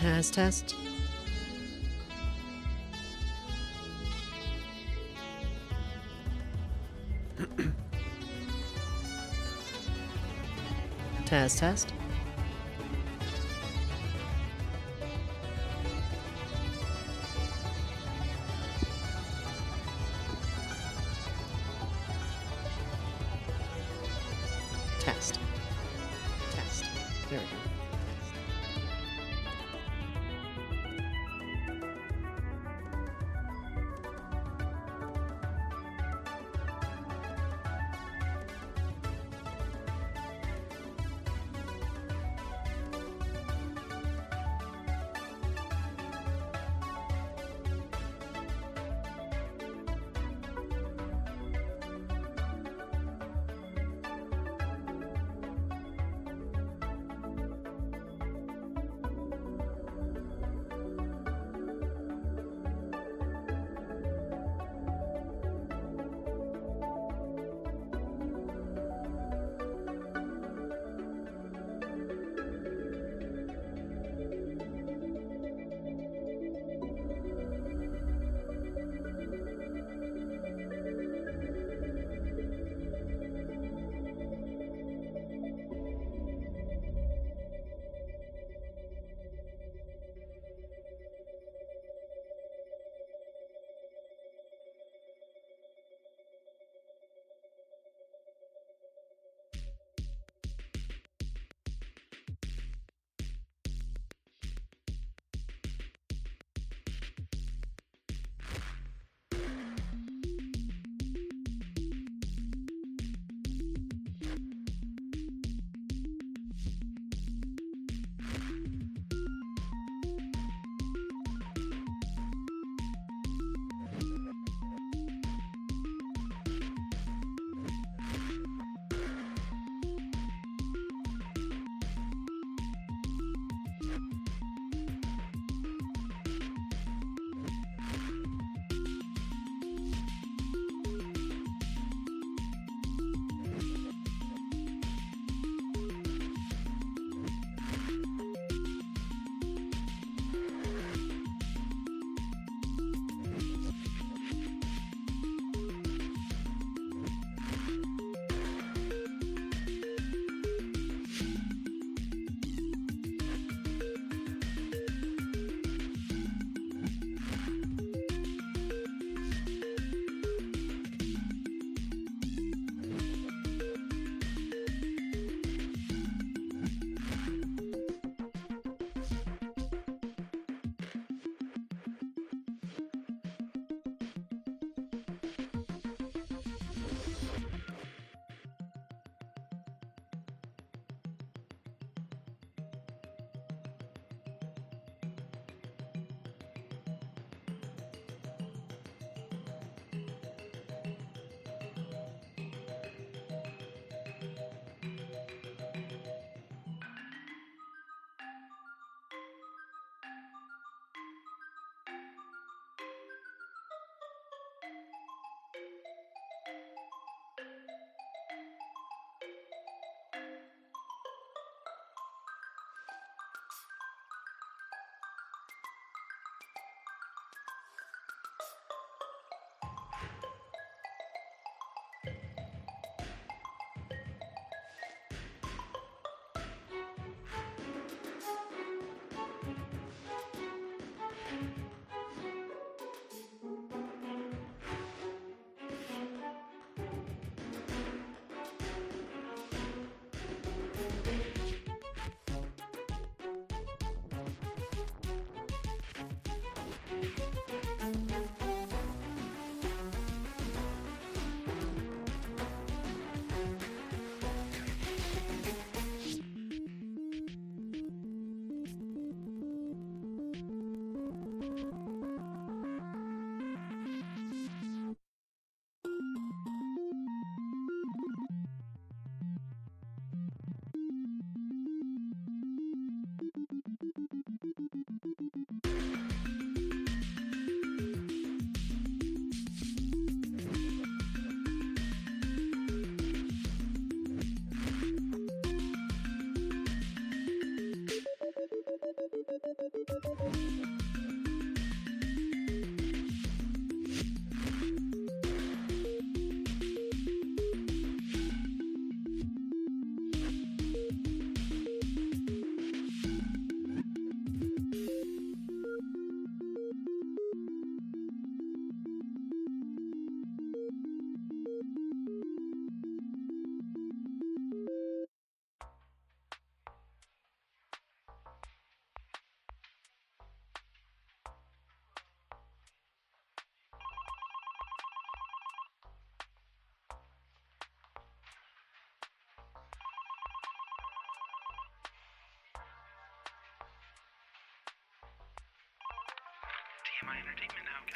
Test. Test. Test. There we go.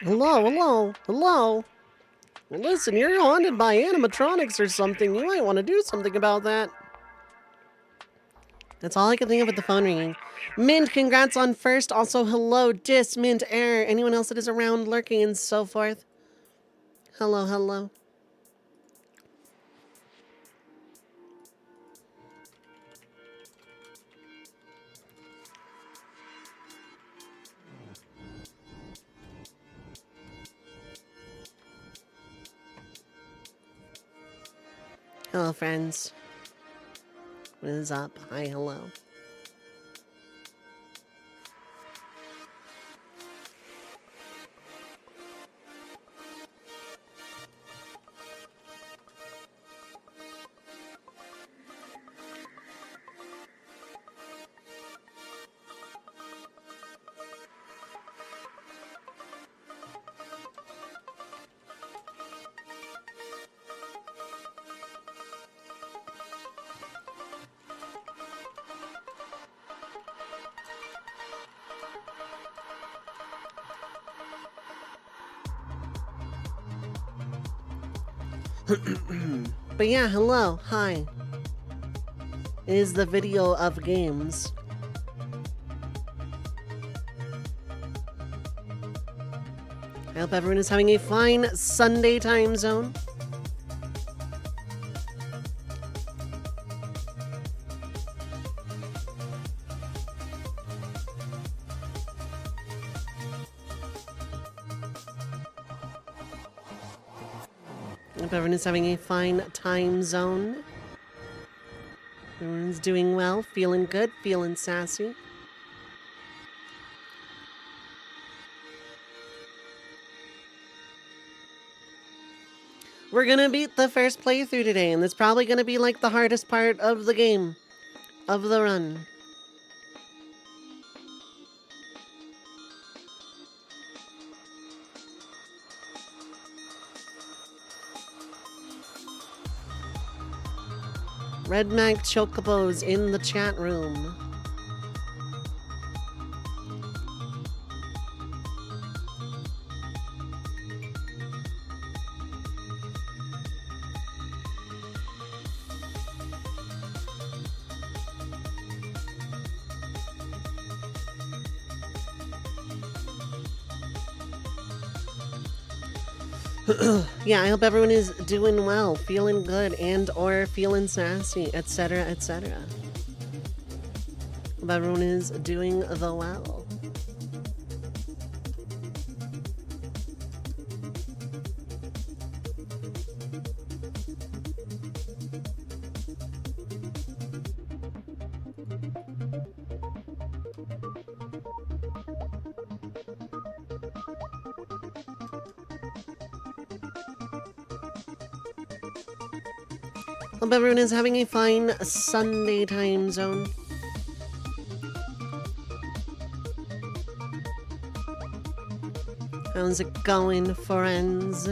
Hello, hello, hello. Well, listen, you're haunted by animatronics or something. You might want to do something about that. That's all I can think of with the phone ringing. Mint, congrats on first. Also, hello, Dis, Mint, Air, anyone else that is around lurking and so forth. Hello, hello. Hello, friends. What is up? Hi, hello. But yeah, hello, hi. It is the video of games. I hope everyone is having a fine Sunday time zone. I hope everyone is having a fine time zone. Everyone's doing well, feeling good, feeling sassy. We're gonna beat the first playthrough today, and it's probably gonna be like the hardest part of the game, of the run. Red Mag Chocobos in the chat room. Yeah, I hope everyone is doing well, feeling good, and or feeling sassy, etc., etc. Hope everyone is doing the well. Hope everyone is having a fine Sunday time zone. How's it going, friends?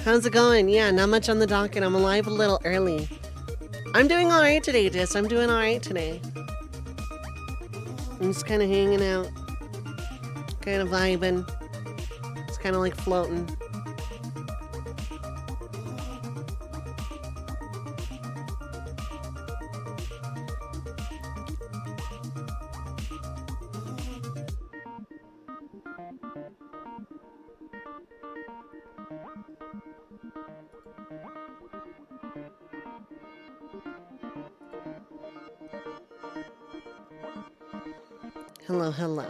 How's it going? Yeah, not much on the docket. I'm alive a little early. I'm doing alright today, Dis. I'm doing alright today. I'm just kind of hanging out. Kind of vibing. It's kind of like floating. Hello, hello.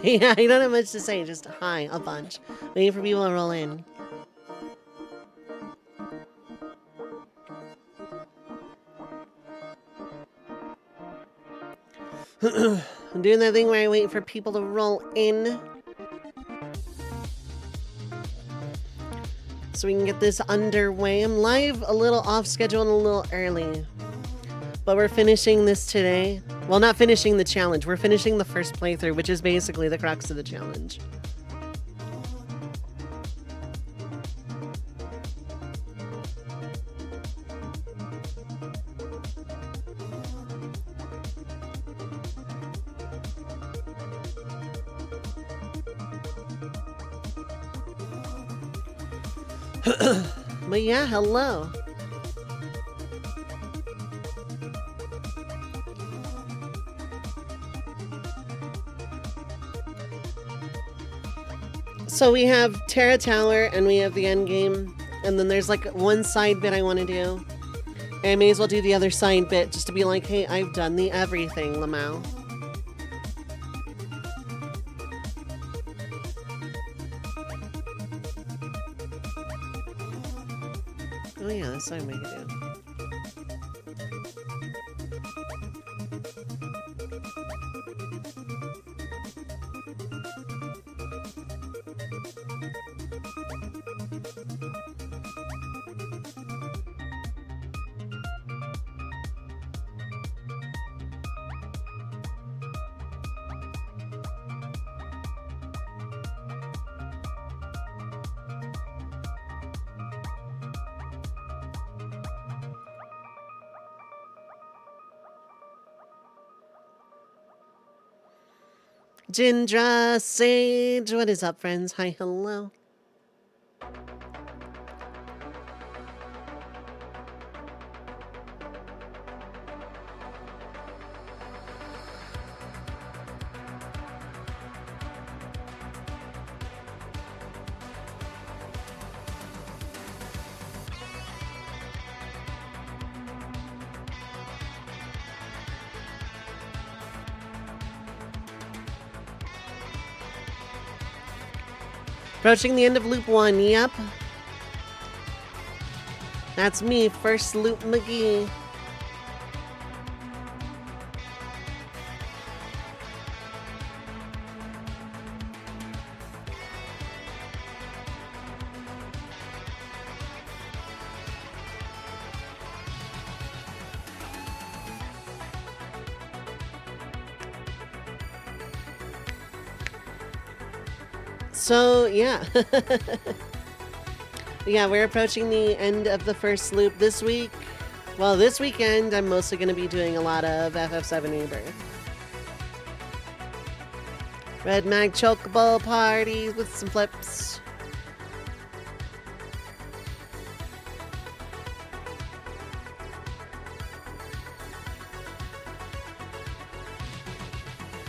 Yeah, I don't have much to say, just hi, a bunch. Waiting for people to roll in. I'm doing that thing where I wait for people to roll in. So we can get this underway. I'm live a little off schedule and a little early. But we're finishing this today. Well, not finishing the challenge. We're finishing the first playthrough, which is basically the crux of the challenge. But yeah, hello. So we have Terra Tower and we have the end game, and then there's like one side bit I want to do. And I may as well do the other side bit just to be like, hey, I've done the everything, Lamau. Oh yeah, this side we could do. Jindra Sage, what is up, friends? Hi, hello. Approaching the end of loop 1, yep. That's me, first loop McGee. So, yeah. Yeah, we're approaching the end of the first loop this week. Well, this weekend, I'm mostly going to be doing a lot of FF7 Rebirth. Red Mag Chocobo parties with some flips.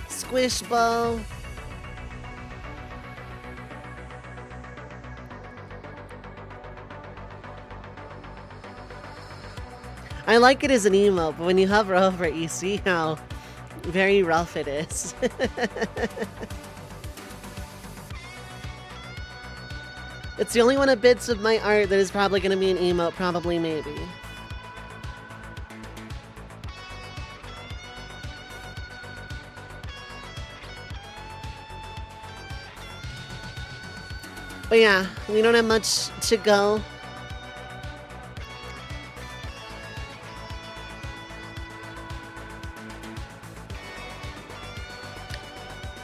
Squish Ball. I like it as an emote, but when you hover over it, you see how very rough it is. It's the only one of bits of my art that is probably going to be an emote, probably, maybe. But yeah, we don't have much to go.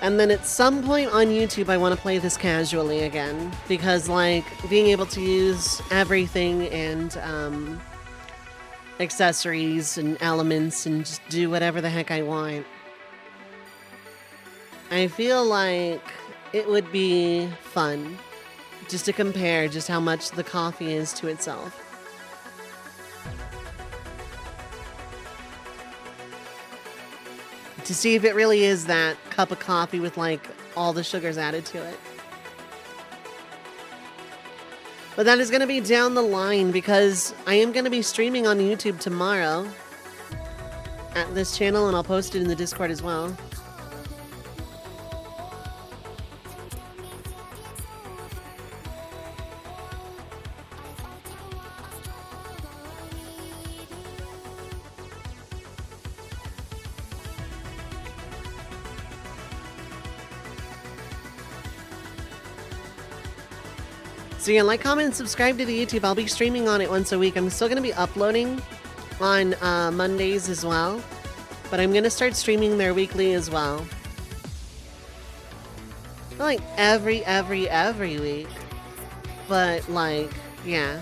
And then at some point on YouTube, I want to play this casually again. Because, like, being able to use everything and accessories and elements and just do whatever the heck I want. I feel like it would be fun just to compare just how much the coffee is to itself. To see if it really is that cup of coffee with, like, all the sugars added to it. But that is going to be down the line because I am going to be streaming on YouTube tomorrow at this channel, and I'll post it in the Discord as well. So yeah, like, comment, and subscribe to the YouTube. I'll be streaming on it once a week. I'm still going to be uploading on Mondays as well. But I'm going to start streaming there weekly as well. Not like every week. But, like, yeah.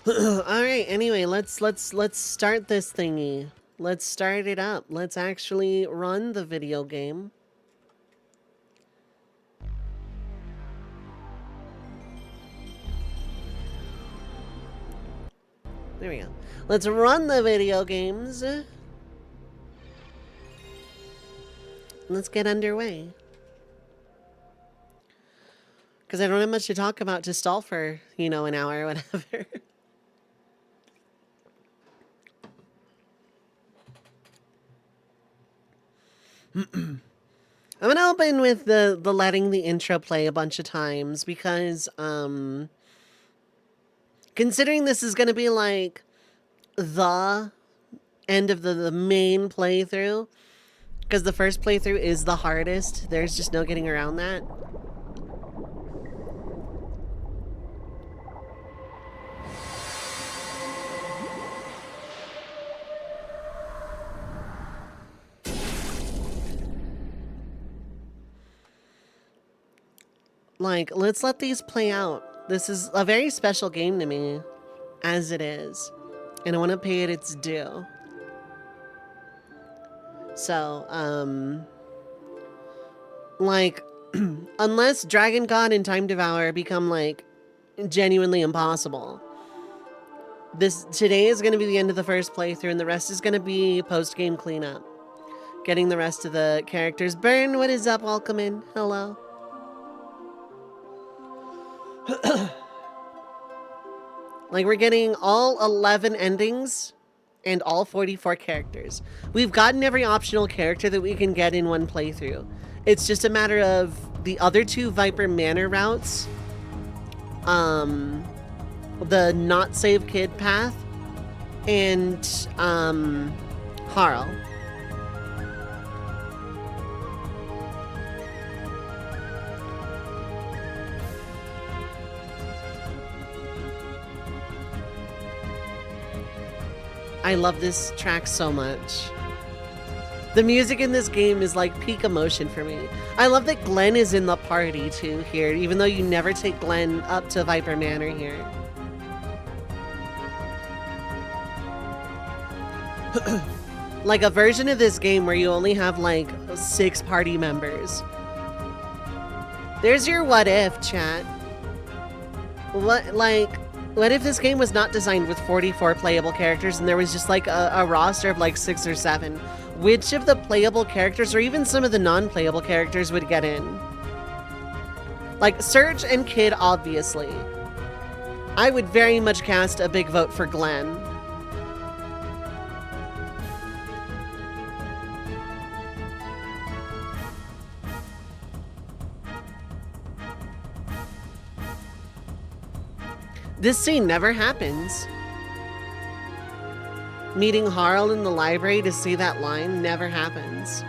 All right. Anyway, let's start this thingy. Let's start it up. Let's actually run the video game. There we go. Let's run the video games. Let's get underway. Because I don't have much to talk about to stall for, you know, an hour or whatever. I'm gonna open with the letting the intro play a bunch of times because considering this is gonna be like the end of the main playthrough, because the first playthrough is the hardest. There's just no getting around that. Like, let's let these play out. This is a very special game to me, as it is. And I want to pay it its due. So, like, unless Dragon God and Time Devourer become, like, genuinely impossible, today is going to be the end of the first playthrough, and the rest is going to be post-game cleanup. Getting the rest of the characters. Burn, what is up? Welcome in. Hello. Like, we're getting all 11 endings and all 44 characters. We've gotten every optional character that we can get in one playthrough. It's just a matter of the other two Viper Manor routes, the not save kid path, and Harl. I love this track so much. The music in this game is like peak emotion for me. I love that Glenn is in the party too here, even though you never take Glenn up to Viper Manor here. Like a version of this game where you only have like 6 party members. There's your what if, chat. What if this game was not designed with 44 playable characters and there was just like a roster of like 6 or 7? Which of the playable characters or even some of the non-playable characters would get in? Like Surge and Kid, obviously. I would very much cast a big vote for Glenn. This scene never happens. Meeting Harl in the library to see that line never happens.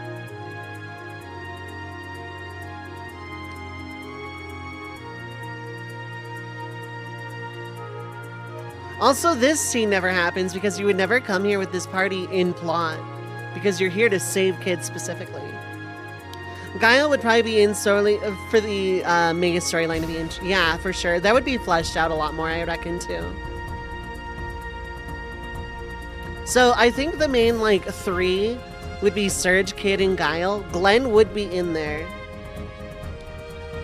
Also, this scene never happens because you would never come here with this party in plot, because you're here to save kids specifically. Guile would probably be in solely for the mega storyline to be in. Yeah, for sure. That would be fleshed out a lot more, I reckon, too. So I think the main, like, 3 would be Surge, Kid, and Guile. Glenn would be in there.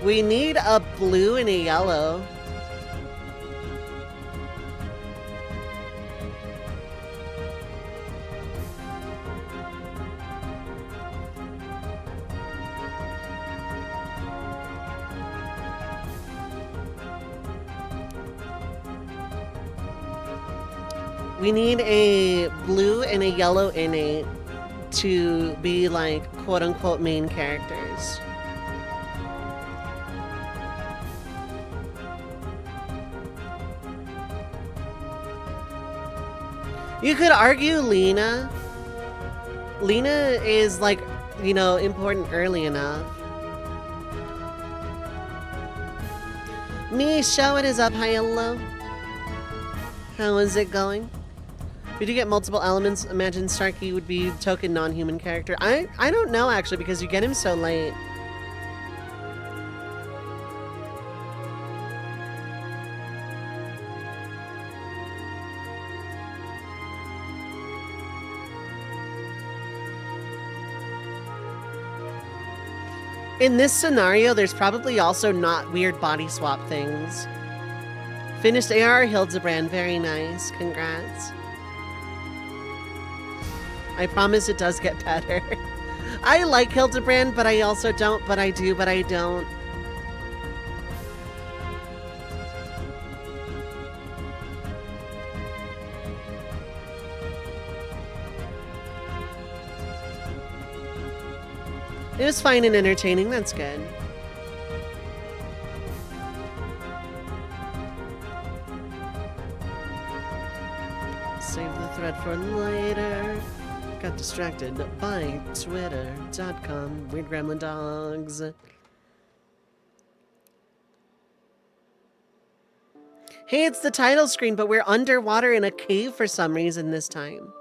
We need a blue and a yellow. We need a blue and a yellow innate to be like quote-unquote main characters. You could argue Lena. Lena is like, you know, important early enough. Misha, what is up? Hi, hello. How is it going? If you do get multiple elements, imagine Starkey would be token non-human character. I don't know, actually, because you get him so late. In this scenario, there's probably also not weird body swap things. Finished AR Hildebrand, very nice. Congrats. I promise it does get better. I like Hildebrand, but I also don't, but I do, but I don't. It was fine and entertaining, that's good. Save the thread for later. Got distracted by Twitter.com. Weird Gremlin Dogs. Hey, it's the title screen, but we're underwater in a cave for some reason this time.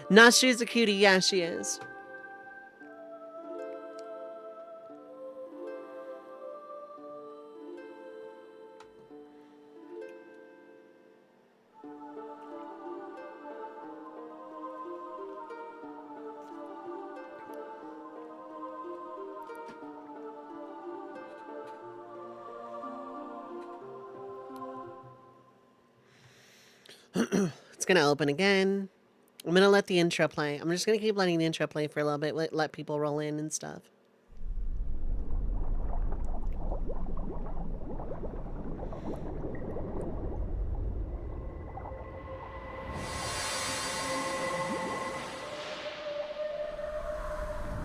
Nashi's a cutie. Yeah, she is. It's gonna open again. I'm gonna let the intro play. I'm just gonna keep letting the intro play for a little bit. Let people roll in and stuff.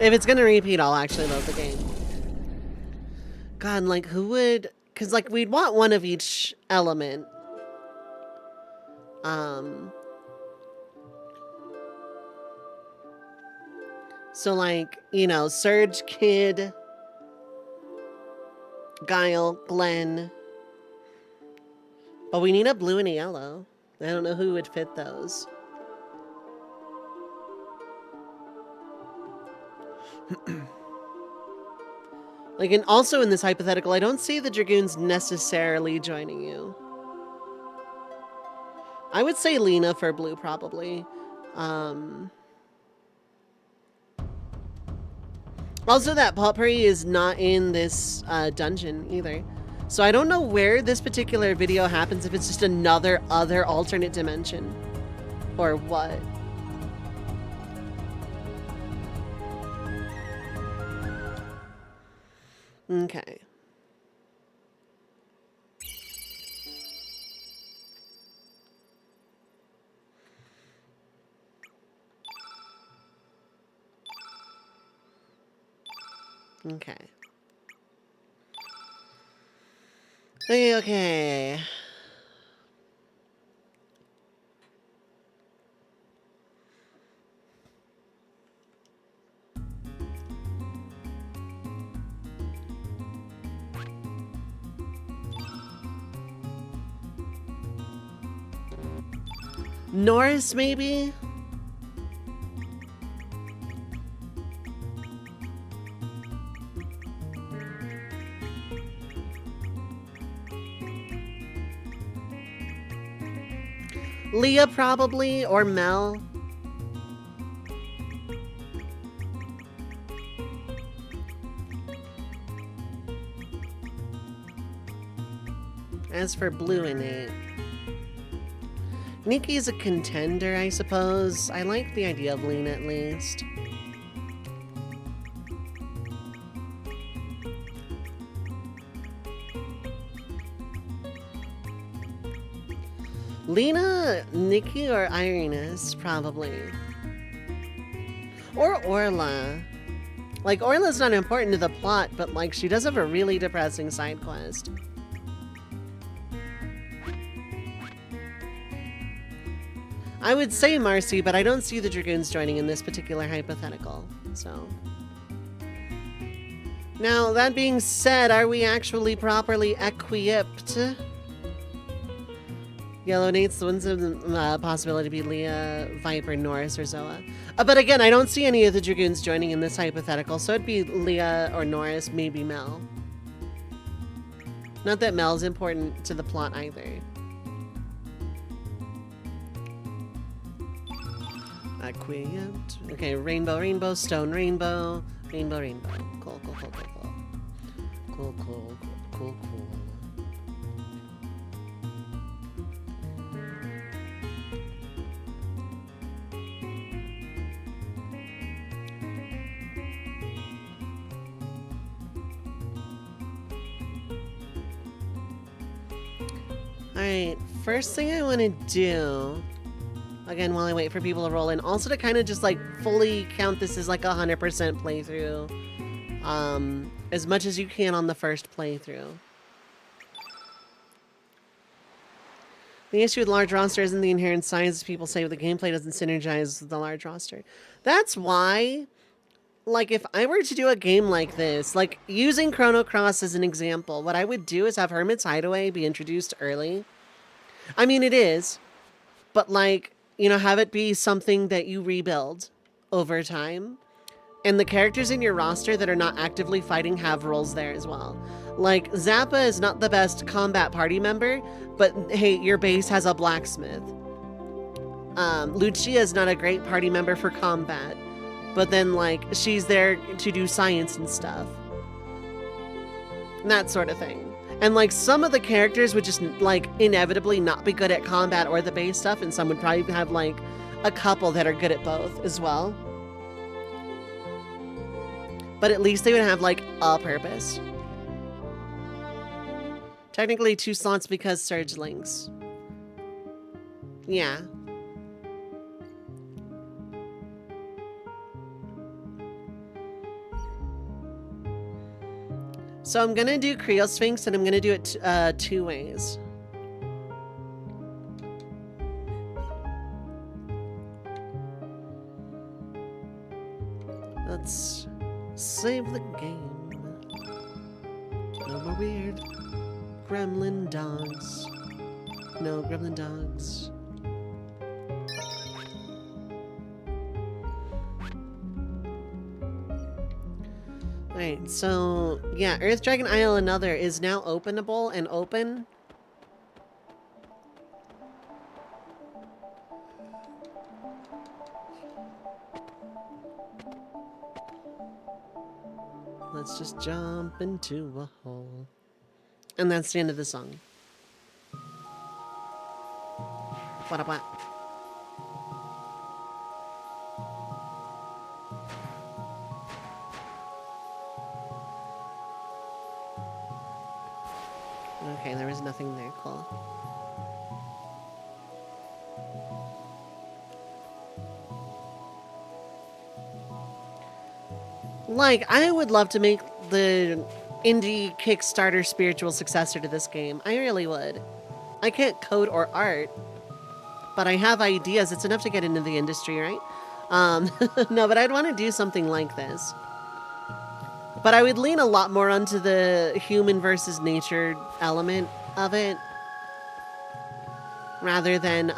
If it's gonna repeat, I'll actually load the game. God, like, who would... Because, like, we'd want one of each element. So, like, you know, Surge, Kid, Guile, Glenn. But we need a blue and a yellow. I don't know who would fit those. Like, and also in this hypothetical, I don't see the Dragoons necessarily joining you. I would say Lena for blue, probably. Also, that Potpourri is not in this dungeon either. So I don't know where this particular video happens, if it's just another alternate dimension. Or what. Okay. Okay. Okay. Norris, maybe? Leah, probably, or Mel. As for blue and 8. Nikki's a contender, I suppose. I like the idea of Lena at least. Lena, Nikki, or Irenas, probably. Or Orla. Like, Orla's not important to the plot, but, like, she does have a really depressing side quest. I would say Marcy, but I don't see the Dragoons joining in this particular hypothetical, so... Now, that being said, are we actually properly equipped? Yellow Nate's the ones of the possibility to be Leah, Viper, Norris, or Zoa. But again, I don't see any of the Dragoons joining in this hypothetical, so it'd be Leah or Norris, maybe Mel. Not that Mel's important to the plot either. Equipped. Okay, Rainbow, Rainbow, Stone, Rainbow. Rainbow, rainbow. Cool, cool, cool, cool, cool. Cool, cool, cool, cool, cool. Alright, first thing I want to do, again, while I wait for people to roll in, also to kind of just like fully count this as like 100% playthrough, as much as you can on the first playthrough. The issue with large roster isn't the inherent size. People say the gameplay doesn't synergize with the large roster. That's why, like, if I were to do a game like this, like using Chrono Cross as an example, what I would do is have Hermit's Hideaway be introduced early. I mean, it is, but like, you know, have it be something that you rebuild over time. And the characters in your roster that are not actively fighting have roles there as well. Like, Zappa is not the best combat party member, but hey, your base has a blacksmith. Lucia is not a great party member for combat, but then like, she's there to do science and stuff. That sort of thing. And like, some of the characters would just like inevitably not be good at combat or the base stuff, and some would probably have like a couple that are good at both as well. But at least they would have like a purpose. Technically 2 slots because Surge links. Yeah. So I'm gonna do Creo Sphinx, and I'm gonna do it 2 ways. Let's save the game. No more weird gremlin dogs. No gremlin dogs. Alright, so yeah, Earth Dragon Isle Another is now openable and open. Let's just jump into a hole. And that's the end of the song. What? Okay, there was nothing there. Cool. Like, I would love to make the indie Kickstarter spiritual successor to this game. I really would. I can't code or art, but I have ideas. It's enough to get into the industry, right? No, but I'd want to do something like this. But I would lean a lot more onto the human versus nature element of it, rather than,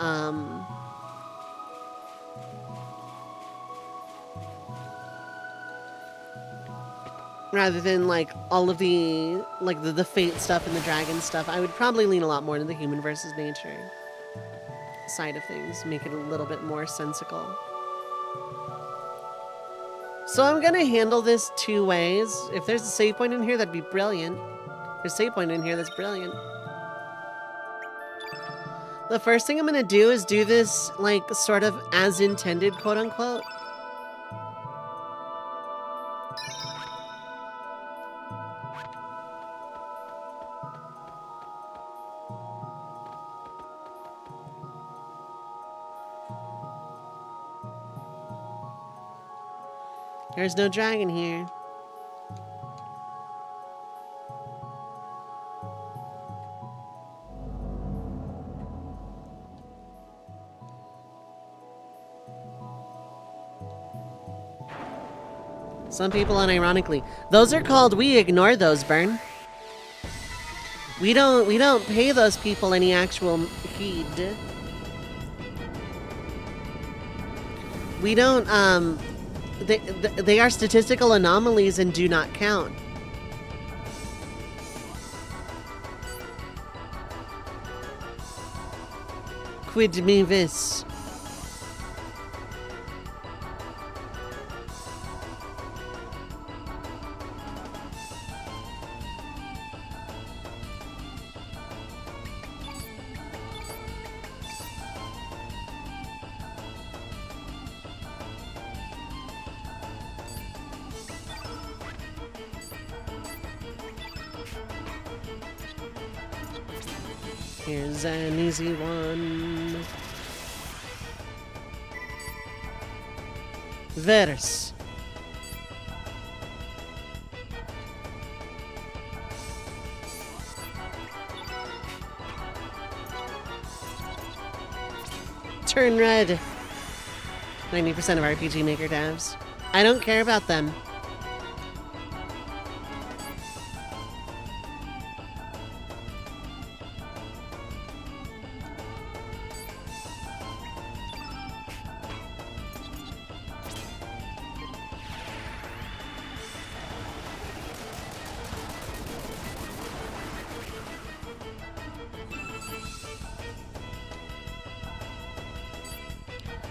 like all of the, like the fate stuff and the dragon stuff. I would probably lean a lot more to the human versus nature side of things, make it a little bit more sensical. So I'm gonna handle this 2 ways. If there's a save point in here, that'd be brilliant. There's a save point in here, that's brilliant. The first thing I'm gonna do is do this, like, sort of as intended, quote unquote. There's no dragon here. Some people unironically. Those are called we ignore those, Burn. We don't pay those people any actual heed. We don't they are statistical anomalies and do not count. Quid me vis. Here's an easy one. Verse. Turn red. 90% of RPG Maker devs. I don't care about them.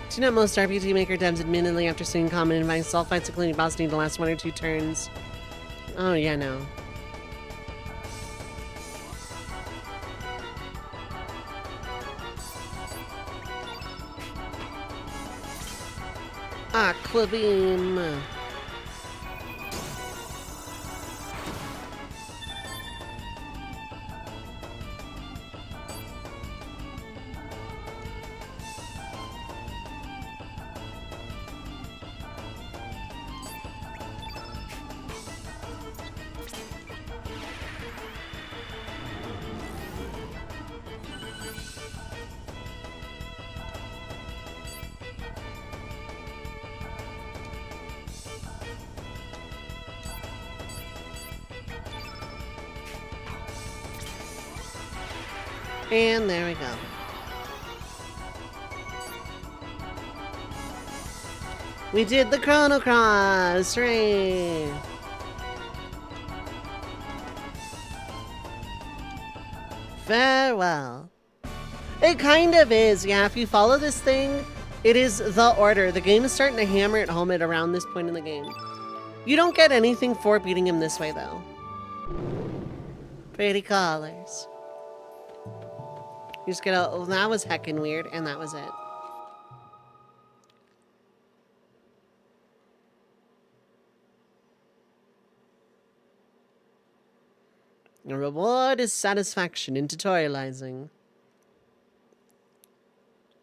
Do you know most RPG Maker devs admittedly after seeing common advice, all fights including boss need to last 1 or 2 turns? Oh yeah, no. Aqua Beam. And there we go. We did the Chrono Cross! Hooray! Farewell. It kind of is, yeah. If you follow this thing, it is the order. The game is starting to hammer it home at around this point in the game. You don't get anything for beating him this way, though. Pretty colors. You just get a, oh, that was heckin' weird, and that was it. The reward is satisfaction in tutorializing.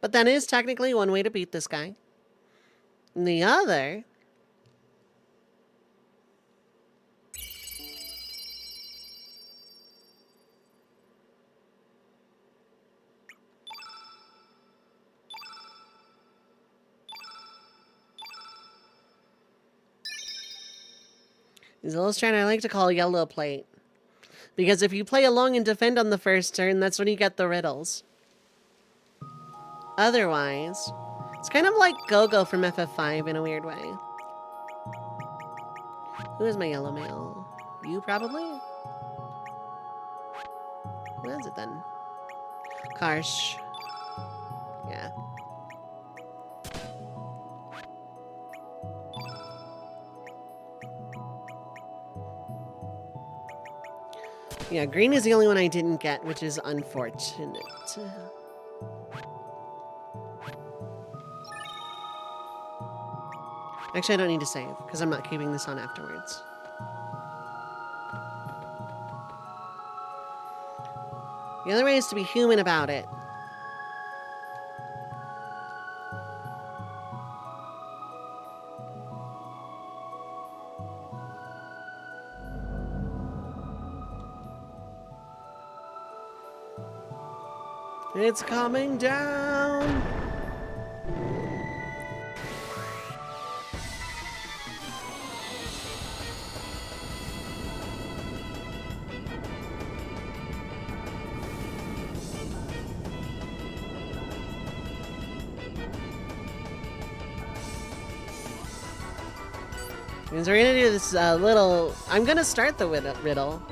But that is technically one way to beat this guy. And the other... is illustrated I like to call yellow plate. Because if you play along and defend on the first turn, that's when you get the riddles. Otherwise, it's kind of like Go-Go from FF5 in a weird way. Who is my yellow male? You, probably? Who is it, then? Karsh. Yeah. Yeah, green is the only one I didn't get, which is unfortunate. Actually, I don't need to save, because I'm not keeping this on afterwards. The other way is to be human about it. It's coming down! Means we're gonna do this little... I'm gonna start the riddle.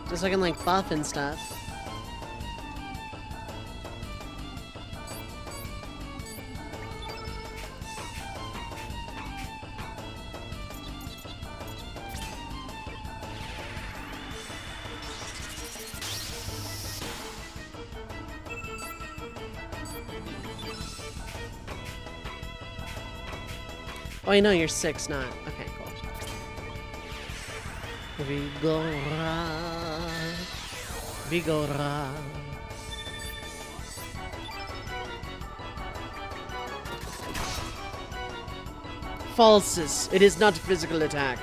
Just looking like buff and stuff. Oh, I know you're 6, not. Okay, cool. Vigora. Vigora. Falsus. It is not physical attack.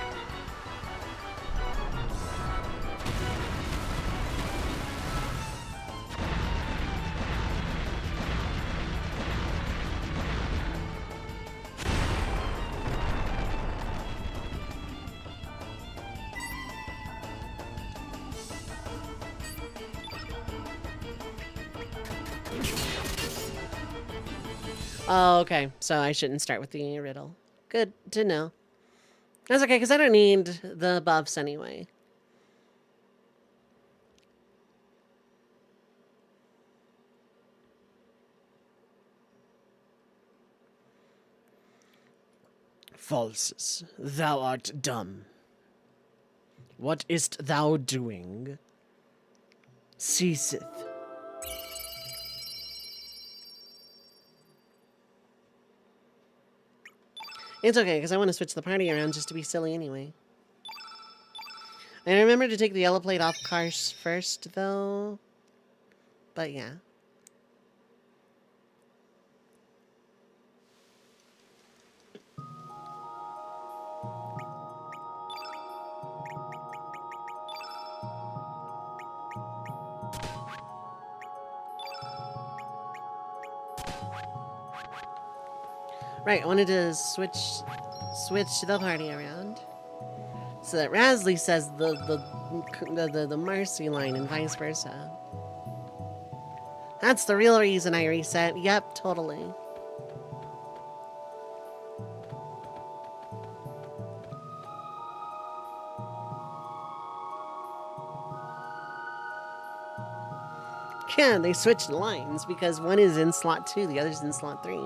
Oh, okay. So I shouldn't start with the riddle. Good to know. That's okay, because I don't need the buffs anyway. Falsus, thou art dumb. What is't thou doing? Ceaseth. It's okay, because I want to switch the party around just to be silly anyway. And remember to take the yellow plate off Karsh first, though. But yeah. Right, I wanted to switch the party around so that Rasley says the Marcy line and vice versa. That's the real reason I reset. Yep, totally. Yeah, they switched lines because one is in slot 2, the other's in slot 3.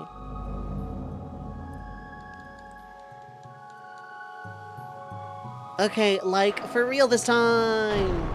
Okay, like, for real this time!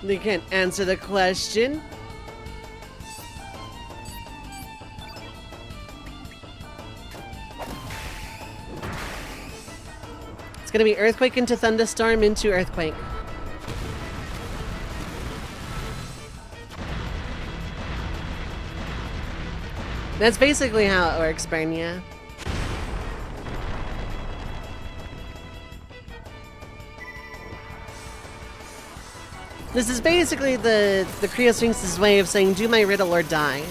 They can't answer the question. It's gonna be Earthquake into Thunderstorm into Earthquake. That's basically how it works, Bernia. This is basically the Creo-Sphinx's way of saying, do my riddle or die.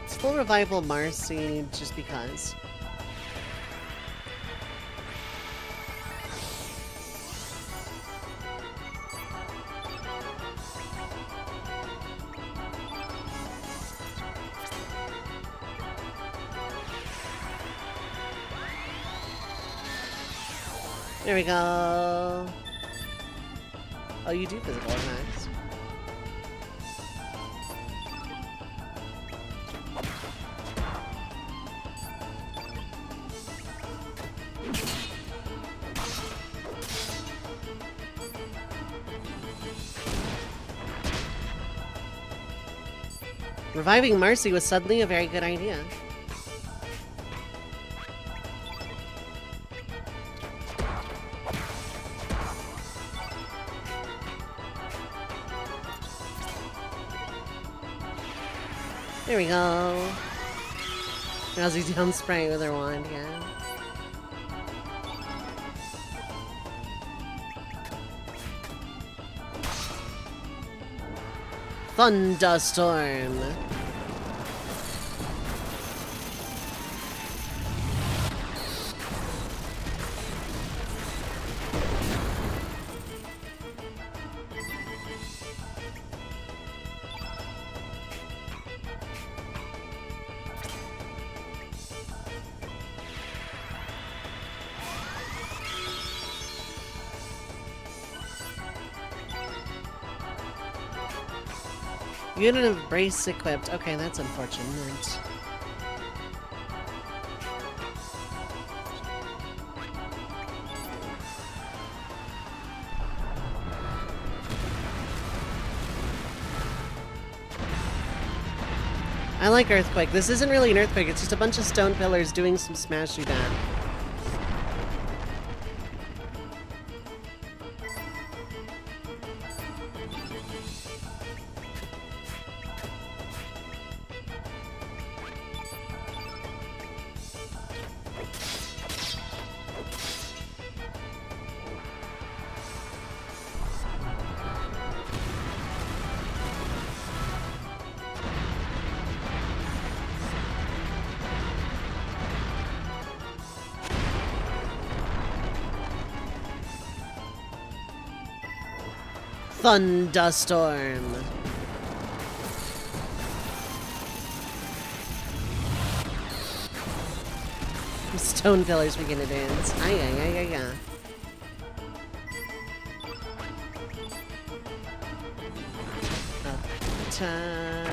It's full revival Marcy just because. There we go. Oh, you do physical attacks. Reviving Marcy was suddenly a very good idea. There we go. Rousey down spray with her wand, yeah. Thunderstorm. Unit of brace equipped. Okay, that's unfortunate. I like Earthquake. This isn't really an Earthquake, it's just a bunch of stone pillars doing some smashy bad. Thunderstorm. Stone pillars begin to dance. Ay, ay, ay, ay, ay. Attack.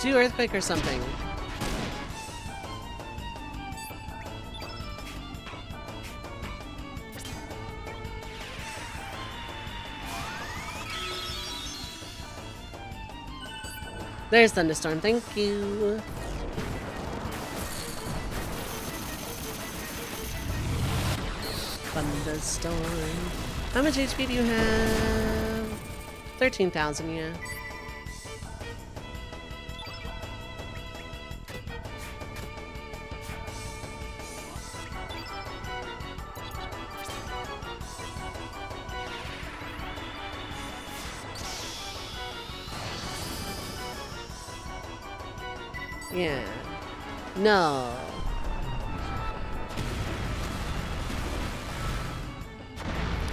Do Earthquake or something. There's Thunderstorm, thank you. Thunderstorm. How much HP do you have? 13,000, yeah. Yeah. No.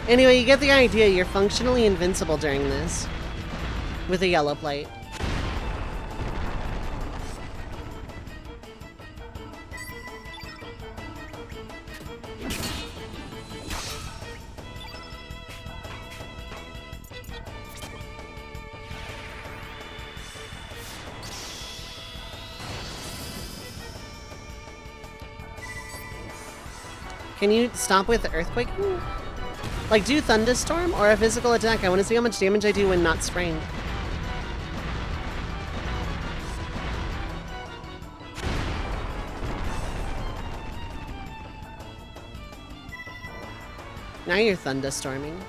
Anyway, you get the idea. You're functionally invincible during this. With a yellow plate. Can you stop with Earthquake? Like, do Thunderstorm or a physical attack? I want to see how much damage I do when not sprained. Now you're Thunderstorming.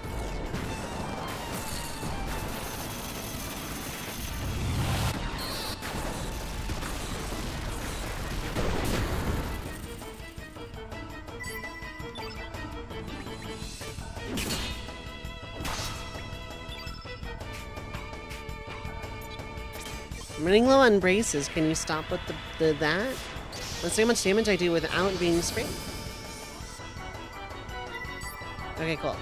I'm running low on braces. Can you stop with that? Let's see how much damage I do without being sprained. Okay, cool.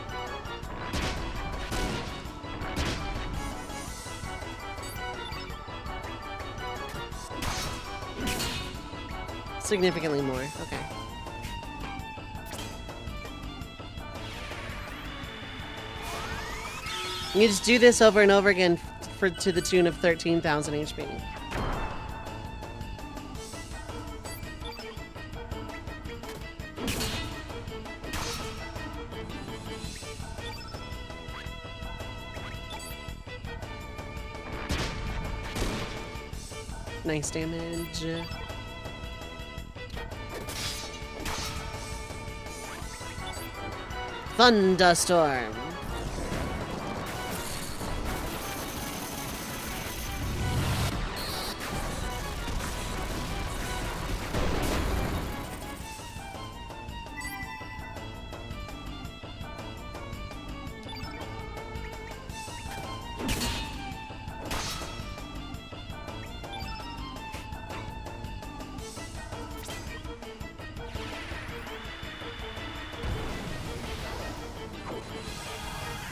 Significantly more. Okay. You just do this over and over again to the tune of 13,000 HP. Nice damage. Thunderstorm.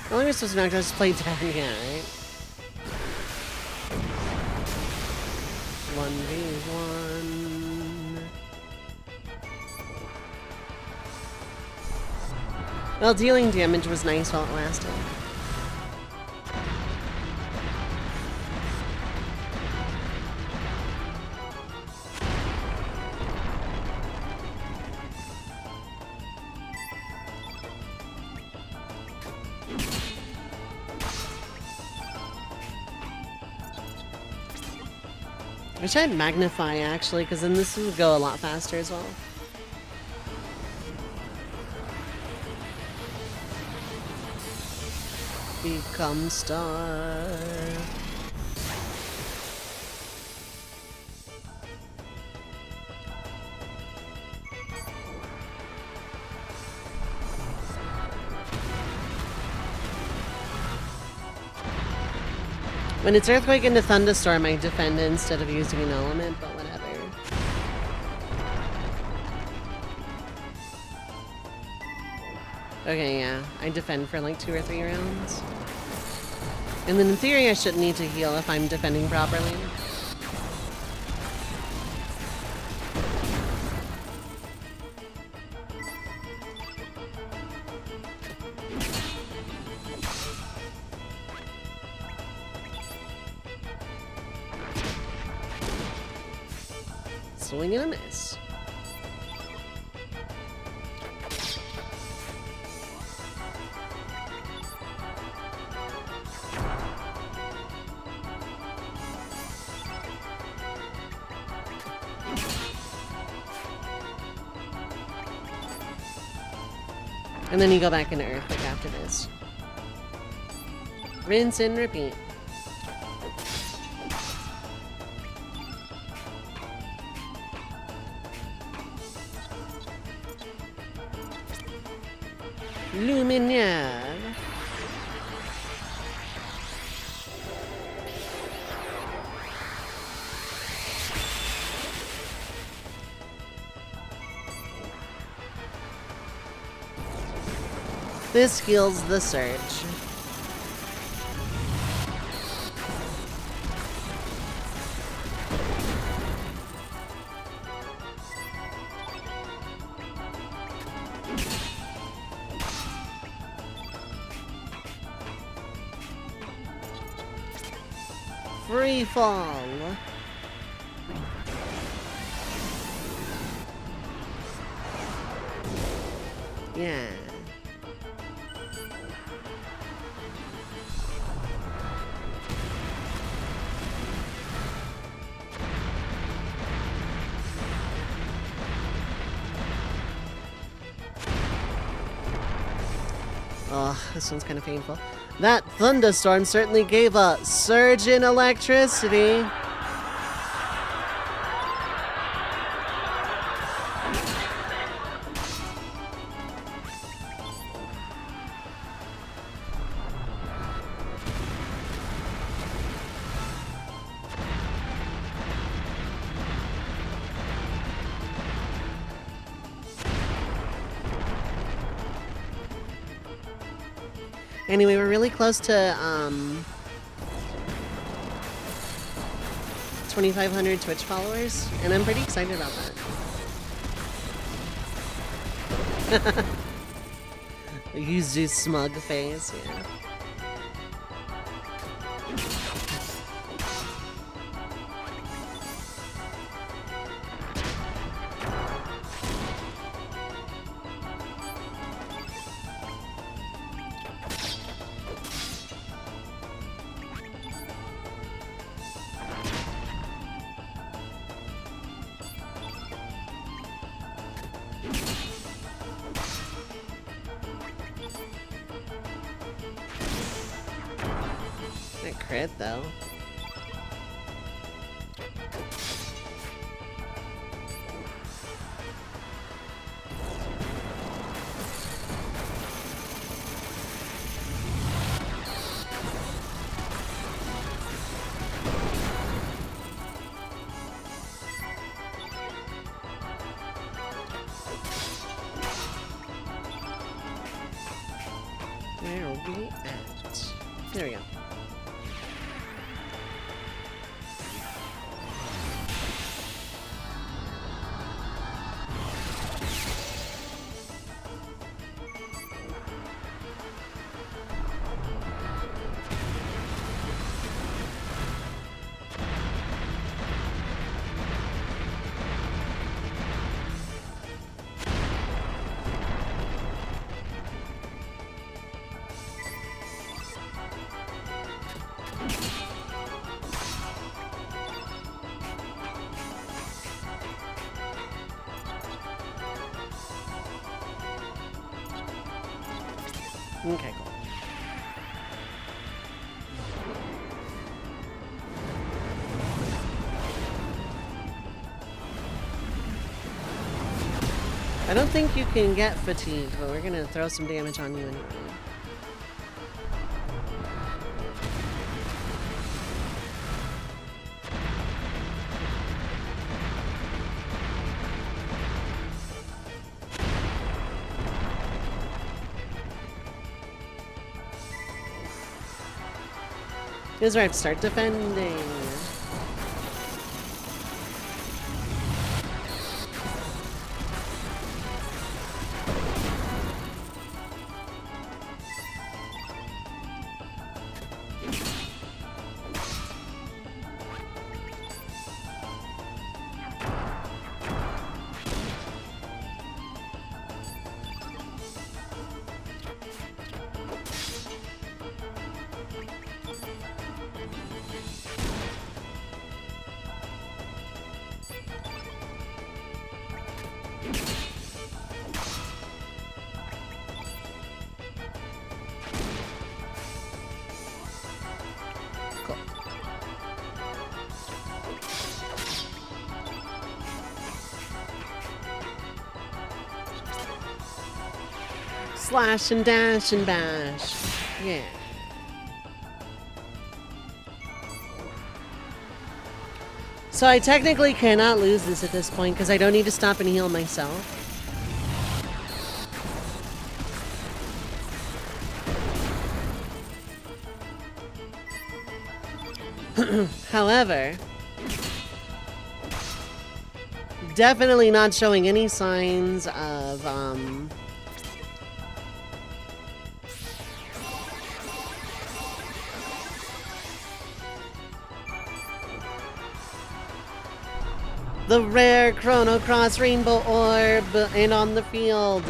How long are we supposed to not just play down? Yeah, right? 1v1. Well, dealing damage was nice while it lasted. I wish I had Magnify, actually, because then this would go a lot faster as well. Become star. When it's Earthquake into Thunderstorm, I defend instead of using an element, but whatever. Okay, yeah. I defend for like 2 or 3 rounds. And then in theory, I shouldn't need to heal if I'm defending properly. Swing and a miss. And then you go back into Earthquake after this. Rinse and repeat. Luminar. This heals the surge. Free fall. Yeah. Oh, this one's kind of painful. That thunderstorm certainly gave a surge in electricity. Anyway, we're really close to 2,500 Twitch followers, and I'm pretty excited about that. Use this smug face, yeah. crit, though. Where are we at? There we go. Okay, cool. I don't think you can get fatigue, but we're gonna throw some damage on you anyway. This is where I have to start defending. Slash and dash and bash. Yeah. So I technically cannot lose this at this point because I don't need to stop and heal myself. However, definitely not showing any signs of the rare Chrono Cross Rainbow Orb and on the field.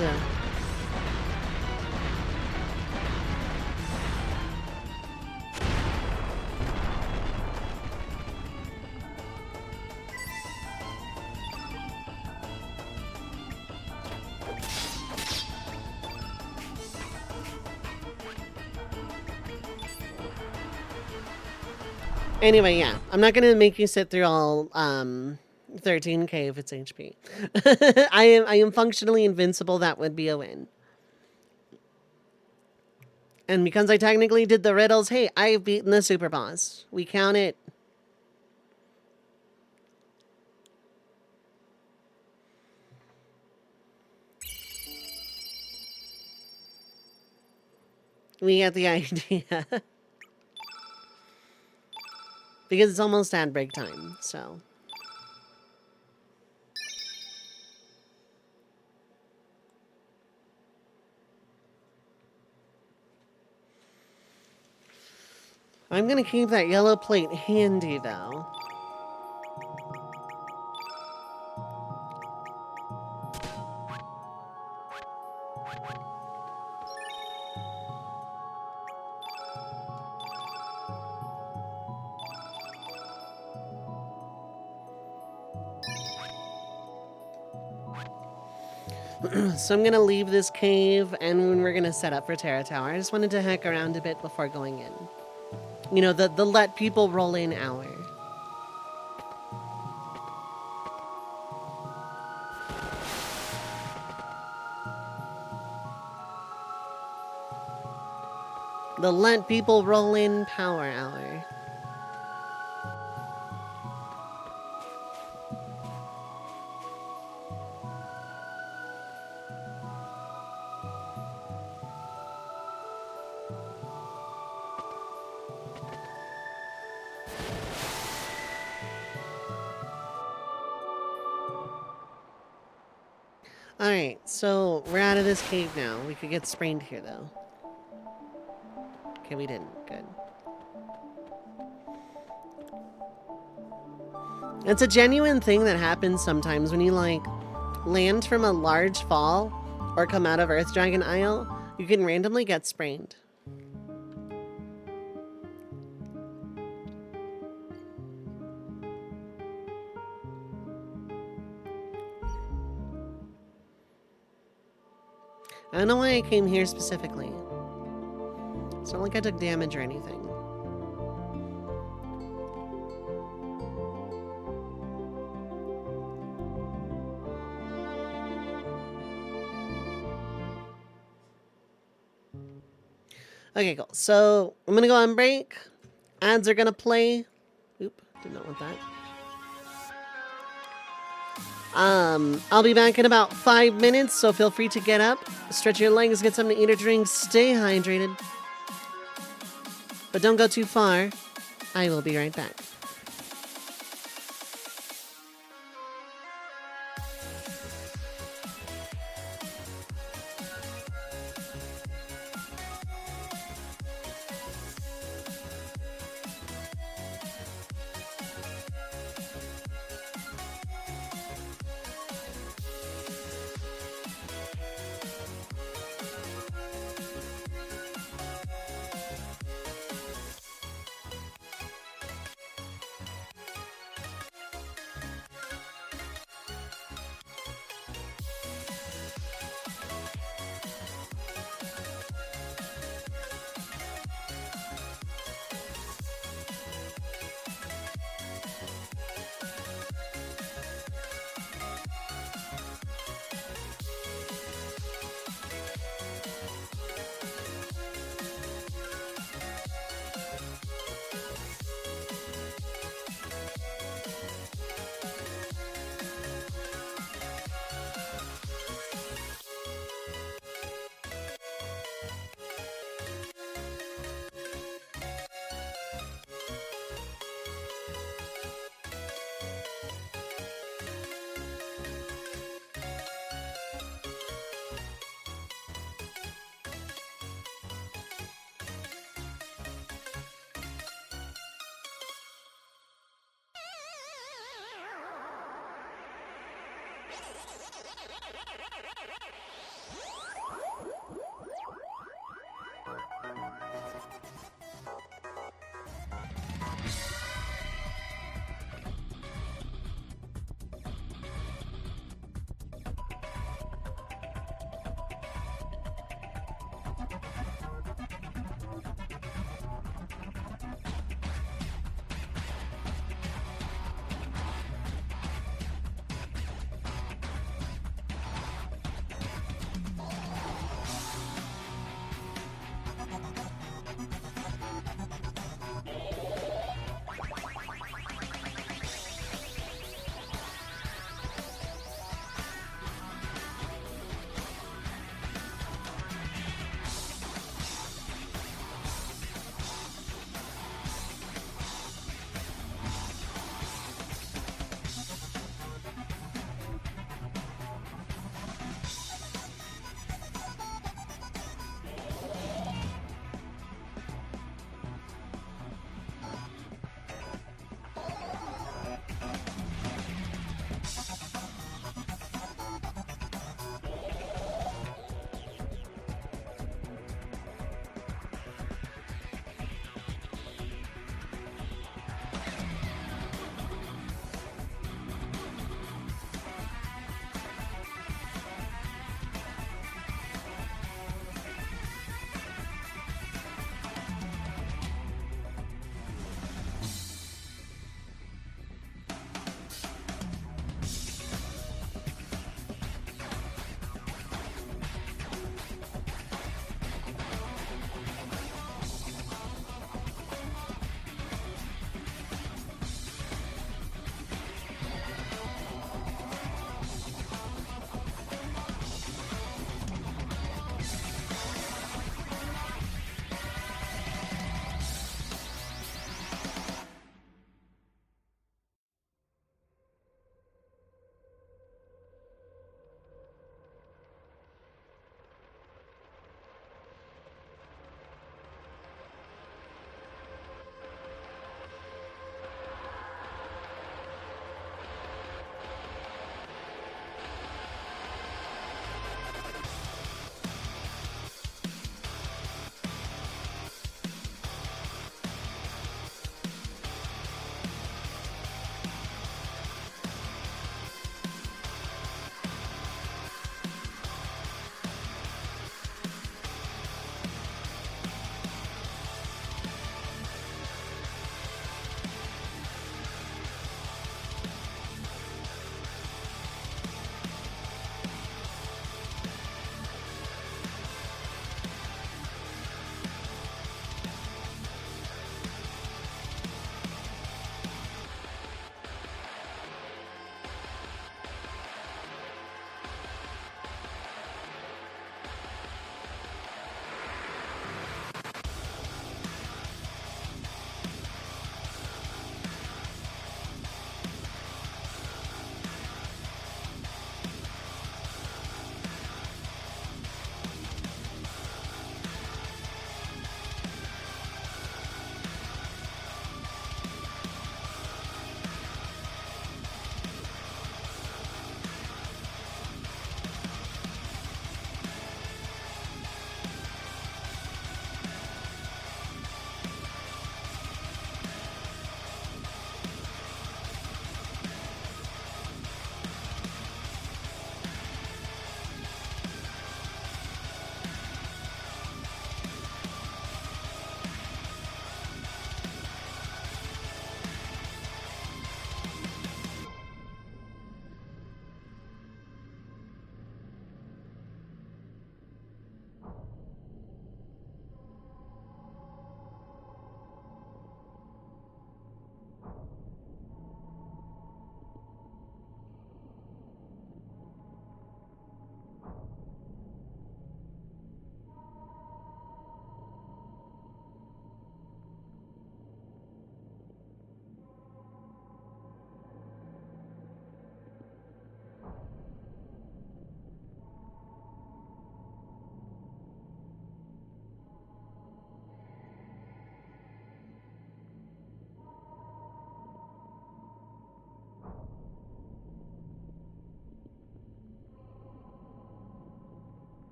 Anyway, yeah, I'm not gonna make you sit through all 13k if it's HP. I am functionally invincible. That would be a win. And because I technically did the riddles, hey, I've beaten the super boss. We count it. We get the idea. Because it's almost ad break time, so. I'm gonna keep that yellow plate handy, though. So I'm gonna leave this cave and we're gonna set up for Terra Tower. I just wanted to heck around a bit before going in. You know, the let people roll in hour. The let people roll in power hour. Alright, so we're out of this cave now. We could get sprained here, though. Okay, we didn't. Good. It's a genuine thing that happens sometimes when you, like, land from a large fall or come out of Earth Dragon Isle. You can randomly get sprained. I don't know why I came here specifically. It's not like I took damage or anything. Okay, cool. So I'm gonna go on break. Ads are gonna play. Oop, did not want that. I'll be back in about 5 minutes, so feel free to get up, stretch your legs, get something to eat or drink, stay hydrated. But don't go too far. I will be right back.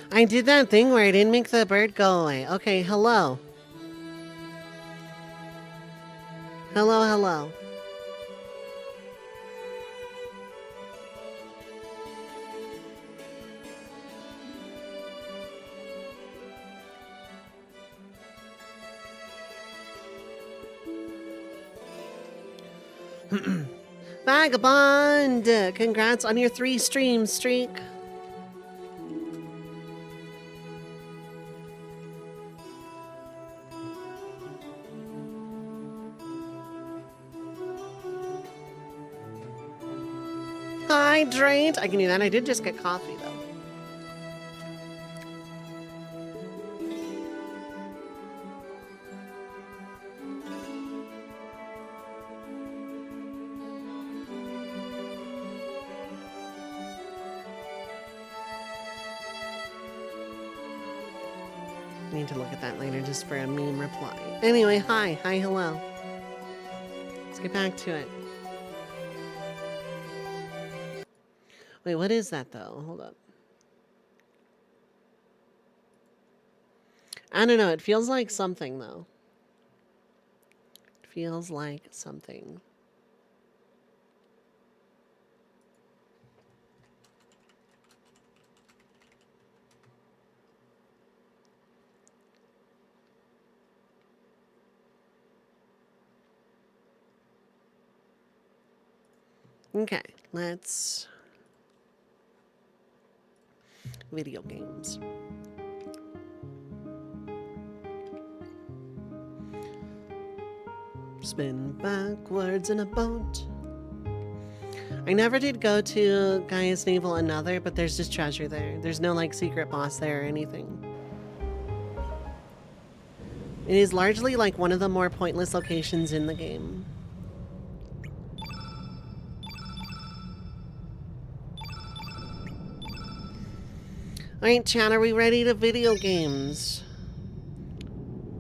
I did that thing where I didn't make the bird go away. Okay, hello. Hello, hello. Vagabond! Congrats on your 3-stream streak. Hydrate! I can do that. I did just get coffee, though. Need to look at that later just for a meme reply. Anyway, hi, hello. Let's get back to it. Wait, what is that though? Hold up. I don't know. It feels like something though. It feels like something. Okay, let's... Video games. Spin backwards in a boat. I never did go to Gaia's Navel Another, but there's just treasure there. There's no, like, secret boss there or anything. It is largely, like, one of the more pointless locations in the game. Alright, chat, are we ready to video games?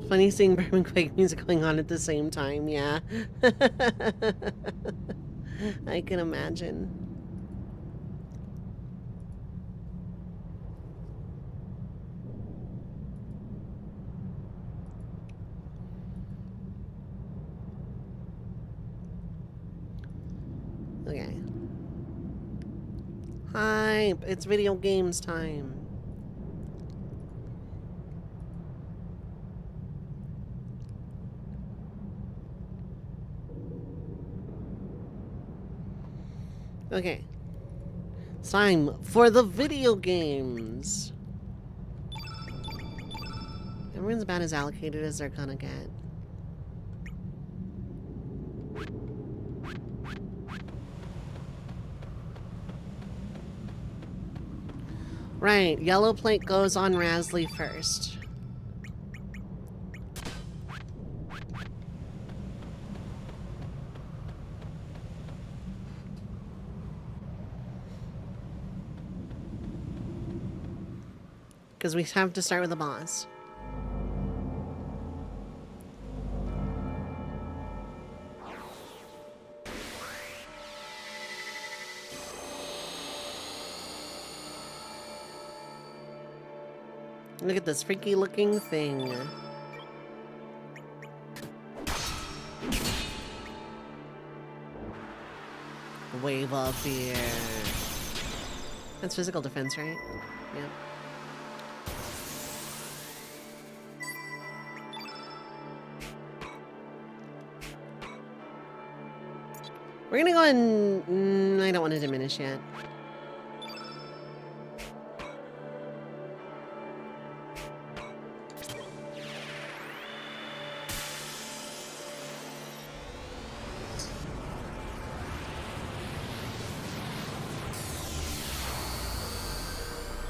Funny seeing Berman Quake music going on at the same time, yeah. I can imagine. Okay. Hi, it's video games time. Okay. It's time for the video games. Everyone's about as allocated as they're gonna get. Right, yellow plate goes on Rasley first. Because we have to start with the boss. Look at this freaky looking thing. Wave of fear. That's physical defense, right? Yep. We're gonna go and... I don't want to diminish yet.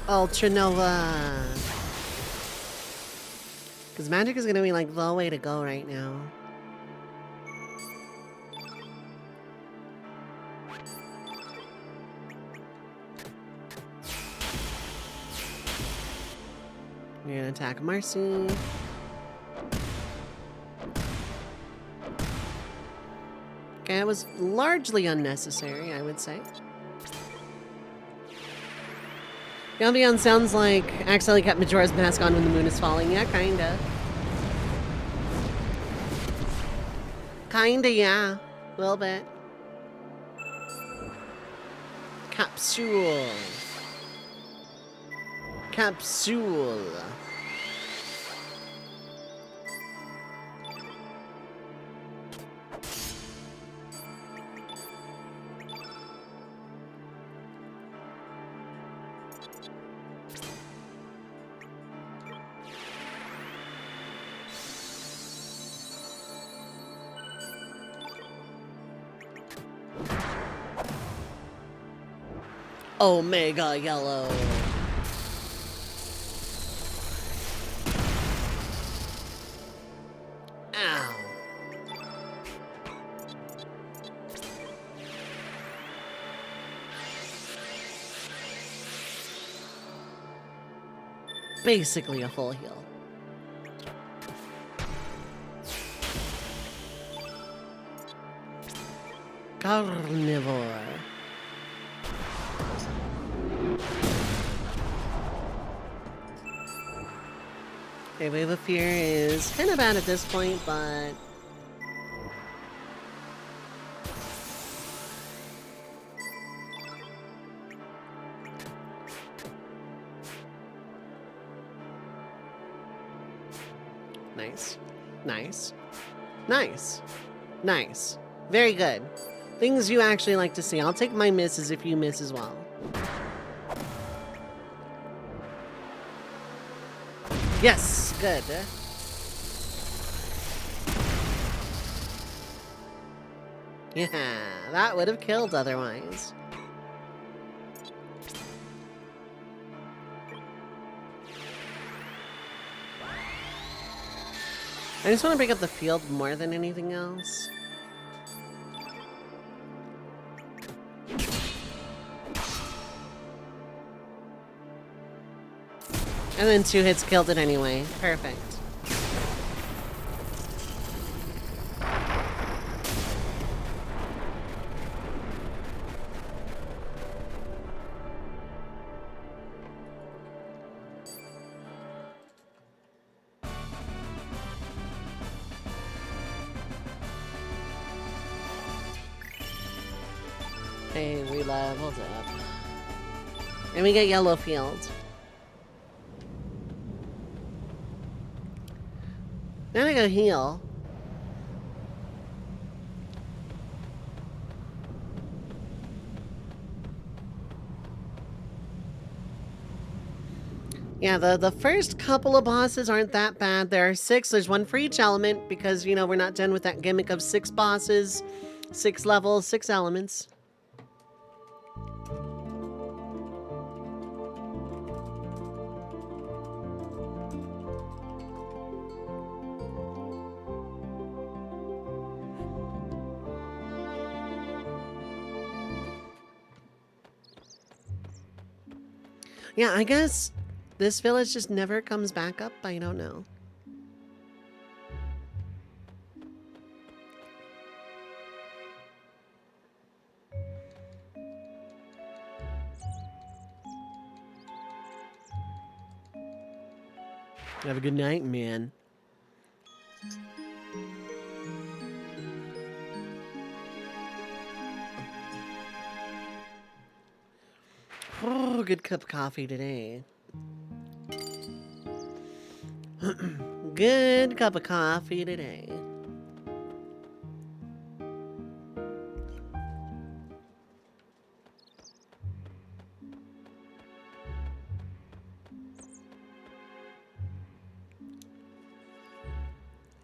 Ultra Nova. Because magic is gonna be like the way to go right now. We're gonna attack Marcy. Okay, it was largely unnecessary, I would say. Galbion sounds like accidentally kept Majora's Mask on when the moon is falling. Yeah, kinda. Kinda, yeah. A little bit. Capsule. Capsule. Omega Yellow. Ow. Basically a full heal. Carnivore. Okay, Wave of Fear is kind of bad at this point, but... Nice. Nice. Nice. Nice. Very good. Things you actually like to see. I'll take my misses if you miss as well. Yes, good. Yeah, that would have killed otherwise. I just want to break up the field more than anything else. And then 2 hits killed it anyway. Perfect. Hey, we leveled up. And we get yellow field. Then I go heal. Yeah, the first couple of bosses aren't that bad. There are 6. There's 1 for each element because, you know, we're not done with that gimmick of 6 bosses, 6 levels, 6 elements. Yeah, I guess this village just never comes back up. I don't know. Have a good night, man. Oh, good cup of coffee today. Good cup of coffee today.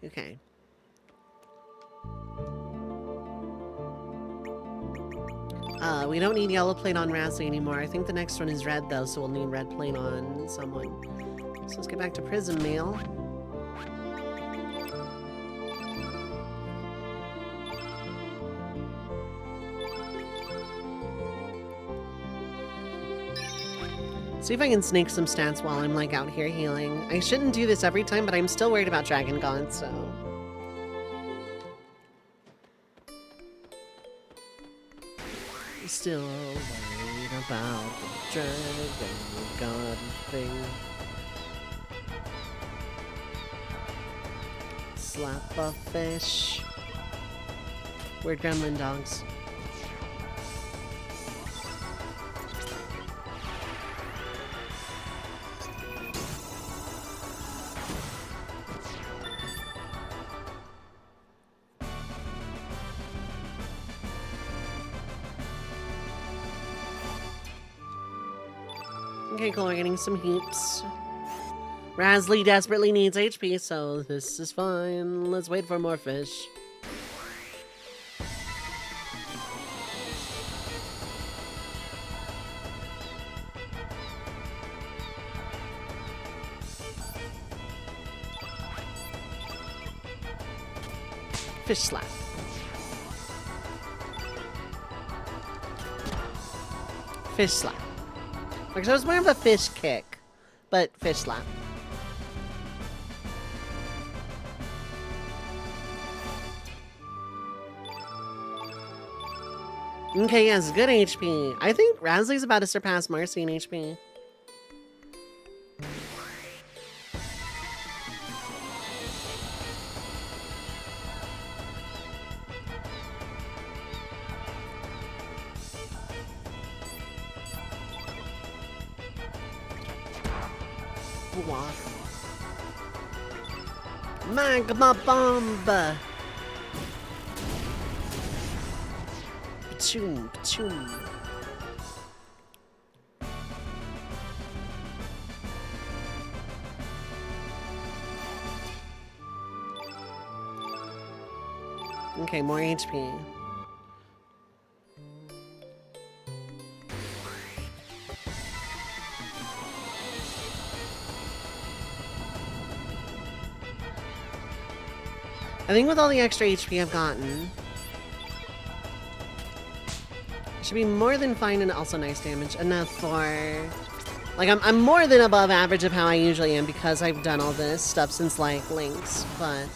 Okay. We don't need yellow plate on Razzie anymore. I think the next one is red, though, so we'll need red plate on someone. So let's get back to prison mail. See if I can snake some stats while I'm, like, out here healing. I shouldn't do this every time, but I'm still worried about Dragon God, so... Still worried about the dragon god thing. Slap a fish. We're gremlin dogs. Okay, cool, we're getting some heaps. Razzie desperately needs HP, so this is fine. Let's wait for more fish. Fish slap. Fish slap. Because I was more of a fish kick, but fish slap. Okay, yes, good HP. I think Razzie's about to surpass Marcy in HP. Magma bomb! Pachoom, pachoom. Okay, more HP. I think with all the extra HP I've gotten, I should be more than fine and also nice damage. Enough for... Like, I'm more than above average of how I usually am because I've done all this stuff since, like, Lynx, but...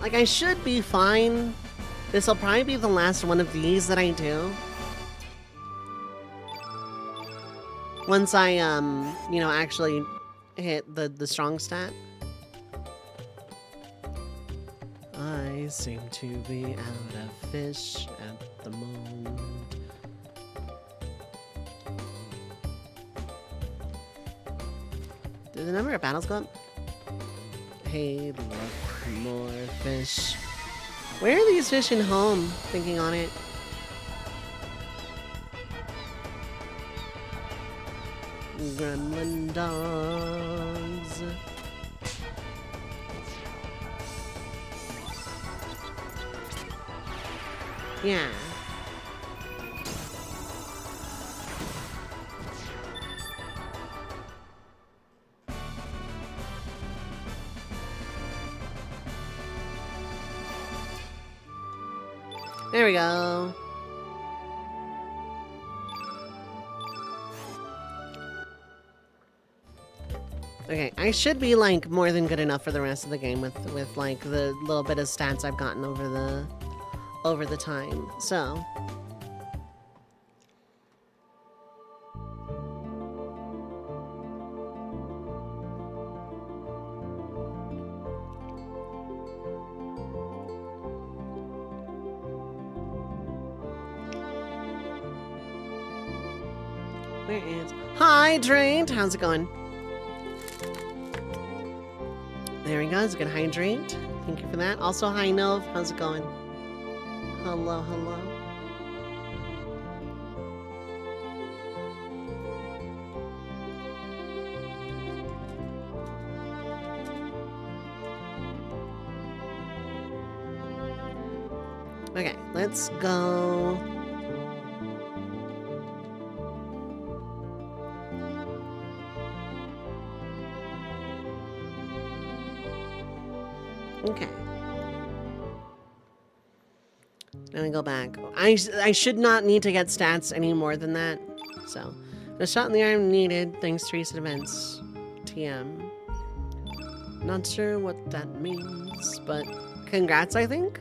Like, I should be fine. This'll probably be the last one of these that I do. Once I, you know, actually hit the strong stat. I seem to be out of fish at the moment. Did the number of battles go up? Hey, look, more fish. Where are these fish in home? Thinking on it. Gremlin dogs. Yeah. There we go. Okay, I should be like more than good enough for the rest of the game with like the little bit of stats I've gotten over the time. So, where is Hydrate? How's it going? There he goes. Good hydrate. Thank you for that. Also, hi Nov. How's it going? Hello, hello. Okay, let's go. Okay. Now we go back. I should not need to get stats any more than that. So, a shot in the arm needed thanks to recent events. TM. Not sure what that means, but congrats, I think.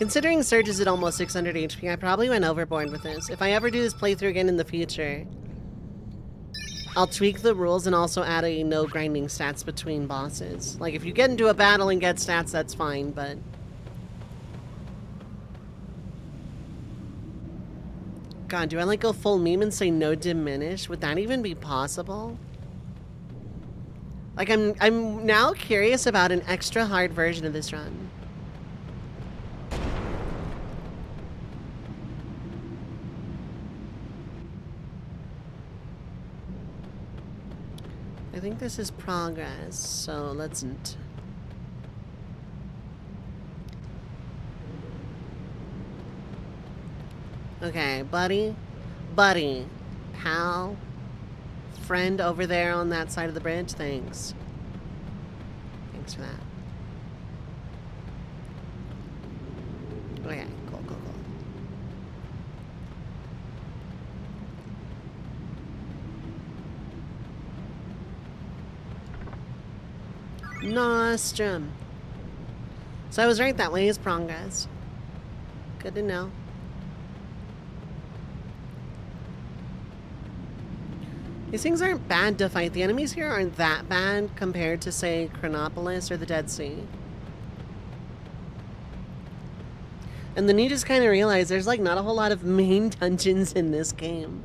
Considering Surge is at almost 600 HP, I probably went overboard with this. If I ever do this playthrough again in the future, I'll tweak the rules and also add a no grinding stats between bosses. Like, if you get into a battle and get stats, that's fine, but... God, do I like go full meme and say no diminish? Would that even be possible? Like, I'm now curious about an extra hard version of this run. I think this is progress, so let's... Okay, buddy, pal, friend over there on that side of the bridge, thanks. Thanks for that. Okay, cool. Nostrum. So I was right, that way is progress. Good to know. These things aren't bad to fight. The enemies here aren't that bad compared to, say, Chronopolis or the Dead Sea. And then you just kind of realize there's, like, not a whole lot of main dungeons in this game.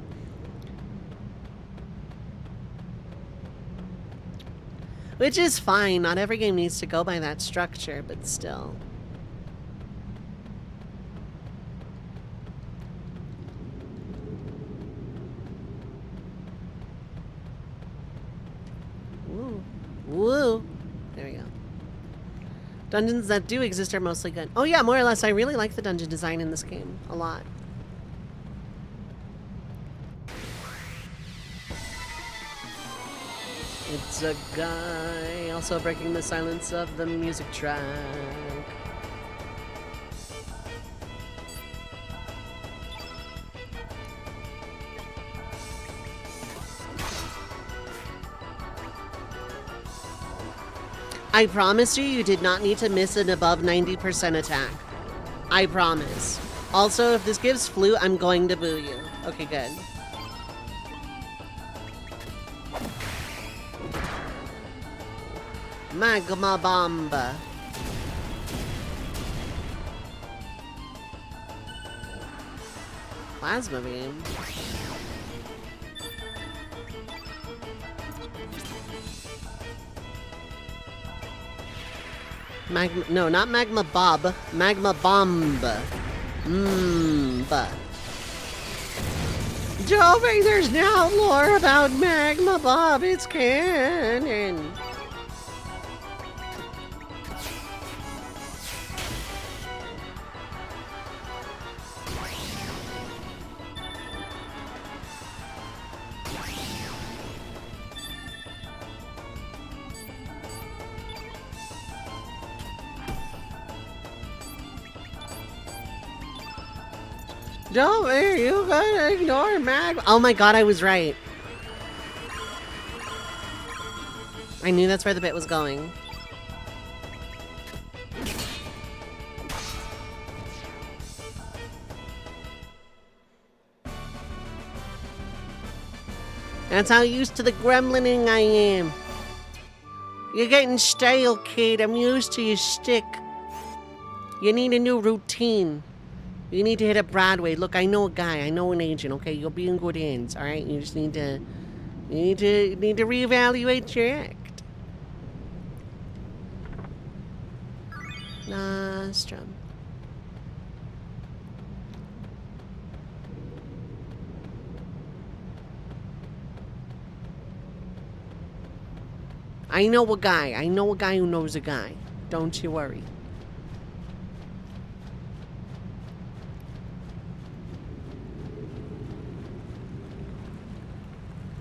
Which is fine. Not every game needs to go by that structure, but still. Woo. There we go. Dungeons that do exist are mostly good. Oh yeah, more or less. I really like the dungeon design in this game. A lot. It's a guy also breaking the silence of the music track. I promise you did not need to miss an above 90% attack. I promise. Also, if this gives flu, I'm going to boo you. Okay, good. Magma Bomb. Plasma Beam. No, not Magma Bob. Magma Bomb. Jovi, there's now lore about Magma Bob. It's canon. Jovi, you gotta ignore Magma. Oh my god, I was right. I knew that's where the bit was going. That's how used to the gremlining I am. You're getting stale, kid. I'm used to your shtick. You need a new routine. You need to hit up Broadway. Look, I know a guy. I know an agent. Okay, you'll be in good hands. All right, you just need to reevaluate your act. Nostrum. I know a guy. I know a guy who knows a guy. Don't you worry.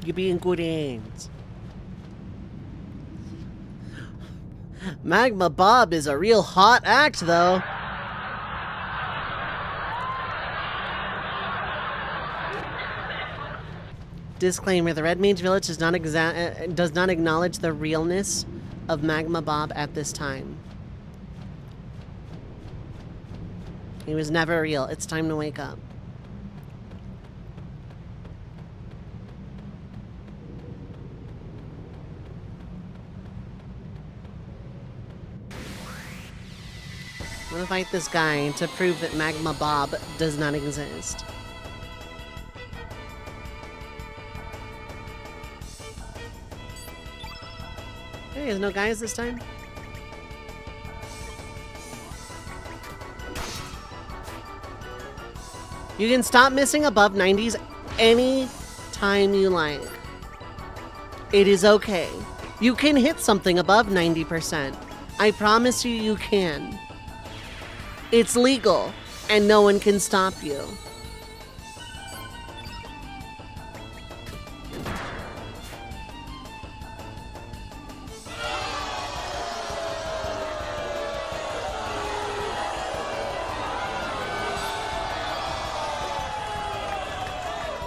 You'll be in good hands. Magma Bob is a real hot act, though. Disclaimer: the Red Mage Village does not acknowledge the realness of Magma Bob at this time. He was never real. It's time to wake up. I'm gonna fight this guy to prove that Magma Bob does not exist. Hey, there's no guys this time? You can stop missing above 90s any time you like. It is okay. You can hit something above 90%. I promise you, you can. It's legal, and no one can stop you.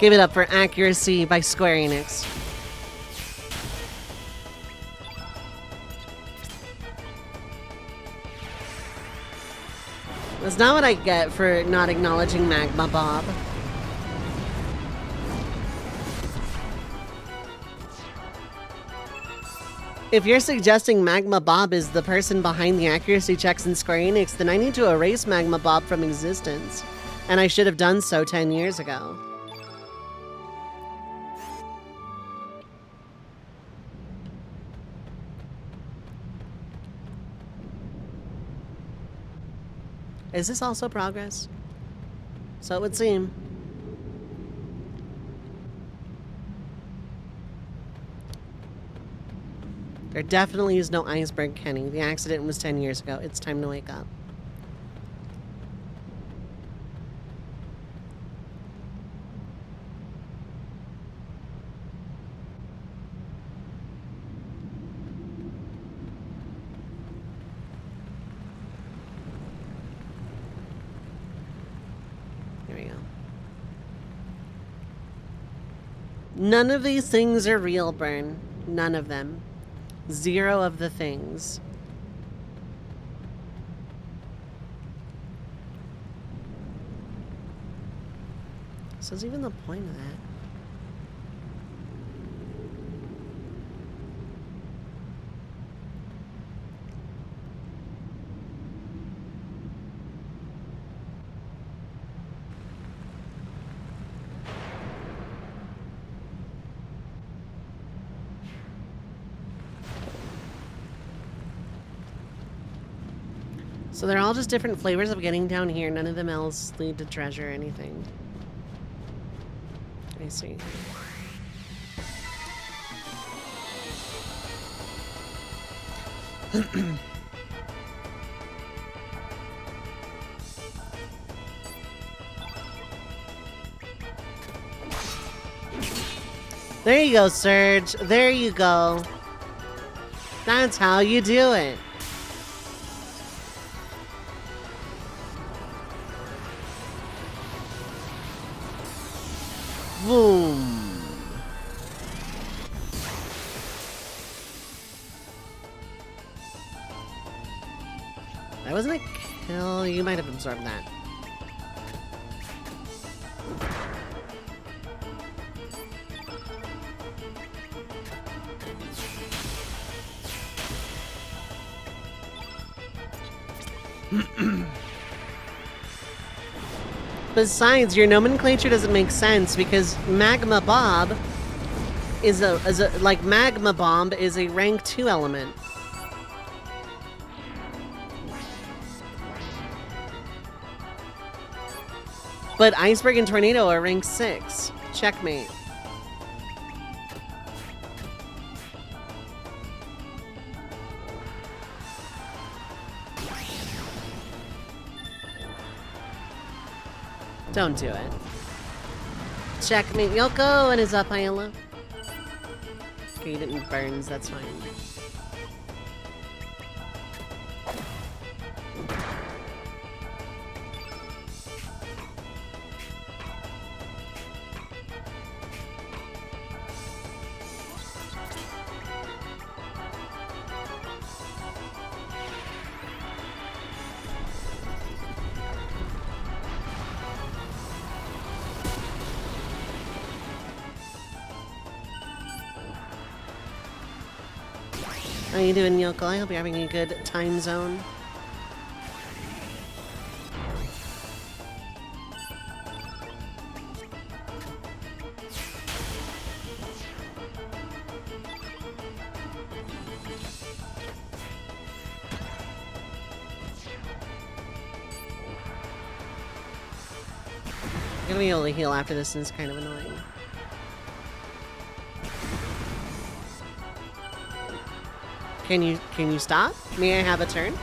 Give it up for Accuracy by Square Enix. That's not what I get for not acknowledging Magma Bob. If you're suggesting Magma Bob is the person behind the accuracy checks in Square Enix, then I need to erase Magma Bob from existence. And I should have done so 10 years ago. Is this also progress? So it would seem. There definitely is no iceberg, Kenny. The accident was 10 years ago. It's time to wake up. None of these things are real, Burn. None of them. Zero of the things. So what's even the point of that? So they're all just different flavors of getting down here. None of them else lead to treasure or anything. I see. There you go, Surge. There you go. That's how you do it. Boom. That wasn't a kill. You might have absorbed that. Besides, your nomenclature doesn't make sense because Magma Bob is like Magma Bomb is a rank 2 element. But Iceberg and Tornado are rank 6. Checkmate. Don't do it. Checkmate Yoko and his up, Ayala. Okay, you didn't burns, that's fine. How you doing, Yoko? I hope you're having a good time zone. I'm gonna be able to heal after this, and it's kind of annoying. Can you stop? May I have a turn?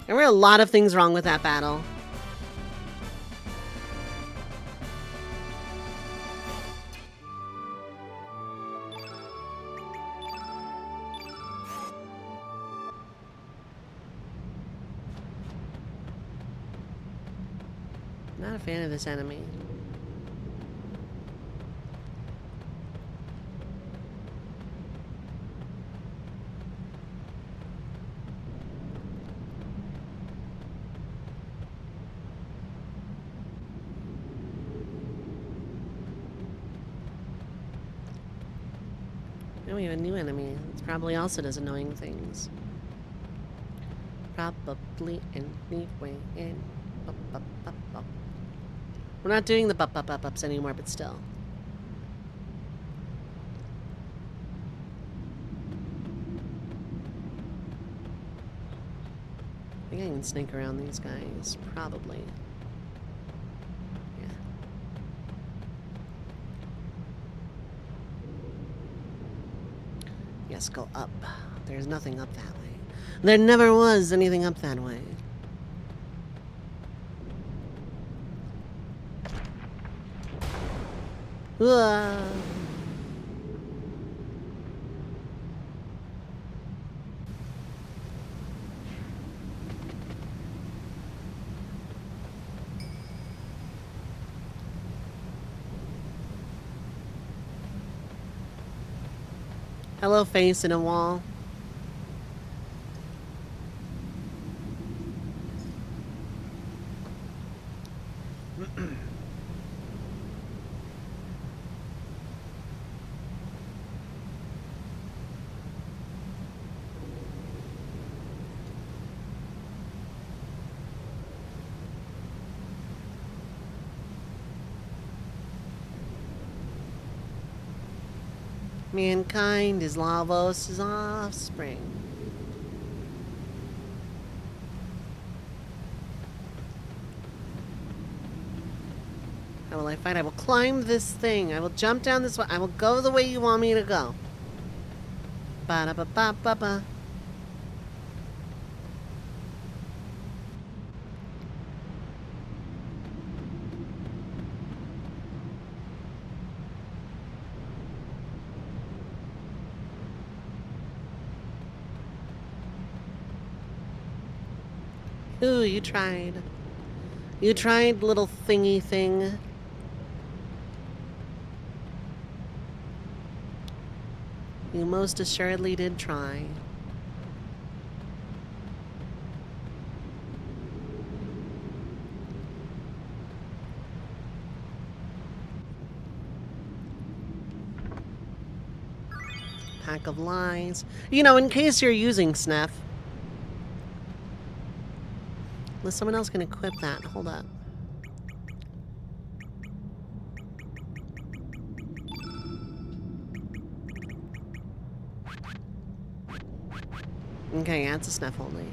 There were a lot of things wrong with that battle. Not a fan of this enemy. Now we have a new enemy. It probably also does annoying things. Probably anyway. We're not doing the bup-bup-bup-ups anymore, but still. I think I can sneak around these guys. Probably. Yeah. Yes, go up. There's nothing up that way. There never was anything up that way. Hello, face in a wall. Mankind is Lavos' offspring. How will I fight? I will climb this thing. I will jump down this way. I will go the way you want me to go. Ba-da-ba-ba-ba-ba. Ooh, you tried. You tried, little thingy thing. You most assuredly did try. Pack of lies. You know, in case you're using Snef. Unless someone else can equip that. Hold up. Okay, that's a Snef only.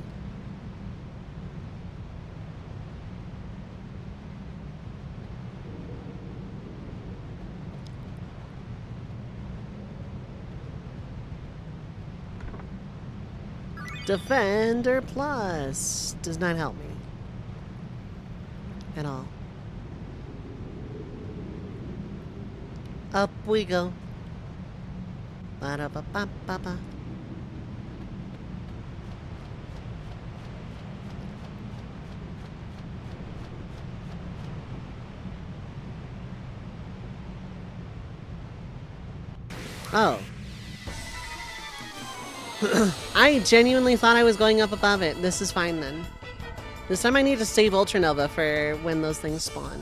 Defender Plus does not help me at all. Up we go. Ba-da-ba-ba-ba-ba. Oh. I genuinely thought I was going up above it. This is fine then. This time I need to save Ultranova for when those things spawn.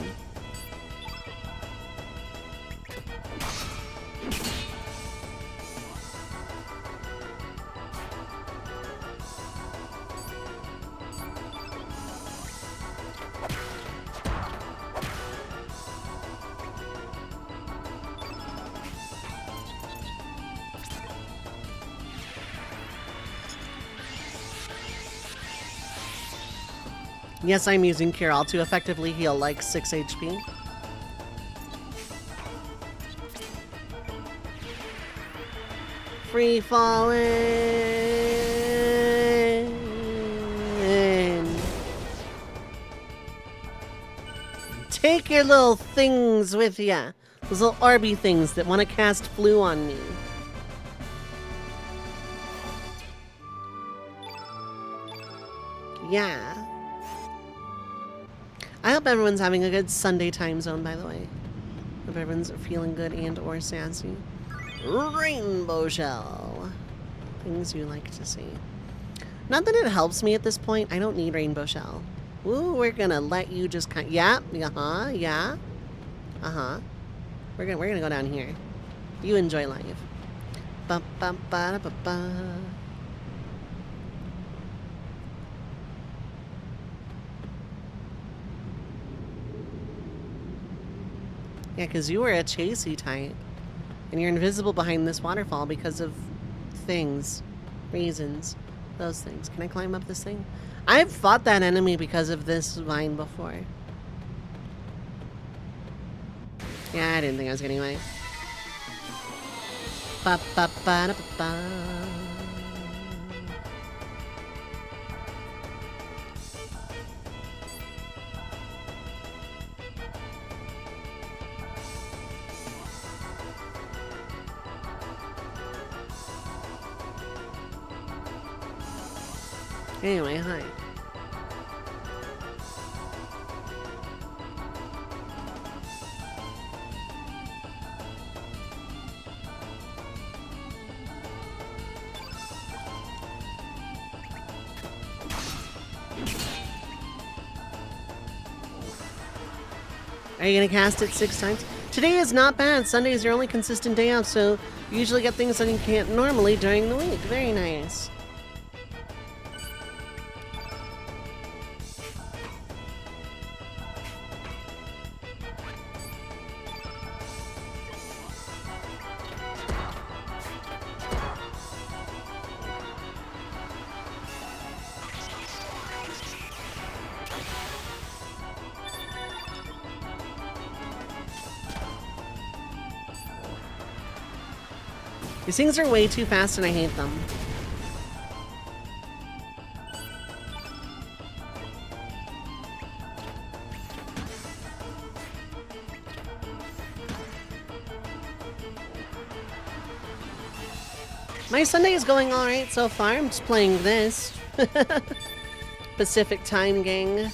Yes, I'm using Cure-All to effectively heal like 6 HP. Free falling. Take your little things with ya. Those little Arby things that want to cast flu on me. Yeah. I hope everyone's having a good Sunday time zone, by the way. Hope everyone's feeling good and or sassy. Rainbow Shell. Things you like to see. Not that it helps me at this point. I don't need Rainbow Shell. Ooh, we're gonna let you just kind. Yeah. Yeah. We're gonna go down here. You enjoy life. Ba ba ba ba ba. Yeah, because you were a chasey type. And you're invisible behind this waterfall because of things. Reasons. Those things. Can I climb up this thing? I've fought that enemy because of this vine before. Yeah, I didn't think I was getting away. Ba ba ba da ba ba. Anyway, hi. Are you gonna cast it 6 times? Today is not bad. Sunday is your only consistent day off, so you usually get things that you can't normally during the week. Very nice. These things are way too fast and I hate them. My Sunday is going alright so far. I'm just playing this. Pacific Time Gang.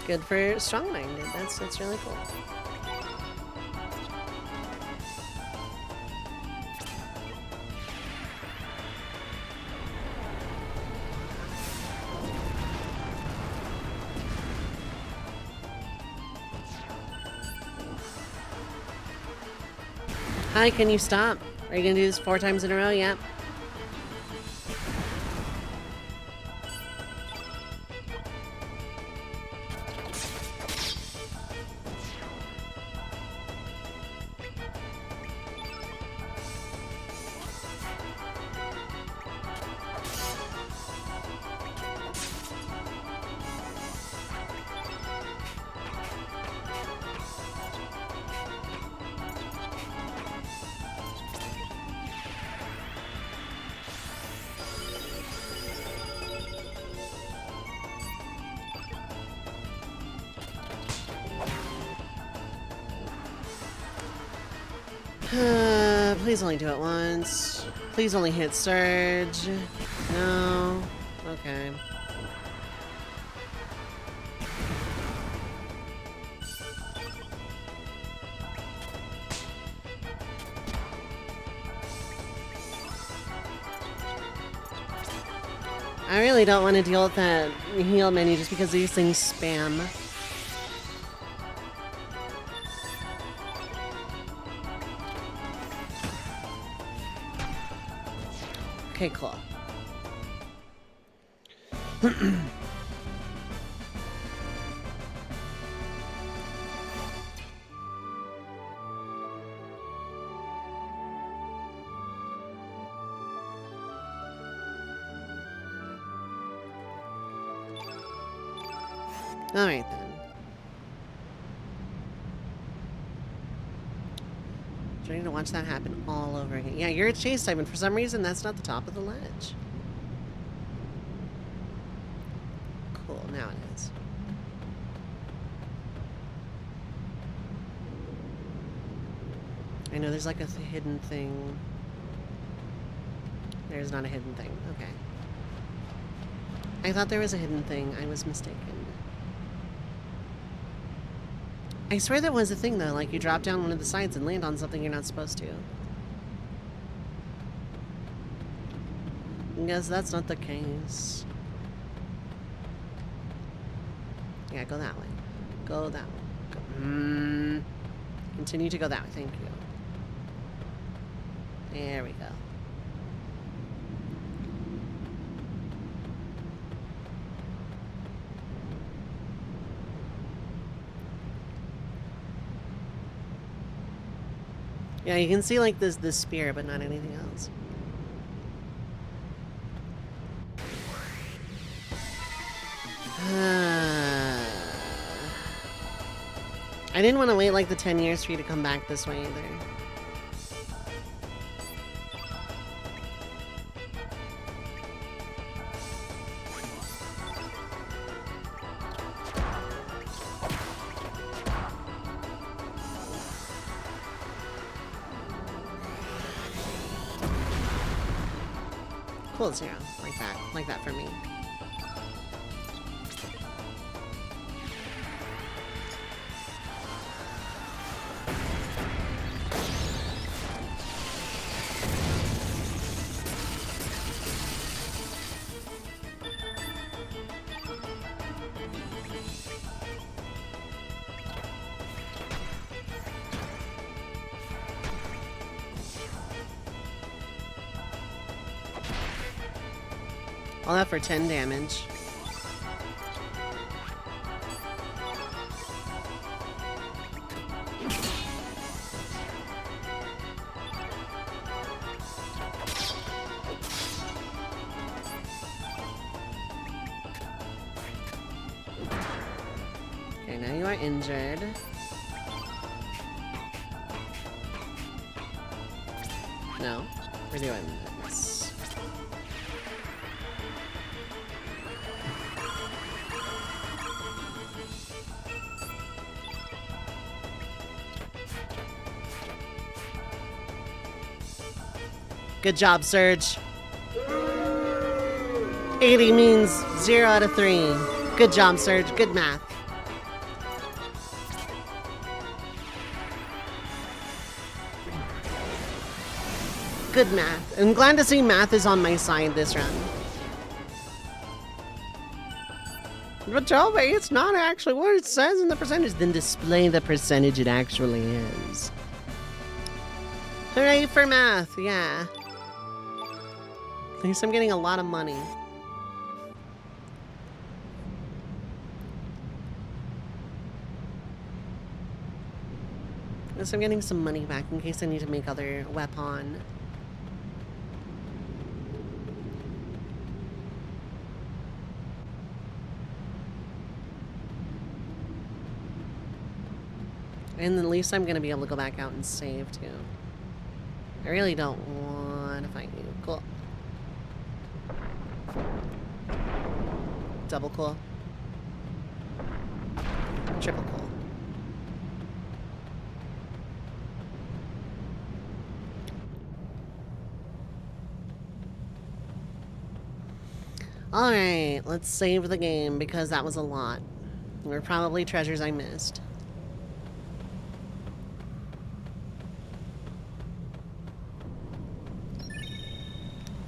Good for strong-minded. That's really cool. Hi, can you stop? Are you gonna do this 4 times in a row? Yeah. Please only do it once. Please only hit Surge. No. Okay. I really don't want to deal with that heal menu just because these things spam. Okay, cool. Alright then. Do I need to watch that happen all over again? Yeah, you're a chase type, and for some reason that's not the top of the ledge. Cool, now it is. I know there's like a hidden thing. There's not a hidden thing. Okay. I thought there was a hidden thing. I was mistaken. I swear there was a thing though, like you drop down one of the sides and land on something you're not supposed to. I guess that's not the case. Yeah, go that way. Go that way. Go. Continue to go that way. Thank you. There we go. Yeah, you can see like this spear, but not anything else. I didn't want to wait like the 10 years for you to come back this way either. Cool, 0. Like that for me. All that for 10 damage. Okay, now you are injured. No, we're doing this. Good job, Surge. 80 means 0 out of 3. Good job, Surge. Good math. Good math. I'm glad to see math is on my side this run. But tell me, it's not actually what it says in the percentage. Then display the percentage it actually is. Hooray for math, yeah. At least I'm getting a lot of money. At least I'm getting some money back in case I need to make other weapon. And at least I'm gonna be able to go back out and save too. I really don't want to fight you. Cool. Double cool. Triple cool. Alright, let's save the game because that was a lot. There were probably treasures I missed.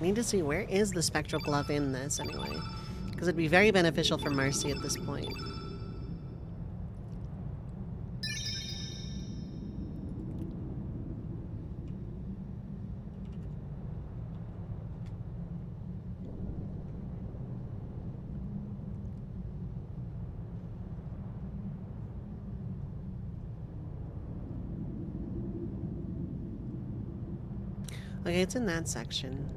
I need to see, where is the spectral glove in this anyway? Because it'd be very beneficial for Marcy at this point. Okay, it's in that section.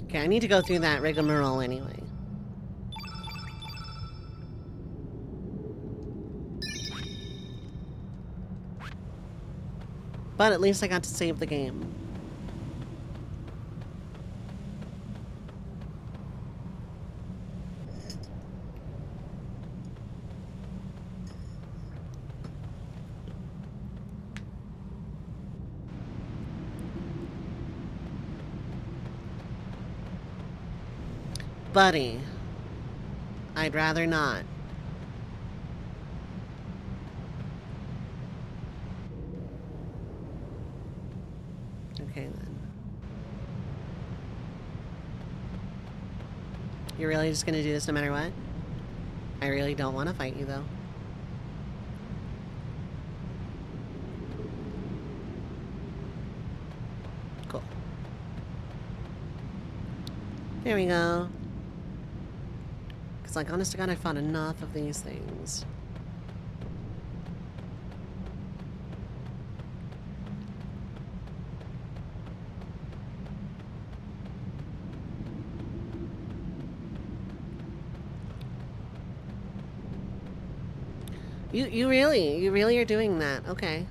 Okay, I need to go through that rigmarole anyway. But at least I got to save the game. Buddy, I'd rather not. Okay, then. You're really just gonna do this no matter what? I really don't want to fight you, though. Cool. There we go. Because, like, honest to God, I fought enough of these things. You really are doing that. Okay.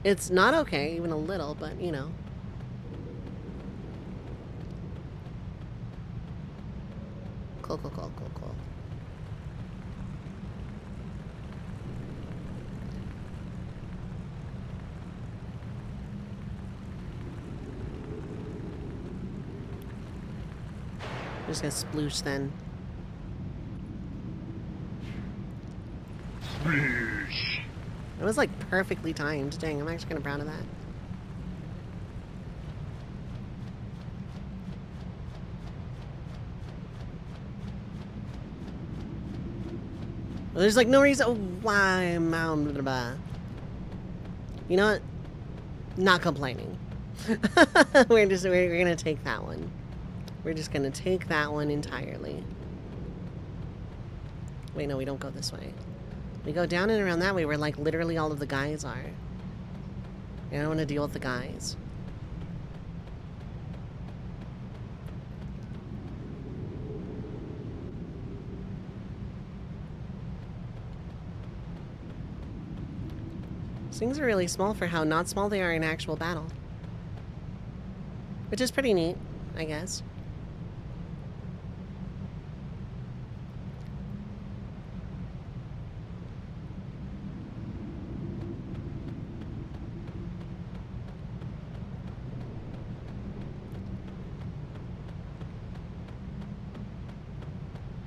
It's not okay, even a little, but, you know. Cool. I'm just gonna sploosh then. It was like perfectly timed. Dang, I'm actually kind of proud of that. Well, there's like no reason why I'm You know what? Not complaining. we're gonna take that one. We're just gonna take that one entirely. Wait, no, we don't go this way. We go down and around that way where, like, literally all of the guys are. I don't want to deal with the guys. These things are really small for how not small they are in actual battle. Which is pretty neat, I guess.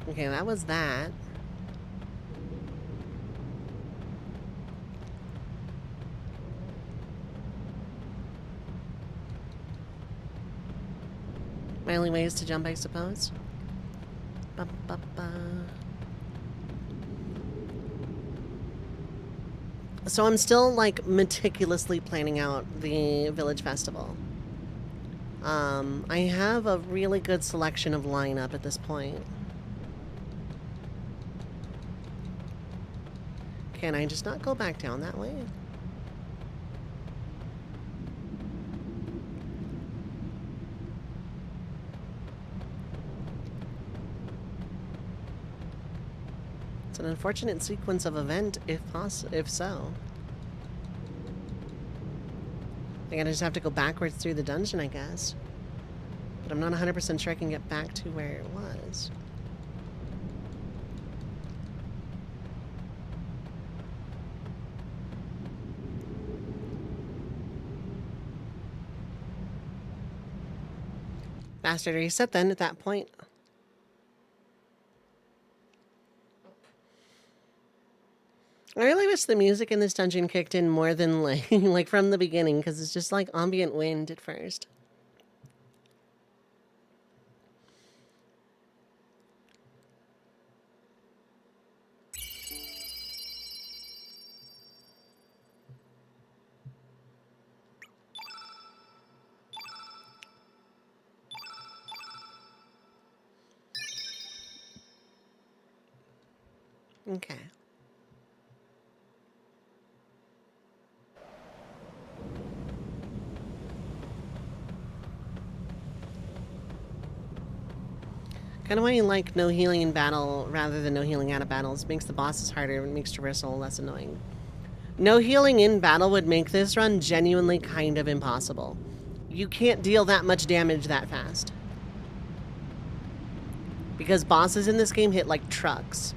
Okay, that was that. My only way is to jump, I suppose. So I'm still, like, meticulously planning out the village festival. I have a really good selection of lineup at this point. Can I just not go back down that way? It's an unfortunate sequence of event, if so. I gotta just have to go backwards through the dungeon, I guess. But I'm not 100% sure I can get back to where it was. Bastard reset then at that point. I really wish the music in this dungeon kicked in more than like from the beginning, because it's just like ambient wind at first. Okay. Kind of why you like no healing in battle rather than no healing out of battles. Makes the bosses harder and makes traversal less annoying. No healing in battle would make this run genuinely kind of impossible. You can't deal that much damage that fast. Because bosses in this game hit like trucks.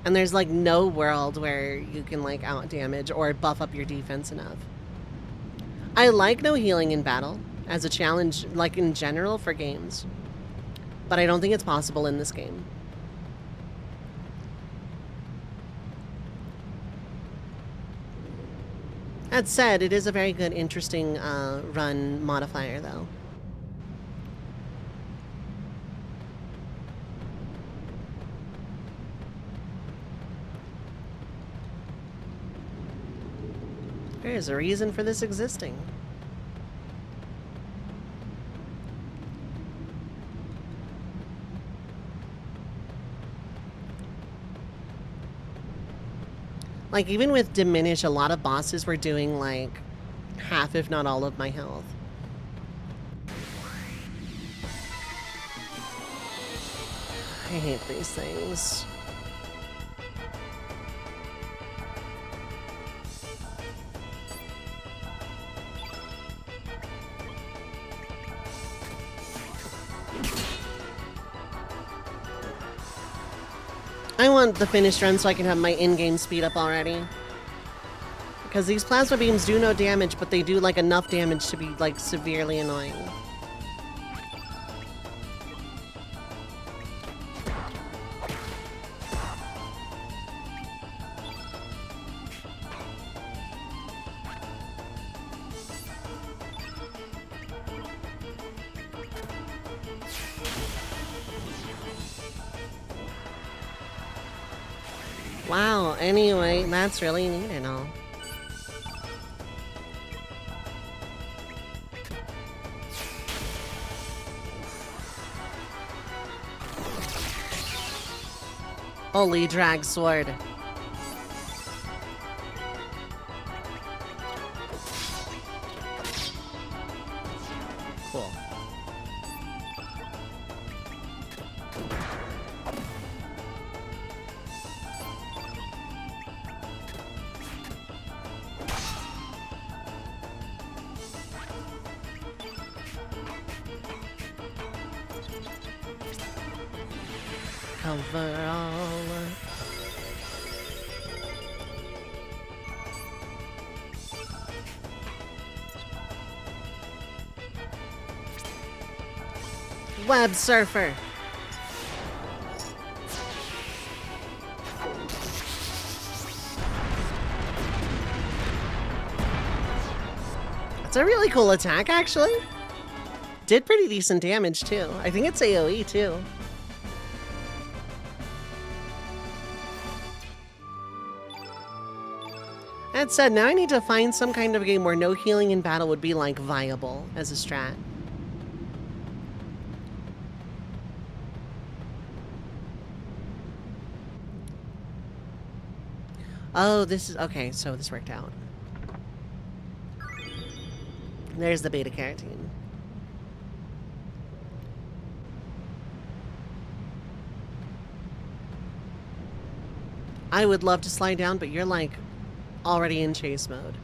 And there's like no world where you can like out damage or buff up your defense enough. I like no healing in battle as a challenge, like in general for games. But I don't think it's possible in this game. That said, it is a very good, interesting run modifier, though. There is a reason for this existing. Like, even with Diminish, a lot of bosses were doing, like, half, if not all of my health. I hate these things. I want the finished run so I can have my in-game speed up already. Because these plasma beams do no damage, but they do like enough damage to be like severely annoying. Wow, anyway, that's really neat and all. Holy drag sword. Cool. Coverall. Web surfer. It's a really cool attack, actually. Did pretty decent damage, too. I think it's AoE, too. That said, now I need to find some kind of game where no healing in battle would be, like, viable as a strat. Oh, this is... Okay, so this worked out. There's the beta carotene. I would love to slide down, but you're, like, already in chase mode.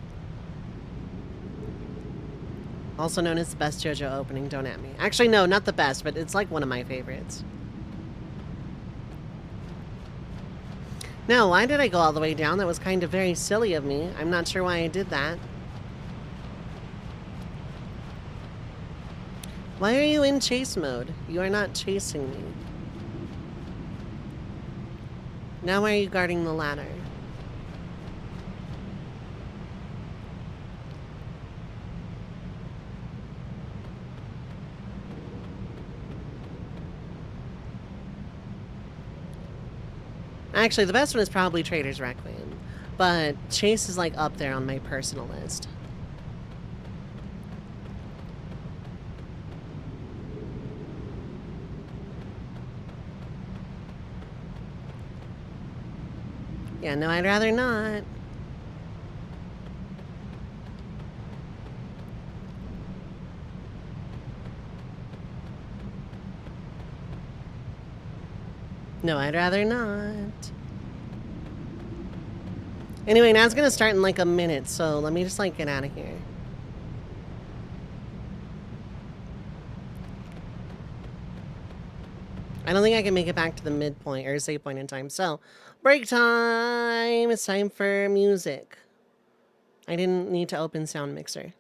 Also known as the best JoJo opening, don't at me. Actually, no, not the best, but it's, like, one of my favorites. No, why did I go all the way down? That was kind of very silly of me. I'm not sure why I did that. Why are you in chase mode? You are not chasing me. Now why are you guarding the ladder? Actually, the best one is probably Trader's Requiem, but Chase is like up there on my personal list. Yeah, no, I'd rather not. No, I'd rather not. Anyway, now it's gonna start in like a minute, so let me just like get out of here. I don't think I can make it back to the midpoint or save point in time. So, break time. It's time for music. I didn't need to open Sound Mixer.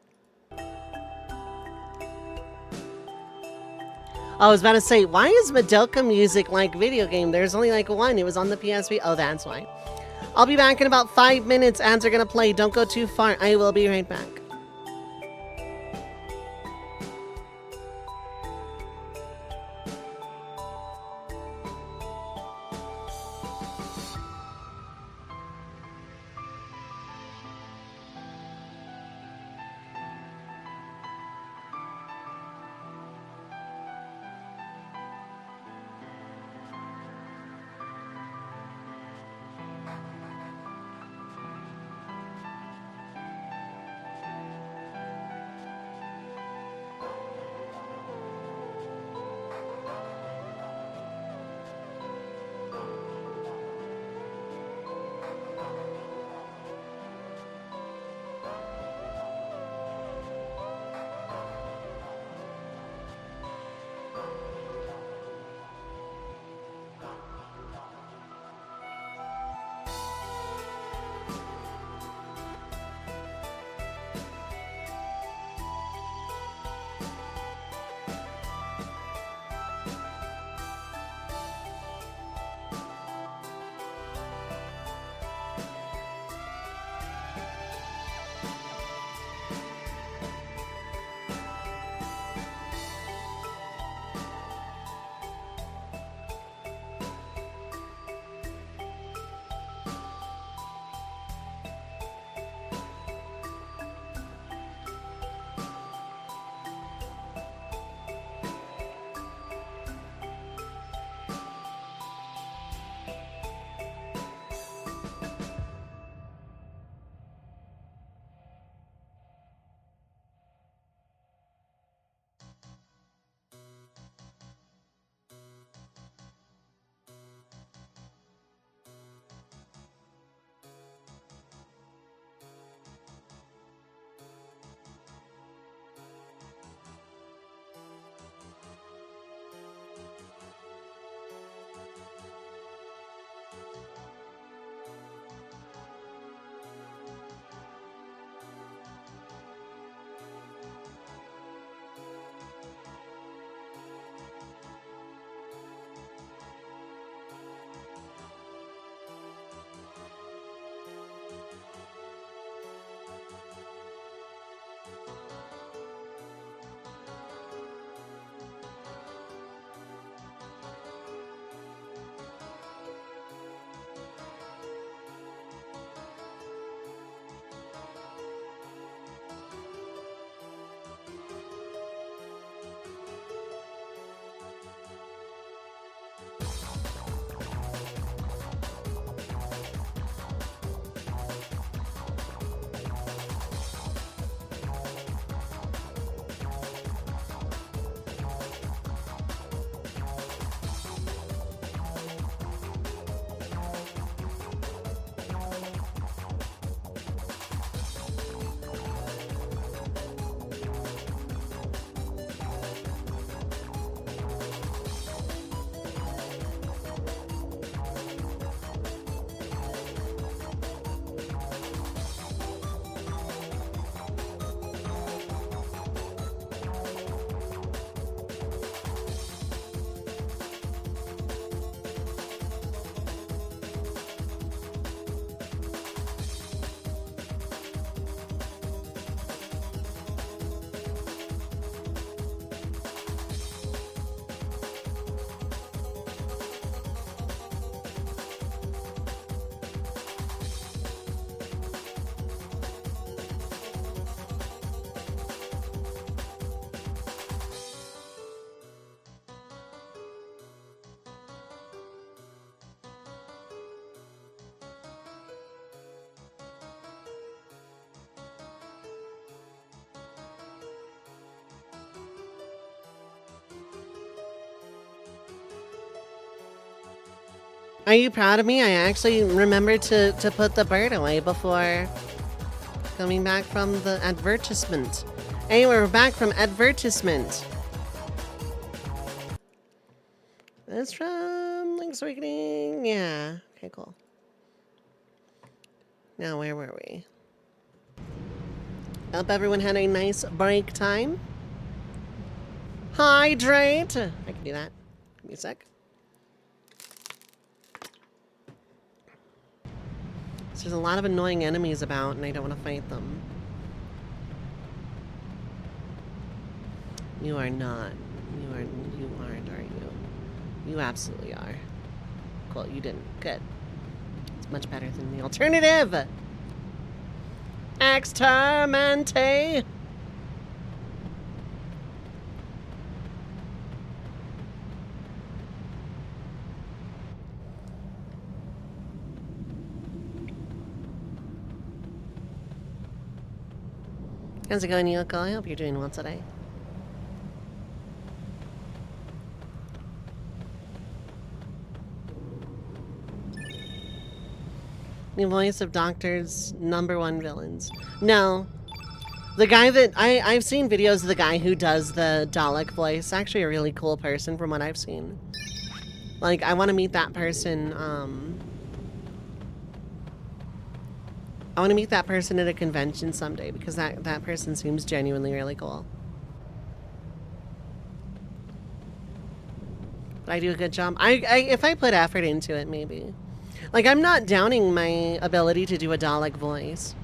I was about to say, why is Madoka music like video game? There's only like one. It was on the PSP. Oh, that's why. I'll be back in about 5 minutes. Ads are gonna play. Don't go too far. I will be right back. Are you proud of me? I actually remembered to put the bird away before coming back from the advertisement. Anyway, we're back from advertisement. That's from Link's Awakening. Yeah. Okay, cool. Now, where were we? Hope everyone had a nice break time. Hydrate. I can do that. Give me a sec. So there's a lot of annoying enemies about, and I don't want to fight them. You are not. You aren't, are you? You absolutely are. Cool, you didn't. Good. It's much better than the alternative. Exterminate. How's it going, Yoko? I hope you're doing well today. The voice of Doctor's #1 villains. No. The guy that... I've seen videos of the guy who does the Dalek voice. Actually a really cool person from what I've seen. Like, I want to meet that person, I want to meet that person at a convention someday because that person seems genuinely really cool. But I do a good job. If I put effort into it, maybe. Like, I'm not downing my ability to do a Dalek voice.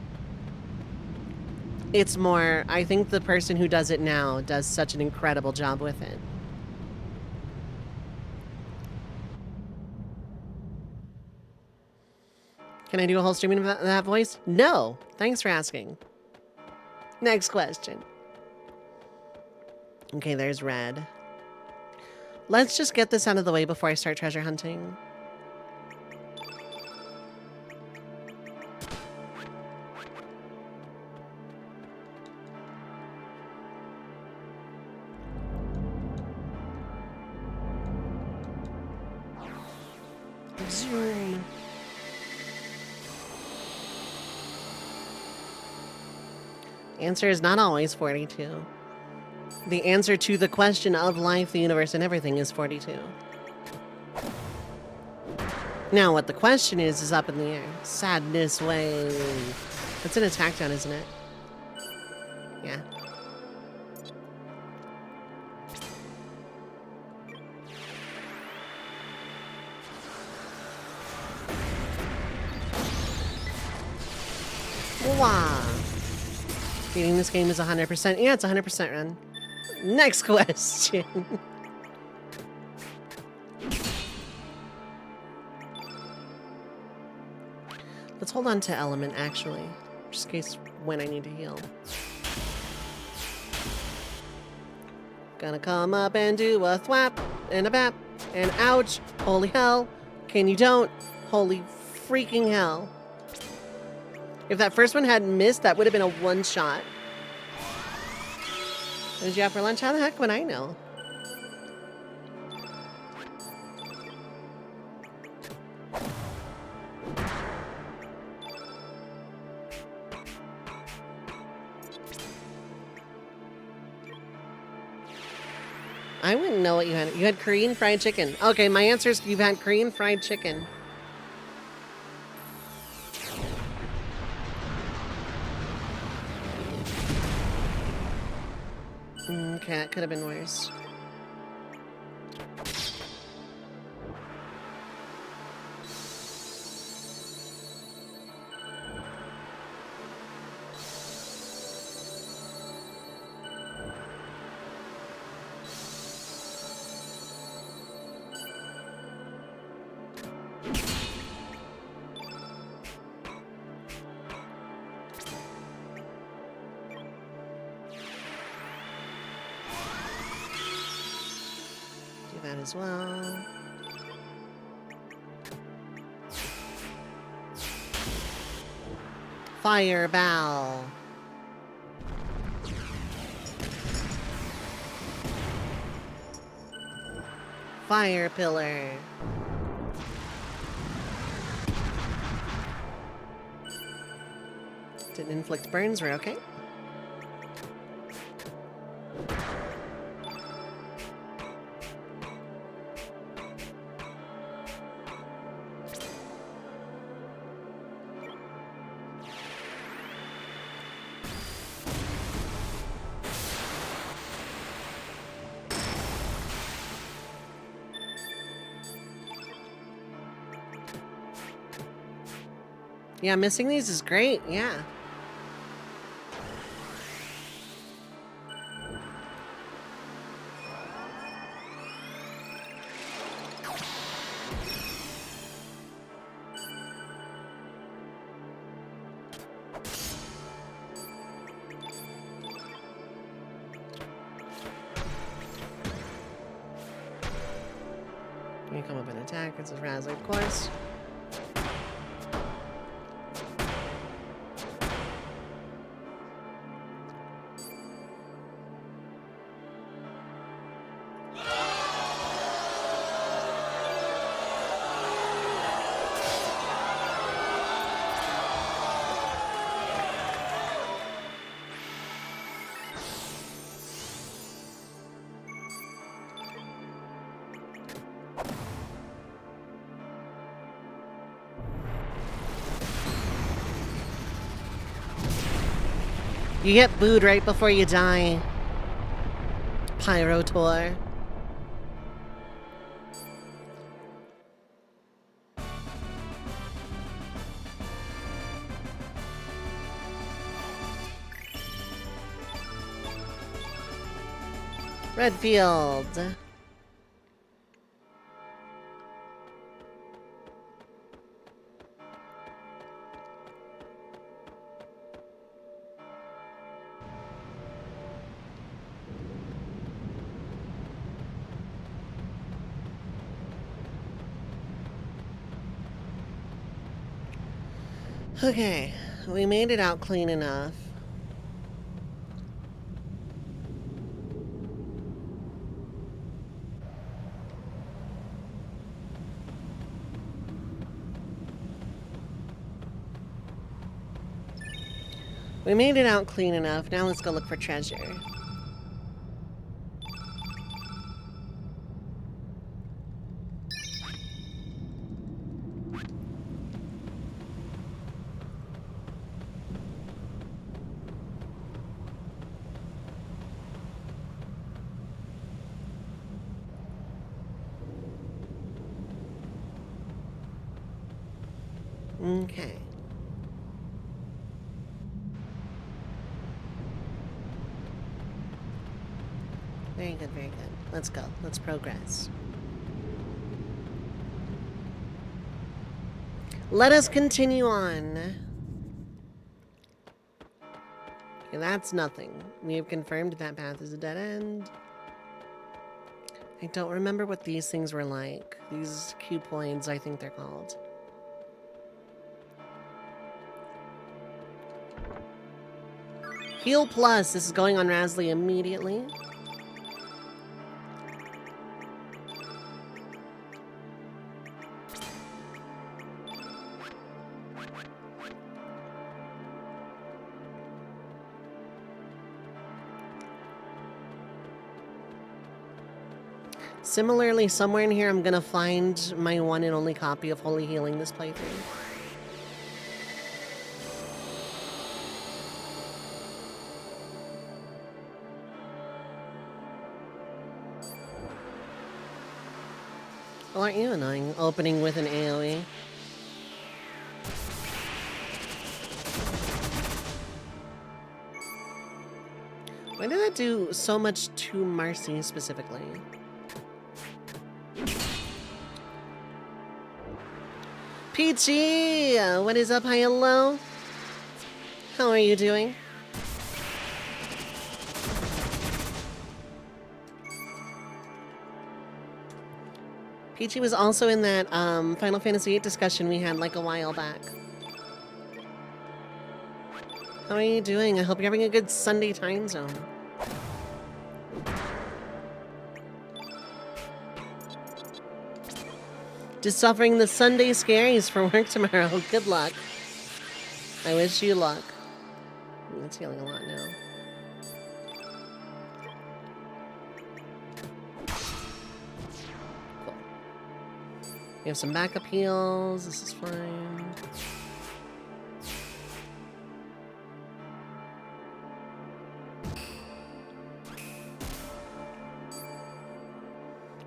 It's more, I think the person who does it now does such an incredible job with it. Can I do a whole streaming of that voice? No. Thanks for asking. Next question. Okay, there's red. Let's just get this out of the way before I start treasure hunting. Zoom. Answer is not always 42. The answer to the question of life, the universe, and everything is 42. Now, what the question is up in the air. Sadness wave. It's an attack down, isn't it? Yeah. Wow. Beating this game is 100%. Yeah, it's 100% run. Next question. Let's hold on to element, actually. Just in case when I need to heal. Gonna come up and do a thwap and a bap and ouch. Holy hell. Can you don't? Holy freaking hell. If that first one hadn't missed, that would have been a one-shot. What did you have for lunch? How the heck would I know? I wouldn't know what you had. You had Korean fried chicken. Okay, my answer is you've had Korean fried chicken. Okay, that could have been worse. That as well. Fireball. Fire pillar. Didn't inflict burns, we're okay. Yeah, missing these is great, yeah. You come up and attack, it's a Razzle, of course. You get booed right before you die. Pyrotor. Redfield. Okay, we made it out clean enough. We made it out clean enough. Now let's go look for treasure. Okay. Very good, very good. Let's go. Let's progress. Let us continue on. Okay, that's nothing. We have confirmed that path is a dead end. I don't remember what these things were like. These cupoids, I think they're called. Heal Plus. This is going on Razzly immediately. Similarly, somewhere in here, I'm gonna find my one and only copy of Holy Healing this playthrough. Well, aren't you annoying? Opening with an AoE. Why did that do so much to Marcy specifically? Peachy! What is up? Hi, hello. How are you doing? Peachy was also in that Final Fantasy VIII discussion we had like a while back. How are you doing? I hope you're having a good Sunday time zone. Just suffering the Sunday scaries for work tomorrow. Good luck. I wish you luck. It's healing a lot now. Cool. We have some backup heals. This is fine.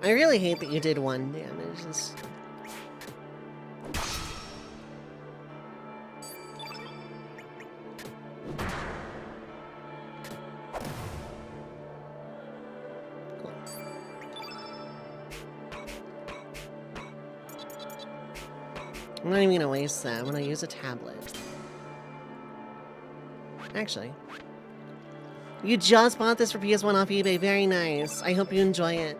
I really hate that you did 1 damage. Just... Cool. I'm not even gonna waste that. I'm gonna use a tablet. Actually. You just bought this for PS1 off eBay. Very nice. I hope you enjoy it.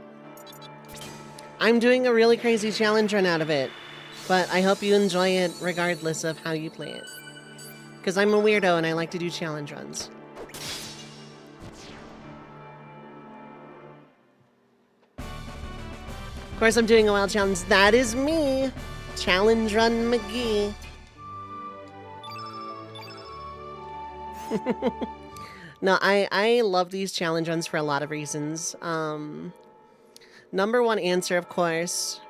I'm doing a really crazy challenge run out of it, but I hope you enjoy it regardless of how you play it. Because I'm a weirdo and I like to do challenge runs. Of course, I'm doing a wild challenge. That is me, Challenge Run McGee. No, I love these challenge runs for a lot of reasons. Number one answer, of course,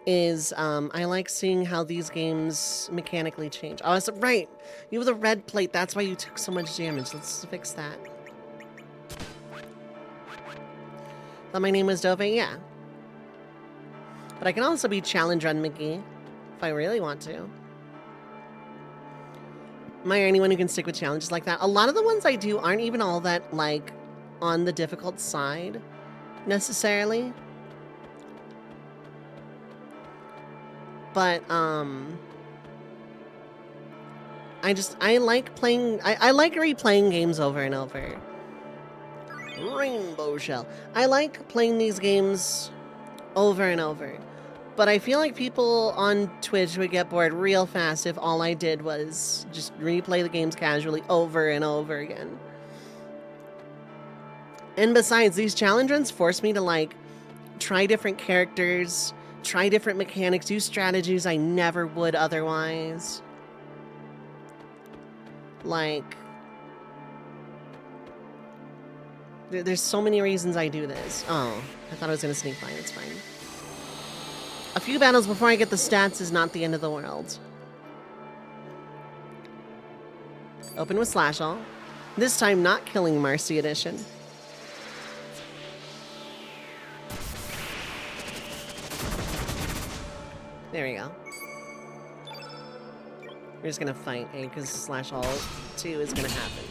is I like seeing how these games mechanically change. Oh, that's right. You have the red plate. That's why you took so much damage. Let's fix that. Thought my name was Dove? Yeah. But I can also be Challenge Run McGee if I really want to. Am I anyone who can stick with challenges like that? A lot of the ones I do aren't even all that, like, on the difficult side, necessarily. But, I like playing, I like replaying games over and over. Rainbow Shell. I like playing these games over and over. But I feel like people on Twitch would get bored real fast if all I did was just replay the games casually over and over again. And besides, these challenge runs force me to, like, try different characters, try different mechanics, do strategies I never would otherwise. Like, there's so many reasons I do this. Oh, I thought I was gonna sneak by. It's fine. A few battles before I get the stats is not the end of the world. Open with Slash All. This time not killing Marcy Edition. There we go. We're just gonna fight, eh? Because Slash All 2 is gonna happen.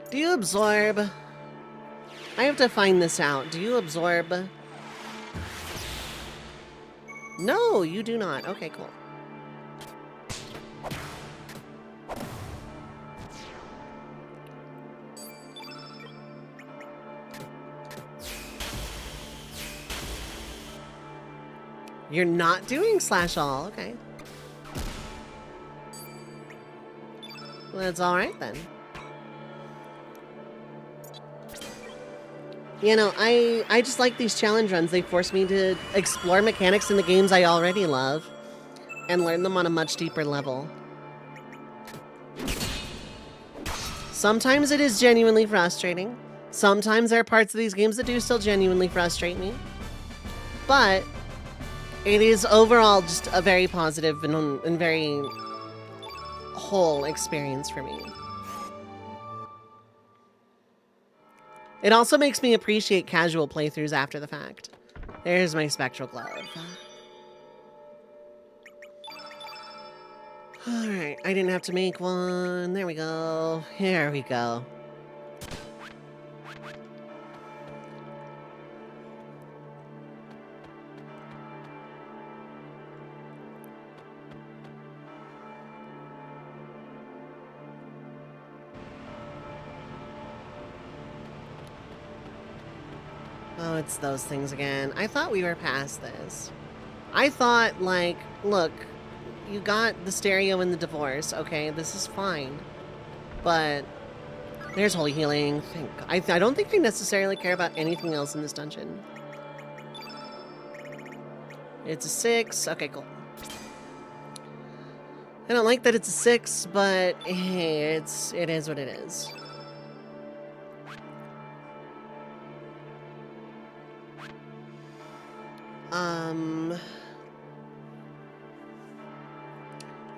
Do you absorb? I have to find this out. Do you absorb? No, you do not. Okay, cool. You're not doing Slash All. Okay. Well, that's all right then. You know, I just like these challenge runs. They force me to explore mechanics in the games I already love and learn them on a much deeper level. Sometimes it is genuinely frustrating. Sometimes there are parts of these games that do still genuinely frustrate me. But it is overall just a very positive and very whole experience for me. It also makes me appreciate casual playthroughs after the fact. There's my Spectral Glove. Alright, I didn't have to make one. There we go. Here we go. Oh, it's those things again. I thought we were past this. I thought, like, look, you got the stereo and the divorce, okay? This is fine. But there's holy healing. I don't think I necessarily care about anything else in this dungeon. It's a 6. Okay, cool. I don't like that it's a 6, but hey, it is what it is.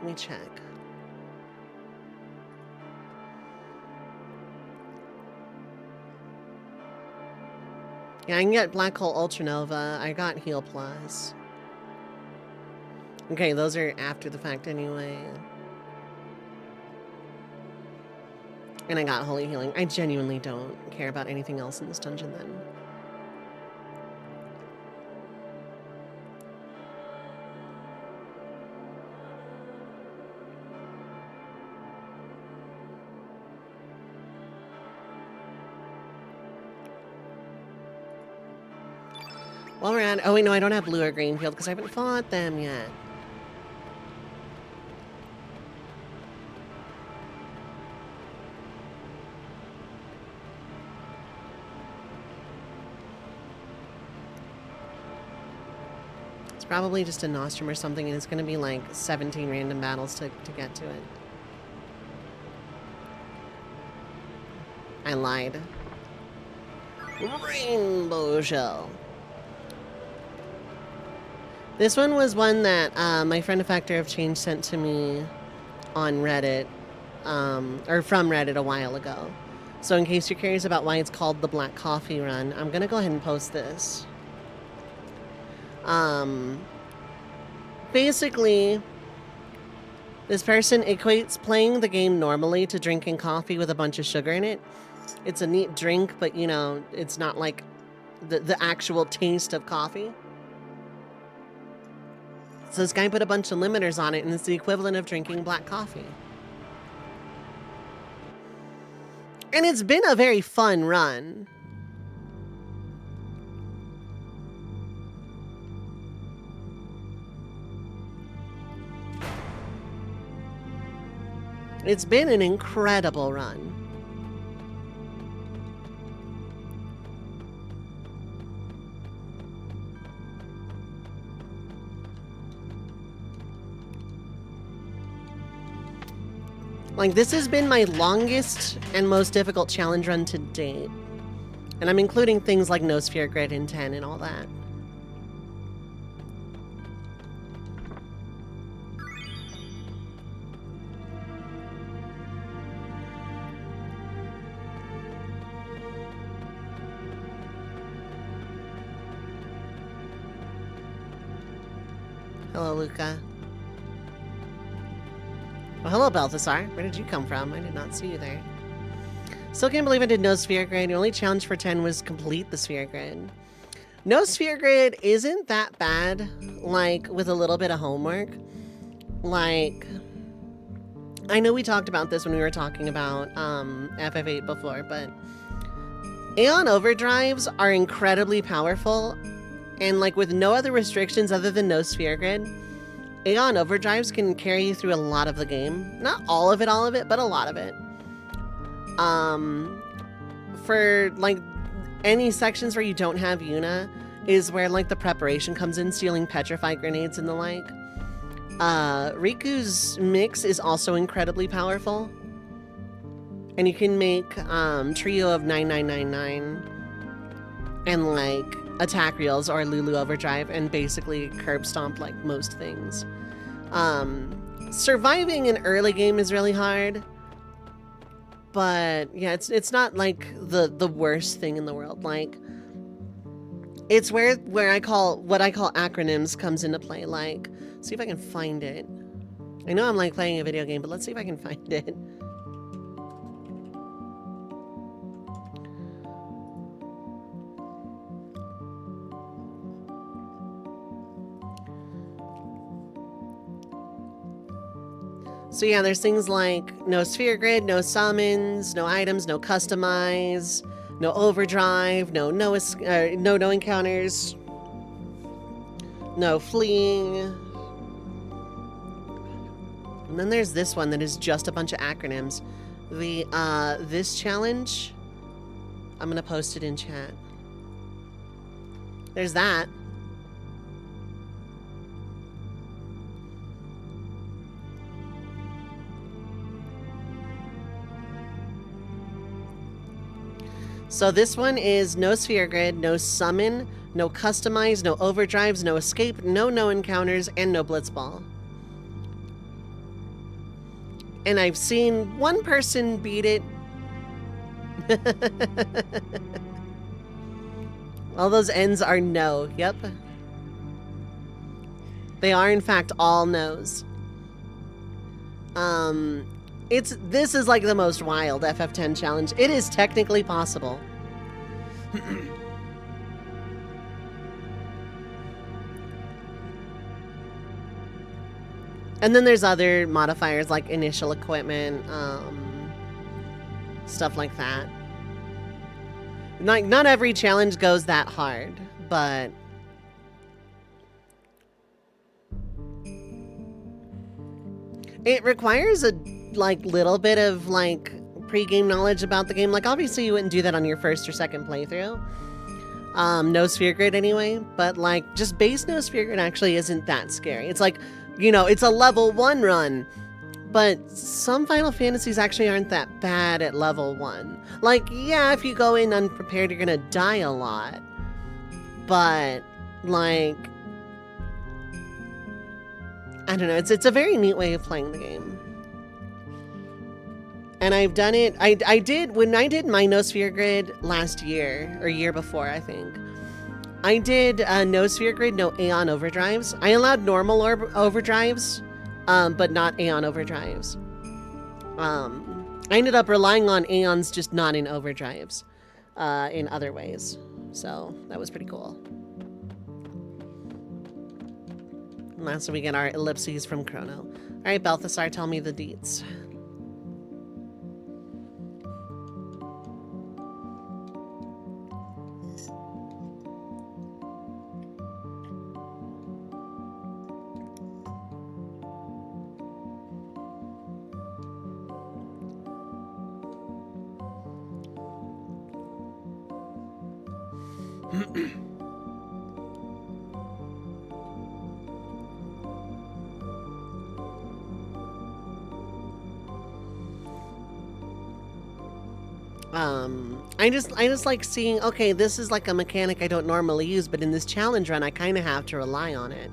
Let me check. Yeah, I can get Black Hole Ultranova. I got Heal Plus. Okay, those are after the fact anyway. And I got Holy Healing. I genuinely don't care about anything else in this dungeon then. While we're at... Oh, wait, no, I don't have blue or green field because I haven't fought them yet. It's probably just a Nostrum or something, and it's going to be like 17 random battles to get to it. I lied. Rainbow Shell. This one was one that my friend A Factor of Change sent to me on Reddit, or from Reddit a while ago. So in case you're curious about why it's called the Black Coffee Run, I'm gonna go ahead and post this. Basically, this person equates playing the game normally to drinking coffee with a bunch of sugar in it. It's a neat drink, but you know, it's not like the actual taste of coffee. So this guy put a bunch of limiters on it, and it's the equivalent of drinking black coffee. And it's been a very fun run. It's been an incredible run. Like, this has been my longest and most difficult challenge run to date. And I'm including things like no sphere grid in 10 and all that. Hello, Luca. Well, hello, Balthasar. Where did you come from? I did not see you there. Still can't believe I did no sphere grid. The only challenge for 10 was complete the sphere grid. No sphere grid isn't that bad, like, with a little bit of homework. Like, I know we talked about this when we were talking about FF8 before, but Aeon Overdrives are incredibly powerful, and like with no other restrictions other than no sphere grid, Aeon Overdrives can carry you through a lot of the game. Not all of it, but a lot of it. For like any sections where you don't have Yuna is where like the preparation comes in, stealing Petrify grenades and the like. Riku's mix is also incredibly powerful. And you can make Trio of 9999 and like attack reels or Lulu Overdrive and basically curb stomp like most things. Surviving an early game is really hard, but yeah, it's not like the worst thing in the world. Like, it's where what I call acronyms comes into play. Like, see if I can find it. I know I'm like playing a video game, but let's see if I can find it. So yeah, there's things like no sphere grid, no summons, no items, no customize, no overdrive, no encounters, no fleeing. And then there's this one that is just a bunch of acronyms. The this challenge, I'm gonna post it in chat. There's that. So this one is no sphere grid, no summon, no customize, no overdrives, no escape, no encounters, and no blitzball. And I've seen one person beat it. All those N's are no. Yep. They are in fact all no's. This is like the most wild FF10 challenge. It is technically possible. And then there's other modifiers like initial equipment, stuff like that. Not every challenge goes that hard, but it requires a little bit of pre-game knowledge about the game. Like obviously you wouldn't do that on your first or second playthrough. No sphere grid anyway, but just base no sphere grid actually isn't that scary. It's it's a level 1 run, but some Final Fantasies actually aren't that bad at level 1. Yeah, if you go in unprepared, you're gonna die a lot, but I don't know, it's a very neat way of playing the game. And I've done it, when I did my no sphere grid last year, or year before, I think. I did no sphere grid, no Aeon overdrives. I allowed normal overdrives, but not Aeon overdrives. I ended up relying on Aeons, just not in overdrives, in other ways. So that was pretty cool. And lastly, we get our ellipses from Chrono. All right, Balthasar, tell me the deets. I just like seeing, okay, this is like a mechanic I don't normally use, but in this challenge run, I kind of have to rely on it.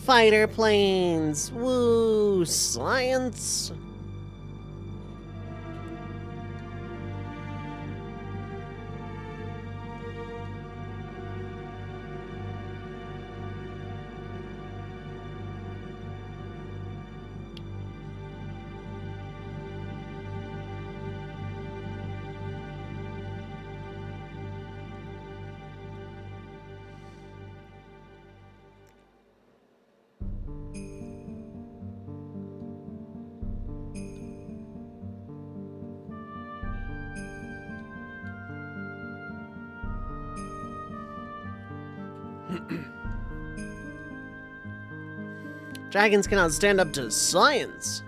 Fighter planes! Woo! Science! Dragons cannot stand up to science.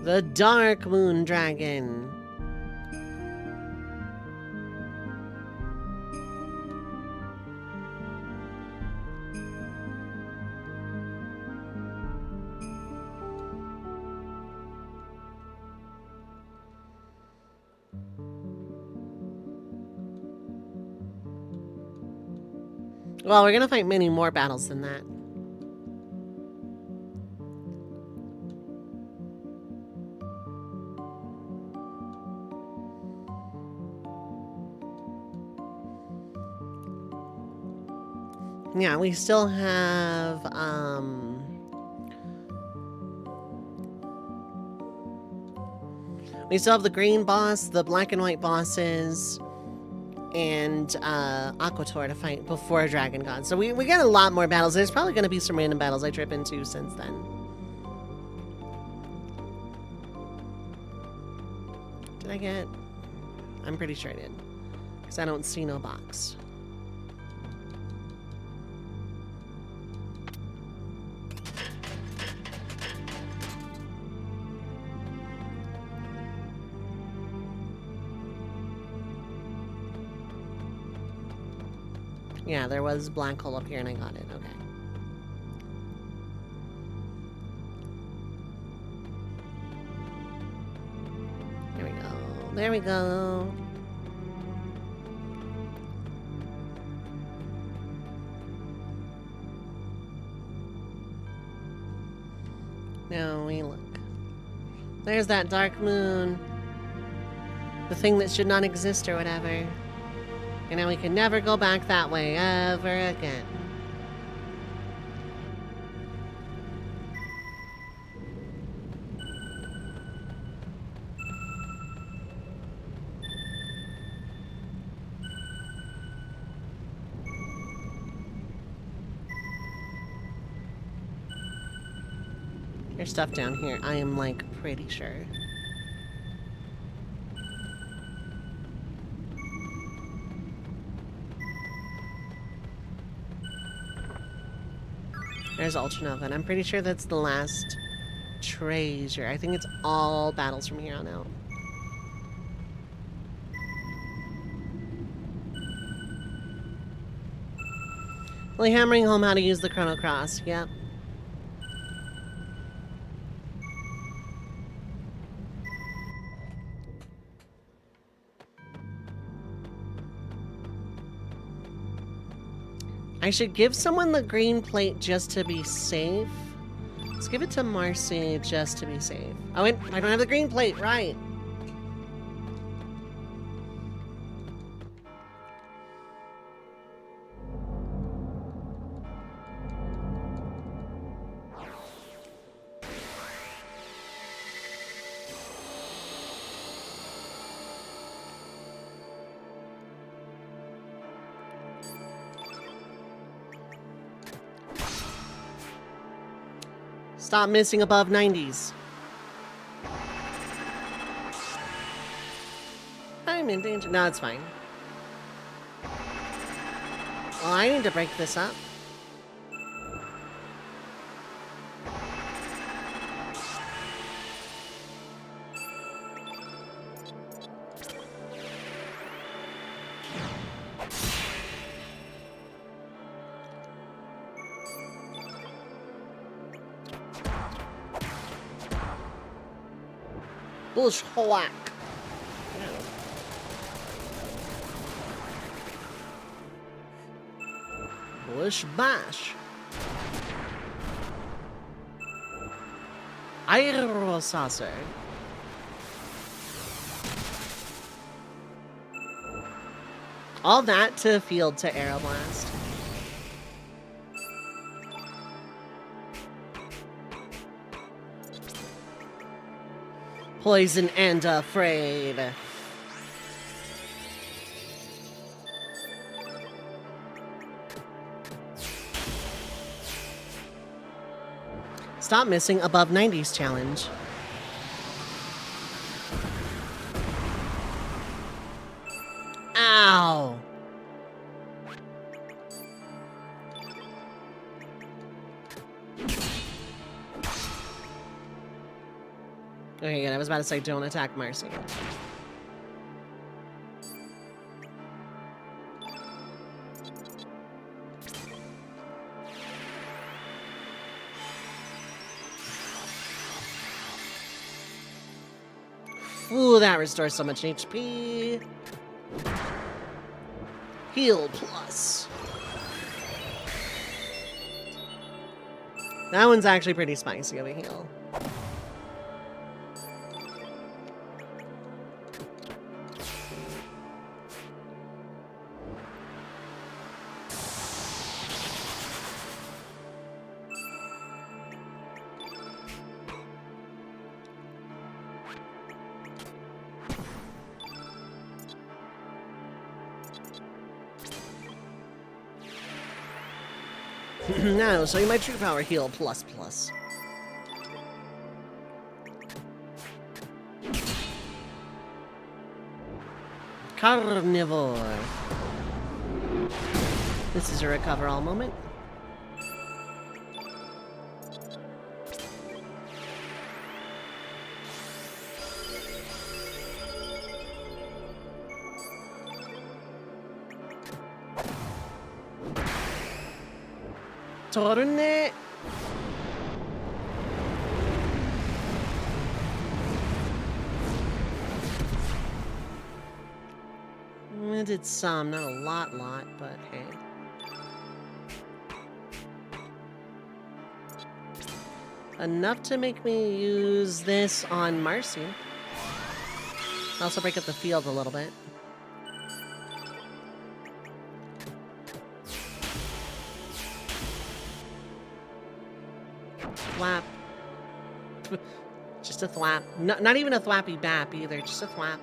The Dark Moon Dragon. Well, we're gonna fight many more battles than that. Yeah, we still have, We still have the green boss, the black and white bosses, and Aquator to fight before Dragon God. So we got a lot more battles. There's probably going to be some random battles I trip into since then. Did I get... I'm pretty sure I did. Because I don't see no box. Yeah, there was black hole up here and I got it. Okay. There we go. There we go. Now we look. There's that dark moon. The thing that should not exist or whatever. And now we can never go back that way ever again. There's stuff down here, I am like pretty sure. There's Ultranova, and I'm pretty sure that's the last treasure. I think it's all battles from here on out. Really hammering home how to use the Chrono Cross, yep. I should give someone the green plate just to be safe. Let's give it to Marcy just to be safe. Oh wait, I don't have the green plate, right. Stop missing above 90s. I'm in danger. No, it's fine. Well, I need to break this up. Bushwhack. Bush bash. Aerosaucer. All that to field to Aeroblast. Poison and afraid. Stop missing above 90s challenge. Ow. Okay, good. I was about to say, don't attack Marcy. Ooh, that restores so much HP. Heal plus. That one's actually pretty spicy of a heal. Now I'll show you my true power, heal plus plus. Carnivore. This is a recover all moment. Torne. I did some, not a lot, but hey. Enough to make me use this on Marcy. Also break up the field a little bit. Thwap. Just a thwap. Not even a thwappy bap either, just a thwap.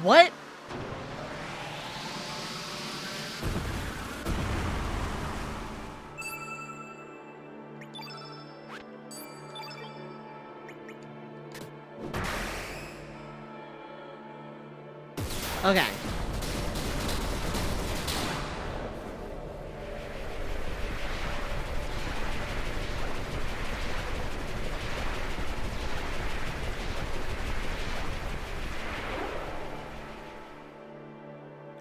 What? Okay.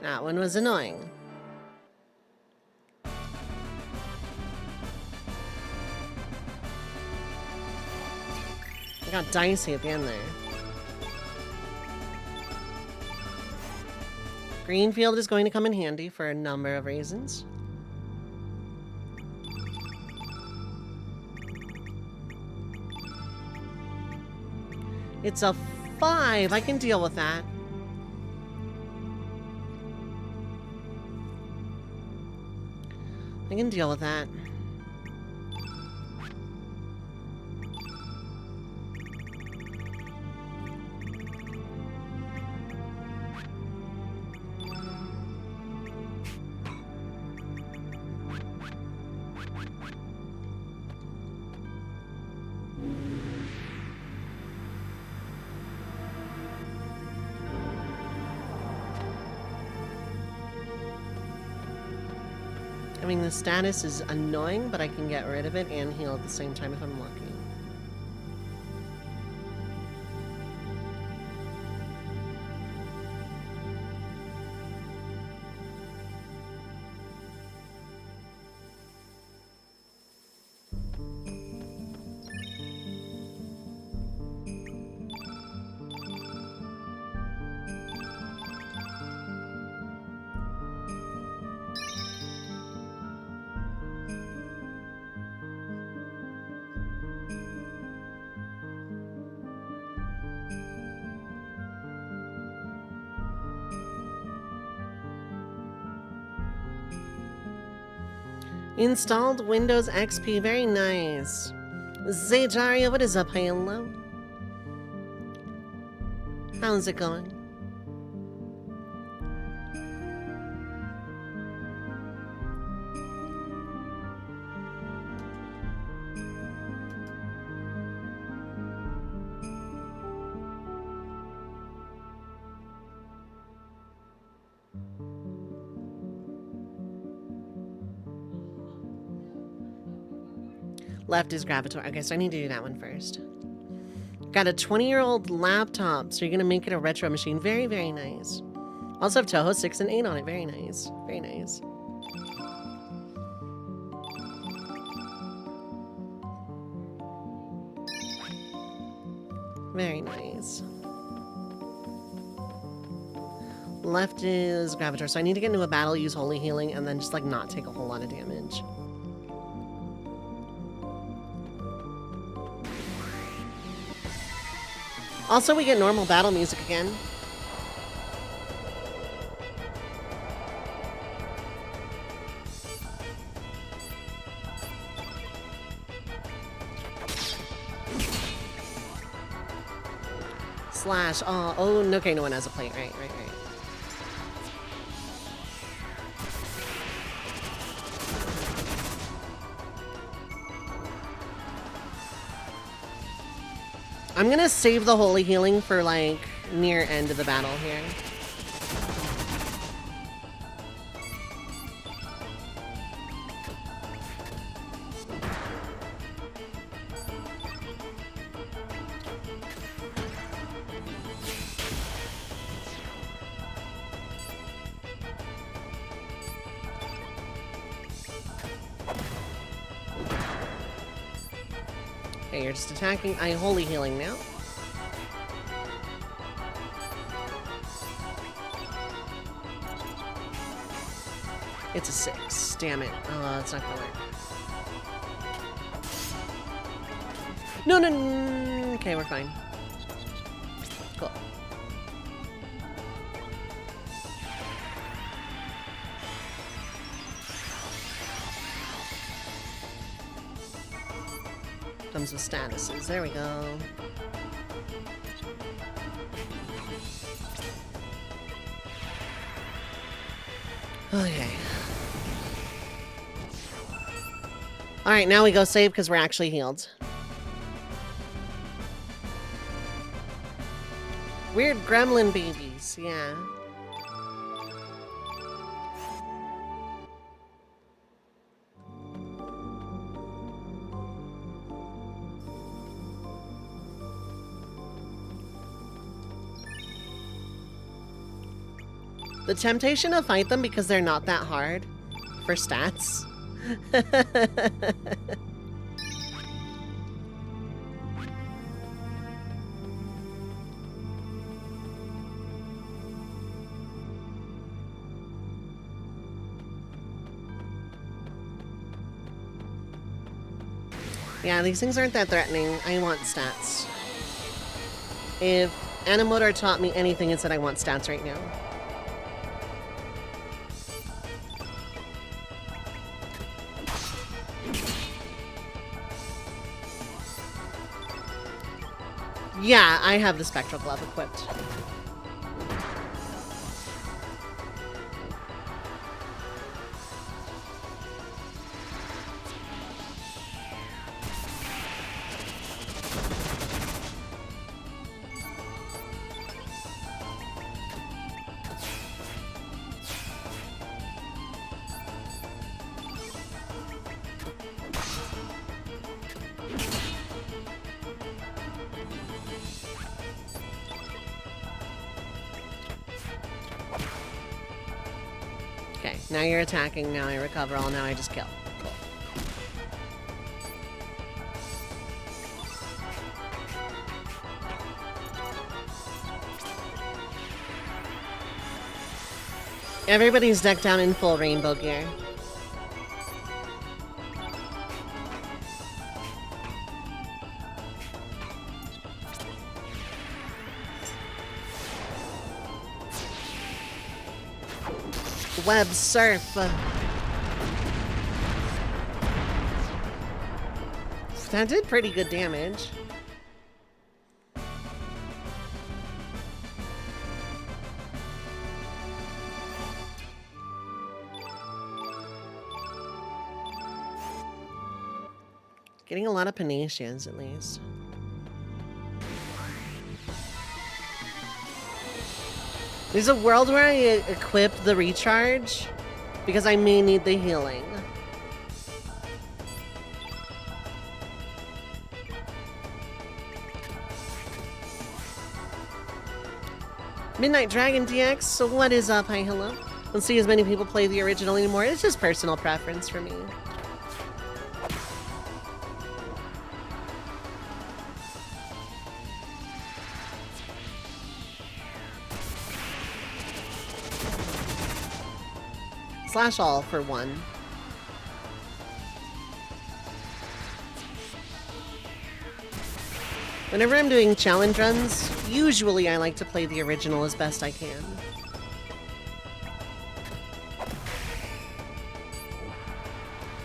That one was annoying. I got dicey at the end there. Greenfield is going to come in handy for a number of reasons. It's a 5. I can deal with that. I can deal with that. I mean, the status is annoying, but I can get rid of it and heal at the same time if I'm lucky. Installed Windows XP, very nice. Zajaria, what is up? Hello. How's it going? Left is Gravitor. Okay, so I need to do that one first. Got a 20-year-old laptop, so you're going to make it a retro machine. Very, very nice. Also have Toho 6 and 8 on it. Very nice. Very nice. Very nice. Left is Gravitor, so I need to get into a battle, use Holy Healing, and then just, like, not take a whole lot of damage. Also, we get normal battle music again. Slash. Oh, okay, no one has a plate. Right. I'm gonna save the holy healing for, like, near end of the battle here. Okay, you're just attacking. I holy healing now. It's a 6. Damn it. Oh, it's not gonna work. No. Okay, we're fine. Cool. Comes with statuses. There we go. Okay. Alright, now we go save because we're actually healed. Weird gremlin babies, yeah. The temptation to fight them because they're not that hard for stats. Yeah, these things aren't that threatening. I want stats. If Animotor taught me anything, it's that I want stats right now. Yeah, I have the Spectral Glove equipped. Okay, now you're attacking, now I recover all, now I just kill. Cool. Everybody's decked out in full rainbow gear. Web surf. That did pretty good damage. Getting a lot of Panatians, at least. There's a world where I equip the recharge because I may need the healing. Midnight Dragon DX, so what is up? Hi, hello. Don't see as many people play the original anymore. It's just personal preference for me. Slash all for 1. Whenever I'm doing challenge runs, usually I like to play the original as best I can.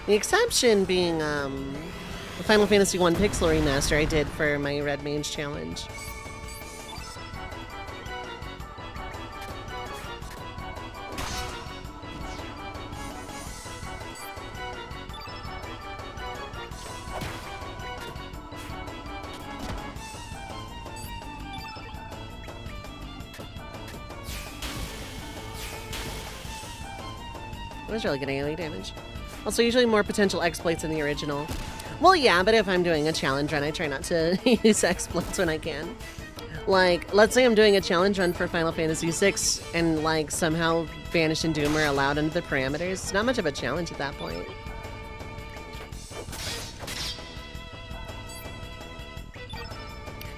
The exception being the Final Fantasy I Pixel Remaster I did for my Red Mage challenge. I was really getting any damage. Also, usually more potential exploits in the original. Well, yeah, but if I'm doing a challenge run, I try not to use exploits when I can. Like, let's say I'm doing a challenge run for Final Fantasy VI, and, like, somehow Vanish and Doom are allowed under the parameters. It's not much of a challenge at that point.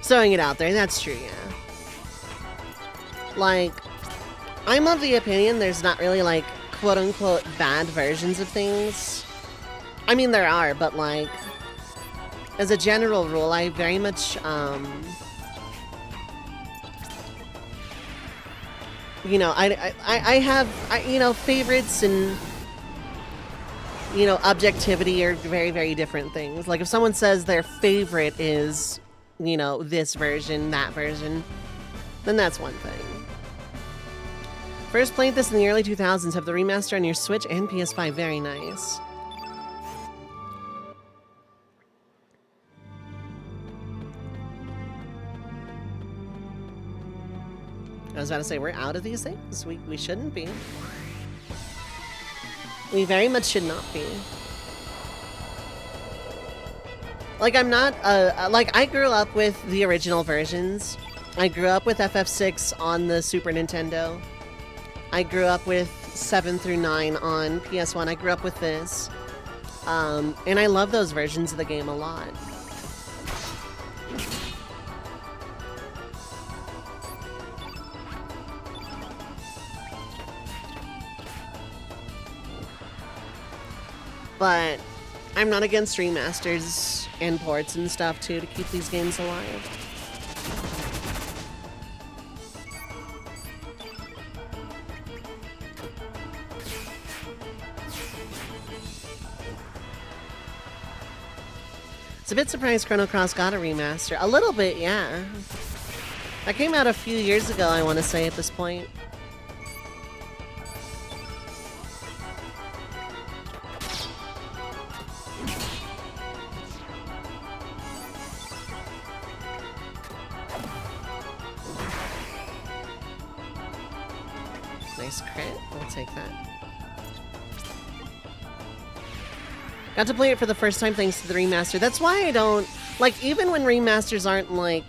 Throwing it out there, that's true, yeah. Like, I'm of the opinion there's not really, like, quote-unquote bad versions of things. I mean, there are, but, like, as a general rule, I very much, you know, I have, you know, favorites and, you know, objectivity are very, very different things. Like, if someone says their favorite is, you know, this version, that version, then that's one thing. First played this in the early 2000s. Have the remaster on your Switch and PS5. Very nice. I was about to say, we're out of these things. We shouldn't be. We very much should not be. Like, I'm not, like, I grew up with the original versions. I grew up with FF6 on the Super Nintendo. I grew up with 7 through 9 on PS1. I grew up with this. And I love those versions of the game a lot. But I'm not against remasters and ports and stuff, too, to keep these games alive. It's a bit surprised Chrono Cross got a remaster. A little bit, yeah. That came out a few years ago, I want to say, at this point. Nice crit. I'll take that. Got to play it for the first time thanks to the remaster. That's why I don't... Like, even when remasters aren't, like,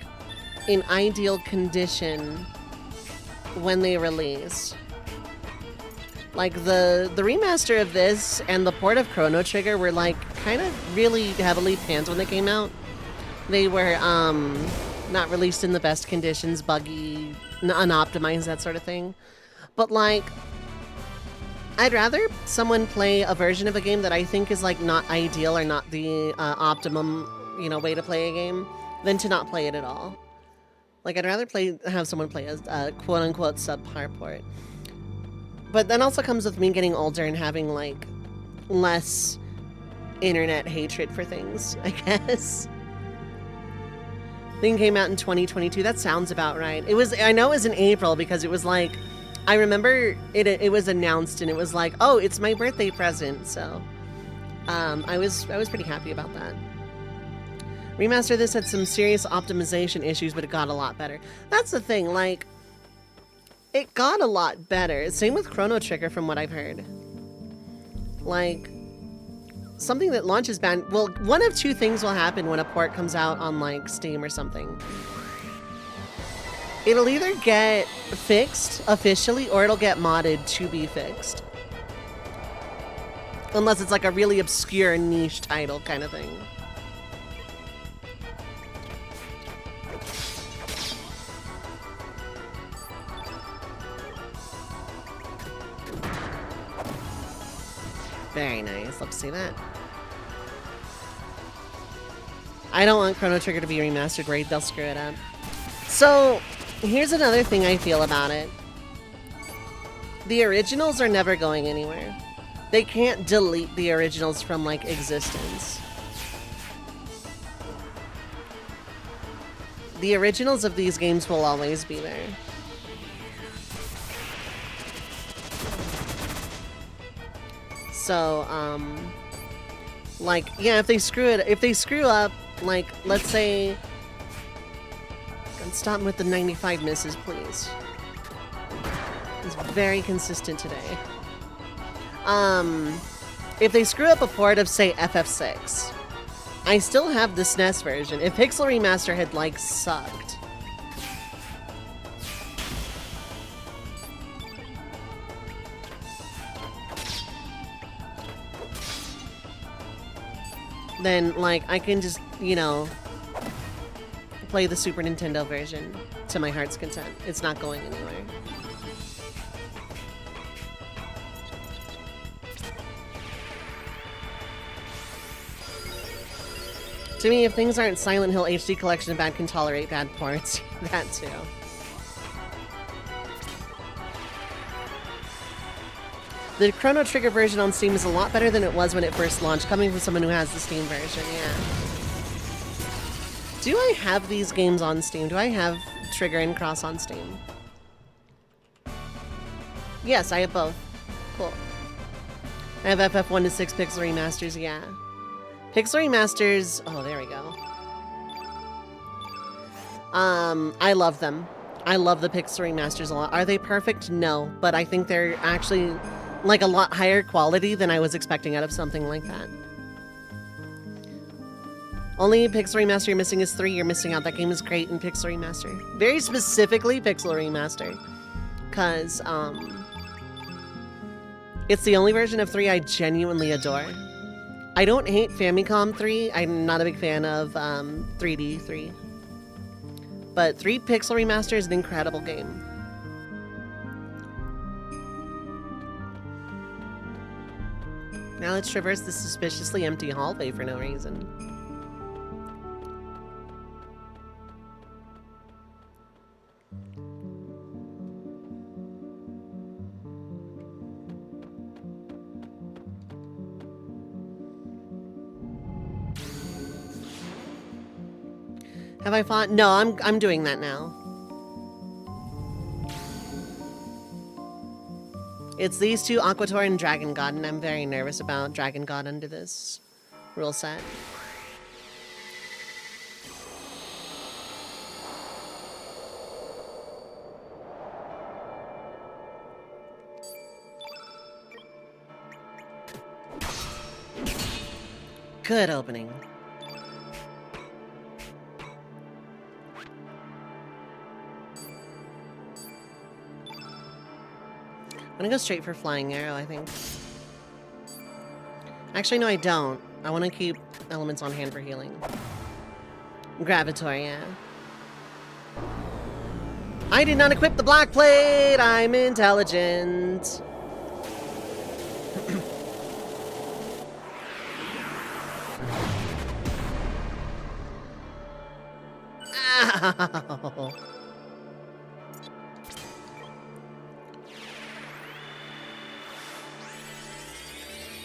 in ideal condition when they release. Like, the remaster of this and the port of Chrono Trigger were, like, kind of really heavily panned when they came out. They were, not released in the best conditions, buggy, unoptimized, that sort of thing. But, like... I'd rather someone play a version of a game that I think is, like, not ideal or not the optimum, you know, way to play a game than to not play it at all. Like, I'd rather have someone play a quote-unquote subpar port. But that also comes with me getting older and having, like, less internet hatred for things, I guess. Thing came out in 2022. That sounds about right. It was, I know it was in April because it was, like... I remember it was announced and it was like, oh, it's my birthday present, so I was pretty happy about that. Remaster this had some serious optimization issues, but it got a lot better. That's the thing, like, it got a lot better. Same with Chrono Trigger from what I've heard. Like, something that launches bad, well, one of two things will happen when a port comes out on, like, Steam or something. It'll either get fixed officially or it'll get modded to be fixed. Unless it's like a really obscure niche title kind of thing. Very nice. Love to see that. I don't want Chrono Trigger to be remastered where they'll screw it up. So, here's another thing I feel about it. The originals are never going anywhere. They can't delete the originals from, like, existence. The originals of these games will always be there. So, like, yeah, if they screw up, like, let's say, stop with the 95 misses, please. It's very consistent today. If they screw up a port of, say, FF6, I still have the SNES version. If Pixel Remaster had, like, sucked, then, like, I can just, you know, play the Super Nintendo version to my heart's content. It's not going anywhere. To me, if things aren't Silent Hill HD Collection, bad can tolerate bad ports. That too. The Chrono Trigger version on Steam is a lot better than it was when it first launched, coming from someone who has the Steam version, yeah. Do I have these games on Steam? Do I have Trigger and Cross on Steam? Yes, I have both. Cool. I have FF1 to 6 Pixel Remasters, yeah. Pixel Remasters, oh, there we go. I love them. I love the Pixel Remasters a lot. Are they perfect? No, but I think they're actually like a lot higher quality than I was expecting out of something like that. Only Pixel Remaster you're missing is 3. You're missing out. That game is great in Pixel Remaster. Very specifically Pixel Remaster. Because, it's the only version of 3 I genuinely adore. I don't hate Famicom 3. I'm not a big fan of 3D 3. But 3 Pixel Remaster is an incredible game. Now let's traverse the suspiciously empty hallway for no reason. Have I fought? No, I'm doing that now. It's these two, Aquator and Dragon God, and I'm very nervous about Dragon God under this rule set. Good opening. I'm gonna go straight for Flying Arrow, I think. Actually, no, I don't. I want to keep elements on hand for healing. Gravitor, yeah. I did not equip the Black Plate! I'm intelligent! Ow!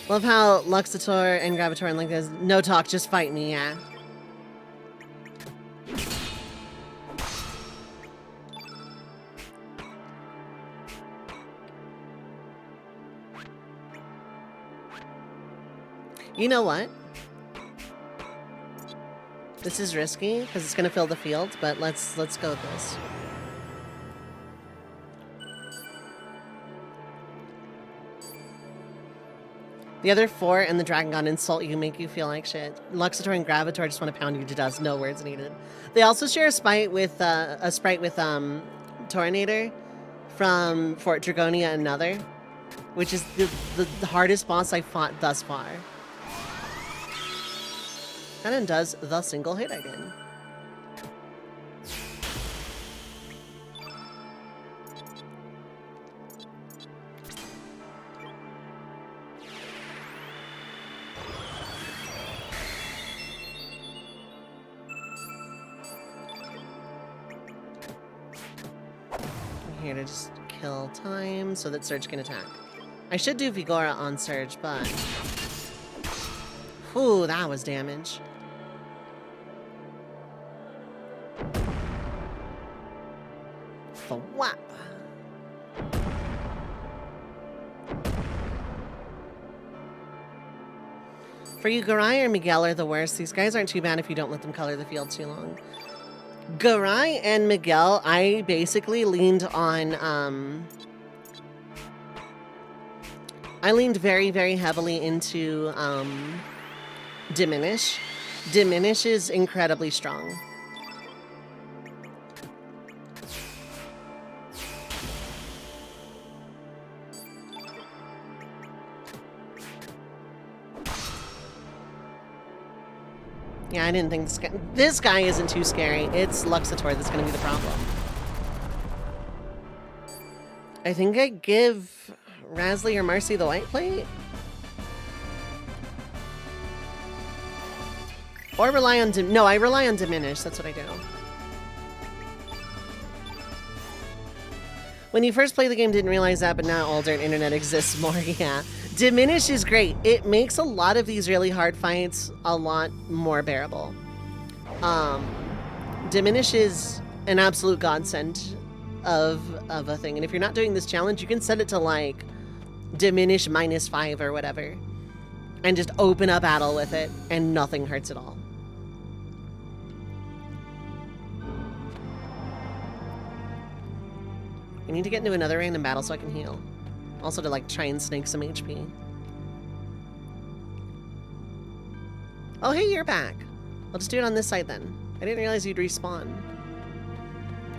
Love how Luxator and Gravitor and like this. No talk, just fight me, yeah. You know what? This is risky because it's gonna fill the field, but let's go with this. The other 4 and the Dragon God insult you, make you feel like shit. Luxator and Gravitor just want to pound you to dust. No words needed. They also share a sprite with Tornator from Fort Dragonia Another, which is the hardest boss I fought thus far. That undoes the single hit I did. here to just kill time so that Surge can attack. I should do Vigora on Surge, but... Ooh, that was damage. Thwap. For you, Garai or Miguel are the worst. These guys aren't too bad if you don't let them color the field too long. Garai and Miguel, I basically leaned on, I leaned very, very heavily into, Diminish. Diminish is incredibly strong. Yeah, I didn't think this guy isn't too scary. It's Luxator that's going to be the problem. I think I give Rasley or Marcy the white plate. Or rely on... No, I rely on Diminish. That's what I do. When you first played the game, didn't realize that, but now alternate internet exists more. Yeah. Diminish is great. It makes a lot of these really hard fights a lot more bearable. Diminish is an absolute godsend of a thing. And if you're not doing this challenge, you can set it to like Diminish -5 or whatever. And just open a battle with it and nothing hurts at all. I need to get into another random battle so I can heal. Also to like try and snake some HP. Oh, hey, you're back. I'll just do it on this side then. I didn't realize you'd respawn.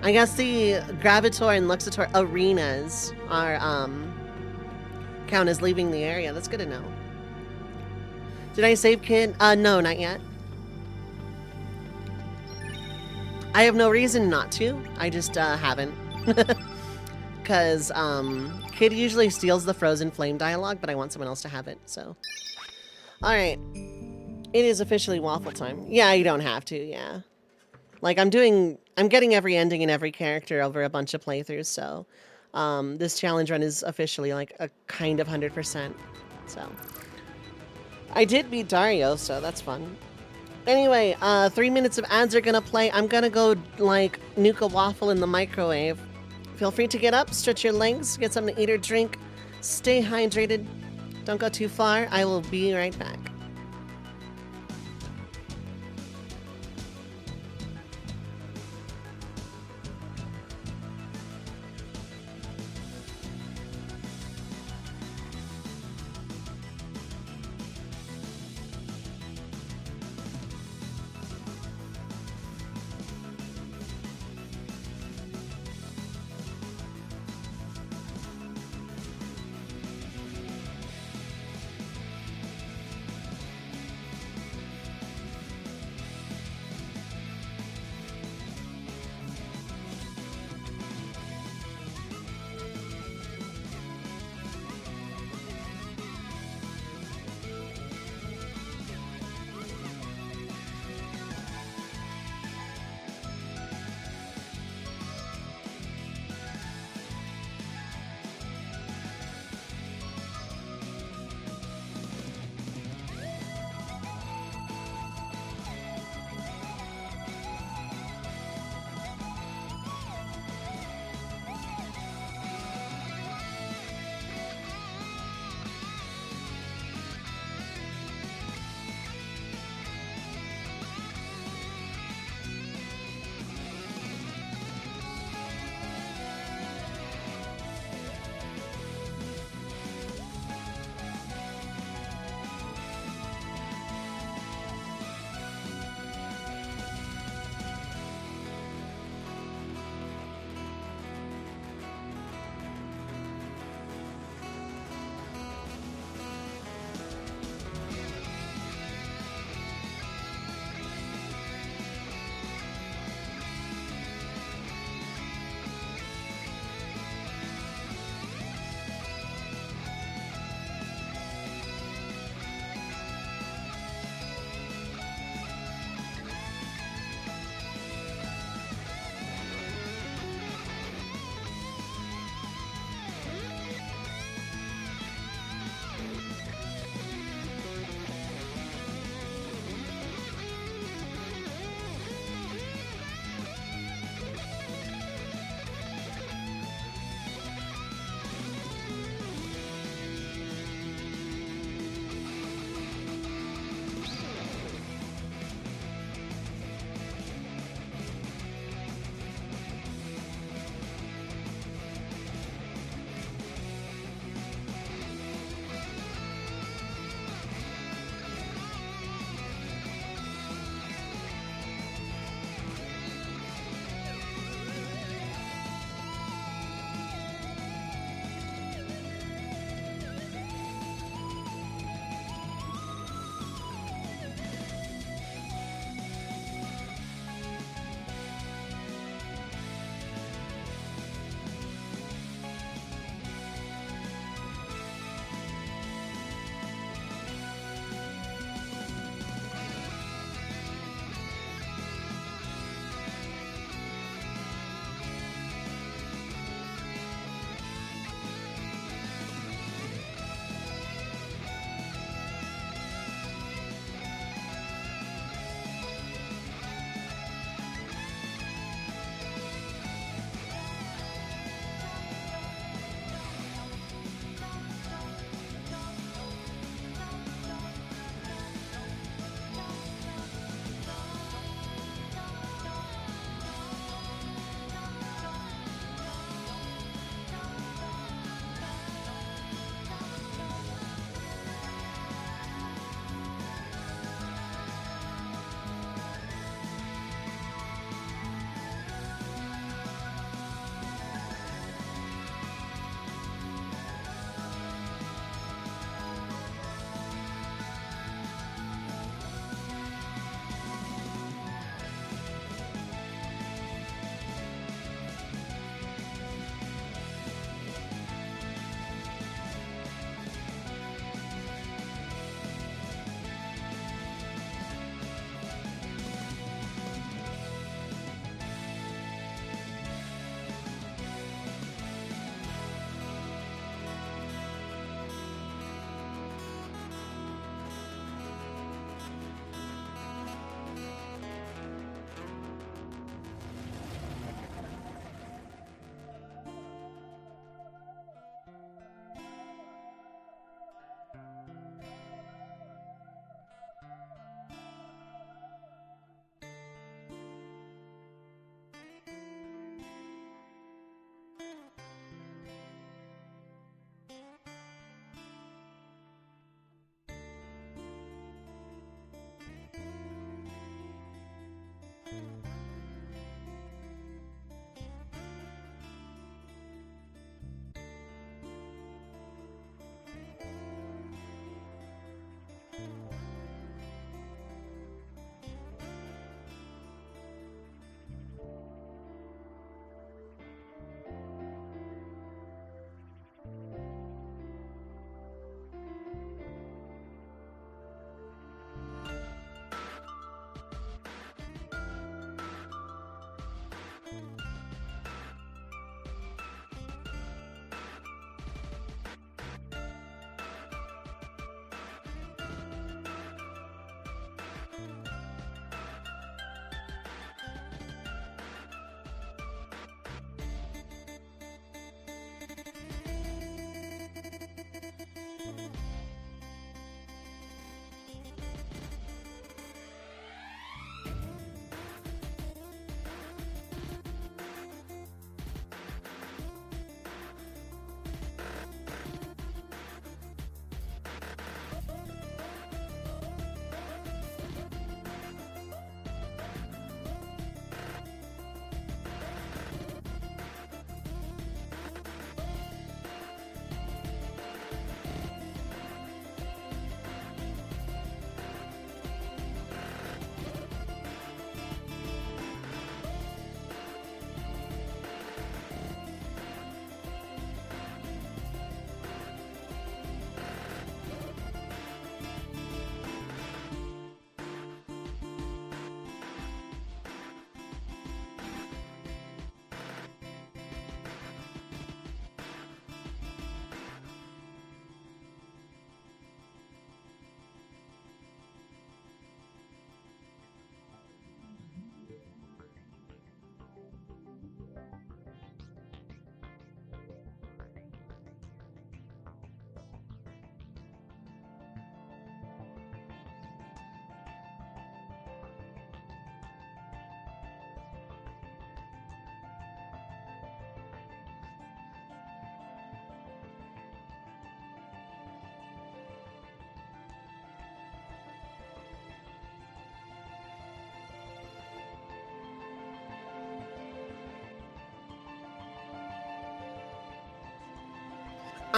I guess the Gravitor and Luxator arenas are, count as leaving the area. That's good to know. Did I save Kid? No, not yet. I have no reason not to. I just, haven't. Because, Kid usually steals the Frozen Flame dialogue, but I want someone else to have it, so. Alright. It is officially waffle time. Yeah, you don't have to, yeah. Like, I'm getting every ending in every character over a bunch of playthroughs, so. This challenge run is officially, like, a kind of 100%, so. I did beat Dario, so that's fun. Anyway, 3 minutes of ads are gonna play. I'm gonna go, like, nuke a waffle in the microwave. Feel free to get up, stretch your legs, get something to eat or drink. Stay hydrated. Don't go too far. I will be right back.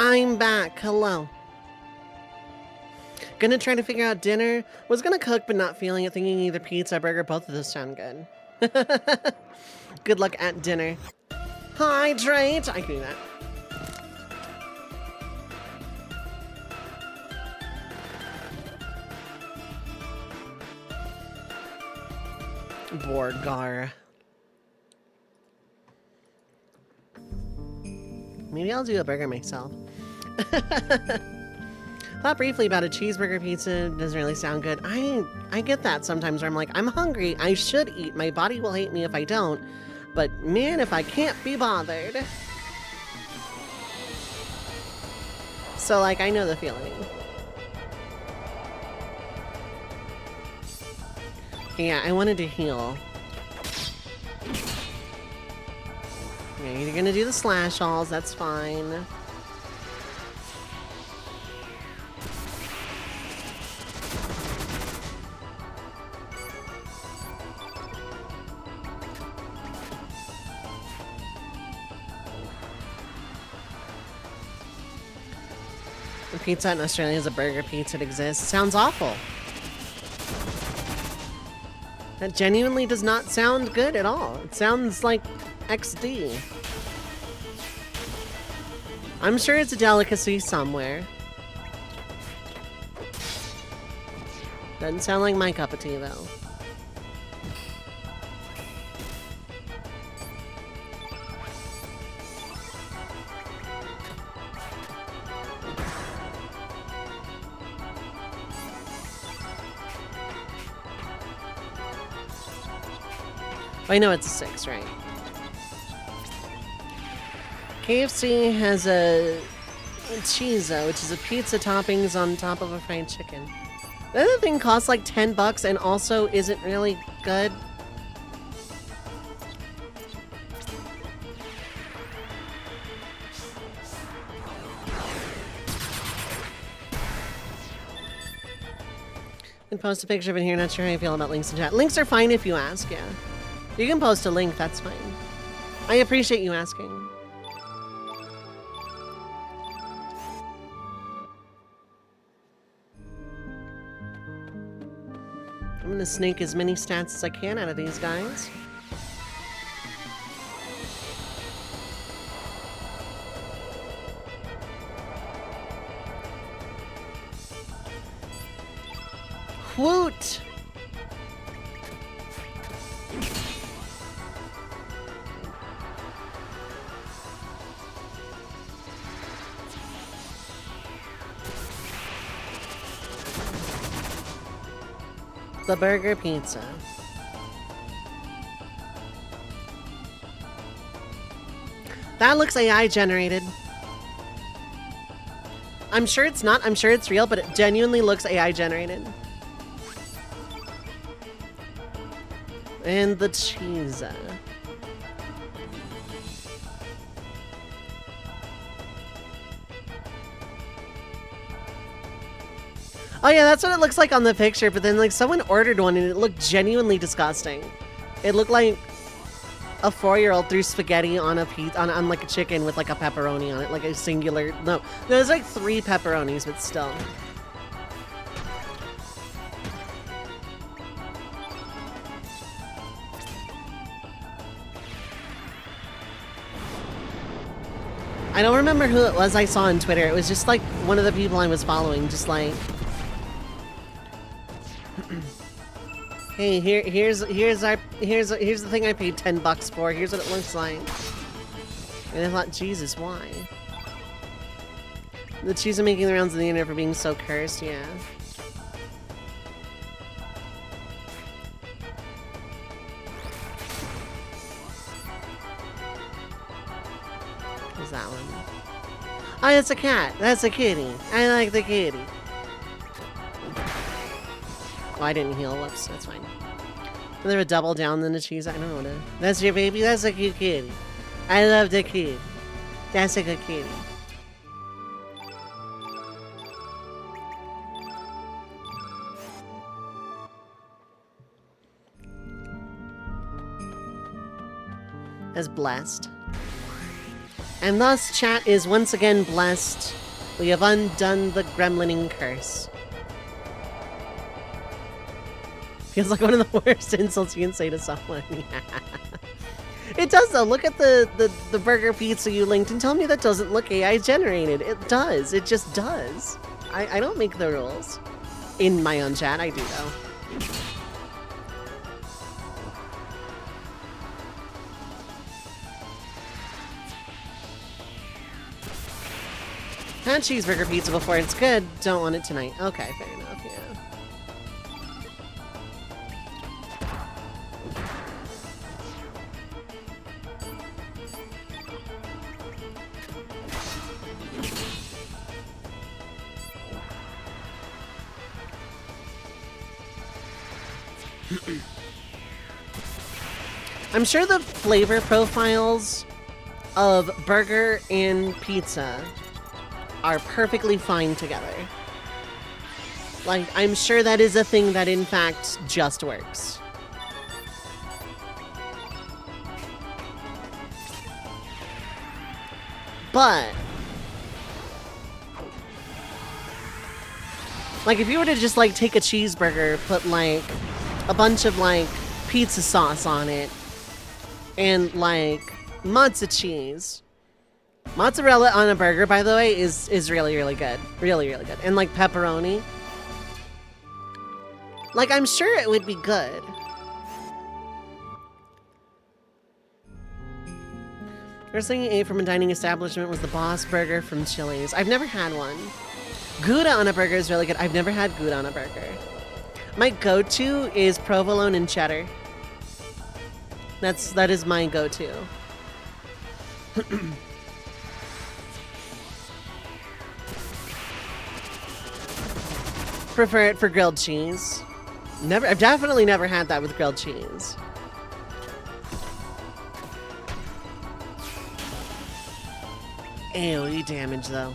I'm back. Hello. Gonna try to figure out dinner. Was gonna cook, but not feeling it. Thinking either pizza or burger. Both of those sound good. Good luck at dinner. Hydrate. I can do that. Borgar. Maybe I'll do a burger myself. Thought briefly about a cheeseburger pizza. Doesn't really sound good. I get that sometimes where I'm like, I'm hungry. I should eat. My body will hate me if I don't. But man, if I can't be bothered. So like, I know the feeling. Yeah, I wanted to heal. Yeah, you're gonna do the slash alls, that's fine. The pizza in Australia is a burger pizza that exists. Sounds awful. That genuinely does not sound good at all. It sounds like XD. I'm sure it's a delicacy somewhere. Doesn't sound like my cup of tea, though. I know it's a 6, right? KFC has a Cheezo, which is a pizza toppings on top of a fried chicken. The other thing costs like 10 bucks and also isn't really good. And post a picture of it here. Not sure how you feel about links in chat. Links are fine if you ask, yeah. You can post a link, that's fine. I appreciate you asking. I'm gonna snake as many stats as I can out of these guys. Woot! The burger pizza. That looks AI generated. I'm sure it's not. I'm sure it's real, but it genuinely looks AI generated. And the cheese. Oh yeah, that's what it looks like on the picture, but then like someone ordered one and it looked genuinely disgusting. It looked like a 4-year-old threw spaghetti on a pizza, on like a chicken with like a pepperoni on it, like a singular, no, there's like 3 pepperonis, but still. I don't remember who it was I saw on Twitter. It was just like one of the people I was following, just like, hey, here's the thing I paid 10 bucks for. Here's what it looks like. And I thought, Jesus, why? The cheese are making the rounds on the internet for being so cursed, yeah. What's that one? Oh, it's a cat. That's a kitty. I like the kitty. Oh, I didn't heal. Whoops, that's fine. Is there a double down than the cheese? I don't know what it is. That's your baby? That's a cute kitty. I love the kid. That's a good kitty. As blessed. And thus, chat is once again blessed. We have undone the gremlining curse. Feels like one of the worst insults you can say to someone. It does though. Look at the burger pizza you linked and tell me that doesn't look AI generated. It does. It just does. I don't make the rules. In my own chat, I do though. Had cheeseburger pizza before. It's good. Don't want it tonight. Okay, fair enough. Yeah. I'm sure the flavor profiles of burger and pizza are perfectly fine together. Like, I'm sure that is a thing that in fact just works. But like, if you were to just like take a cheeseburger, put like a bunch of like pizza sauce on it and like mozza cheese. Mozzarella on a burger, by the way, is really, really good. Really, really good. And like pepperoni. Like, I'm sure it would be good. First thing you ate from a dining establishment was the Boss Burger from Chili's. I've never had one. Gouda on a burger is really good. I've never had Gouda on a burger. My go-to is provolone and cheddar. That is my go-to. Prefer it for grilled cheese. I've definitely never had that with grilled cheese. AoE damage though.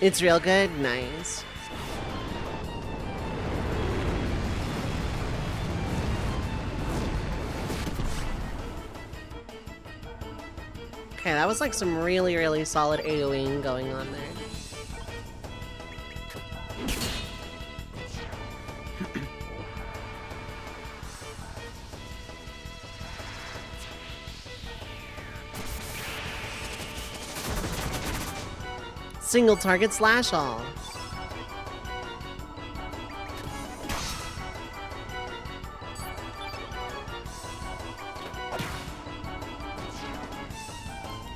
It's real good? Nice. Okay, that was like some really, really solid AoE going on there. Single target slash all.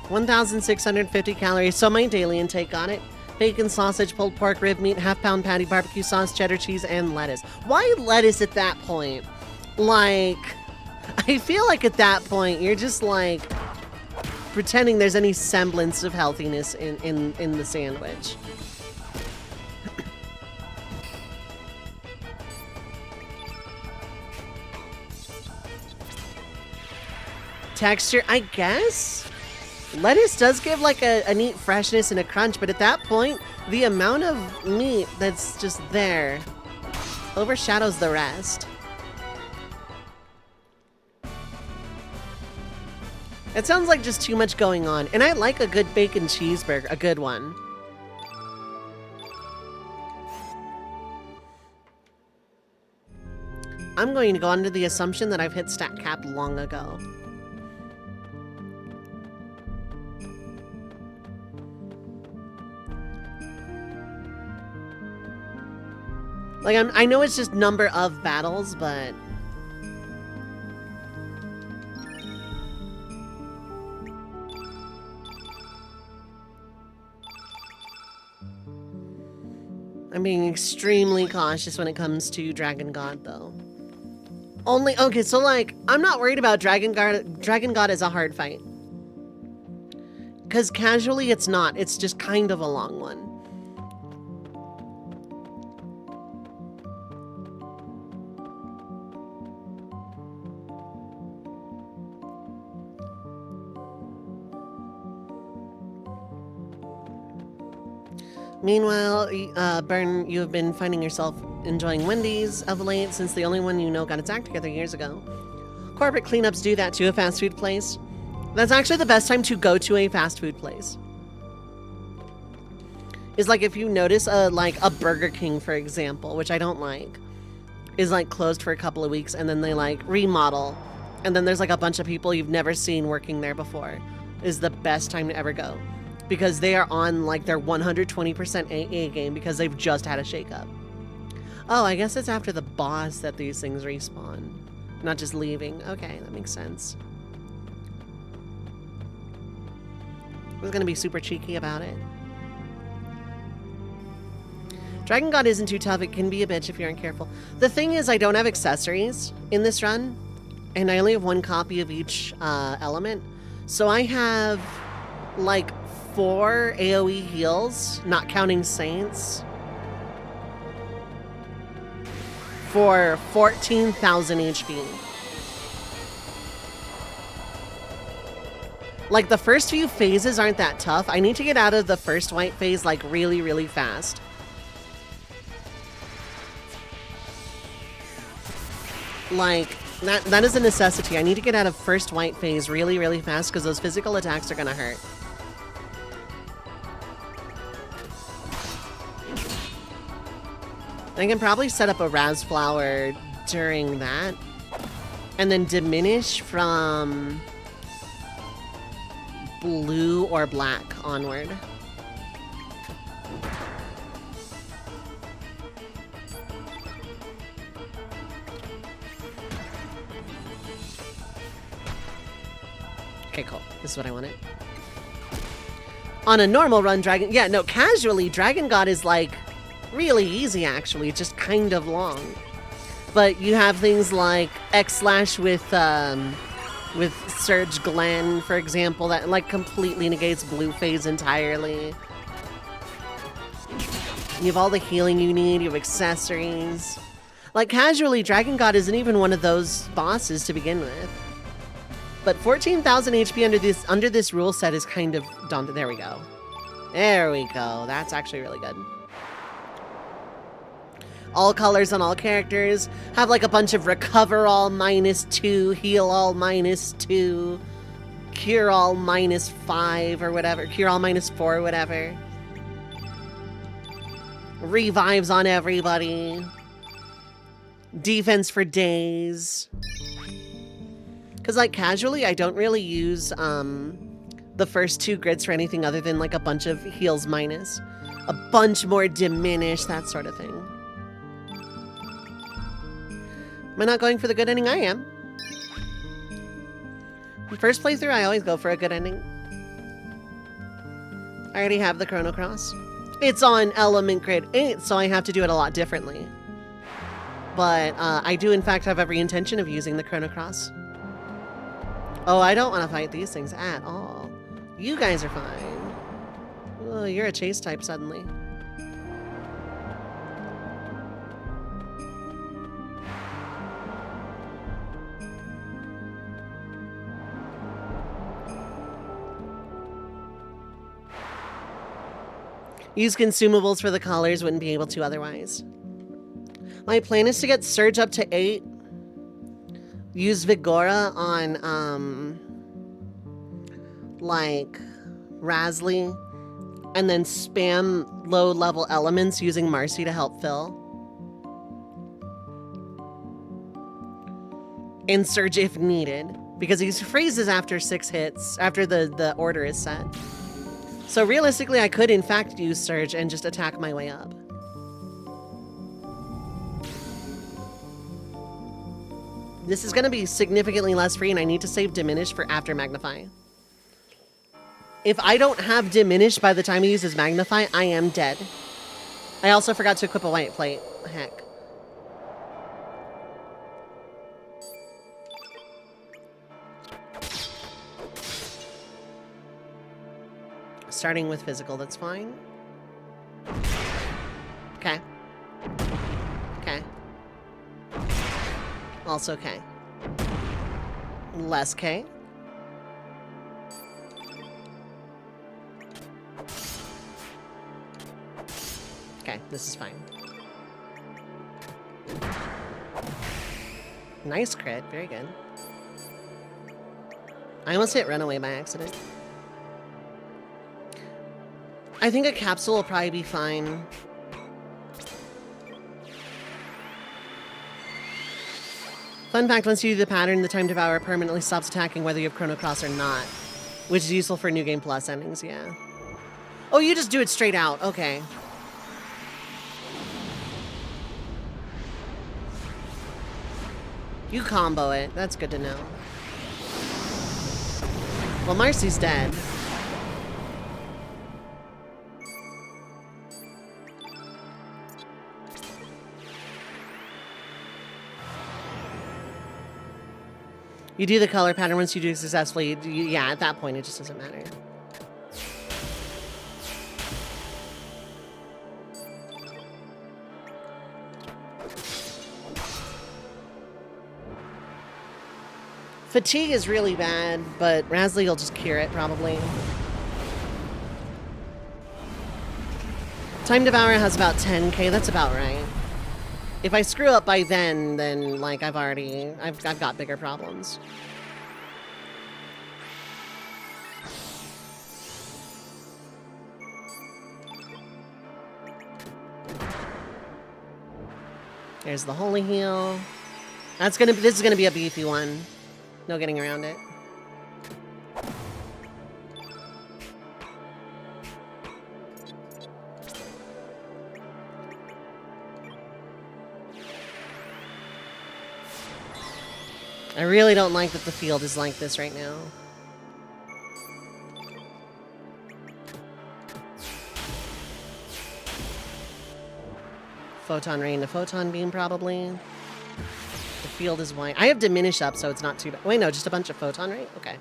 $1,650 calories, so my daily intake on it. Bacon, sausage, pulled pork, rib meat, half-pound patty, barbecue sauce, cheddar cheese, and lettuce. Why lettuce at that point? Like, I feel like at that point, you're just like pretending there's any semblance of healthiness in the sandwich. Texture, I guess? Lettuce does give like a neat freshness and a crunch, but at that point, the amount of meat that's just there overshadows the rest. It sounds like just too much going on, and I like a good bacon cheeseburger, a good one. I'm going to go under the assumption that I've hit stat cap long ago. Like, I know it's just number of battles, but I'm being extremely cautious when it comes to Dragon God, though. Only, okay, so like, I'm not worried about Dragon God as a hard fight. Because casually it's not, it's just kind of a long one. Meanwhile, Burn, you have been finding yourself enjoying Wendy's of late since the only one you know got its act together years ago. Corporate cleanups do that to a fast food place. That's actually the best time to go to a fast food place. Is like if you notice like a Burger King, for example, which I don't like, is like closed for a couple of weeks and then they like remodel. And then there's like a bunch of people you've never seen working there before. Is the best time to ever go. Because they are on like their 120% AA game because they've just had a shakeup. Oh, I guess it's after the boss that these things respawn. Not just leaving. Okay, that makes sense. I was gonna be super cheeky about it. Dragon God isn't too tough. It can be a bitch if you aren't careful. The thing is, I don't have accessories in this run, and I only have one copy of each element. So I have like 4 AoE heals, not counting Saints, for 14,000 HP. Like, the first few phases aren't that tough. I need to get out of the first white phase, like, really, really fast. Like, that is a necessity. I need to get out of first white phase really, really fast because those physical attacks are gonna hurt. I can probably set up a Raz Flower during that. And then diminish from blue or black onward. Okay, cool. This is what I wanted. On a normal run, casually, Dragon God is like really easy, actually. It's just kind of long. But you have things like X-Slash with Surge Glen, for example, that like completely negates blue phase entirely. You have all the healing you need, you have accessories. Like, casually, Dragon God isn't even one of those bosses to begin with. But 14,000 HP under this rule set is kind of daunting. There we go. There we go. That's actually really good. All colors on all characters. Have like a bunch of recover all -2, heal all -2, cure all -5 or whatever, cure all -4, whatever. Revives on everybody. Defense for days. Because like casually, I don't really use the first 2 grids for anything other than like a bunch of heals minus. A bunch more diminish, that sort of thing. Am I not going for the good ending? I am. First playthrough, I always go for a good ending. I already have the Chrono Cross. It's on Element Grid 8, so I have to do it a lot differently. But I do, in fact, have every intention of using the Chrono Cross. Oh, I don't want to fight these things at all. You guys are fine. Oh, you're a chase type suddenly. Use consumables for the collars, wouldn't be able to otherwise. My plan is to get Surge up to 8. Use Vigora on, like, Razli. And then spam low-level elements using Marcy to help fill. And Surge if needed. Because he freezes after 6 hits, after the order is set. So realistically, I could in fact use Surge and just attack my way up. This is going to be significantly less free, and I need to save Diminish for after Magnify. If I don't have Diminish by the time he uses Magnify, I am dead. I also forgot to equip a white plate. Heck. Starting with physical, that's fine. Okay. Okay. Also K. Less K. Okay, this is fine. Nice crit, very good. I almost hit runaway by accident. I think a capsule will probably be fine. Fun fact, once you do the pattern, the Time Devourer permanently stops attacking whether you have Chrono Cross or not, which is useful for New Game Plus endings, yeah. Oh, you just do it straight out. Okay. You combo it. That's good to know. Well, Marcy's dead. You do the color pattern once you do it successfully. Yeah, at that point, it just doesn't matter. Fatigue is really bad, but Razzly will just cure it, probably. Time Devourer has about 10k, that's about right. If I screw up by then, like, I've got bigger problems. There's the Holy Heal. This is gonna be a beefy one. No getting around it. I really don't like that the field is like this right now. Photon Rain to Photon Beam, probably. The field is white. I have Diminish up, so it's not too bad. Wait, no, just a bunch of Photon Rain? Okay.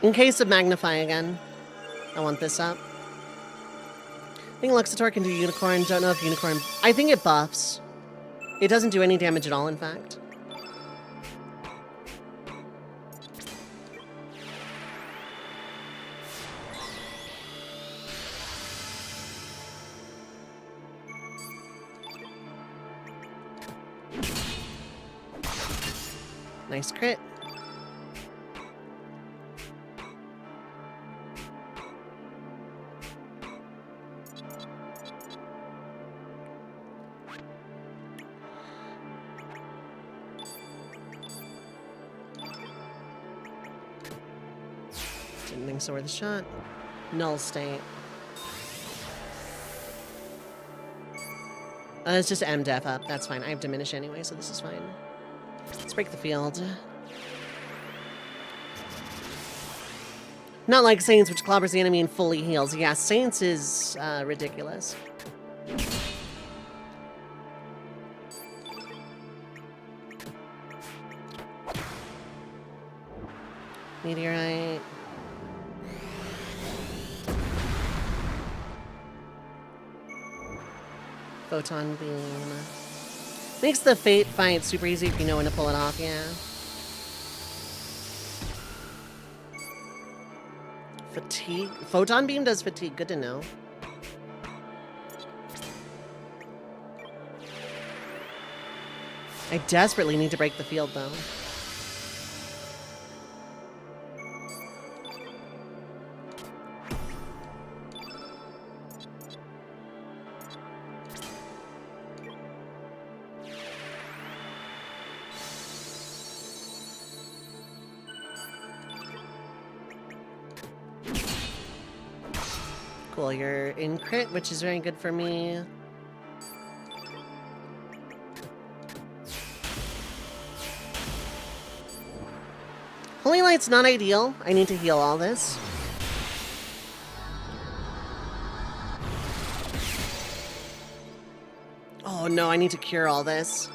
In case of Magnify again, I want this up. I think Luxator can do Unicorn. Don't know if Unicorn... I think it buffs. It doesn't do any damage at all, in fact. Nice crit. Didn't think so worth a shot. Null state. It's just MDef up. That's fine. I have Diminish anyway, so this is fine. Let's break the field. Not like Saints, which clobbers the enemy and fully heals. Yeah, Saints is ridiculous. Meteorite. Photon Beam. Makes the Fate fight super easy if you know when to pull it off, yeah. Fatigue. Photon Beam does fatigue. Good to know. I desperately need to break the field, though. Cool, you're in crit, which is very good for me. Holy Light's not ideal. I need to heal all this. Oh no, I need to cure all this.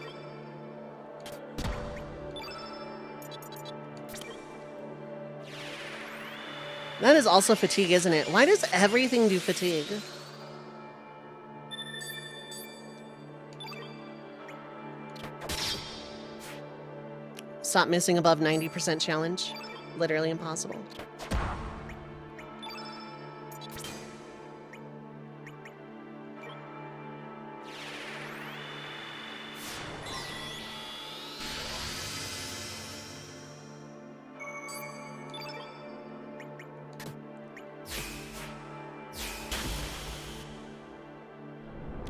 That is also fatigue, isn't it? Why does everything do fatigue? Stop missing above 90% challenge. Literally impossible.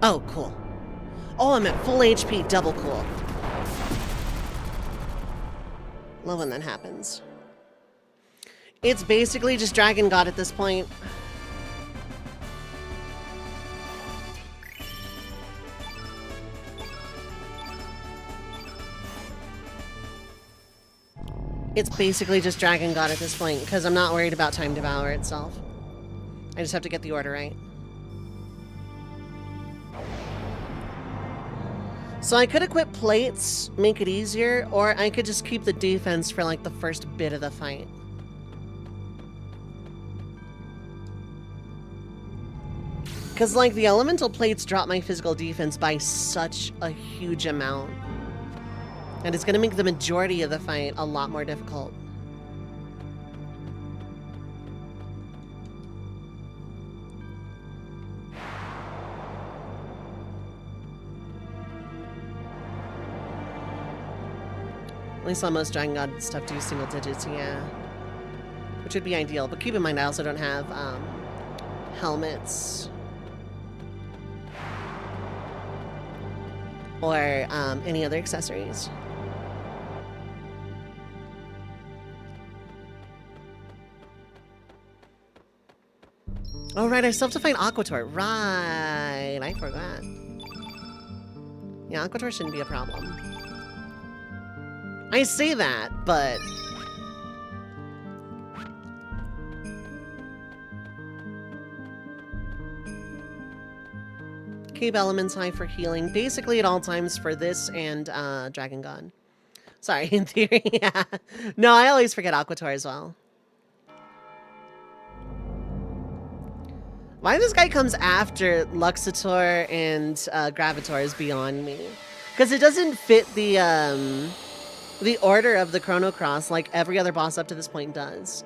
Oh, cool. Oh, I'm at full HP, double cool. Love when that happens. It's basically just Dragon God at this point. It's basically just Dragon God at this point, because I'm not worried about Time Devour itself. I just have to get the order right. So I could equip plates, make it easier, or I could just keep the defense for like the first bit of the fight. Because like the elemental plates drop my physical defense by such a huge amount. And it's going to make the majority of the fight a lot more difficult. At least on most Dragon God stuff do single digits, yeah. Which would be ideal, but keep in mind I also don't have helmets. Or any other accessories. Oh right, I still have to fight Aquator. Right, I forgot. Yeah, Aquator shouldn't be a problem. I say that, but... Cave Elements high for healing. Basically at all times for this and Dragon God. Sorry, in theory, yeah. No, I always forget Aquator as well. Why this guy comes after Luxator and Gravitor is beyond me. Because it doesn't fit the order of the Chrono Cross like every other boss up to this point does.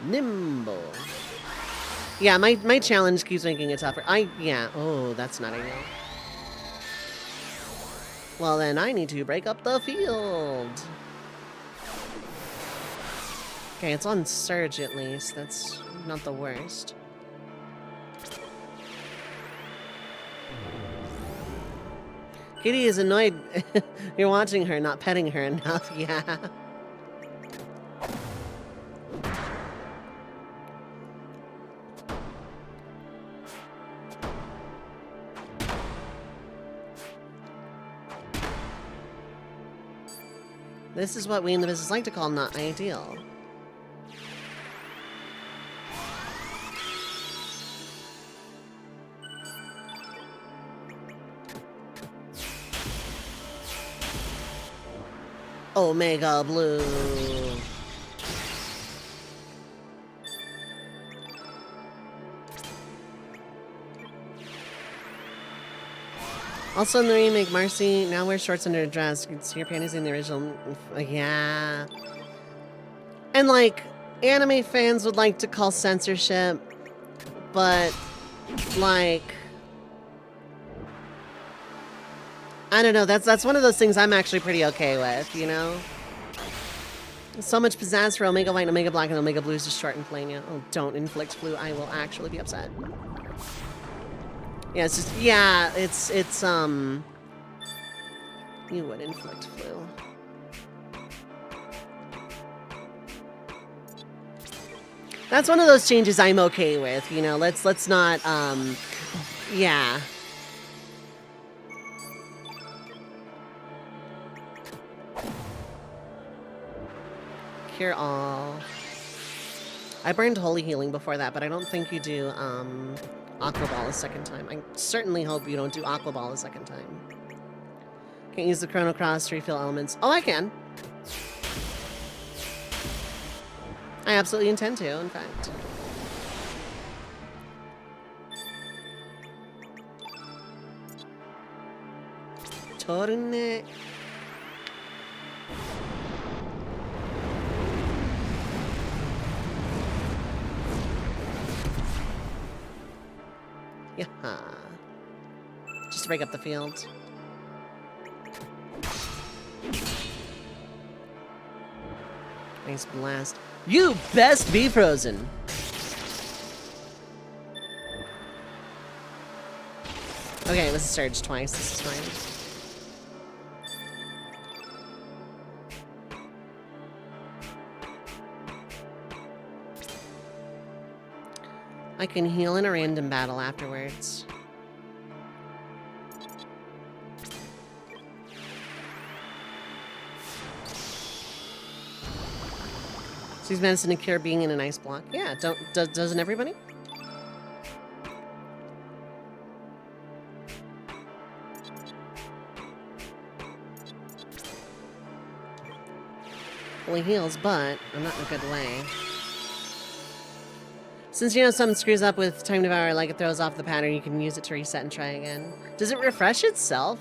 Nimble. Yeah, my challenge keeps making it tougher. Yeah. Oh, that's not ideal. Well, then I need to break up the field. Okay, it's on Surge at least. That's not the worst. Kitty is annoyed you're watching her, not petting her enough. Yeah. This is what we in the business like to call not ideal. Omega Blue. Also in the remake, Marcy now wears shorts under a dress. You can see her panties in the original. Yeah. And like, anime fans would like to call censorship, but like, I don't know, that's one of those things I'm actually pretty okay with, you know? So much pizzazz for Omega White, Omega Black, and Omega Blue is just short and plain. Yeah. Oh, don't inflict flu. I will actually be upset. Yeah, it's just, yeah, it's, you would inflict flu. That's one of those changes I'm okay with, you know, let's not, yeah. Cure all. I burned Holy Healing before that, but I don't think you do, Aqua Ball a second time. I certainly hope you don't do Aqua Ball a second time. Can't use the Chrono Cross to refill elements. Oh, I can. I absolutely intend to, in fact. torne. Yeah. Just to break up the field. Nice blast. You best be frozen. Okay, this is surged twice. This is fine. I can heal in a random battle afterwards. So use medicine to cure being in an ice block. Yeah, doesn't everybody? Well, he heals, but I'm not in a good way. Since, you know, something screws up with Time Devour, like it throws off the pattern, you can use it to reset and try again. Does it refresh itself?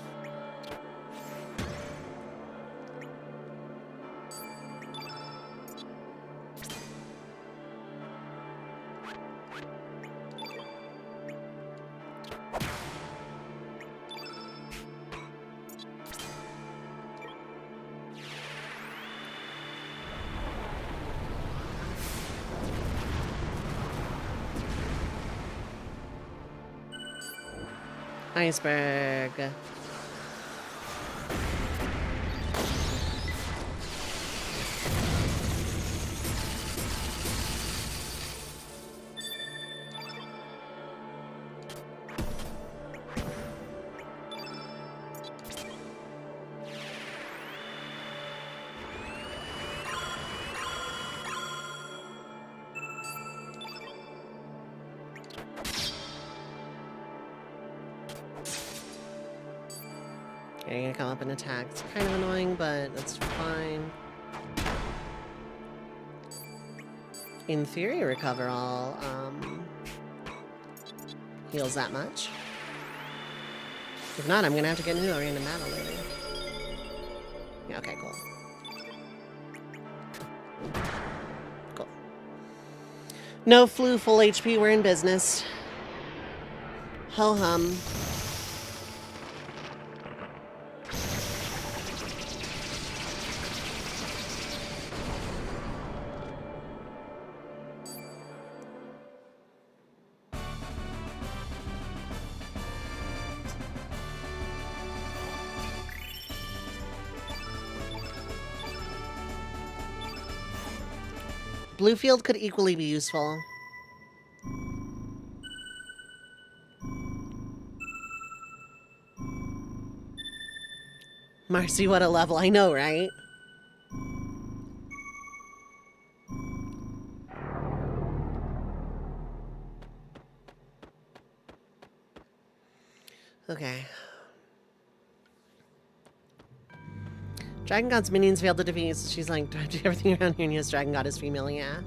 Iceberg. Okay, you're gonna come up and attack. It's kind of annoying, but that's fine. In theory, recover all heals that much. If not, I'm gonna have to get into a random battle later. Yeah, okay, cool. Cool. No flu, full HP, we're in business. Ho-hum. Bluefield could equally be useful. Marcy, what a level. I know, right? Okay. Dragon God's minions failed to defeat. So she's like, do I do everything around here? And yes, Dragon God is female, yeah.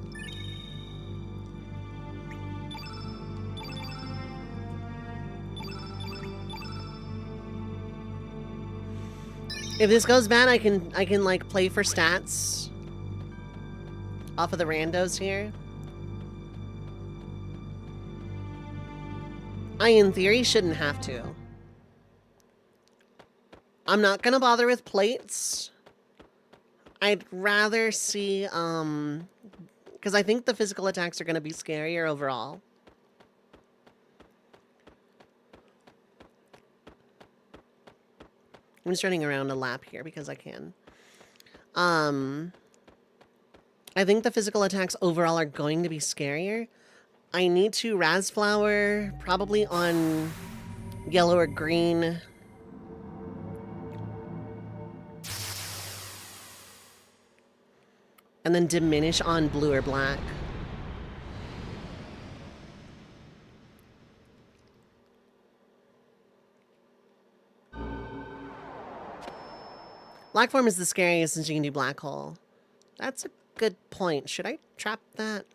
If this goes bad, I can like play for stats off of the randos here. I, in theory, shouldn't have to. I'm not gonna bother with plates. I'd rather see, because I think the physical attacks are gonna be scarier overall. I'm just running around a lap here because I can. I think the physical attacks overall are going to be scarier. I need to Razflower, probably on yellow or green. And then diminish on blue or black. Black form is the scariest since you can do black hole. That's a good point. Should I trap that?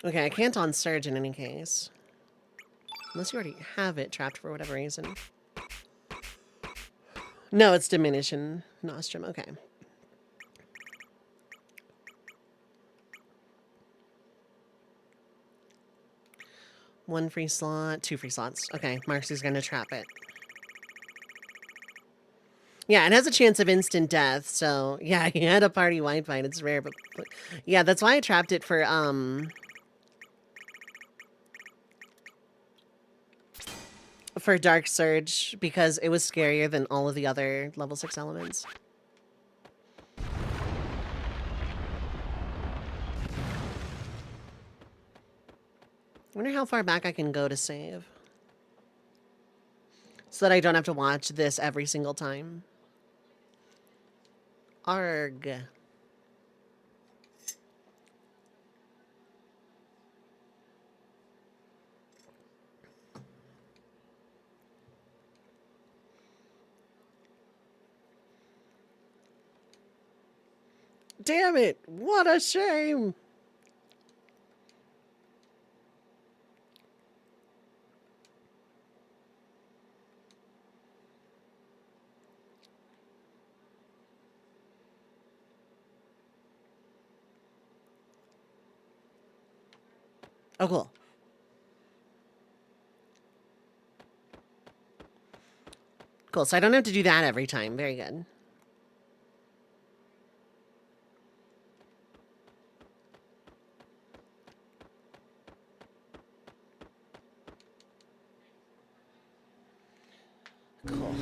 Okay, I can't on Surge in any case. Unless you already have it trapped for whatever reason. No, it's Diminish in Nostrum. Okay. One free slot, 2 free slots. Okay, Marcy's gonna trap it. Yeah, it has a chance of instant death, so yeah, he had a party-wide fight. It's rare, but yeah, that's why I trapped it for Dark Surge, because it was scarier than all of the other level 6 elements. I wonder how far back I can go to save. So that I don't have to watch this every single time. Arg. Damn it! What a shame! Oh, cool. Cool, so I don't have to do that every time. Very good. Cool.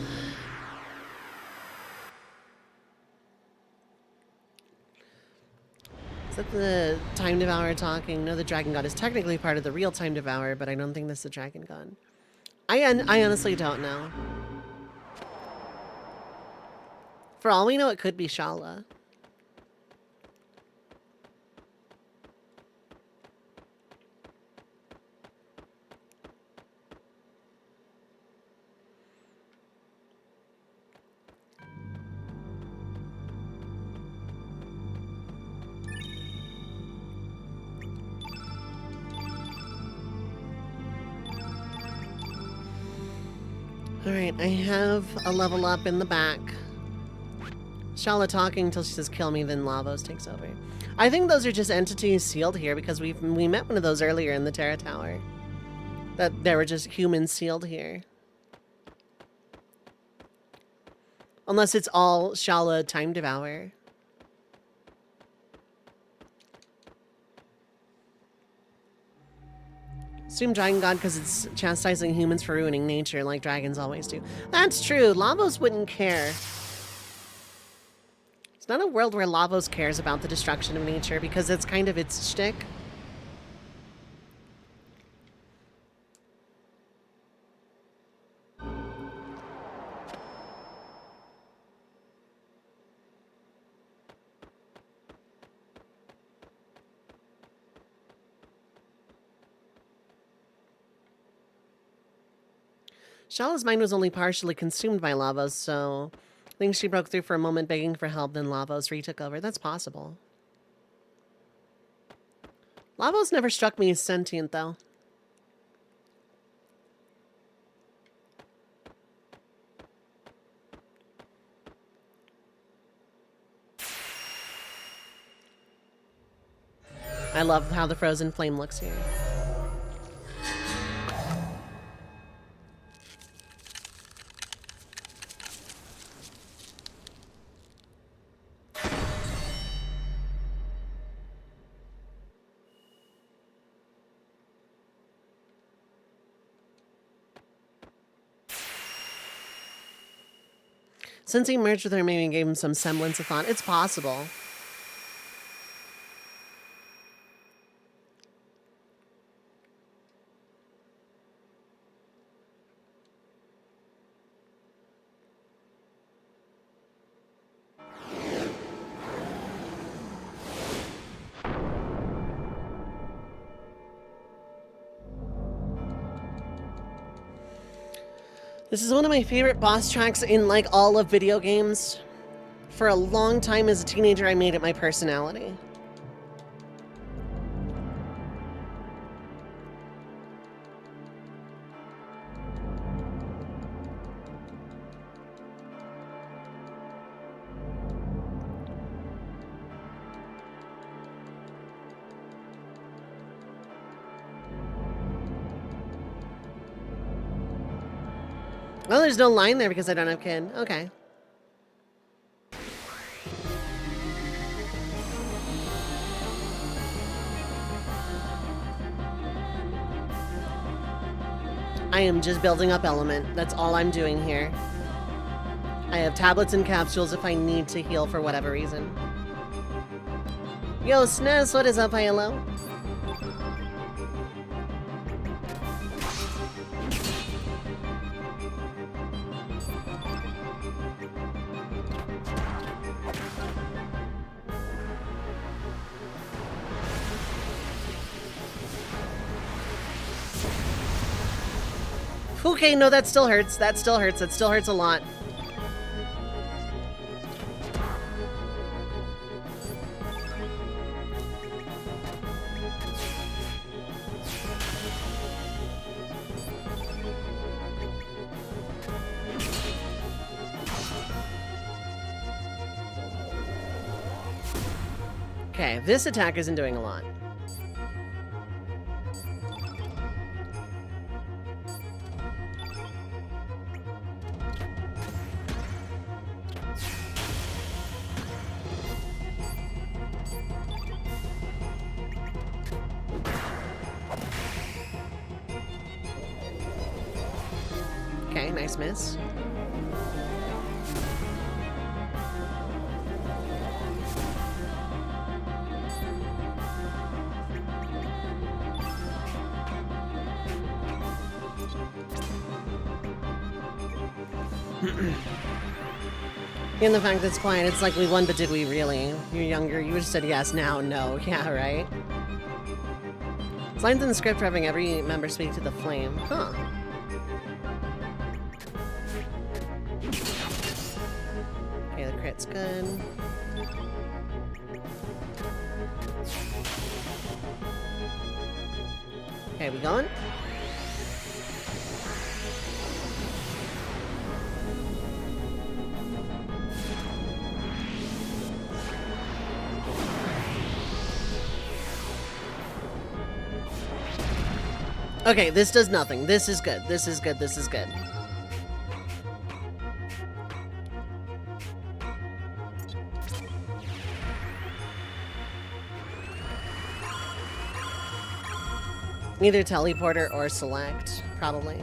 Is that the Time Devourer talking? No, the Dragon God is technically part of the real Time Devourer, but I don't think that's the Dragon God. I honestly don't know. For all we know, it could be Shala. Alright, I have a level up in the back. Shala talking until she says kill me, then Lavos takes over. I think those are just entities sealed here because we met one of those earlier in the Terra Tower. That there were just humans sealed here. Unless it's all Shala Time Devourer. Assume Dragon God because it's chastising humans for ruining nature like dragons always do. That's true. Lavos wouldn't care. It's not a world where Lavos cares about the destruction of nature because it's kind of its shtick. Shala's mind was only partially consumed by Lavos, so I think she broke through for a moment begging for help, then Lavos retook over. That's possible. Lavos never struck me as sentient, though. I love how the frozen flame looks here. Since he merged with her, maybe gave him some semblance of thought. It's possible. This is one of my favorite boss tracks in, like, all of video games. For a long time as a teenager, I made it my personality. Oh, there's no line there because I don't have kid. Okay. I am just building up element. That's all I'm doing here. I have tablets and capsules if I need to heal for whatever reason. Yo, Snez, what is up, ILO? Okay, no, that still hurts. That still hurts. That still hurts a lot. Okay, this attack isn't doing a lot. Okay, nice miss. In the fact that it's quiet, it's like we won, but did we really? You're younger, you would have said yes, now no. Yeah, right? It's lines in the script for having every member speak to the flame. Huh. Okay, the crit's good. Okay, we going? Okay, this does nothing. This is good. This is good. This is good. Either teleporter or select, probably.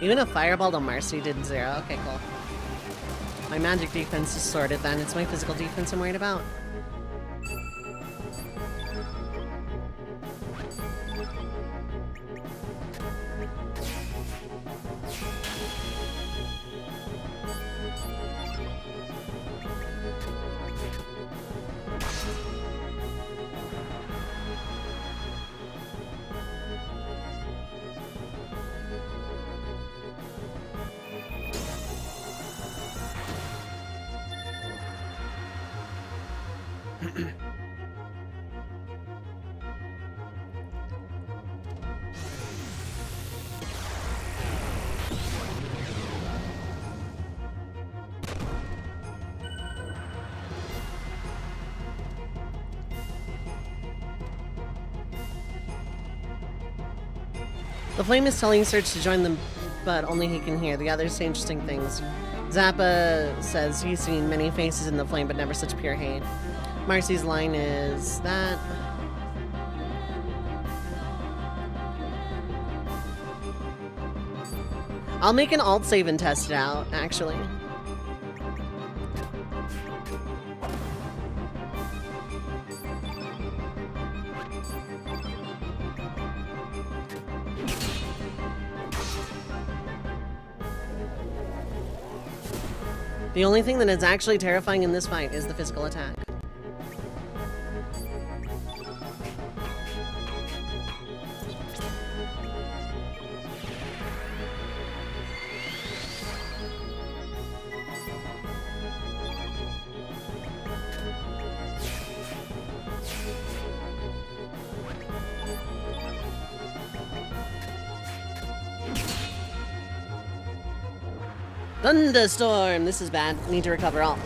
Even a fireball to Marcy did 0. Okay, cool. My magic defense is sorted then. It's my physical defense I'm worried about. The flame is telling Surge to join them, but only he can hear. The others say interesting things. Zappa says he's seen many faces in the flame, but never such pure hate. Marcy's line is that... I'll make an alt save and test it out, actually. The only thing that is actually terrifying in this fight is the physical attack. Thunderstorm! This is bad. Need to recover all.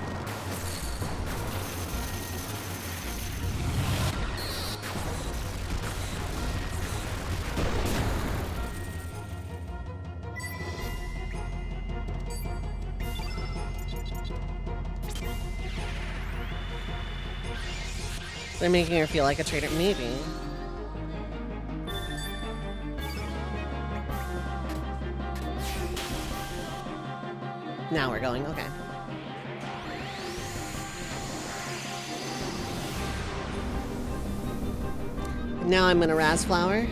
They're making her feel like a traitor. Maybe. Now we're going. Okay. Now I'm gonna Razz Flower.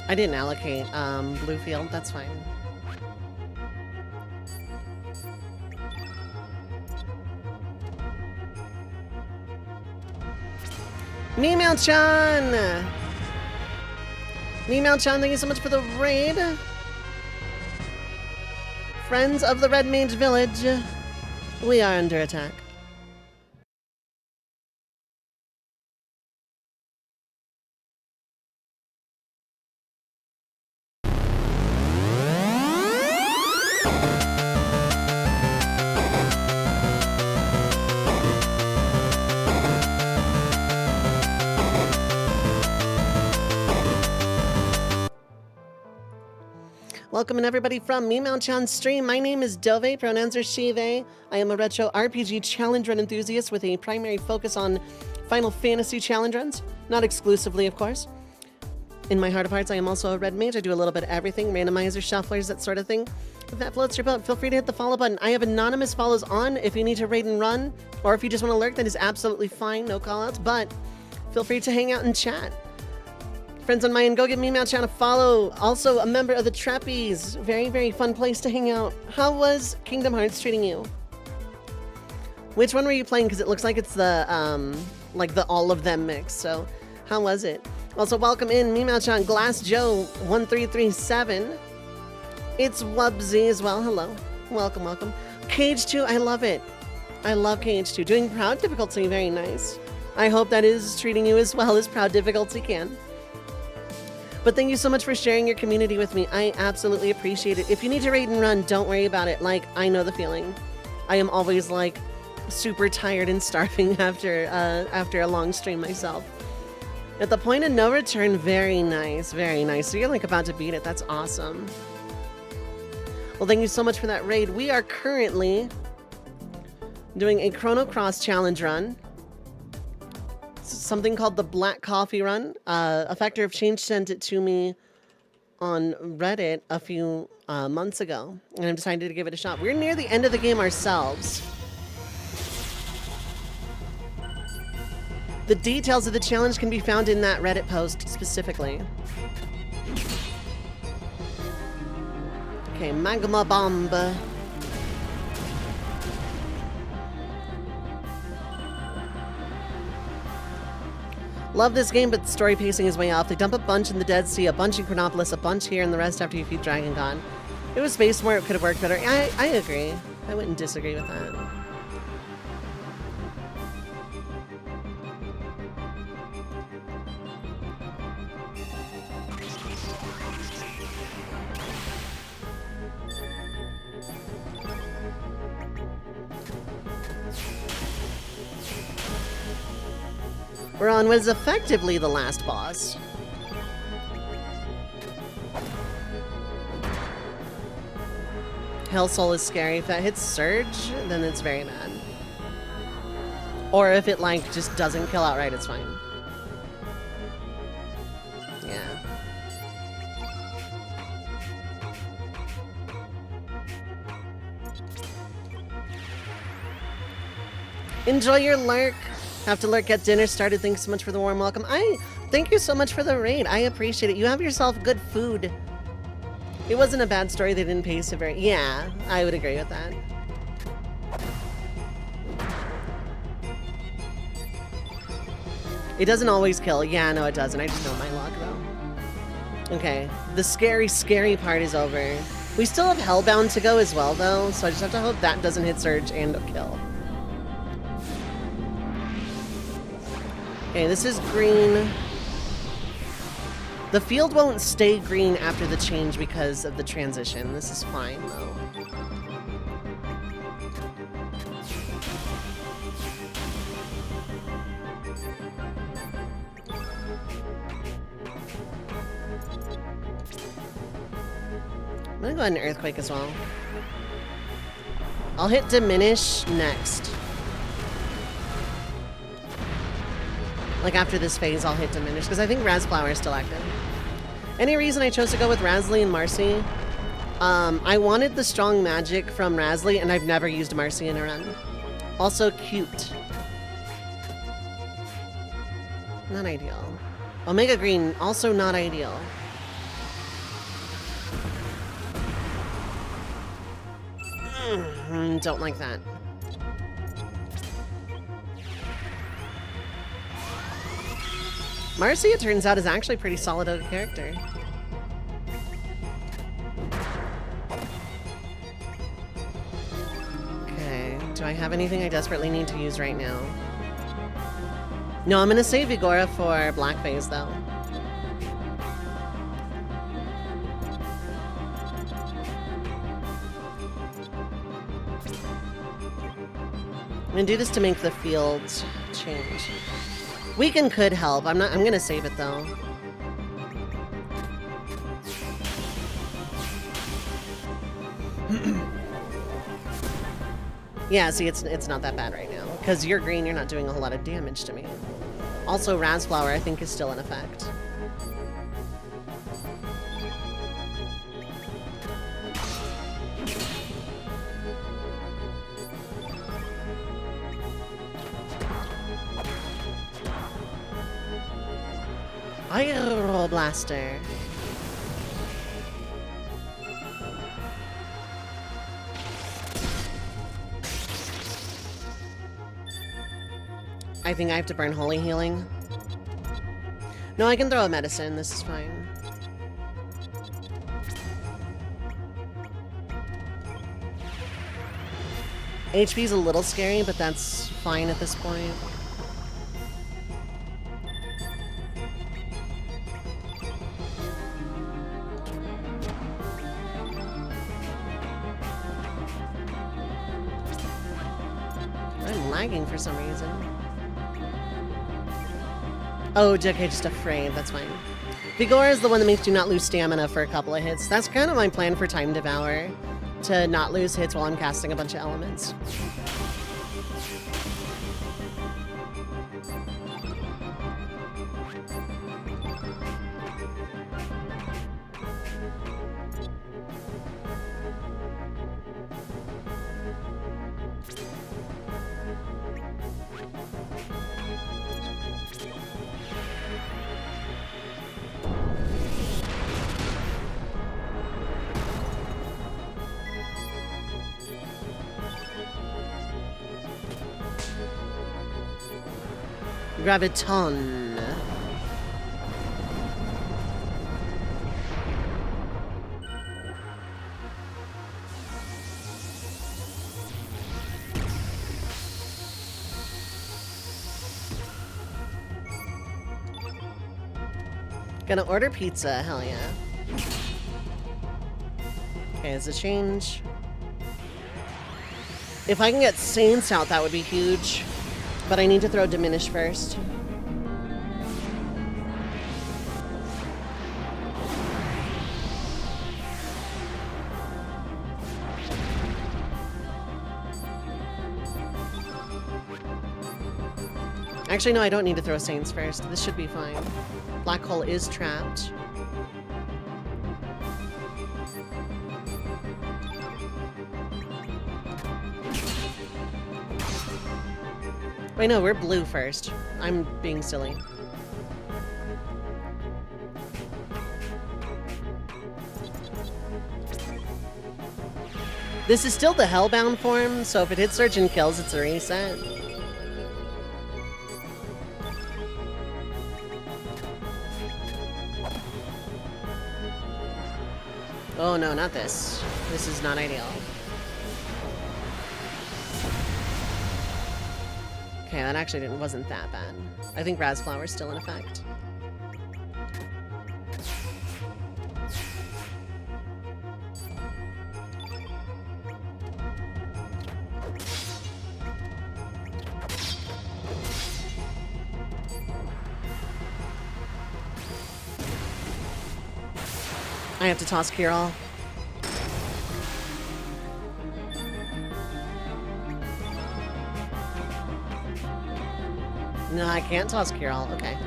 I didn't allocate blue field, that's fine. Meow-chan! Meow-chan, thank you so much for the raid. Friends of the Red Mage Village, we are under attack. Welcome and everybody from Meow-chan's stream. My name is Dove, pronouns are she, they. I am a retro RPG challenge run enthusiast with a primary focus on Final Fantasy challenge runs. Not exclusively, of course. In my heart of hearts, I am also a red mage. I do a little bit of everything, randomizers, shufflers, that sort of thing. If that floats your boat, feel free to hit the follow button. I have anonymous follows on if you need to raid and run, or if you just want to lurk, that is absolutely fine, no callouts, but feel free to hang out and chat. Friends on my end, go give Meow-chan a follow. Also a member of the Trappies. Very, very fun place to hang out. How was Kingdom Hearts treating you? Which one were you playing? Because it looks like it's the, like the all of them mix. So how was it? Also welcome in Meow-chan, Glass Joe 1337. It's Wubsy as well. Hello. Welcome, welcome. Cage 2, I love it. I love Cage 2. Doing Proud Difficulty, very nice. I hope that is treating you as well as Proud Difficulty can. But thank you so much for sharing your community with me. I absolutely appreciate it. If you need to raid and run, don't worry about it. Like, I know the feeling. I am always like super tired and starving after a long stream myself. At the point of no return, very nice, very nice. So you're like about to beat it. That's awesome. Well, thank you so much for that raid. We are currently doing a Chrono Cross challenge run. Something called the Black Coffee Run. A Factor of Change sent it to me on Reddit a few months ago, and I decided to give it a shot. We're near the end of the game ourselves. The details of the challenge can be found in that Reddit post specifically. Okay, Magma Bomb. Love this game, but story pacing is way off. They dump a bunch in the Dead Sea, a bunch in Chronopolis, a bunch here, and the rest after you feed Dragon Con. It was spaced where it could have worked better. I agree. I wouldn't disagree with that. We're on what is effectively the last boss. Hell Soul is scary. If that hits Surge, then it's very bad. Or if it, like, just doesn't kill outright, it's fine. Yeah. Enjoy your lurk. Have to lurk, get dinner started. Thanks so much for the warm welcome. Thank you so much for the raid. I appreciate it. You have yourself good food. It wasn't a bad story. They didn't pace it very... Yeah, I would agree with that. It doesn't always kill. Yeah, no, it doesn't. I just know my luck, though. Okay, the scary, scary part is over. We still have Hellbound to go as well, though, so I just have to hope that doesn't hit Surge and kill. Okay, this is green. The field won't stay green after the change because of the transition. This is fine, though. I'm gonna go ahead and Earthquake as well. I'll hit Diminish next. Like after this phase, I'll hit Diminish, because I think Razzflower is still active. Any reason I chose to go with Razli and Marcy? I wanted the strong magic from Razli, and I've never used Marcy in a run. Also, cute. Not ideal. Omega Green, also not ideal. Don't like that. Marcy, it turns out, is actually pretty solid as a character. Okay, do I have anything I desperately need to use right now? No, I'm gonna save Vigora for Black Phase, though. I'm gonna do this to make the field change. Weaken could help. I'm gonna save it though. Yeah, see, it's not that bad right now. Because you're green, you're not doing a whole lot of damage to me. Also, Razzflower, I think, is still in effect. Aeroblaster. I think I have to burn Holy Healing. No, I can throw a medicine. This is fine. HP is a little scary, but that's fine at this point. I'm lagging for some reason. Oh, okay, just afraid. That's fine. Vigor is the one that makes you not lose stamina for a couple of hits. That's kind of my plan for Time Devour, to not lose hits while I'm casting a bunch of elements. Graviton. Gonna order pizza, hell yeah. Okay, it's a change. If I can get Saints out, that would be huge. But I need to throw Diminish first. Actually, no, I don't need to throw Saints first. This should be fine. Black Hole is trapped. Wait, no, we're blue first. I'm being silly. This is still the Hellbound form, so if it hits Surge and kills, it's a reset. Oh no, not this. This is not ideal. Okay, that actually wasn't that bad. I think Razflower's still in effect. I have to toss Kiral. No, I can't toss Kiral. Okay.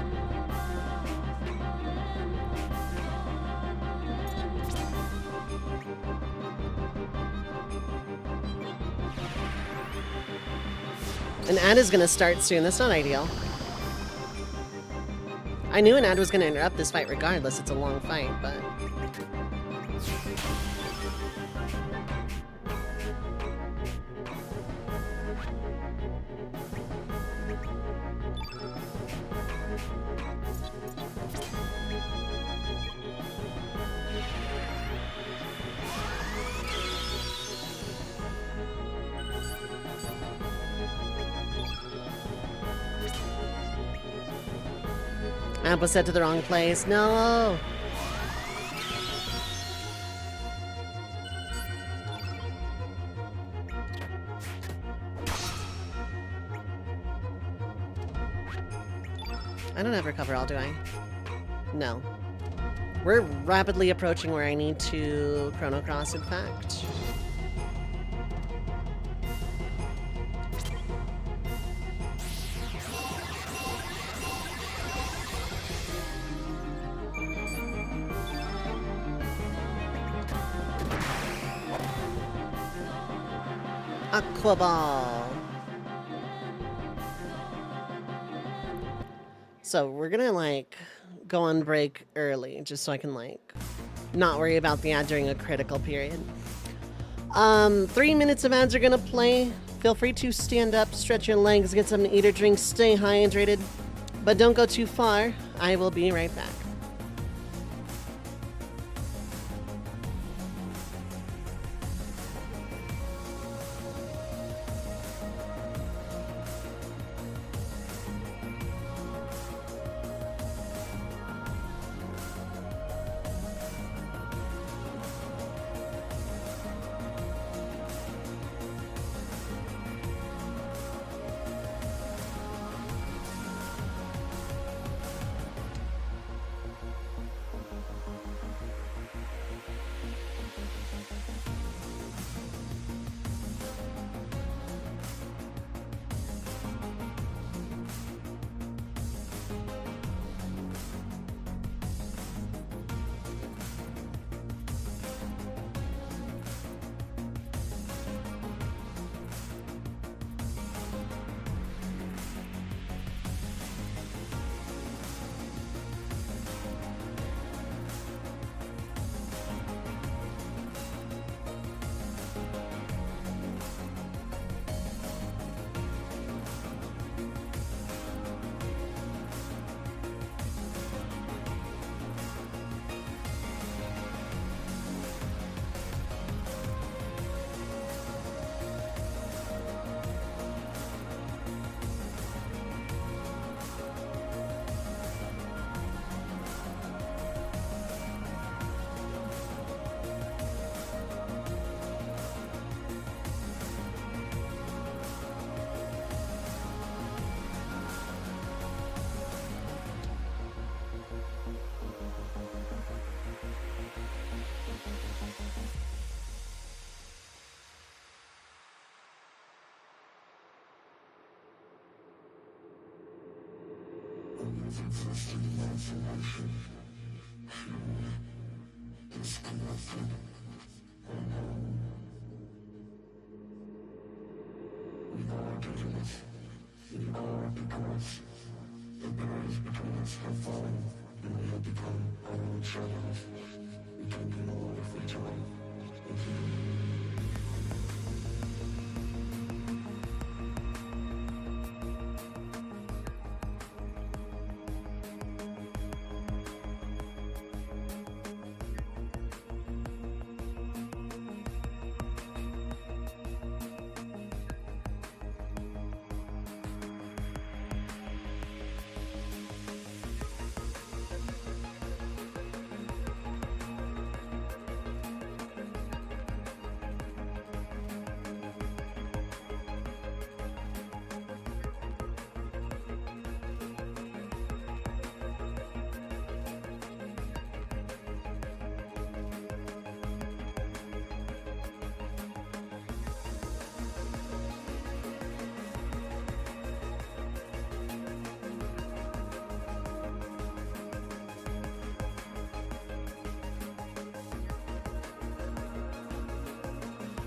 An ad is gonna start soon. That's not ideal. I knew an ad was gonna interrupt this fight regardless. It's a long fight, but... Amp was set to the wrong place. No! I don't have recover all, do I? No. We're rapidly approaching where I need to Chrono Cross, in fact. Aqua Ball. So we're gonna like go on break early just so I can like not worry about the ad during a critical period. 3 minutes of ads are gonna play. Feel free to stand up, stretch your legs, get something to eat or drink, stay hydrated, but don't go too far. I will be right back.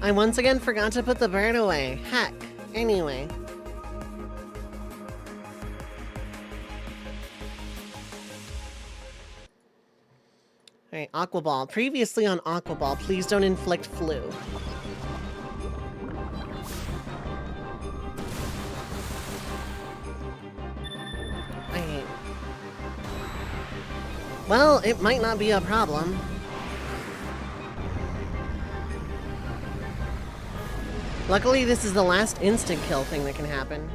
I once again forgot to put the bird away. Heck. Anyway. Alright, Aqua Ball. Previously on Aqua Ball, please don't inflict flu. Well, it might not be a problem. Luckily, this is the last instant kill thing that can happen.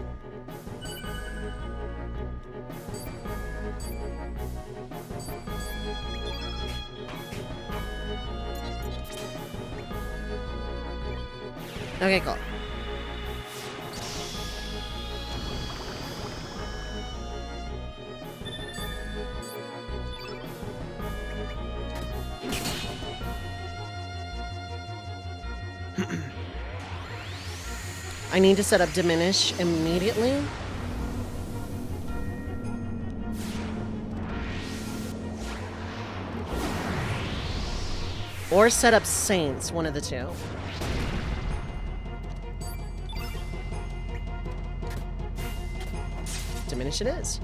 Okay, cool. I need to set up Diminish immediately. Or set up Saints, one of the two. Diminish it is.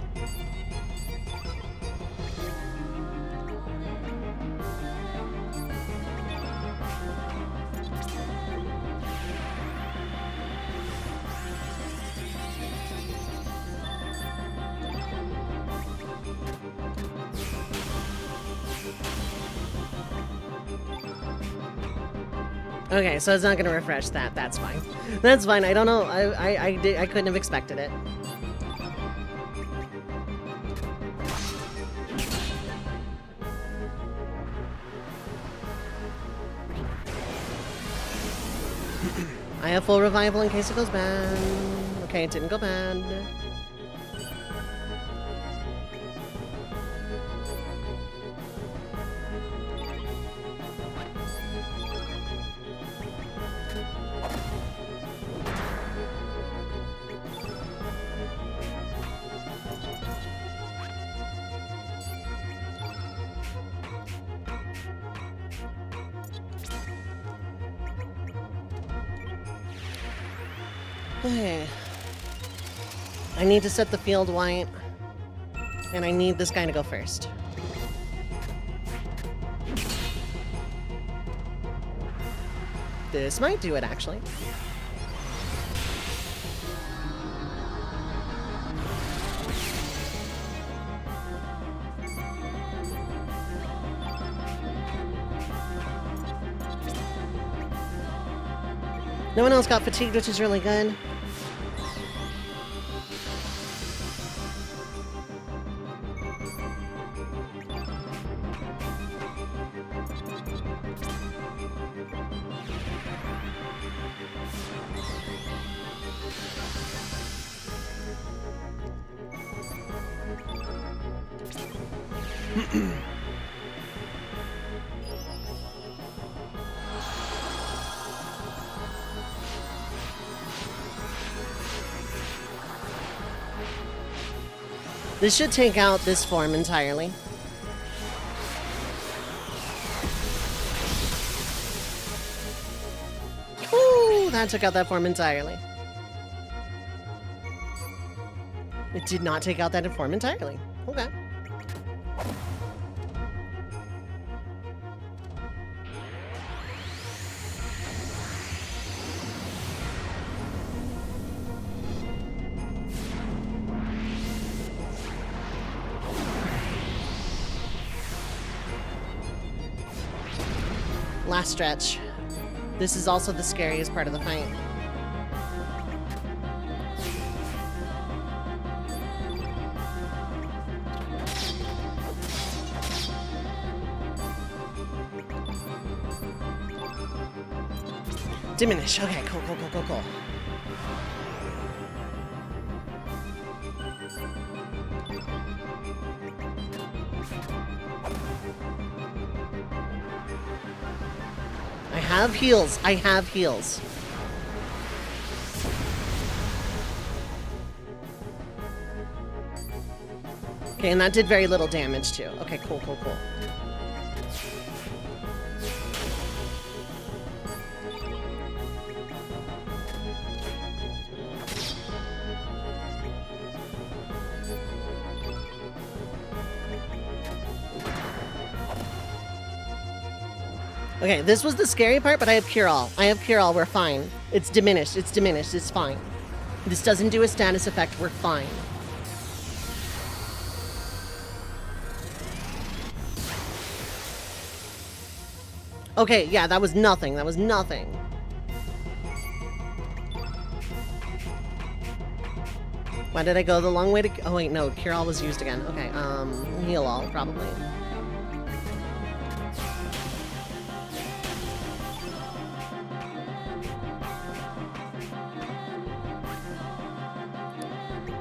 Okay, so it's not gonna refresh that. That's fine. That's fine. I don't know. I couldn't have expected it. I have full revival in case it goes bad. Okay, it didn't go bad. Okay. I need to set the field white, and I need this guy to go first. This might do it, actually. No one else got fatigued, which is really good. This should take out this form entirely. Ooh, that took out that form entirely. It did not take out that form entirely. Okay. Last stretch. This is also the scariest part of the fight. Diminish. Okay, cool, cool, cool, cool, cool. I have heals. I have heals. Okay, and that did very little damage too. Okay, cool, cool, cool. Okay, this was the scary part, but I have Cure All. I have Cure All. We're fine. It's diminished. It's diminished. It's fine. This doesn't do a status effect. We're fine. Okay, yeah, that was nothing. That was nothing. Why did I go the long way to... Oh, wait, no. Cure All was used again. Okay, Heal All, probably.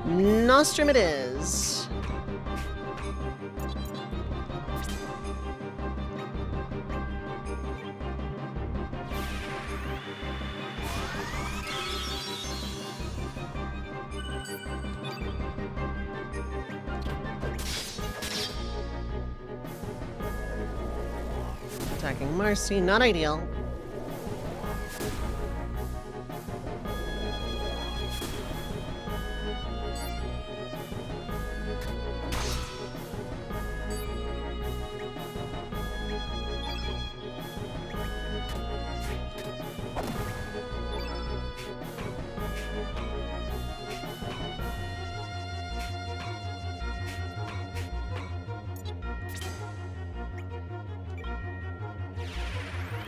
Nostrum it is. Attacking Marcy, not ideal.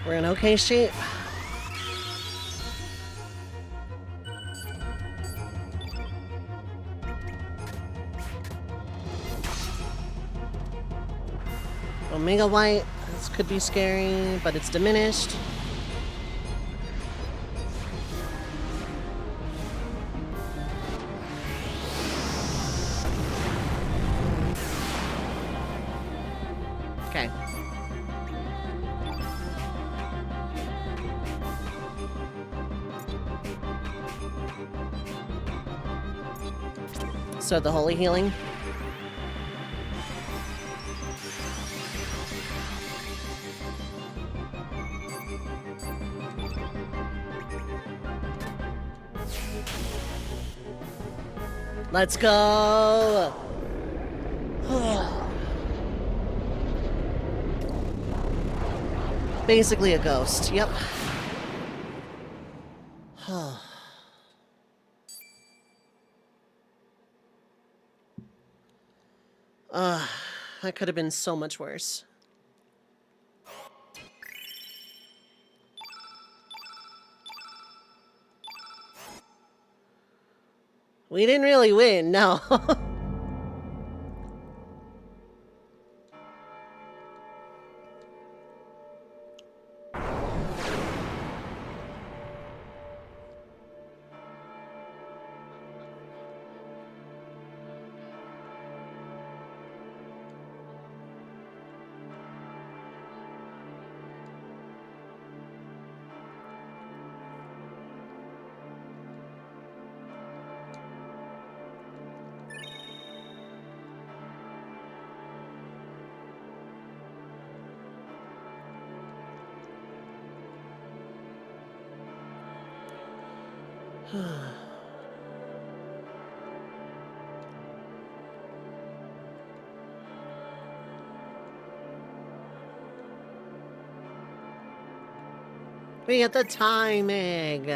We're in okay shape. Omega White, this could be scary, but it's diminished. Okay. So the holy healing. Let's go. Basically a ghost. Yep. That could have been so much worse. We didn't really win, no. We get the timing.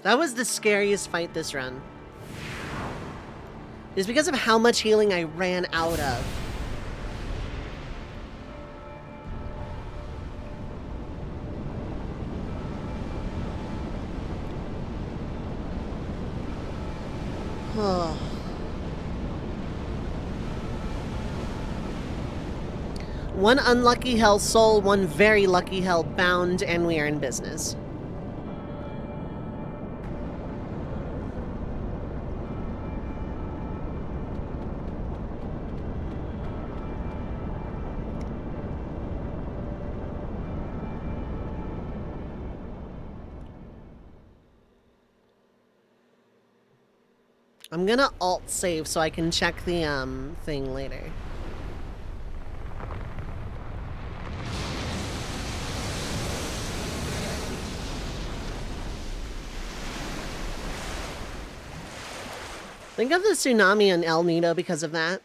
That was the scariest fight this run. It's because of how much healing I ran out of. Oh. One unlucky hell soul, one very lucky hell bound, and we are in business. I'm gonna alt save so I can check the thing later. Think of the tsunami in El Nido because of that.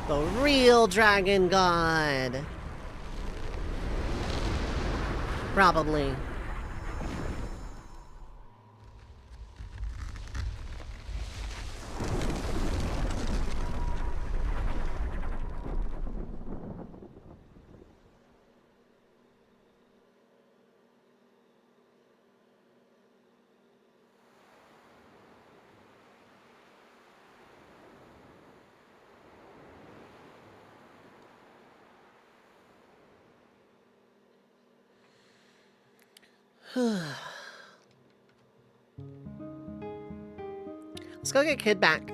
The real dragon god. Probably. Let's go get Kid back.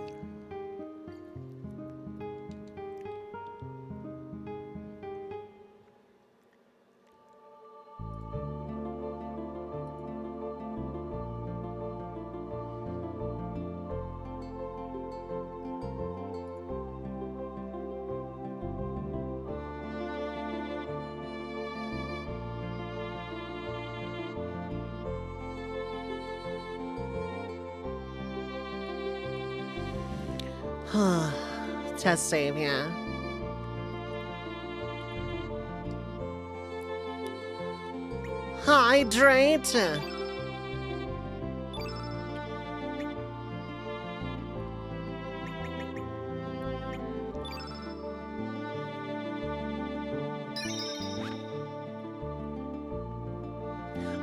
Test save, yeah. Hydrate!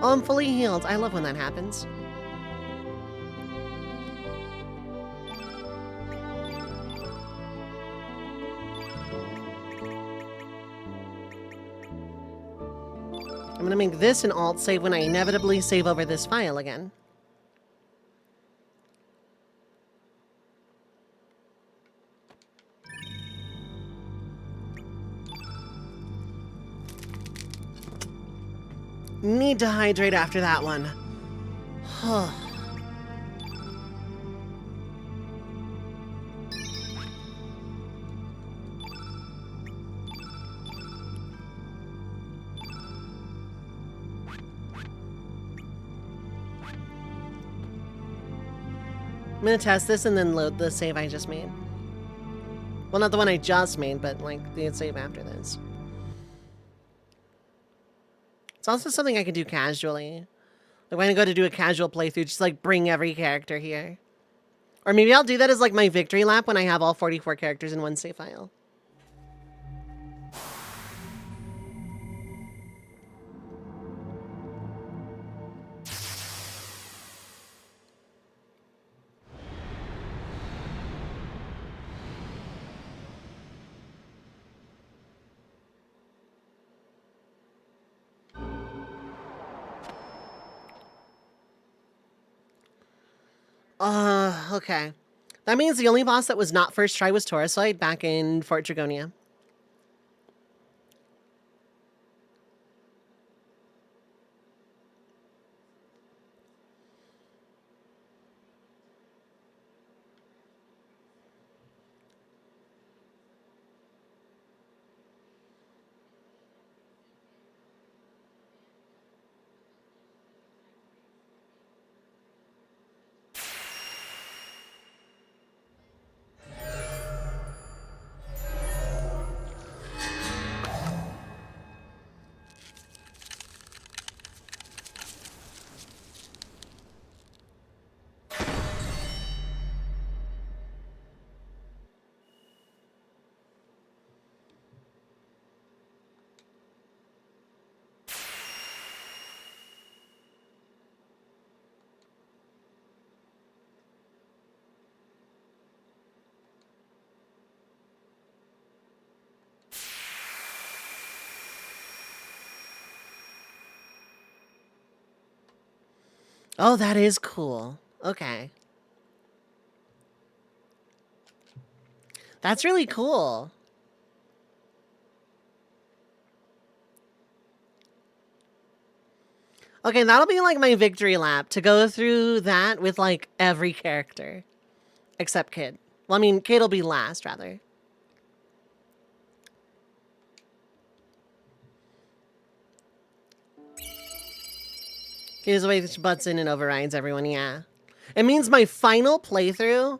Oh, I'm fully healed. I love when that happens. I'm gonna make this an alt save when I inevitably save over this file again. Need to hydrate after that one. I'm gonna test this and then load the save I just made. Well, not the one I just made, but like the save after this. It's also something I can do casually. Like when I go to do a casual playthrough, just like bring every character here. Or maybe I'll do that as like my victory lap when I have all 44 characters in one save file. Okay. That means the only boss that was not first try was Taurusoid back in Fort Dragonia. Oh, that is cool. Okay. That's really cool. Okay, that'll be like my victory lap, to go through that with like every character. Except Kid. Well, I mean, Kid will be last, rather. Here's the way she butts in and overrides everyone, yeah. It means my final playthrough,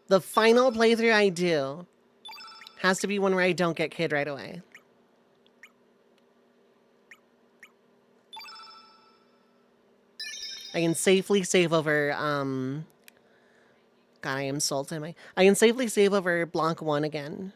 the final playthrough I do, has to be one where I don't get Kid right away. I can safely save over, God, I am salted. I can safely save over Blanc 1 again.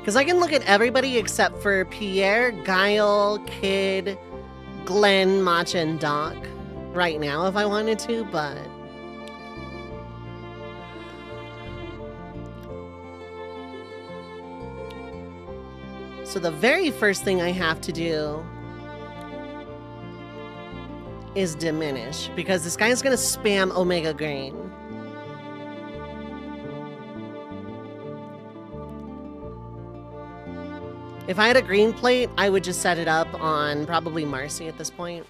Because I can look at everybody except for Pierre, Guile, Kid, Glenn, Matcha, and Doc right now if I wanted to, but... So the very first thing I have to do is diminish, because this guy's going to spam Omega Grain. If I had a green plate, I would just set it up on probably Marcy at this point.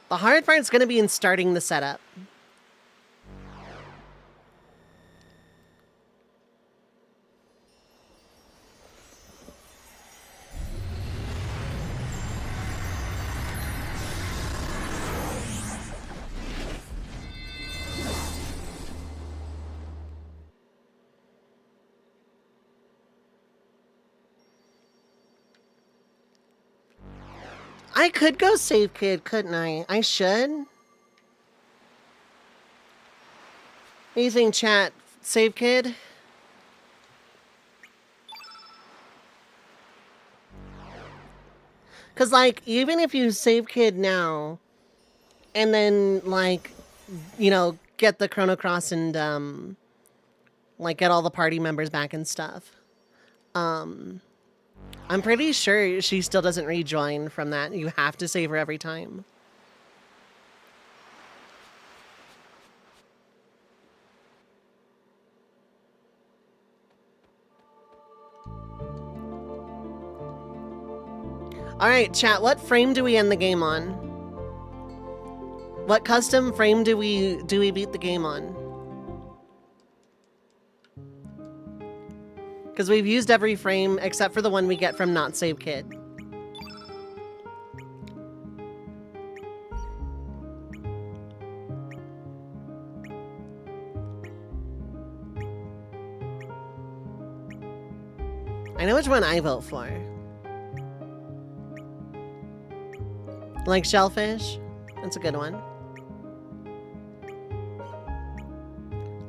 The hard part's going to be in starting the setup. I could go save Kid, couldn't I? I should. What do you think, chat? Save Kid? Because, like, even if you save Kid now, and then, like, you know, get the Chrono Cross and, like, get all the party members back and stuff, I'm pretty sure she still doesn't rejoin from that. You have to save her every time. All right, chat, what frame do we end the game on? What custom frame do we beat the game on? Because we've used every frame except for the one we get from Not Save Kid. I know which one I vote for. Like Shellfish? That's a good one.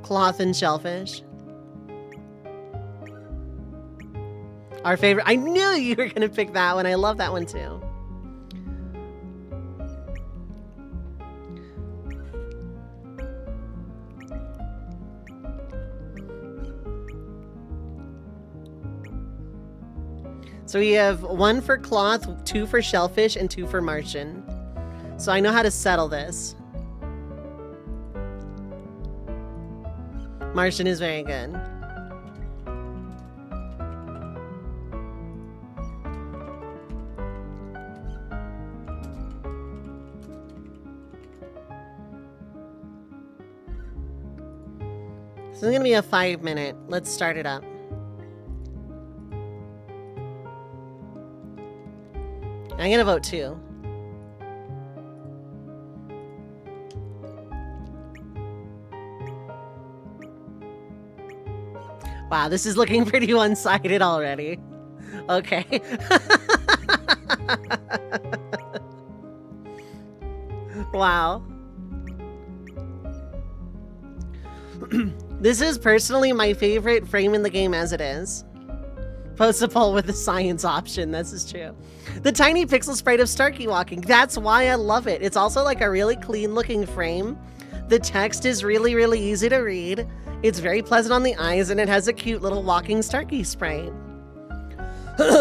Cloth and Shellfish. Our favorite. I knew you were going to pick that one. I love that one too. So we have 1 for cloth, 2 for shellfish, and 2 for Martian. So I know how to settle this. Martian is very good. This is gonna be a 5-minute. Let's start it up. I'm gonna vote 2. Wow, this is looking pretty one-sided already. Okay. Wow. This is personally my favorite frame in the game as it is. Post a poll with the science option. This is true. The tiny pixel sprite of Starkey walking. That's why I love it. It's also like a really clean looking frame. The text is really, really easy to read. It's very pleasant on the eyes, and it has a cute little walking Starkey sprite.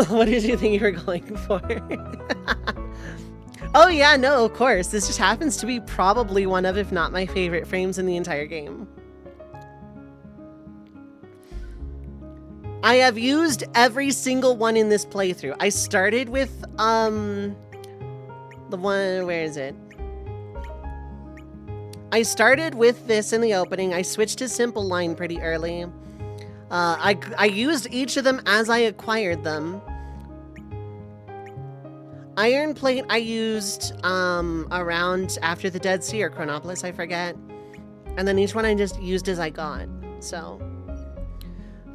What did you think you were going for? Oh yeah, no, of course. This just happens to be probably one of, if not my favorite frames in the entire game. I have used every single one in this playthrough. I started with, the one, where is it? I started with this in the opening. I switched to Simple Line pretty early. I used each of them as I acquired them. Iron Plate I used around after the Dead Sea or Chronopolis, I forget. And then each one I just used as I got, so.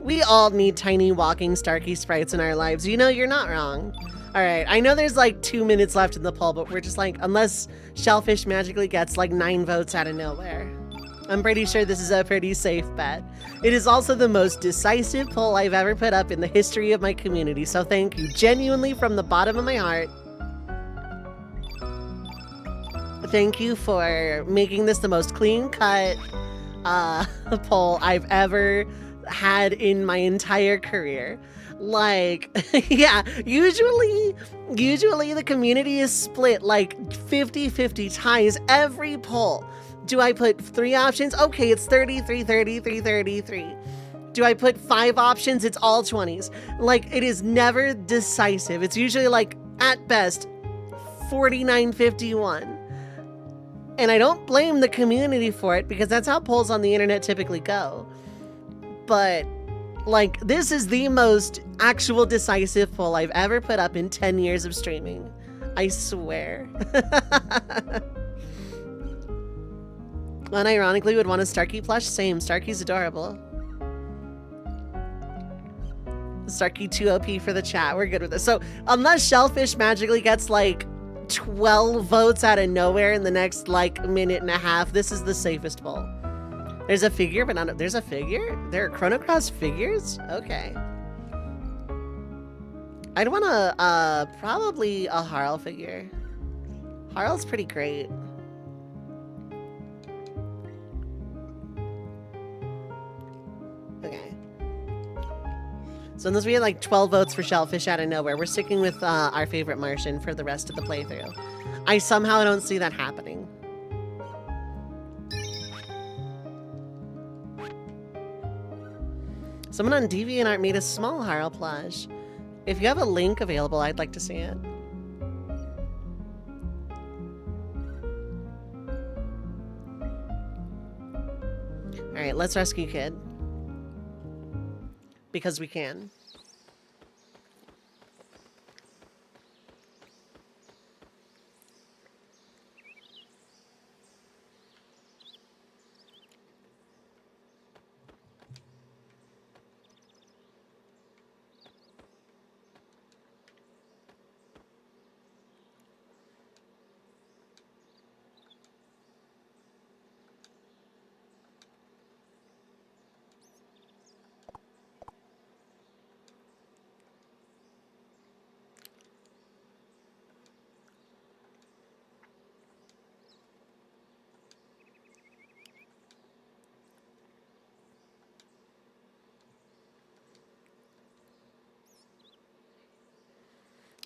We all need tiny walking Starkey sprites in our lives. You know, you're not wrong. All right, I know there's like 2 minutes left in the poll, but we're just like, unless Shellfish magically gets like 9 votes out of nowhere. I'm pretty sure this is a pretty safe bet. It is also the most decisive poll I've ever put up in the history of my community, so thank you genuinely from the bottom of my heart. Thank you for making this the most clean-cut poll I've ever had in my entire career. Like, yeah, usually the community is split like 50-50 ties every poll. Do I put 3 options? Okay, it's 30, 330, 333. Do I put 5 options? It's all 20s. Like, it is never decisive. It's usually like, at best, 49-51. And I don't blame the community for it because that's how polls on the internet typically go. But like, this is the most actual decisive poll I've ever put up in 10 years of streaming. I swear. Unironically would want a Starkey plush. Same. Starkey's adorable. Starkey 2 OP for the chat. We're good with this. So unless Shellfish magically gets like 12 votes out of nowhere in the next like minute and a half, this is the safest poll. There's a figure, but not there's a figure? There are Chrono Cross figures? Okay. I'd want a, probably a Harl figure. Harl's pretty great. Okay. So unless we had like 12 votes for Shellfish out of nowhere, we're sticking with our favorite Martian for the rest of the playthrough. I somehow don't see that happening. Someone on DeviantArt made a small Harl plush. If you have a link available, I'd like to see it. All right, let's rescue Kid. Because we can.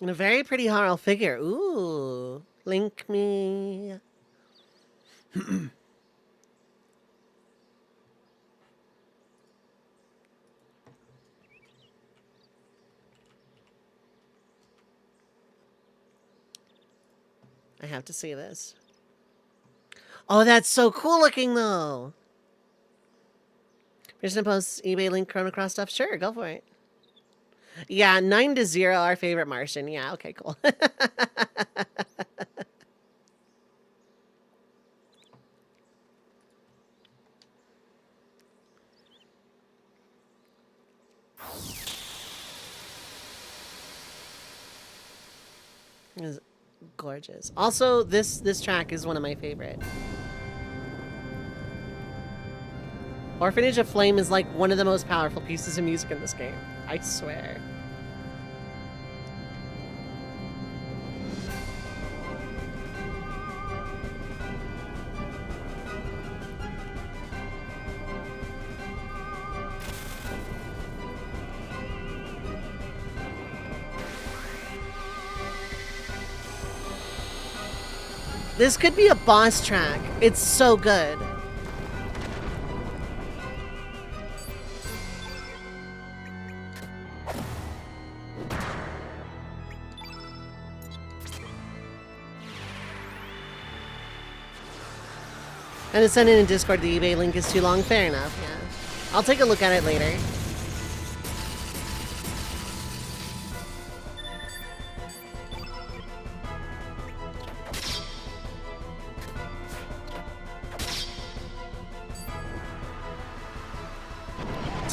And a very pretty Harl figure. Ooh. Link me. I have to see this. Oh, that's so cool looking, though. You're just gonna post eBay link Chrono Cross stuff? Sure, go for it. Yeah, 9-0, our favorite Martian. Yeah, okay, cool. Is gorgeous. Also, this track is one of my favorite. Orphanage of Flame is like one of the most powerful pieces of music in this game. I swear. This could be a boss track. It's so good. And to send it in Discord, the eBay link is too long. Fair enough, yeah. I'll take a look at it later.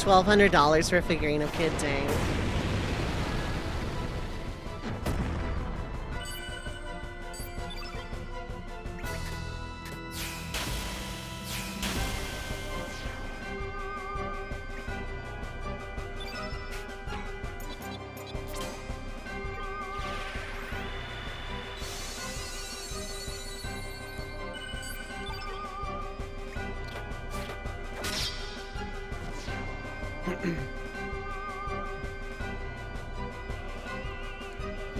$1,200 for a figurine of Kid Dang.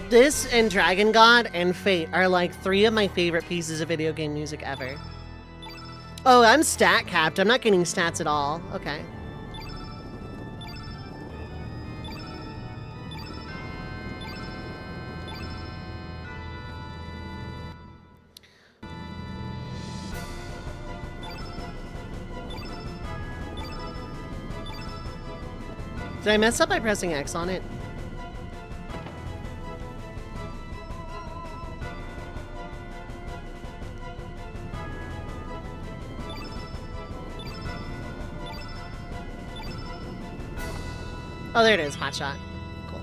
This and Dragon God and Fate are like 3 of my favorite pieces of video game music ever. Oh, I'm stat capped. I'm not getting stats at all. Okay. Did I mess up by pressing X on it? Oh, there it is. Hot shot. Cool.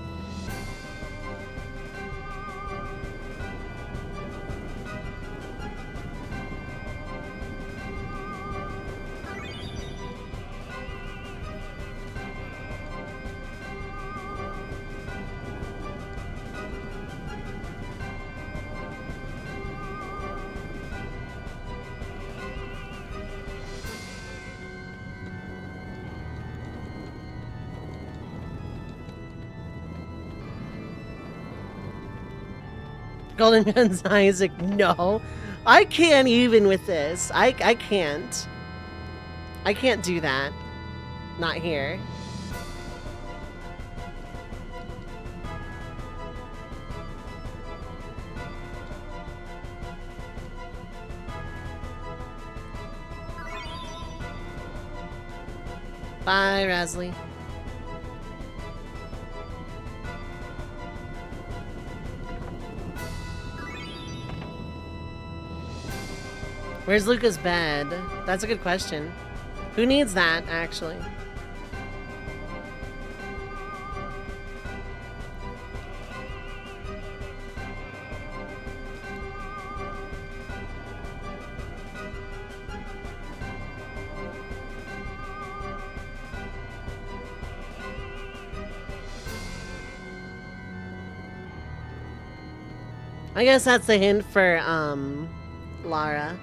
Golden Guns Isaac, no. I can't even with this. I can't. I can't do that. Not here. Bye, Rasley. Where's Luca's bed? That's a good question. Who needs that, actually? I guess that's the hint for, Lara.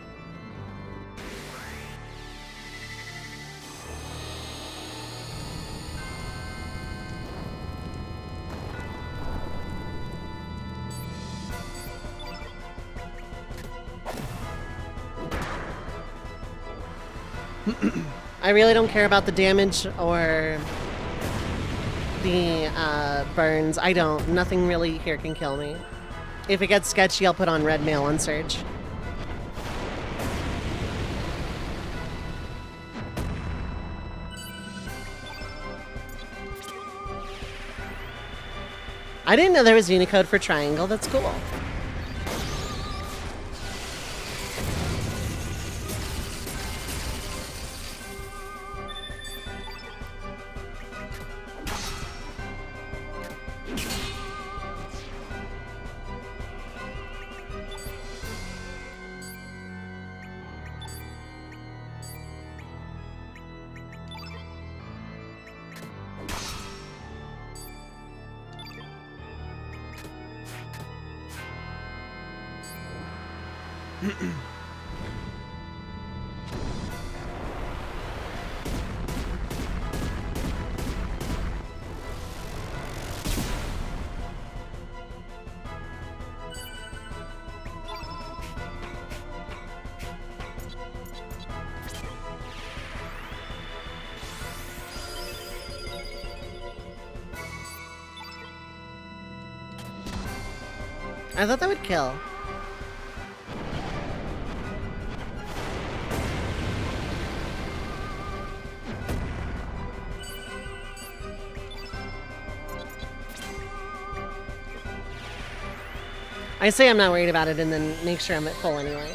I really don't care about the damage or the burns. I don't. Nothing really here can kill me. If it gets sketchy, I'll put on red mail on Surge. I didn't know there was Unicode for triangle. That's cool. I thought that would kill. I say I'm not worried about it and then make sure I'm at full anyway.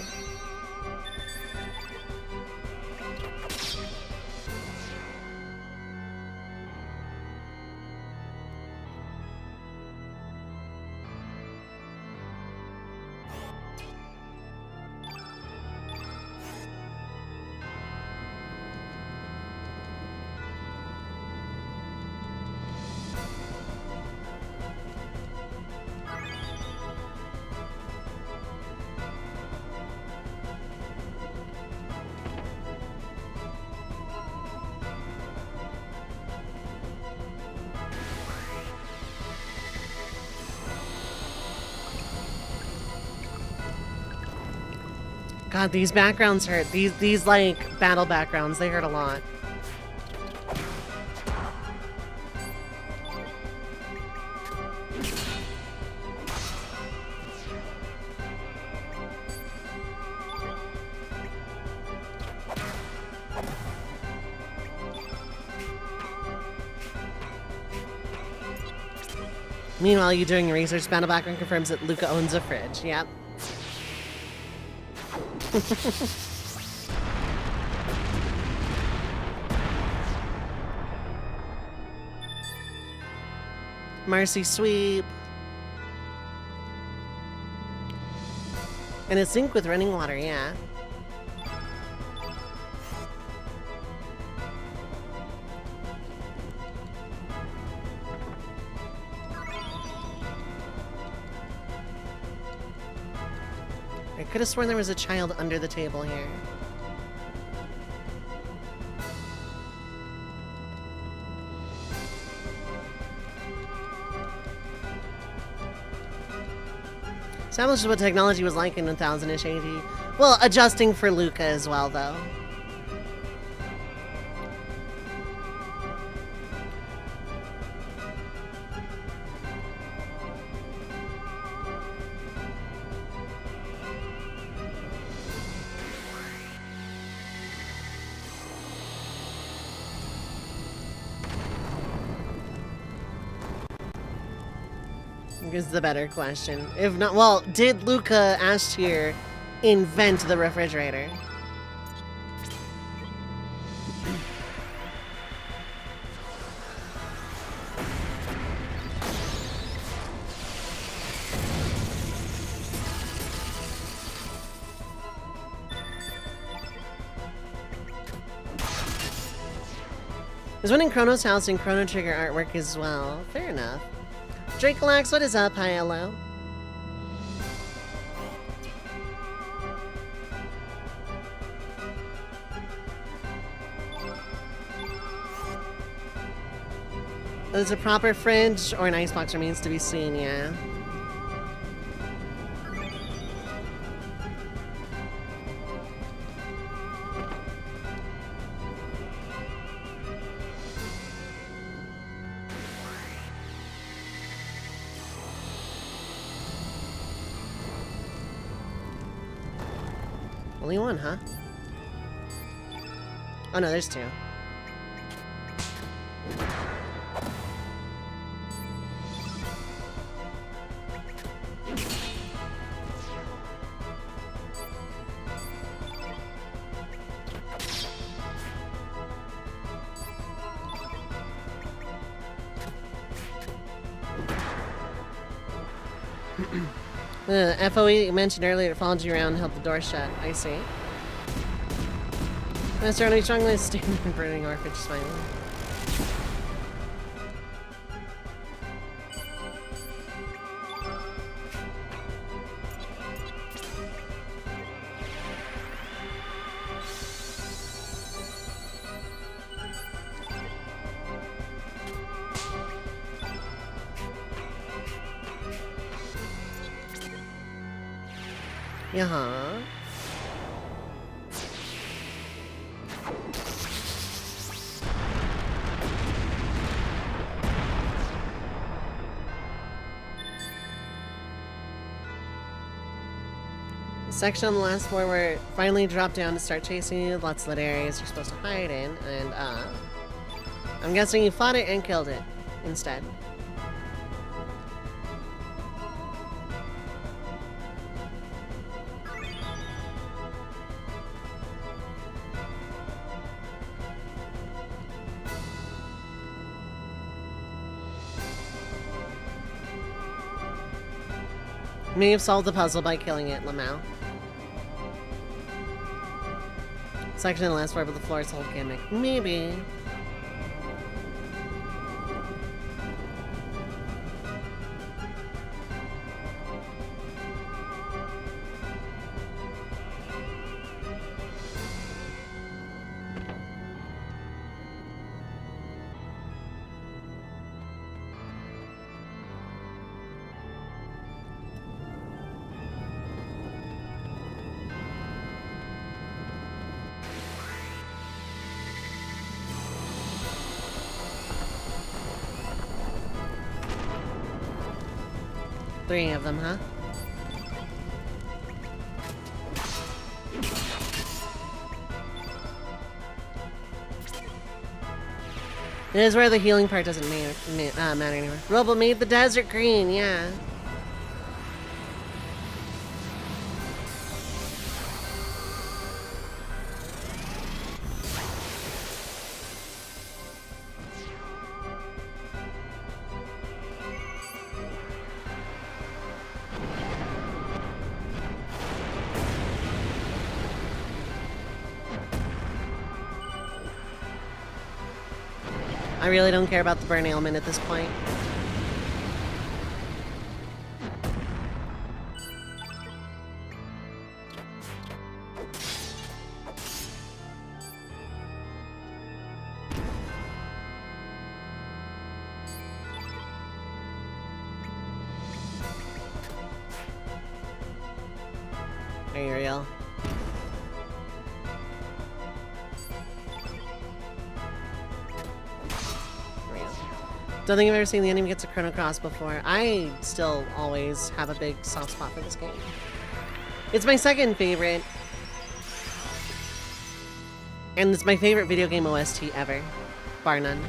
God, these backgrounds hurt. These like battle backgrounds, they hurt a lot. Meanwhile, you doing your research, battle background confirms that Luca owns a fridge. Yep. Marcy sweep. And a sink with running water, yeah. I could have sworn there was a child under the table here. Establishes what technology was like in 1000-ish AD. Well, adjusting for Luca as well, though. Is the better question. If not, well, did Luca Ashtier invent the refrigerator? There's one in Chrono's house and Chrono Trigger artwork as well. Fair enough. Drake-Lax, what is up? Hi, hello. There's a proper fridge or an icebox remains to be seen, yeah. Only one, huh? Oh no, there's two. The FOE you mentioned earlier, it followed you around and held the door shut. I see. Master only strongly standing and burning orphanage smiling. Yeah. Section on the last floor where it finally dropped down to start chasing you. Lots of lit areas you're supposed to hide in, and I'm guessing you fought it and killed it instead. You may have solved the puzzle by killing it, Lamau. Section on the last floor, but the floor is whole gimmick. Maybe. Three of them, huh? It is where the healing part doesn't matter anymore. Robo made the desert green, yeah. I really don't care about the burn ailment at this point. Are you real? Don't think I've ever seen the enemy gets a Chrono Cross before. I still always have a big soft spot for this game. It's my second favorite. And it's my favorite video game OST ever. Bar none.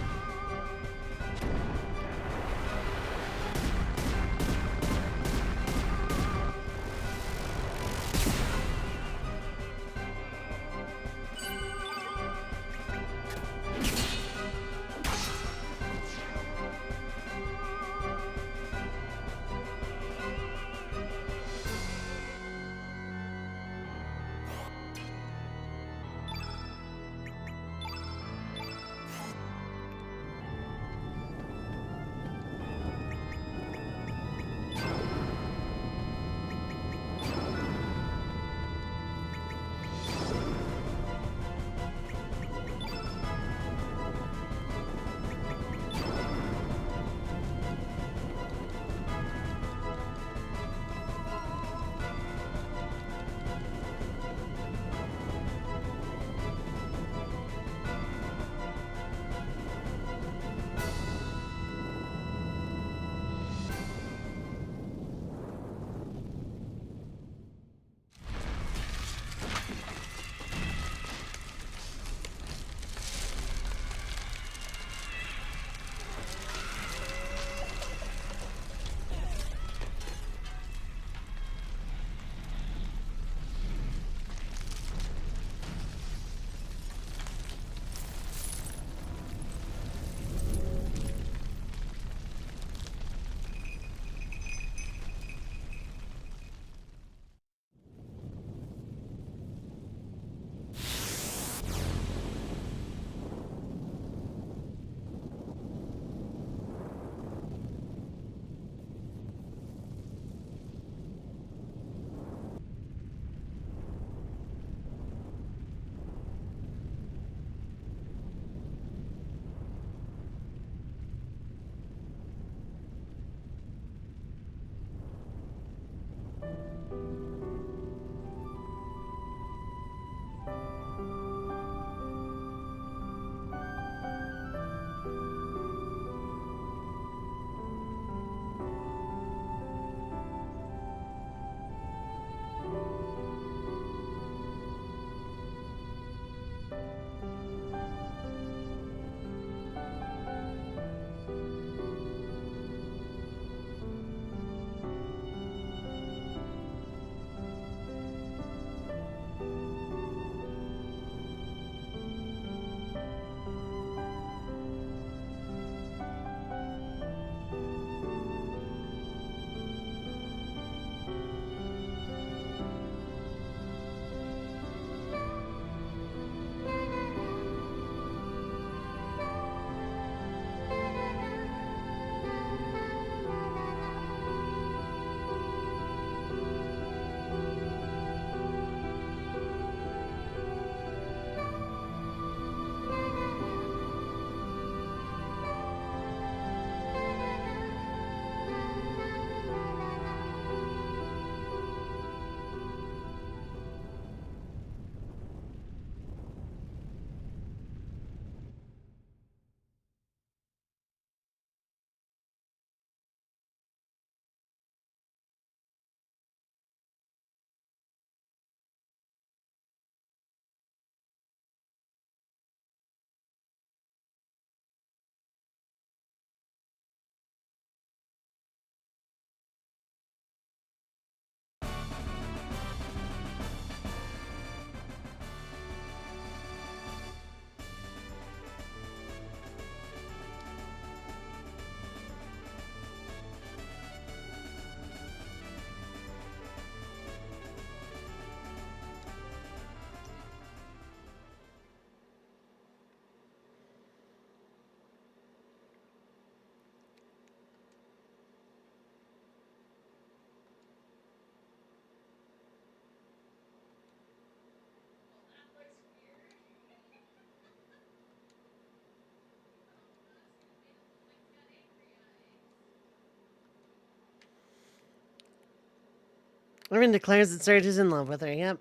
Irvin declares that Serge is in love with her. Yep.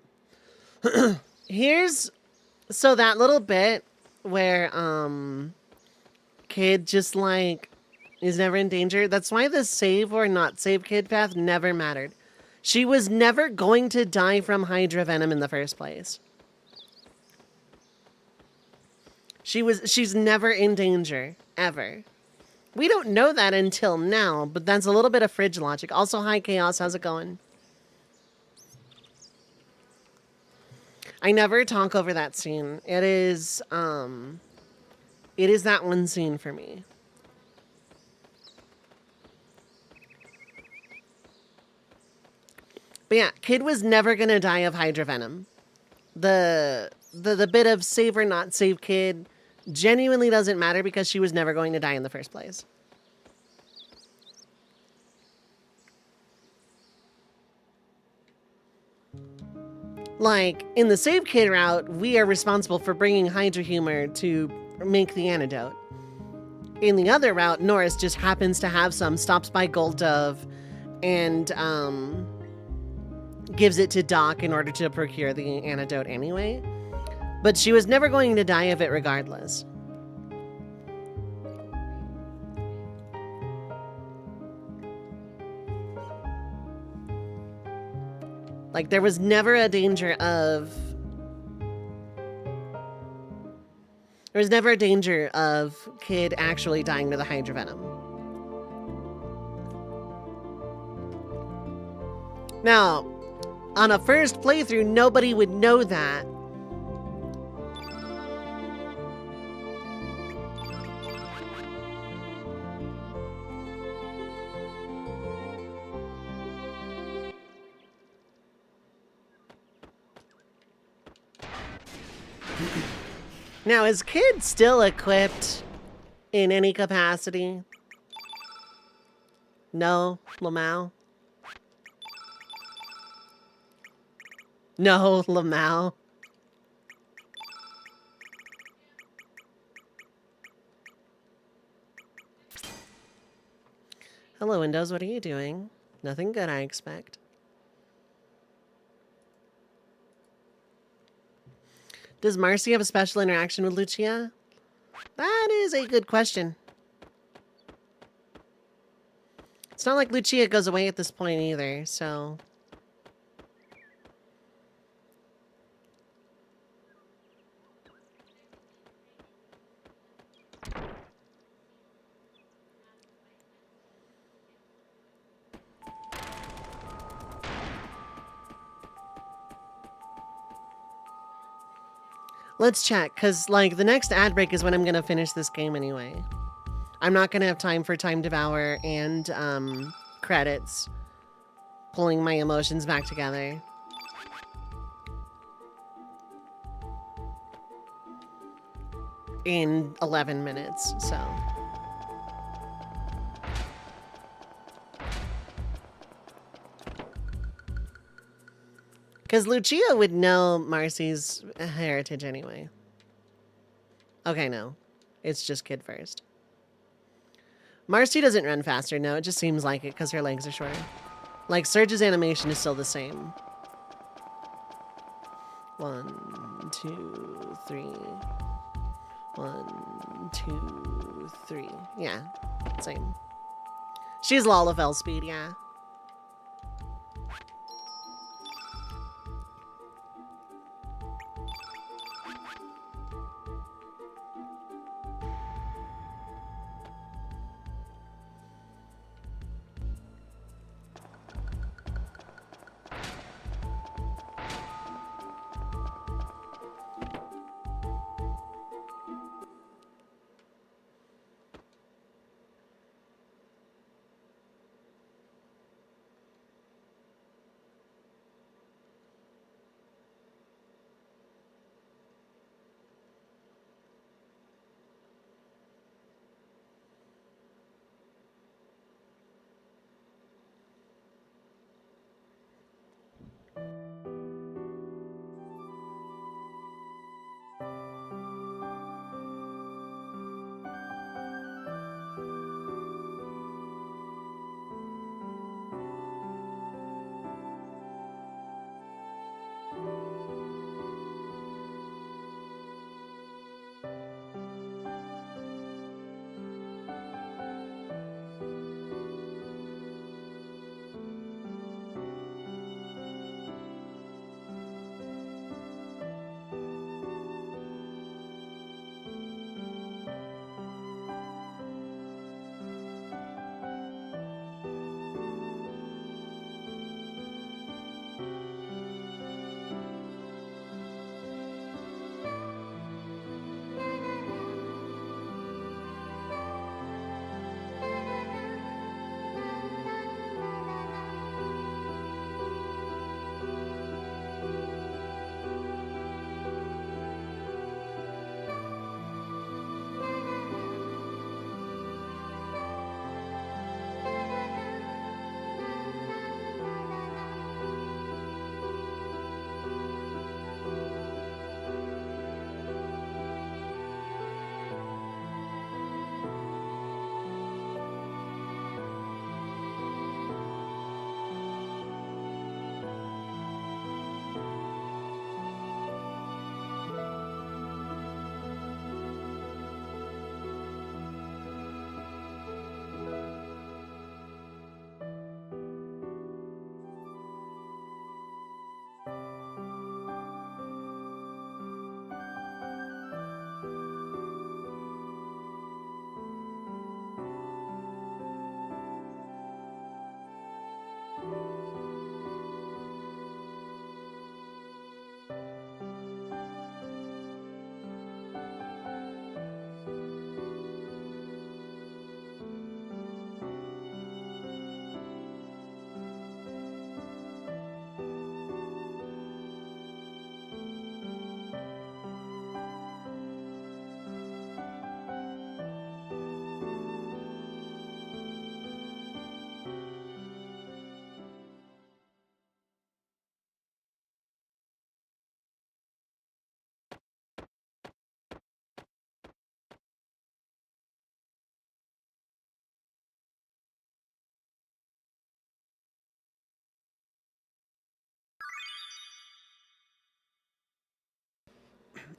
So that little bit where Kid just like is never in danger. That's why the save or not save Kid path never mattered. She was never going to die from Hydra Venom in the first place. She's never in danger, ever. We don't know that until now, but that's a little bit of fridge logic. Also, hi Chaos, how's it going? I never talk over that scene. It is that one scene for me. But yeah, Kid was never gonna die of Hydra Venom. The bit of save or not save Kid genuinely doesn't matter because she was never going to die in the first place. Like, in the save Kid route, we are responsible for bringing Hydra Humor to make the antidote. In the other route, Norris just happens to have some, stops by Gold Dove, and gives it to Doc in order to procure the antidote anyway. But she was never going to die of it regardless. Like, there was never a danger of... There was never a danger of Kid actually dying to the Hydra Venom. Now, on a first playthrough, nobody would know that. Now, is Kid still equipped in any capacity? No, Lamau? No, Lamau. Hello, Windows. What are you doing? Nothing good, I expect. Does Marcy have a special interaction with Lucia? That is a good question. It's not like Lucia goes away at this point either, so... Let's check, because, like, the next ad break is when I'm going to finish this game anyway. I'm not going to have time for Time Devour and, credits. Pulling my emotions back together. In 11 minutes, so... Because Lucia would know Marcy's heritage anyway. Okay, no. It's just Kid first. Marcy doesn't run faster, no. It just seems like it because her legs are shorter. Like, Surge's animation is still the same. 1, 2, 3. 1, 2, 3. Yeah, same. She's Lalafell speed, yeah.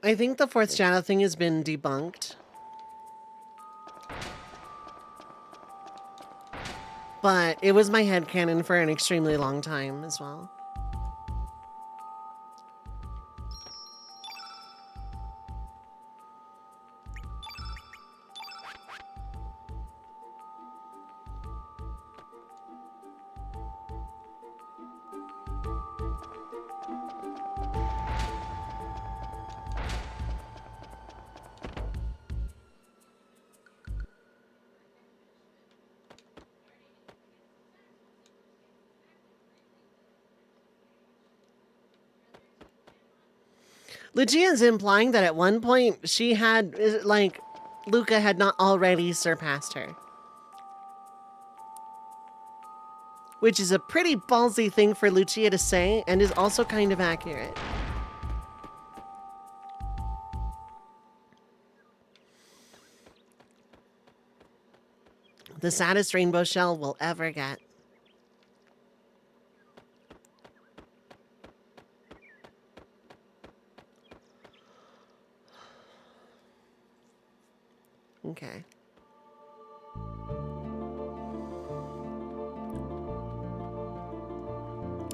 I think the fourth shadow thing has been debunked. But it was my headcanon for an extremely long time as well. Lucia is implying that at one point she had, like, Luca had not already surpassed her. Which is a pretty ballsy thing for Lucia to say, and is also kind of accurate. The saddest rainbow shell we'll ever get. Okay.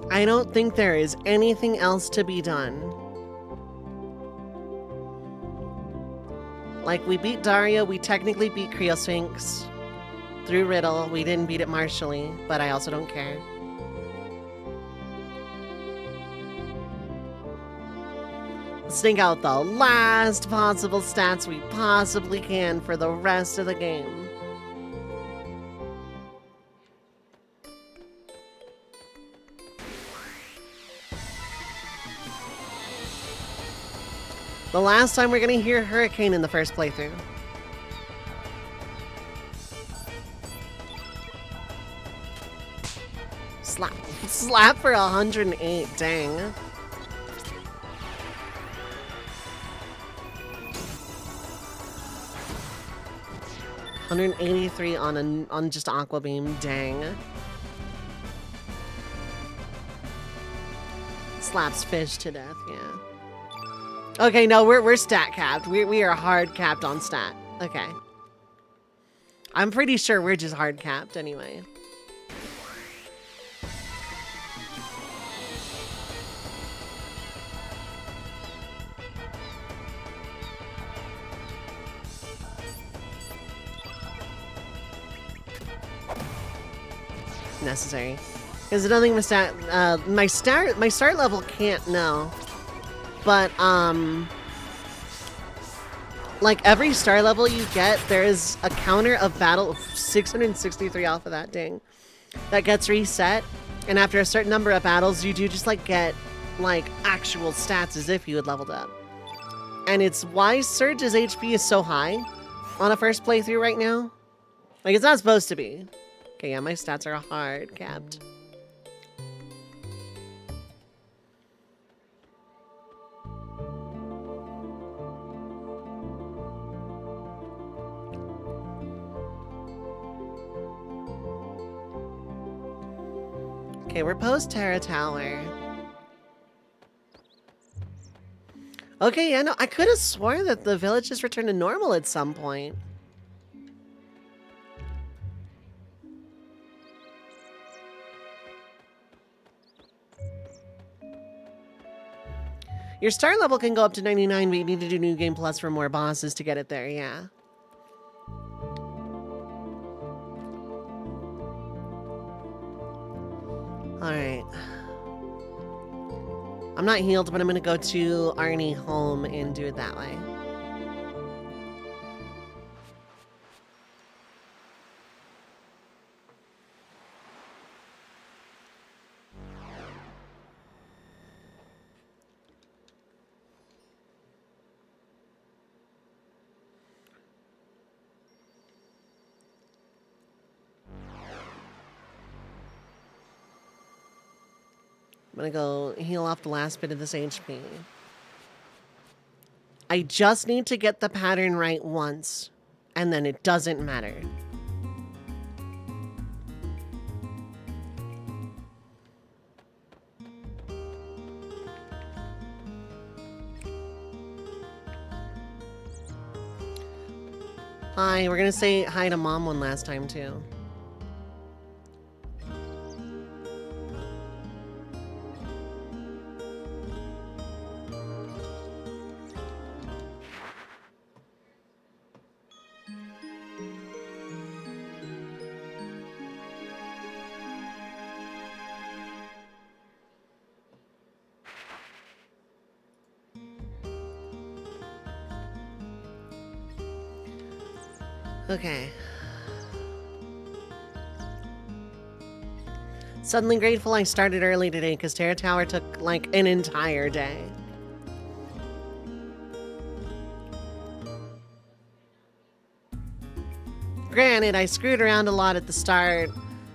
I don't think there is anything else to be done. Like, we beat Daria, we technically beat Criosphinx through Riddle. We didn't beat it martially, but I also don't care. Let's think out the last possible stats we possibly can for the rest of the game. The last time we're gonna hear Hurricane in the first playthrough. Slap for 108, dang. $183 on just Aqua Beam, dang. Slaps fish to death, yeah. Okay, no, we're stat capped. We are hard capped on stat. Okay. I'm pretty sure we're just hard capped anyway. Necessary. Because I don't think my start level can't know. But like every star level you get, there is a counter of battle 663 off of that, dang. That gets reset, and after a certain number of battles, you do just like get like actual stats as if you had leveled up. And it's why Surge's HP is so high on a first playthrough right now. Like, it's not supposed to be. Okay, yeah, my stats are hard capped. Okay, we're post Terra Tower. Okay, yeah, no, I could have sworn that the village just returned to normal at some point. Your star level can go up to 99, but you need to do New Game Plus for more bosses to get it there, yeah. Alright. I'm not healed, but I'm gonna go to Arnie home and do it that way. I'm gonna go heal off the last bit of this HP. I just need to get the pattern right once, and then it doesn't matter. Hi, we're gonna say hi to Mom one last time, too. Okay. Suddenly grateful I started early today because Terra Tower took like an entire day. Granted, I screwed around a lot at the start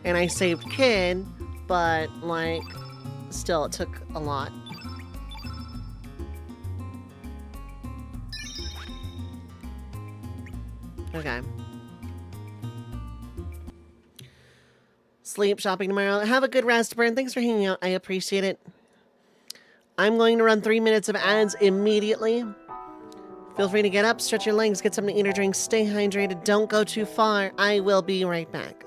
and I saved Kid, but like, still, it took a lot. Okay. Sleep, shopping tomorrow. Have a good rest, Burn. Thanks for hanging out. I appreciate it. I'm going to run 3 minutes of ads immediately. Feel free to get up, stretch your legs, get something to eat or drink, stay hydrated, don't go too far. I will be right back.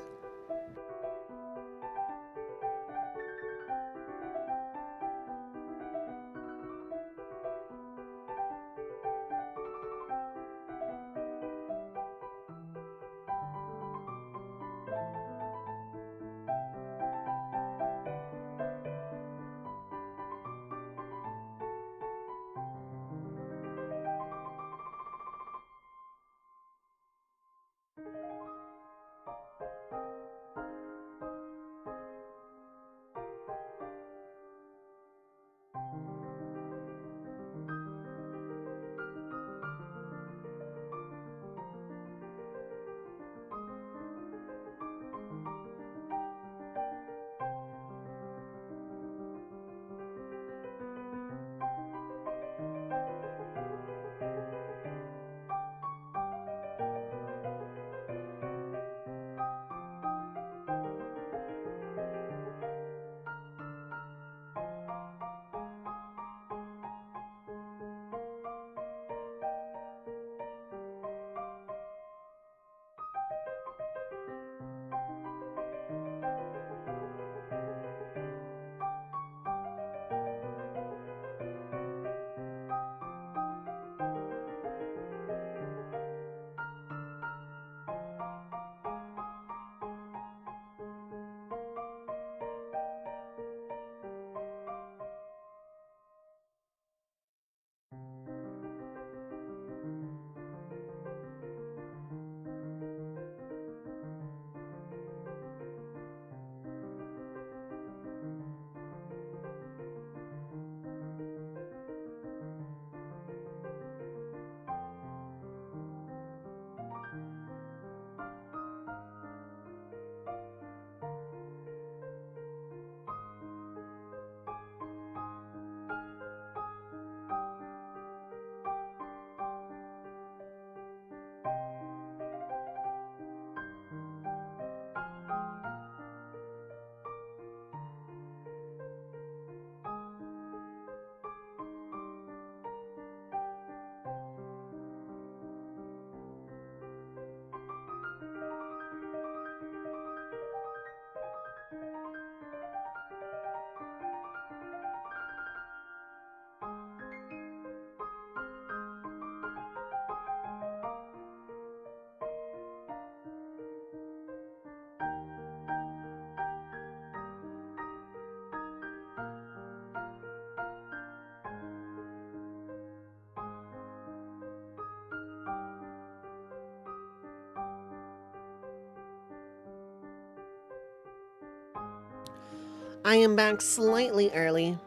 I am back slightly early.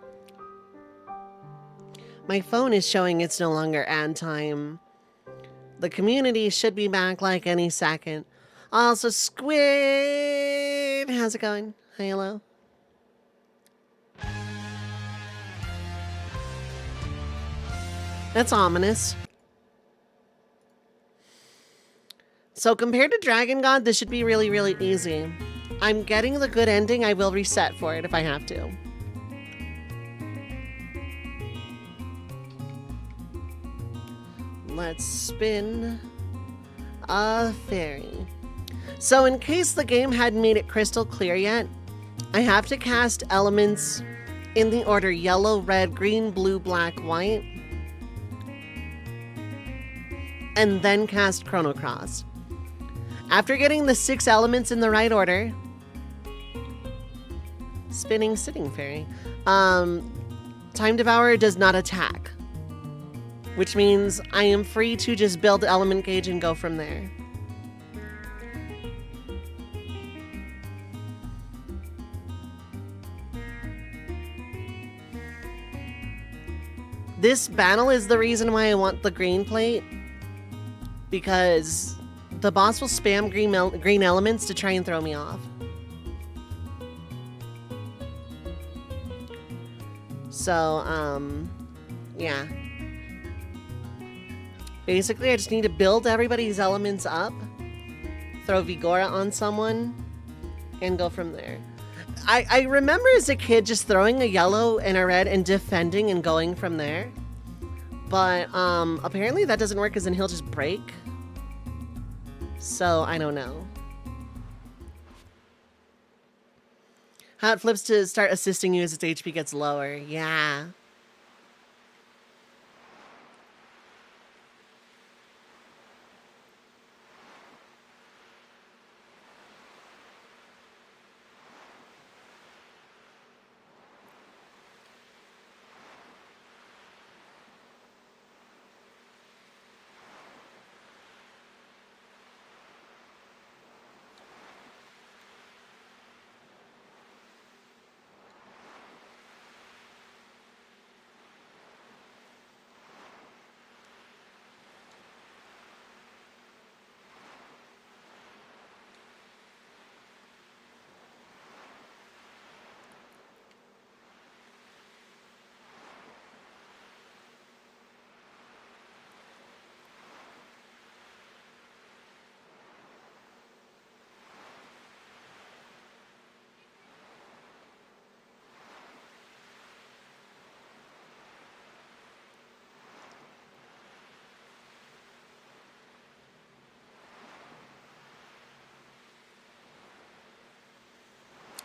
My phone is showing it's no longer ad time. The community should be back like any second. Also, Squid! How's it going? Hi, hello. That's ominous. So compared to Dragon God, this should be really, really easy. I'm getting the good ending. I will reset for it if I have to. Let's spin A fairy. So in case the game hadn't made it crystal clear yet, I have to cast elements in the order yellow, red, green, blue, black, white, and then cast Chrono Cross. After getting the 6 elements in the right order, spinning sitting fairy, Time Devourer does not attack, which means I am free to just build element gauge and go from there. This battle is the reason why I want the green plate, because the boss will spam green elements to try and throw me off. So, yeah. Basically, I just need to build everybody's elements up, throw Vigora on someone, and go from there. I remember as a kid just throwing a yellow and a red and defending and going from there. But apparently that doesn't work because then he'll just break. So I don't know. How it flips to start assisting you as its HP gets lower. Yeah.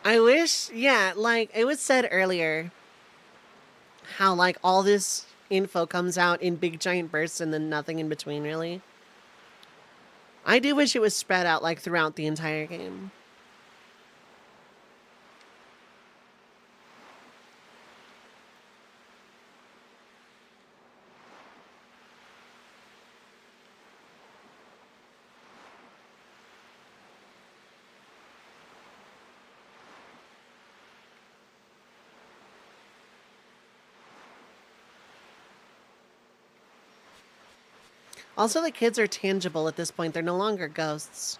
I wish, yeah, like it was said earlier, how like all this info comes out in big giant bursts and then nothing in between, really. I do wish it was spread out like throughout the entire game. Also, the kids are tangible at this point. They're no longer ghosts.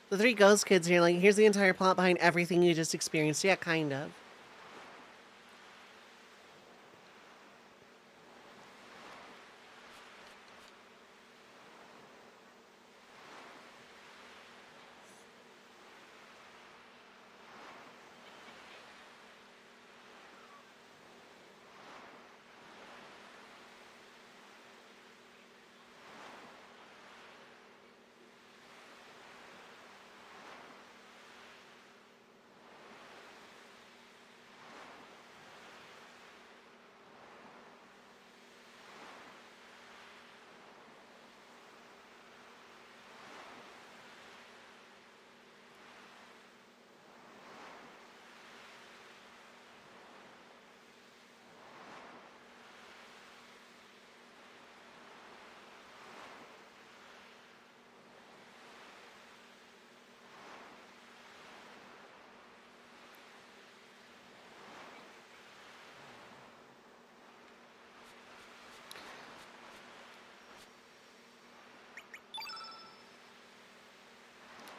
The 3 ghost kids here, like, here's the entire plot behind everything you just experienced. Yeah, kind of.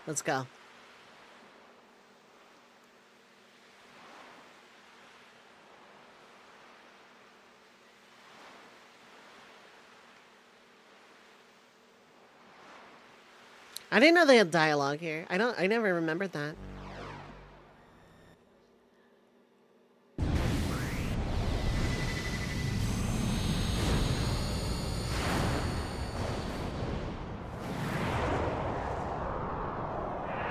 Let's go. I didn't know they had dialogue here. I never remembered that.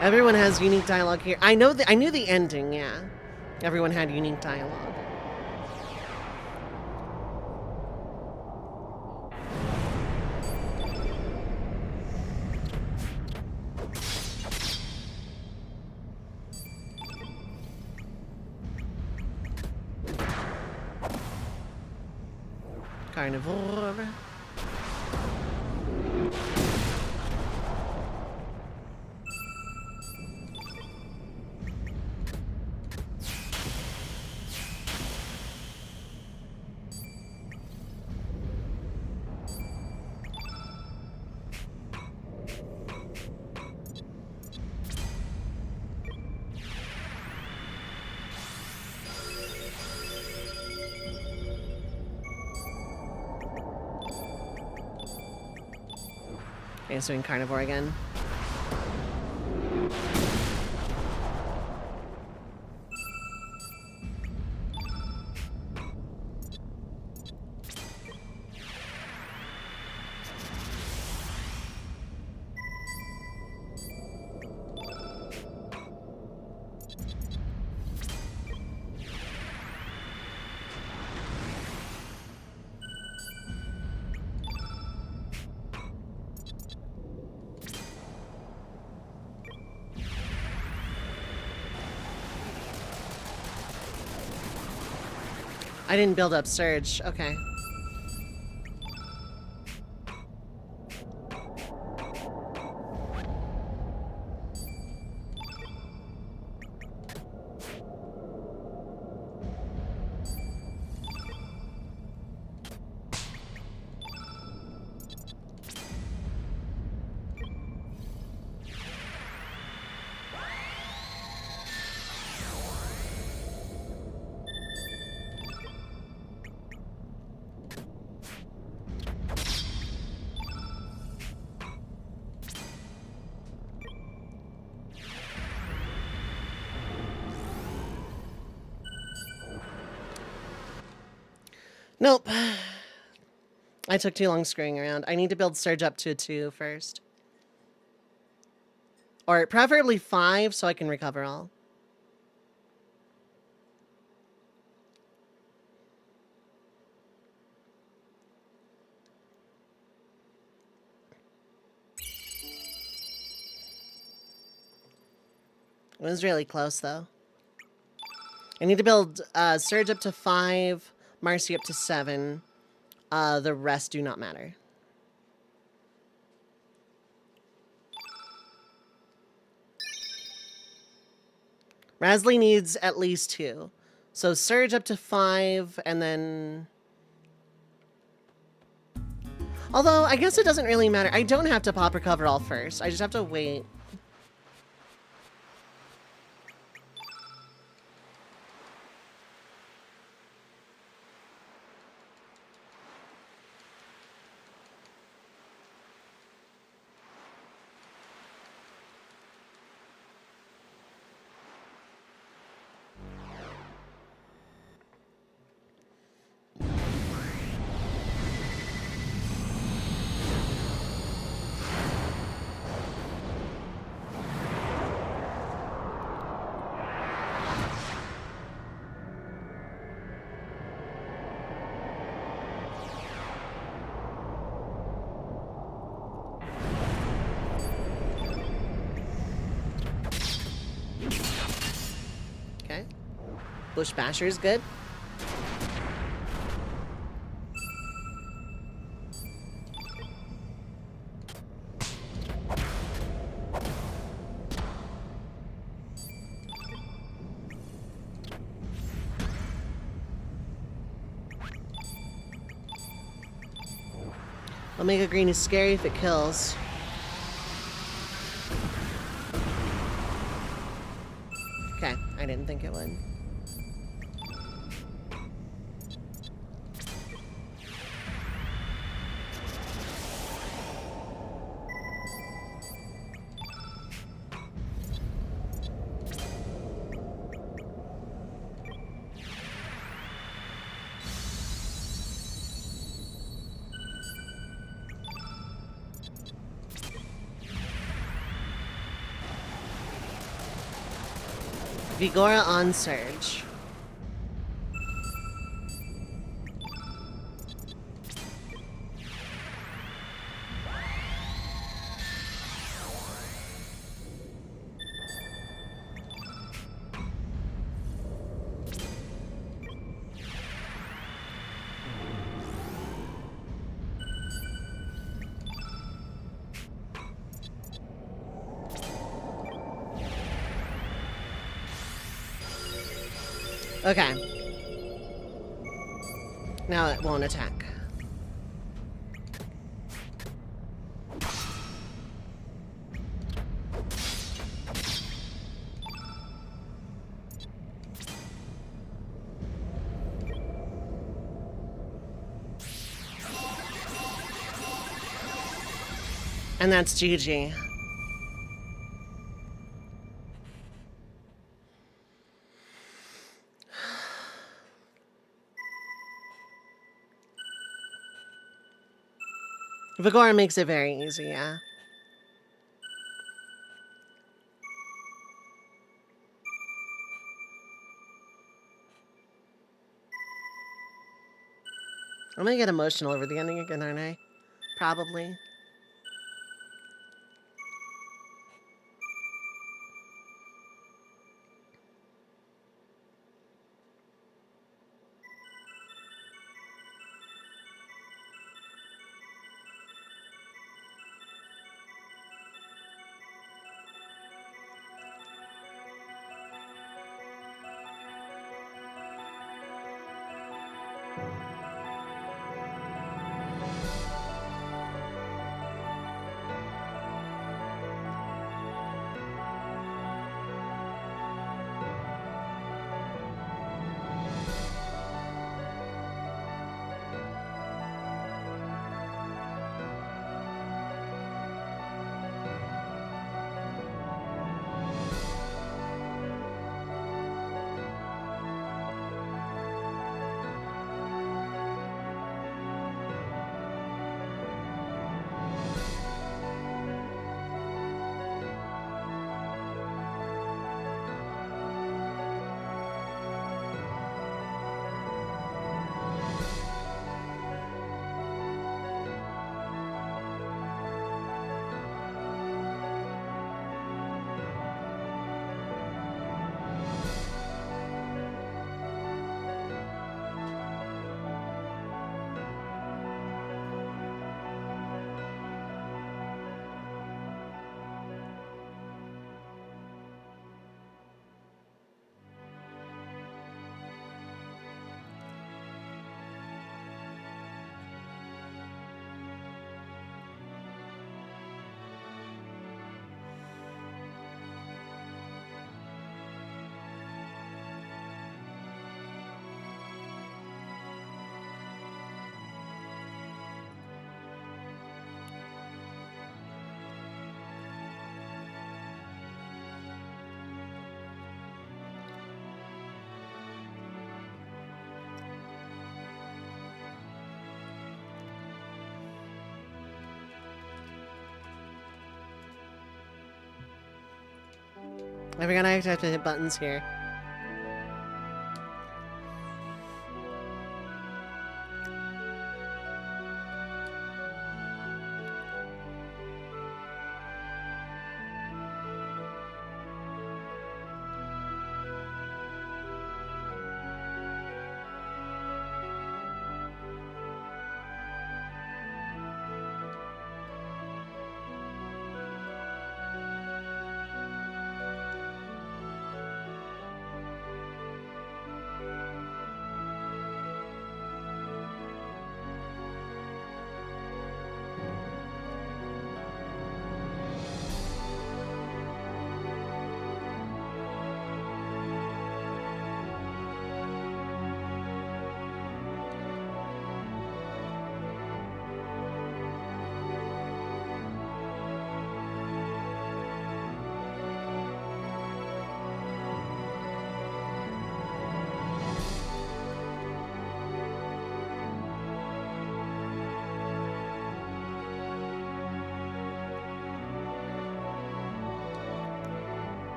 Everyone has unique dialogue here. I knew the ending, yeah. Everyone had unique dialogue. Carnivore. Okay, it's doing carnivore again. I didn't build up Surge. Okay. Nope. I took too long screwing around. I need to build Surge up to a 2 first. Or preferably 5 so I can recover all. It was really close, though. I need to build Surge up to 5, Marcy up to 7. The rest do not matter. Rasley needs at least 2. So Surge up to 5, and then... Although, I guess it doesn't really matter. I don't have to pop recover all first. I just have to wait. Bush Basher is good. Omega Green is scary if it kills. Okay, I didn't think it would. Vigora on Surge. Okay. Now it won't attack. And that's GG. Vigora makes it very easy, yeah. I'm gonna get emotional over the ending again, aren't I? Probably. I forgot I have to hit buttons here.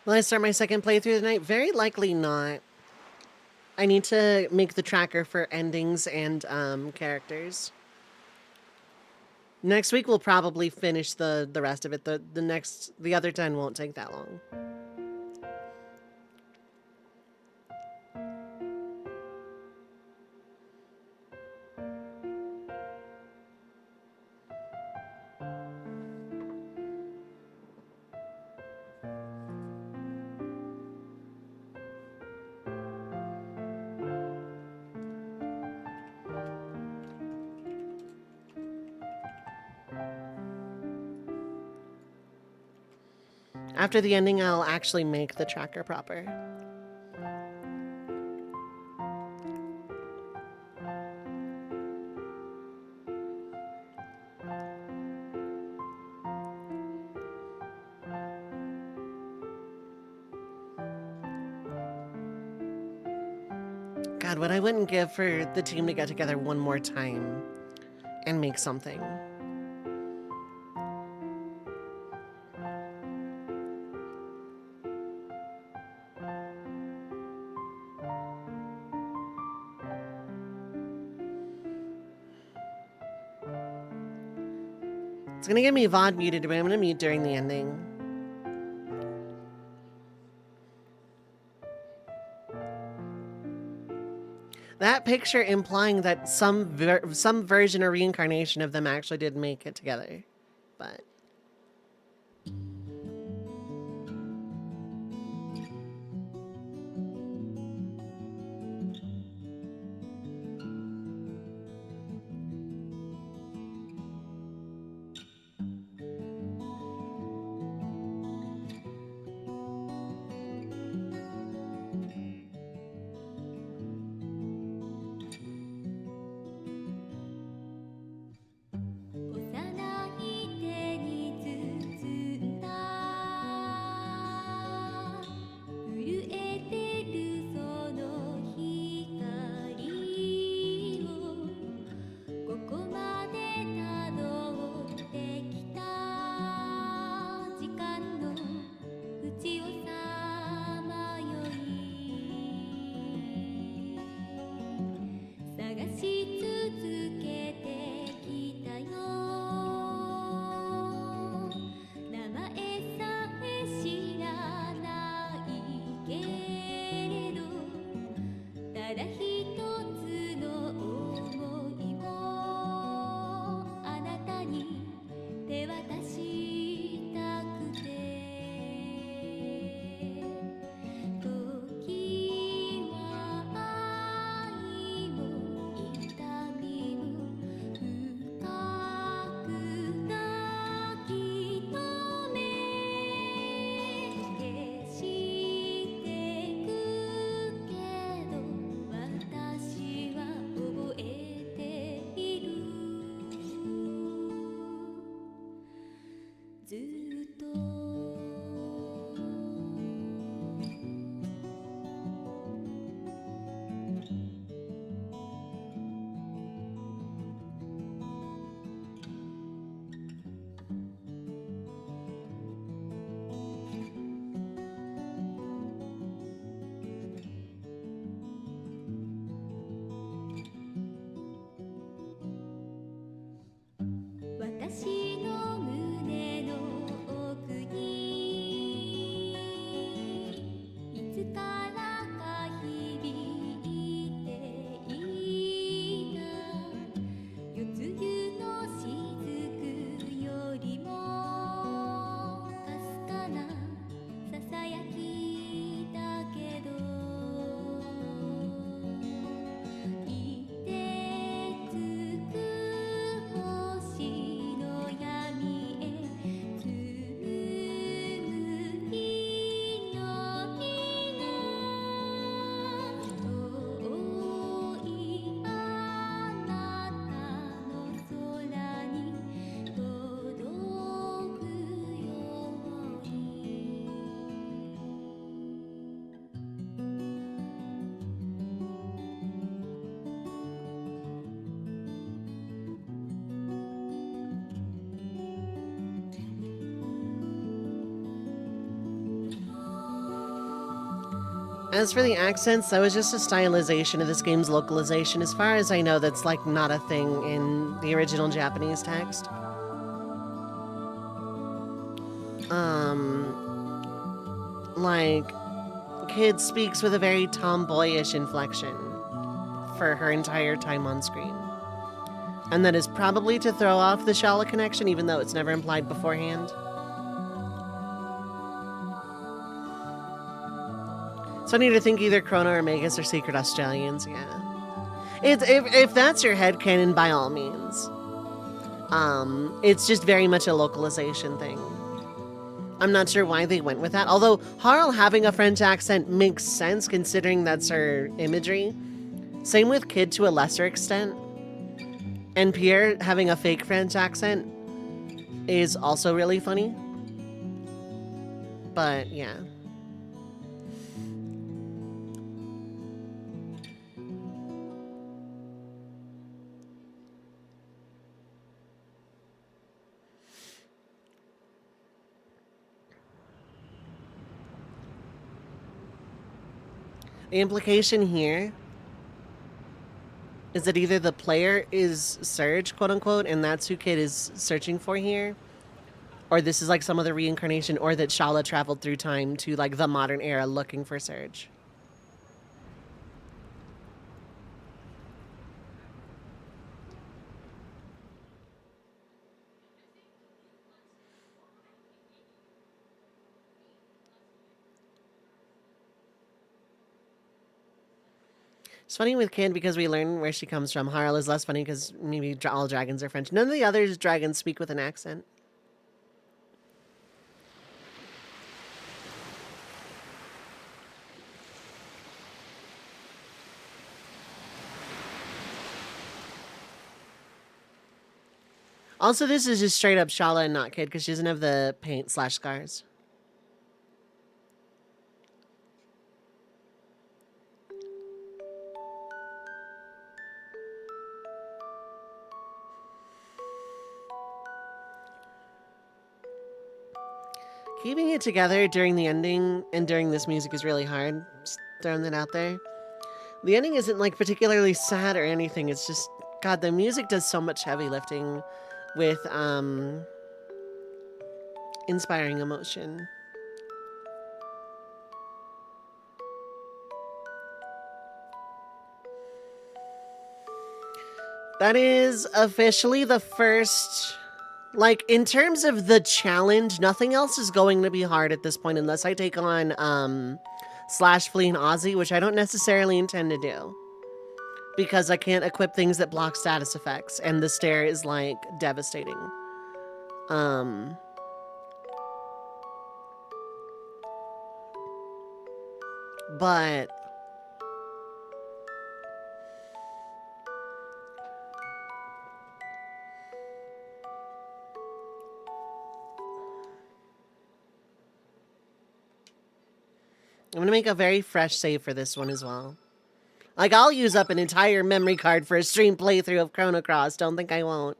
Will I start my second playthrough tonight? Very likely not. I need to make the tracker for endings and characters. Next week we'll probably finish the rest of it. The other 10 won't take that long. After the ending, I'll actually make the tracker proper. God, what I wouldn't give for the team to get together one more time and make something. It's gonna get me VOD muted, but I'm gonna mute during the ending. That picture implying that some version or reincarnation of them actually did make it together, but. As for the accents, that was just a stylization of this game's localization. As far as I know, that's like not a thing in the original Japanese text. Like, Kid speaks with a very tomboyish inflection for her entire time on screen. And that is probably to throw off the Shala connection, even though it's never implied beforehand. So I need to think either Chrono or Magus are secret Australians, yeah. If that's your headcanon, by all means. It's just very much a localization thing. I'm not sure why they went with that. Although Harl having a French accent makes sense considering that's her imagery. Same with Kid to a lesser extent. And Pierre having a fake French accent is also really funny. But yeah. The implication here is that either the player is Surge, quote unquote, and that's who Kid is searching for here, or this is like some other reincarnation, or that Shala traveled through time to like the modern era looking for Surge. It's funny with Kid because we learn where she comes from. Harl is less funny because maybe all dragons are French. None of the other dragons speak with an accent. Also, this is just straight up Shala and not Kid because she doesn't have the paint/scars. Keeping it together during the ending and during this music is really hard. Just throwing that out there. The ending isn't like particularly sad or anything. It's just, God, the music does so much heavy lifting with inspiring emotion. That is officially the first... Like, in terms of the challenge, nothing else is going to be hard at this point unless I take on Slash, Flea, and Ozzy, which I don't necessarily intend to do. Because I can't equip things that block status effects, and the stare is, like, devastating. But... I'm gonna make a very fresh save for this one as well. Like, I'll use up an entire memory card for a stream playthrough of Chrono Cross. Don't think I won't.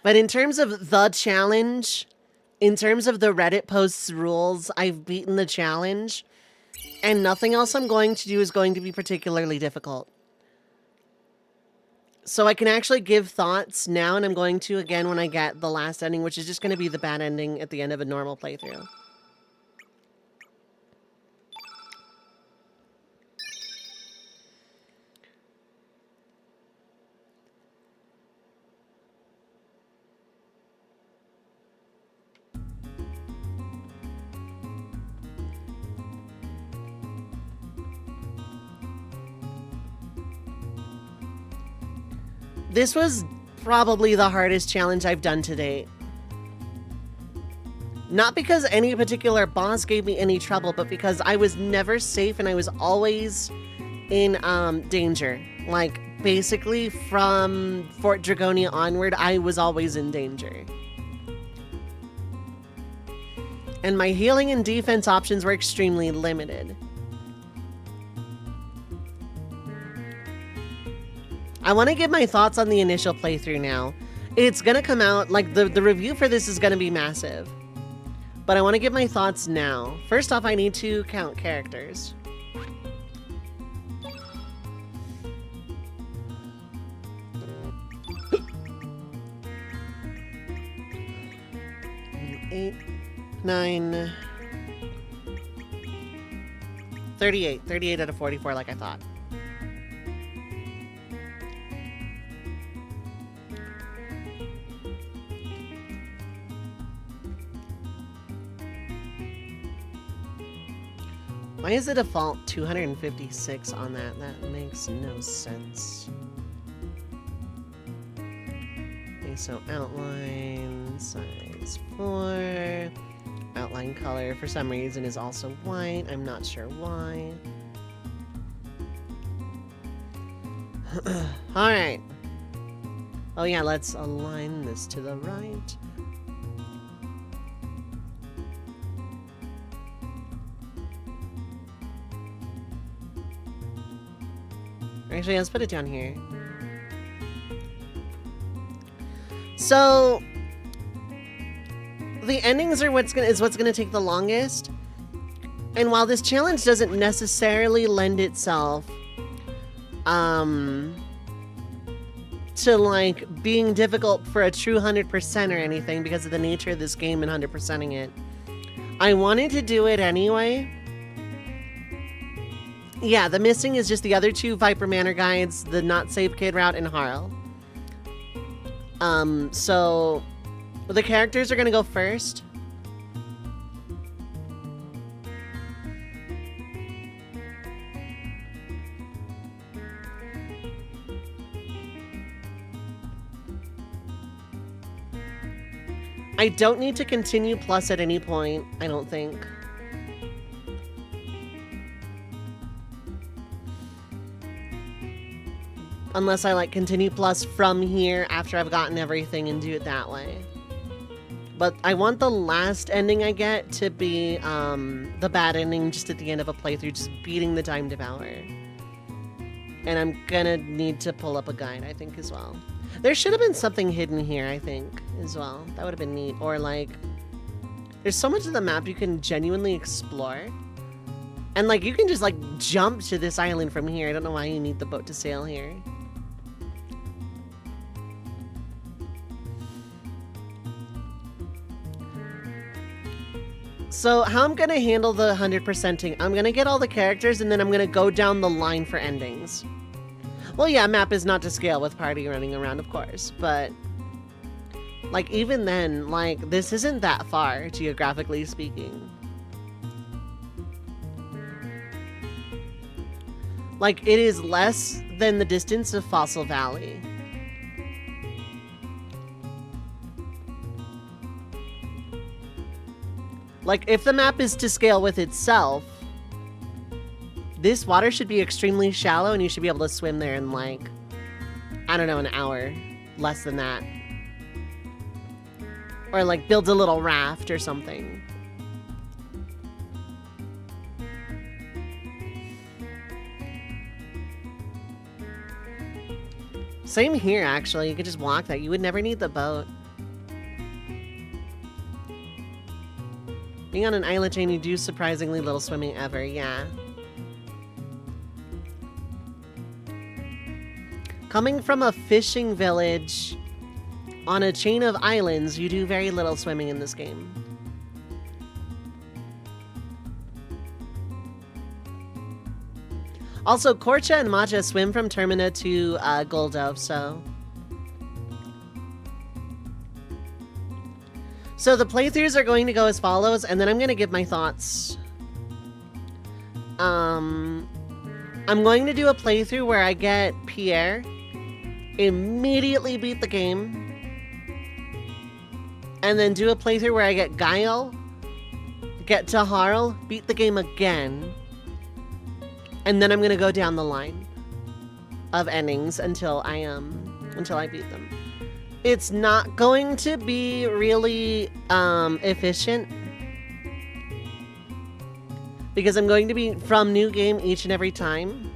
But in terms of the challenge, in terms of the Reddit posts rules, I've beaten the challenge. And nothing else I'm going to do is going to be particularly difficult. So I can actually give thoughts now, and I'm going to again when I get the last ending, which is just going to be the bad ending at the end of a normal playthrough. This was probably the hardest challenge I've done to date. Not because any particular boss gave me any trouble, but because I was never safe and I was always in danger. Like, basically from Fort Dragonia onward, I was always in danger. And my healing and defense options were extremely limited. I want to give my thoughts on the initial playthrough now. It's gonna come out, like, the review for this is gonna be massive. But I want to give my thoughts now. First off, I need to count characters. Eight, 9, 38. 38 out of 44, like I thought. Why is the default 256 on that? That makes no sense. Okay, so outline, size 4. Outline color, for some reason, is also white. I'm not sure why. Alright. Oh yeah, let's align this to the right. Actually, let's put it down here. So the endings are what's gonna take the longest. And while this challenge doesn't necessarily lend itself to like being difficult for a true 100% or anything because of the nature of this game and 100%ing it, I wanted to do it anyway. Yeah, the missing is just the other two Viper Manor guides, the Not Safe Kid route and Harl. So the characters are gonna go first. I don't need to continue plus at any point, I don't think. Unless I like continue plus from here after I've gotten everything and do it that way. But I want the last ending I get to be the bad ending just at the end of a playthrough, just beating the Time Devourer. And I'm gonna need to pull up a guide, I think, as well. There should have been something hidden here, I think, as well. That would have been neat. Or like, there's so much of the map you can genuinely explore. And like, you can just like jump to this island from here. I don't know why you need the boat to sail here. So how I'm gonna handle the 100%ing, I'm gonna get all the characters and then I'm gonna go down the line for endings. Well, yeah, map is not to scale with party running around, of course, but like even then, like this isn't that far, geographically speaking. Like it is less than the distance of Fossil Valley. Like, if the map is to scale with itself, this water should be extremely shallow and you should be able to swim there in, like, I don't know, an hour. Less than that. Or, like, build a little raft or something. Same here, actually. You could just walk that. You would never need the boat. Being on an island chain, you do surprisingly little swimming ever, yeah. Coming from a fishing village on a chain of islands, you do very little swimming in this game. Also, Korcha and Matcha swim from Termina to Goldo, so... So the playthroughs are going to go as follows, and then I'm going to give my thoughts. I'm going to do a playthrough where I get Pierre, immediately beat the game, and then do a playthrough where I get Guile, get to Harl, beat the game again, and then I'm going to go down the line of endings until I beat them. It's not going to be really efficient because I'm going to be from new game each and every time.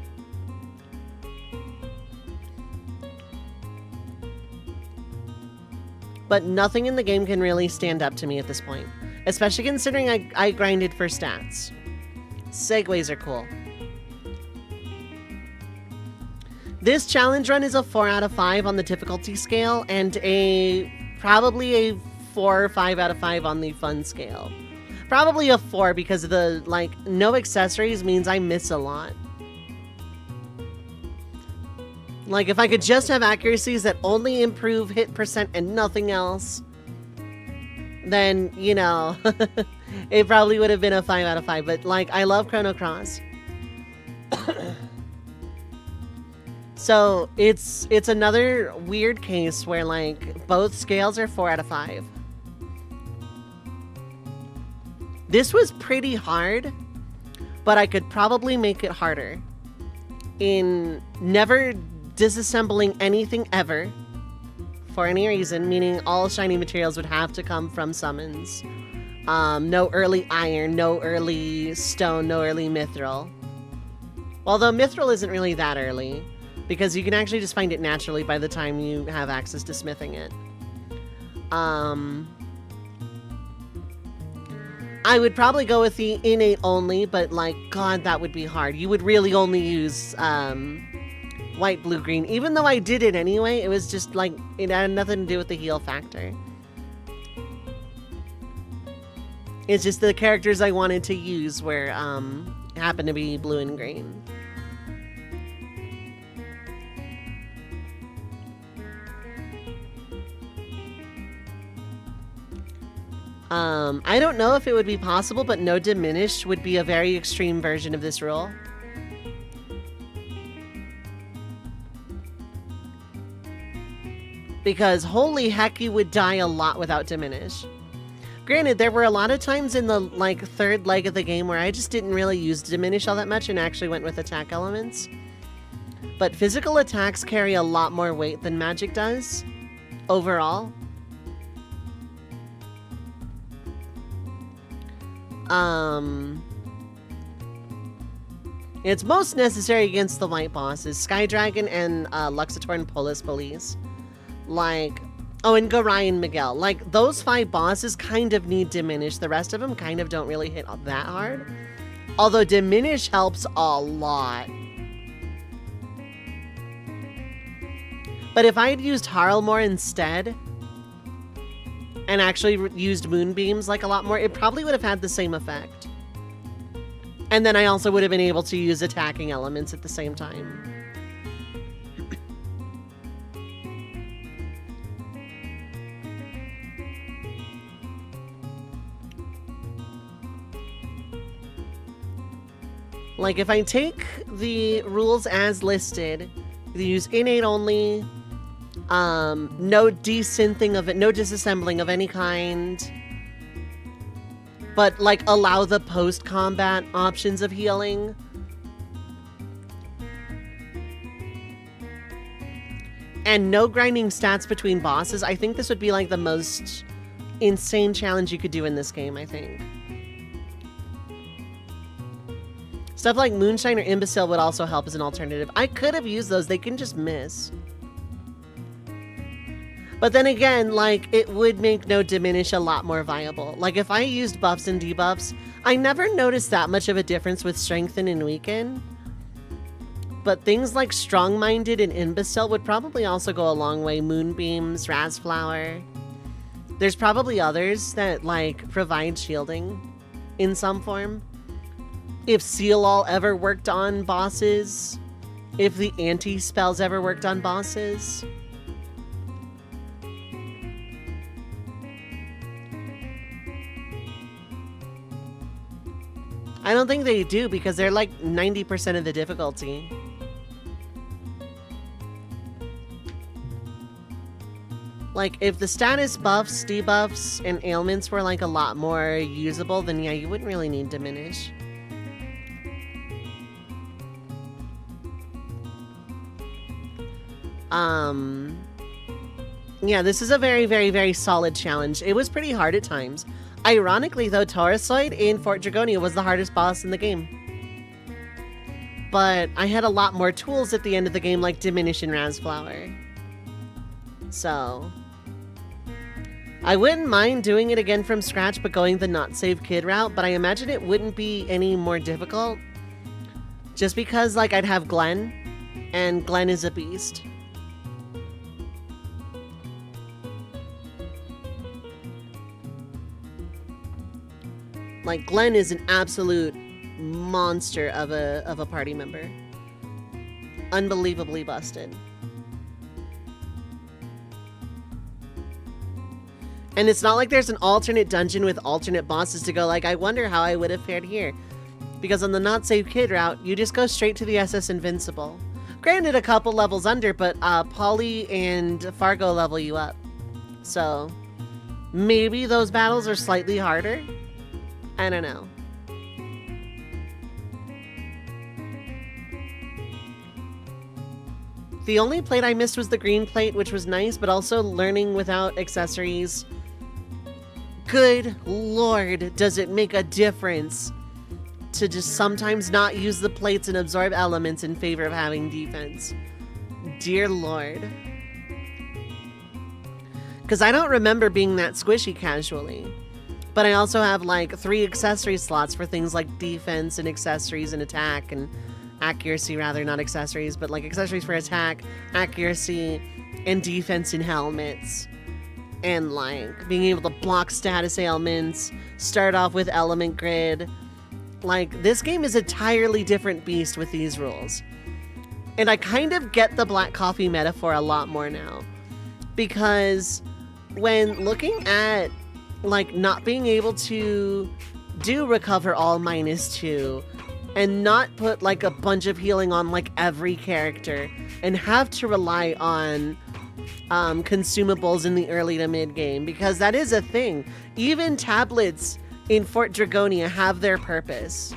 but nothing in the game can really stand up to me at this point, especially considering I grinded for stats. Segways are cool. This challenge run is a 4 out of 5 on the difficulty scale and probably a 4 or 5 out of 5 on the fun scale. Probably a 4 because of the, like, no accessories means I miss a lot. Like, if I could just have accuracies that only improve hit percent and nothing else, then, you know, it probably would have been a 5 out of 5. But, like, I love Chrono Cross. So, it's another weird case where, like, both scales are 4 out of 5. This was pretty hard, but I could probably make it harder in never disassembling anything ever for any reason, meaning all shiny materials would have to come from summons. No early iron, no early stone, no early mithril. Although mithril isn't really that early, because you can actually just find it naturally by the time you have access to smithing it. I would probably go with the innate only, but like, God, that would be hard. You would really only use white, blue, green. Even though I did it anyway, it was just like, it had nothing to do with the heal factor. It's just the characters I wanted to use were, happened to be blue and green. I don't know if it would be possible, but no diminish would be a very extreme version of this rule. Because holy heck, you would die a lot without diminish. Granted, there were a lot of times in the like third leg of the game where I just didn't really use diminish all that much and actually went with attack elements. But physical attacks carry a lot more weight than magic does overall. It's most necessary against the white bosses, Sky Dragon and Luxator Polis Police. Like, oh, and Garai and Miguel. Like, those 5 bosses kind of need diminish. The rest of them kind of don't really hit that hard. Although diminish helps a lot. But if I'd used Harlmore instead, and actually used Moonbeams like a lot more, it probably would have had the same effect. And then I also would have been able to use attacking elements at the same time. Like, if I take the rules as listed, you use innate only, no desynthing of it, no disassembling of any kind, but like allow the post-combat options of healing. And no grinding stats between bosses. I think this would be like the most insane challenge you could do in this game, I think. Stuff like Moonshine or Imbecile would also help as an alternative. I could have used those, they can just miss. But then again, like, it would make no diminish a lot more viable. Like, if I used buffs and debuffs, I never noticed that much of a difference with Strengthen and Weaken. But things like Strong-Minded and Imbecile would probably also go a long way. Moonbeams, Razzflower. There's probably others that, like, provide shielding in some form. If Seal All ever worked on bosses. If the anti-spells ever worked on bosses. I don't think they do because they're like 90% of the difficulty. Like, if the status buffs, debuffs, and ailments were like a lot more usable, then yeah, you wouldn't really need Diminish. Yeah, this is a very, very, very solid challenge. It was pretty hard at times. Ironically, though, Taurozoid in Fort Dragonia was the hardest boss in the game. But I had a lot more tools at the end of the game, like Diminish and Razzflower. So... I wouldn't mind doing it again from scratch, but going the not save kid route, but I imagine it wouldn't be any more difficult. Just because, like, I'd have Glenn, and Glenn is a beast. Like, Glenn is an absolute monster of a party member. Unbelievably busted. And it's not like there's an alternate dungeon with alternate bosses to go like, I wonder how I would have fared here. Because on the not save kid route, you just go straight to the SS Invincible. Granted, a couple levels under, but Polly and Fargo level you up. So maybe those battles are slightly harder. I don't know. The only plate I missed was the green plate, which was nice, but also learning without accessories. Good Lord, does it make a difference to just sometimes not use the plates and absorb elements in favor of having defense. Dear Lord. Because I don't remember being that squishy casually. But I also have like 3 accessory slots for things like defense and accessories and attack and accuracy, rather, not accessories, but like accessories for attack, accuracy, and defense in helmets. And like being able to block status ailments, start off with element grid. Like, this game is an entirely different beast with these rules. And I kind of get the black coffee metaphor a lot more now. Because when looking at like not being able to do recover all -2 and not put like a bunch of healing on like every character and have to rely on consumables in the early to mid game, because that is a thing. Even tablets in Fort Dragonia have their purpose.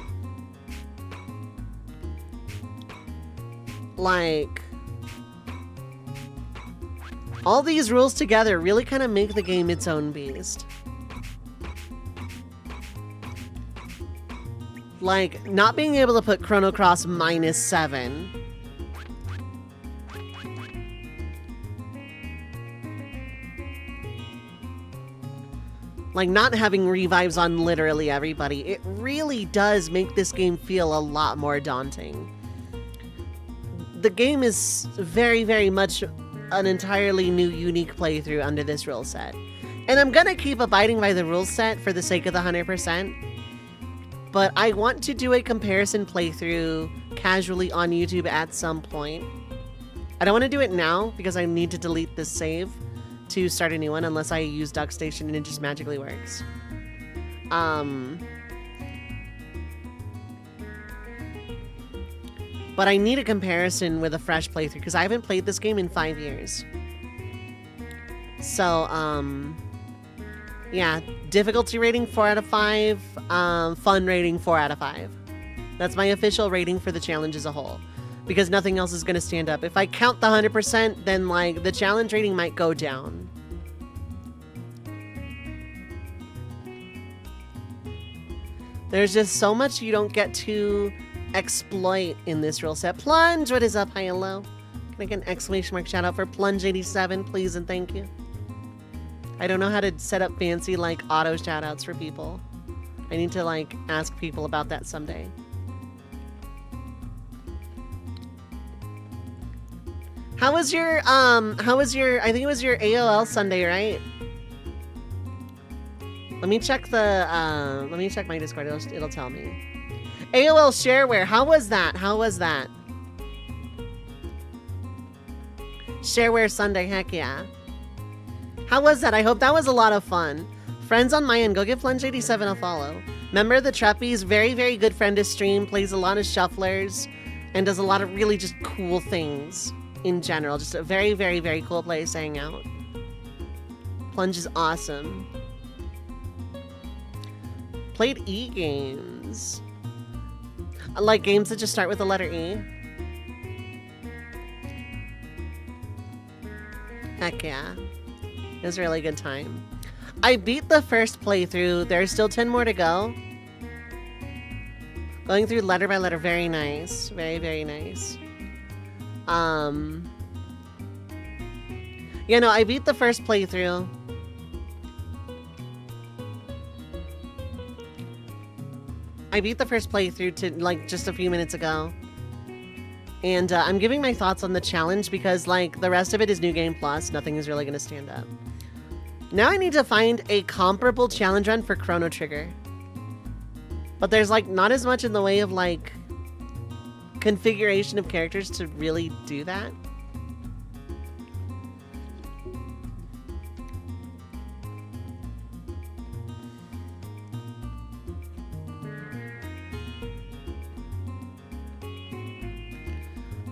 Like, all these rules together really kind of make the game its own beast. Like, not being able to put Chrono Cross -7. Like, not having revives on literally everybody. It really does make this game feel a lot more daunting. The game is very, very much an entirely new, unique playthrough under this rule set. And I'm gonna keep abiding by the rule set for the sake of the 100%. But I want to do a comparison playthrough casually on YouTube at some point. I don't want to do it now because I need to delete this save to start a new one unless I use DuckStation and it just magically works. But I need a comparison with a fresh playthrough because I haven't played this game in 5 years. So, yeah, difficulty rating 4 out of 5, fun rating 4 out of 5. That's my official rating for the challenge as a whole, because nothing else is going to stand up. If I count the 100%, then like the challenge rating might go down. There's just so much you don't get to exploit in this rule set. Plunge, what is up? Hi, hello. Can I get an exclamation mark shout out for Plunge87, please and thank you. I don't know how to set up fancy like auto shout outs for people. I need to like ask people about that someday. How was your I think it was your AOL Sunday, right? Let me check my Discord, it'll tell me. AOL Shareware, how was that? How was that? Shareware Sunday, heck yeah. How was that? I hope that was a lot of fun. Friends on my end, go give Plunge87 a follow. Member of the Treppies, very, very good friend to stream, plays a lot of shufflers, and does a lot of really just cool things in general. Just a very, very, very cool place to hang out. Plunge is awesome. Played E games. I like games that just start with the letter E. Heck yeah. It was a really good time. I beat the first playthrough. There's still 10 more to go. Going through letter by letter, very nice. Very, very nice. Yeah, no, I beat the first playthrough. I beat the first playthrough to like just a few minutes ago. And I'm giving my thoughts on the challenge because like the rest of it is New Game Plus. Nothing is really going to stand up. Now I need to find a comparable challenge run for Chrono Trigger. But there's like not as much in the way of like configuration of characters to really do that.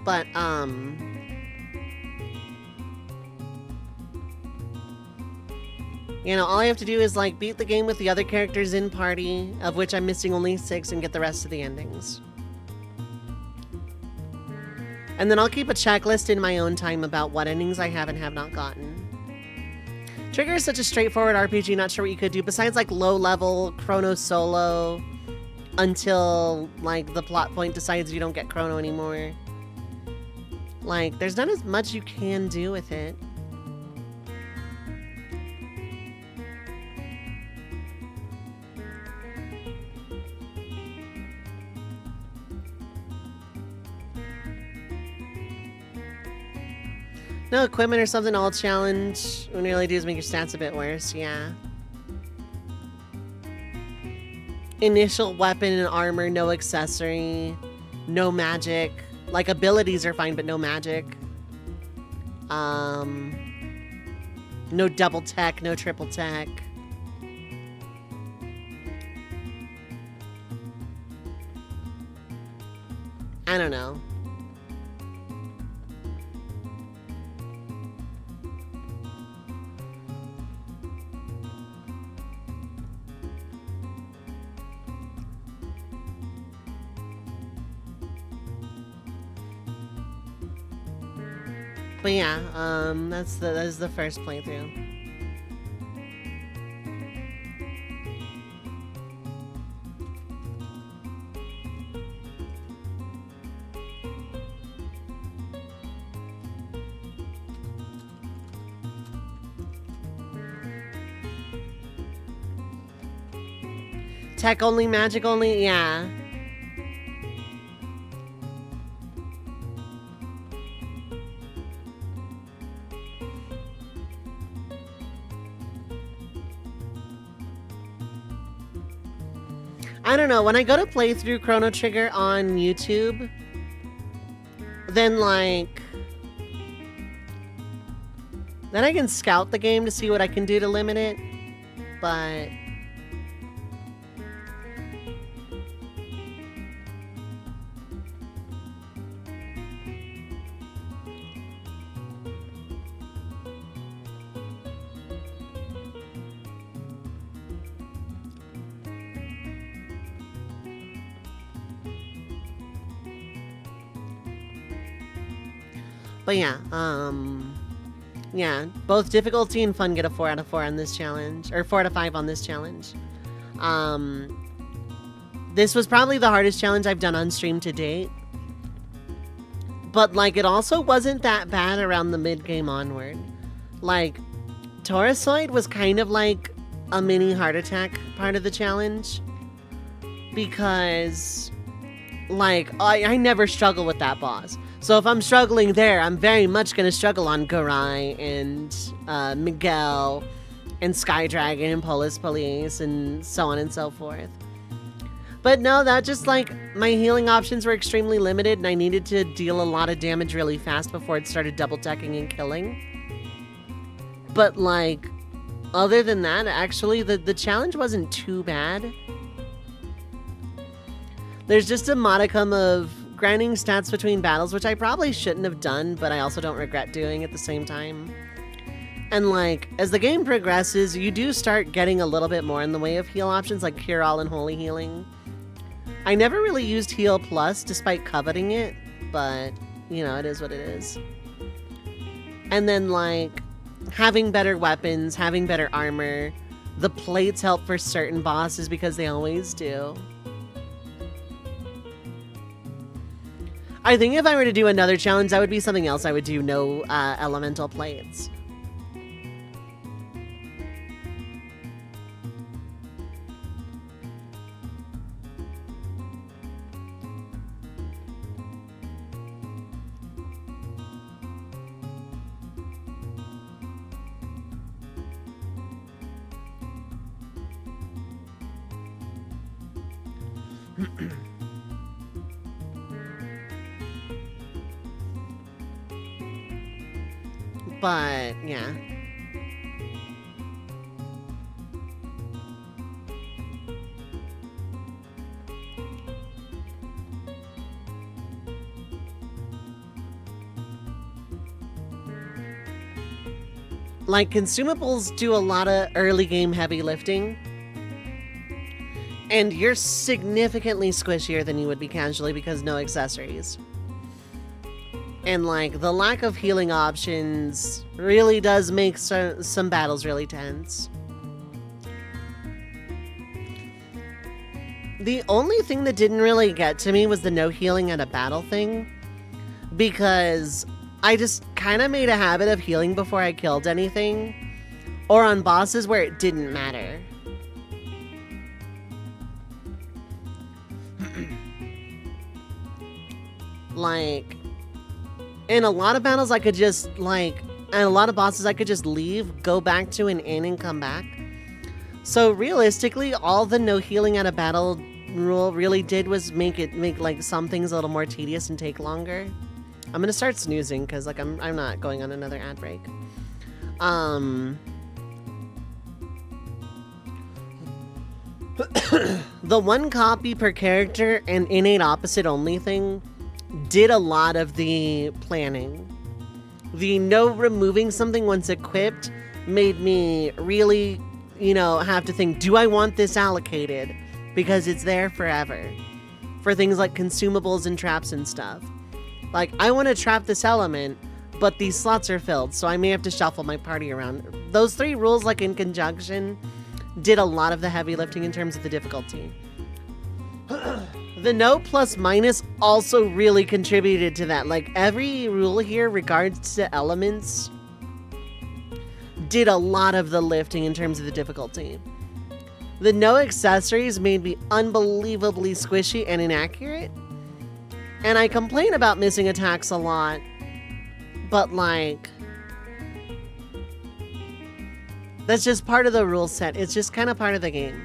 But, you know, all I have to do is, like, beat the game with the other characters in party, of which I'm missing only 6, and get the rest of the endings. And then I'll keep a checklist in my own time about what endings I have and have not gotten. Trigger is such a straightforward RPG, not sure what you could do, besides, like, low-level Chrono Solo, until, like, the plot point decides you don't get Chrono anymore. Like, there's not as much you can do with it. No equipment or something all challenge. When you really do is make your stats a bit worse, yeah. Initial weapon and armor, no accessory, no magic. Like, abilities are fine, but no magic. No double tech, no triple tech. I don't know. But yeah, that is the first playthrough. Tech only, magic only, yeah. I don't know, when I go to play through Chrono Trigger on YouTube, then like... then I can scout the game to see what I can do to limit it, but... But yeah, yeah, both difficulty and fun get a 4 out of 4 on this challenge, or 4 out of 5 on this challenge. This was probably the hardest challenge I've done on stream to date. But, like, it also wasn't that bad around the mid-game onward. Like, Taurusoid was kind of like a mini heart attack part of the challenge. Because, like, I never struggle with that boss. So if I'm struggling there, I'm very much going to struggle on Garai and Miguel and Sky Dragon and Polis Police and so on and so forth. But no, that just like, my healing options were extremely limited and I needed to deal a lot of damage really fast before it started double-teching and killing. But like, other than that, actually, the challenge wasn't too bad. There's just a modicum of grinding stats between battles, which I probably shouldn't have done, but I also don't regret doing at the same time. And like, as the game progresses, you do start getting a little bit more in the way of heal options like Cure All and Holy Healing. I never really used Heal Plus despite coveting it, but you know, it is what it is. And then like, having better weapons, having better armor, the plates help for certain bosses because they always do. I think if I were to do another challenge, that would be something else I would do, no elemental plates. But, yeah. Like, consumables do a lot of early game heavy lifting. And you're significantly squishier than you would be casually because no accessories. And, like, the lack of healing options really does make some battles really tense. The only thing that didn't really get to me was the no healing at a battle thing. Because I just kind of made a habit of healing before I killed anything. Or on bosses where it didn't matter. Like, in a lot of battles I could just, like, and a lot of bosses I could just leave, go back to an inn and come back. So realistically, all the no healing at a battle rule really did was make like some things a little more tedious and take longer. I'm gonna start snoozing because like I'm not going on another ad break. The one copy per character and innate opposite only thing did a lot of the planning. The no removing something once equipped made me really, you know, have to think, do I want this allocated? Because it's there forever. For things like consumables and traps and stuff. Like, I want to trap this element, but these slots are filled, so I may have to shuffle my party around. Those three rules, like in conjunction, did a lot of the heavy lifting in terms of the difficulty. The no plus minus also really contributed to that. Like, every rule here regards to elements did a lot of the lifting in terms of the difficulty. The no accessories made me unbelievably squishy and inaccurate. And I complain about missing attacks a lot, but like, that's just part of the rule set. It's just kind of part of the game.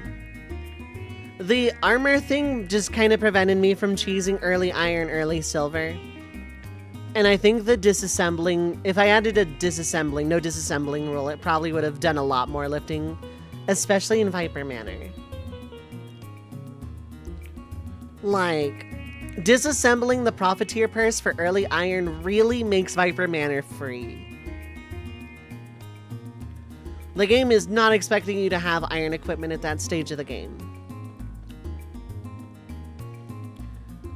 The armor thing just kind of prevented me from cheesing early iron, early silver. And I think the disassembling, if I added a no disassembling rule, it probably would have done a lot more lifting, especially in Viper Manor. Like, disassembling the Profiteer Purse for early iron really makes Viper Manor free. The game is not expecting you to have iron equipment at that stage of the game.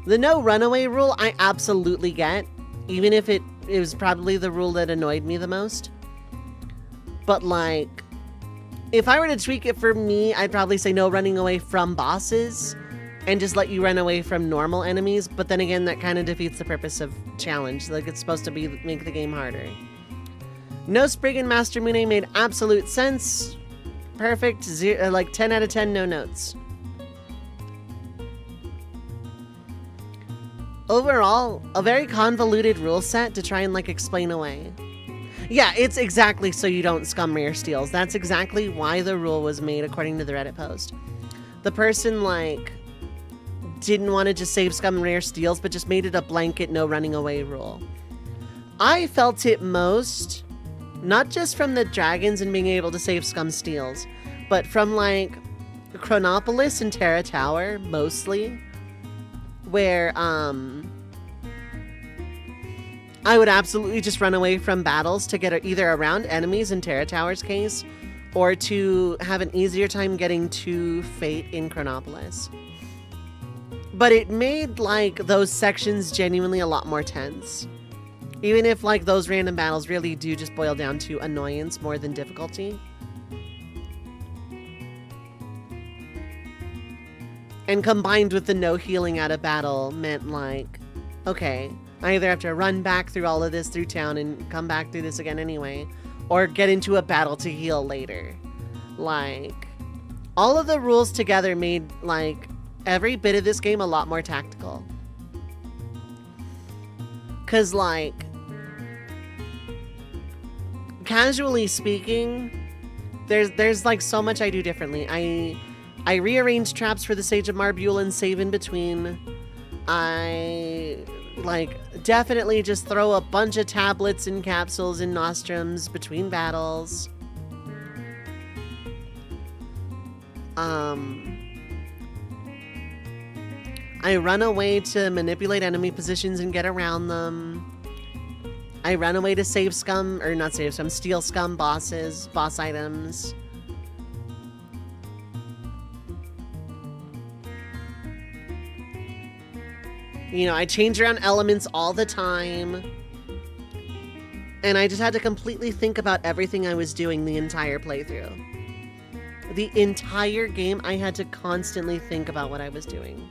The no runaway rule I absolutely get, even if it was probably the rule that annoyed me the most. But like, if I were to tweak it for me, I'd probably say no running away from bosses and just let you run away from normal enemies. But then again, that kind of defeats the purpose of challenge. Like, it's supposed to be make the game harder. No Spriggan Master Mune made absolute sense. Perfect, like 10 out of 10, no notes. Overall, a very convoluted rule set to try and like explain away. Yeah, it's exactly so you don't scum rare steals. That's exactly why the rule was made according to the Reddit post. The person like didn't want to just save scum rare steals, but just made it a blanket no running away rule. I felt it most, not just from the dragons and being able to save scum steals, but from like Chronopolis and Terra Tower mostly, where I would absolutely just run away from battles to get either around enemies in Terra Tower's case, or to have an easier time getting to Fate in Chronopolis. But it made like those sections genuinely a lot more tense. Even if like those random battles really do just boil down to annoyance more than difficulty. And combined with the no healing out of battle meant like, okay, I either have to run back through all of this through town and come back through this again anyway, or get into a battle to heal later. Like, all of the rules together made like every bit of this game a lot more tactical. 'Cause like, casually speaking, there's like so much I do differently. I rearrange traps for the Sage of Marbule and save in between. I, like, definitely just throw a bunch of tablets and capsules and nostrums between battles. I run away to manipulate enemy positions and get around them. I run away to save scum, or not save scum, steal scum bosses, boss items. You know, I change around elements all the time. And I just had to completely think about everything I was doing the entire playthrough. The entire game, I had to constantly think about what I was doing.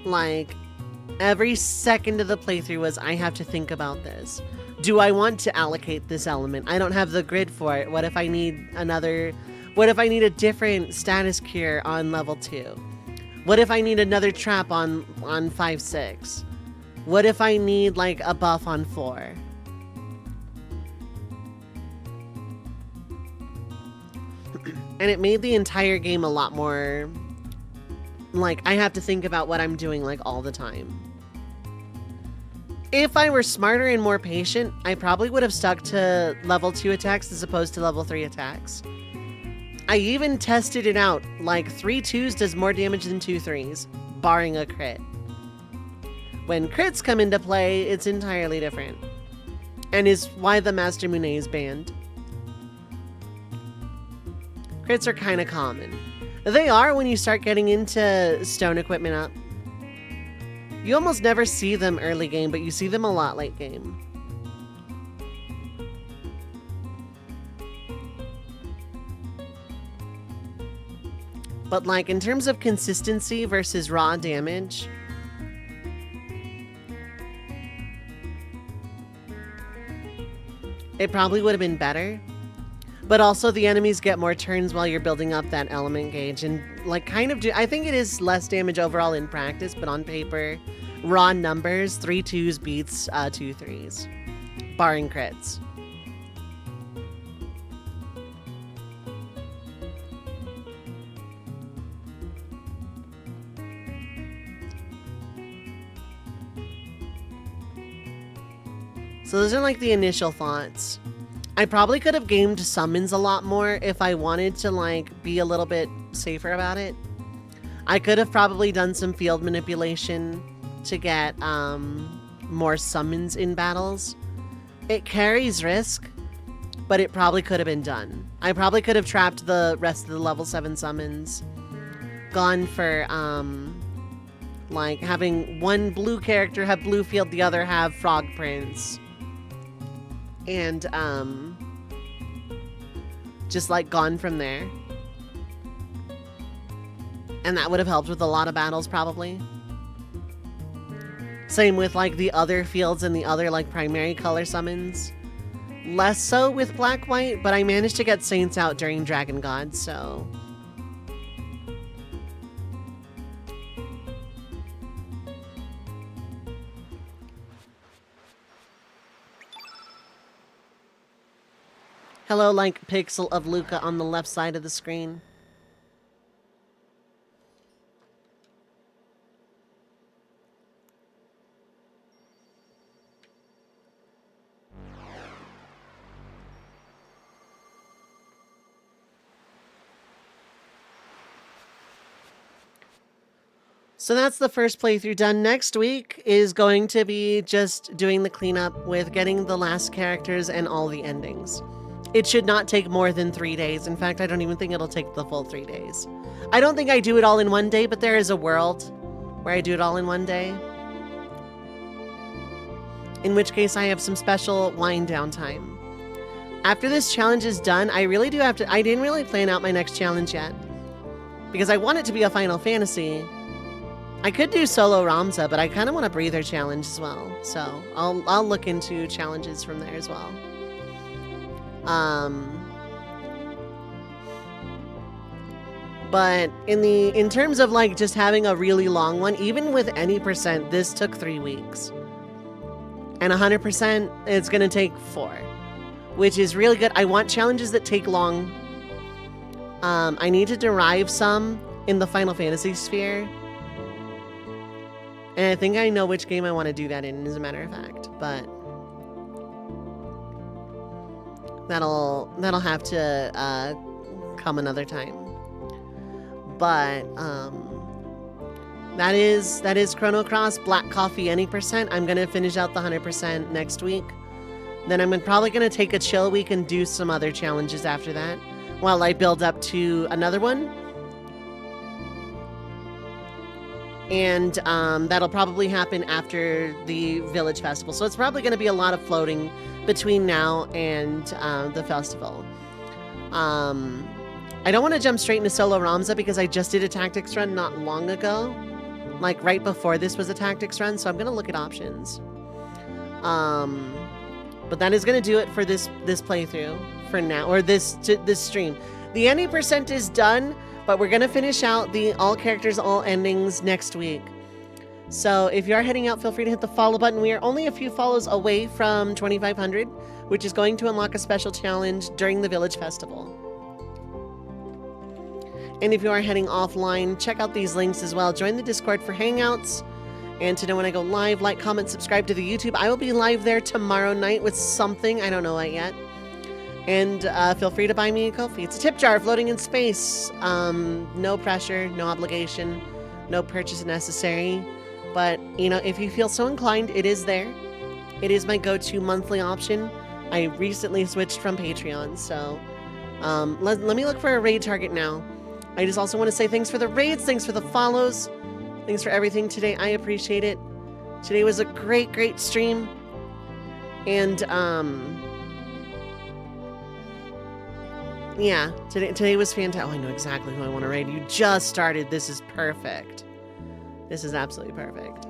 Like, every second of the playthrough was, I have to think about this. Do I want to allocate this element? I don't have the grid for it. What if I need another... What if I need a different status cure on level 2? What if I need another trap on 5-6? What if I need, like, a buff on 4? And it made the entire game a lot more... Like, I have to think about what I'm doing, like, all the time. If I were smarter and more patient, I probably would have stuck to level 2 attacks as opposed to level 3 attacks. I even tested it out, like 3 2s does more damage than 2 3s, barring a crit. When crits come into play, it's entirely different. And is why the Master Munet is banned. Crits are kind of common. They are when you start getting into stone equipment up. You almost never see them early game, but you see them a lot late game. But like in terms of consistency versus raw damage, it probably would have been better. But also the enemies get more turns while you're building up that element gauge and like kind of I think it is less damage overall in practice, but on paper, raw numbers, 3 2s beats 2 3s, barring crits. So those are like the initial thoughts. I probably could have gamed summons a lot more if I wanted to like be a little bit safer about it. I could have probably done some field manipulation to get more summons in battles. It carries risk, but it probably could have been done. I probably could have trapped the rest of the level 7 summons. Gone for like having one blue character have blue field, the other have frog prince. And just like gone from there. And that would have helped with a lot of battles probably. Same with like the other fields and the other like primary color summons. Less so with black white, but I managed to get Saints out during Dragon God, so. Hello, like pixel of Luca on the left side of the screen. So that's the first playthrough done. Next week is going to be just doing the cleanup with getting the last characters and all the endings. It should not take more than 3 days. In fact, I don't even think it'll take the full 3 days. I don't think I do it all in one day, but there is a world where I do it all in one day. In which case I have some special wind down time. After this challenge is done, I really do have to... I didn't really plan out my next challenge yet. Because I want it to be a Final Fantasy. I could do solo Ramza, but I kind of want a breather challenge as well. So I'll look into challenges from there as well. But in terms of like just having a really long one, even with any percent, this took 3 weeks. And 100%, it's gonna take 4. which is really good. I want challenges that take long. I need to derive some in the Final Fantasy sphere. And I think I know which game I want to do that in, as a matter of fact. But that'll have to come another time. But that is Chrono Cross Black Coffee any %. I'm gonna finish out the 100% next week. Then I'm probably gonna take a chill week and do some other challenges after that, while I build up to another one. And that'll probably happen after the Village Festival. So it's probably gonna be a lot of floating between now and the festival. I don't want to jump straight into Solo Ramza because I just did a tactics run not long ago. Like right before this was a tactics run, so I'm going to look at options. But that is going to do it for this playthrough for now, or this stream. The any % is done, but we're going to finish out the all characters, all endings next week. So if you are heading out, feel free to hit the follow button. We are only a few follows away from 2,500, which is going to unlock a special challenge during the Village Festival. And if you are heading offline, check out these links as well. Join the Discord for Hangouts. And to know when I go live, like, comment, subscribe to the YouTube. I will be live there tomorrow night with something. I don't know it yet. And feel free to buy me a Ko-fi. It's a tip jar floating in space. No pressure, no obligation, no purchase necessary. But, you know, if you feel so inclined, it is there. It is my go-to monthly option. I recently switched from Patreon, so let me look for a raid target now. I just also want to say thanks for the raids, thanks for the follows, thanks for everything today. I appreciate it. Today was a great, great stream. And, yeah, today was fantastic. Oh, I know exactly who I want to raid. You just started. This is perfect. This is absolutely perfect.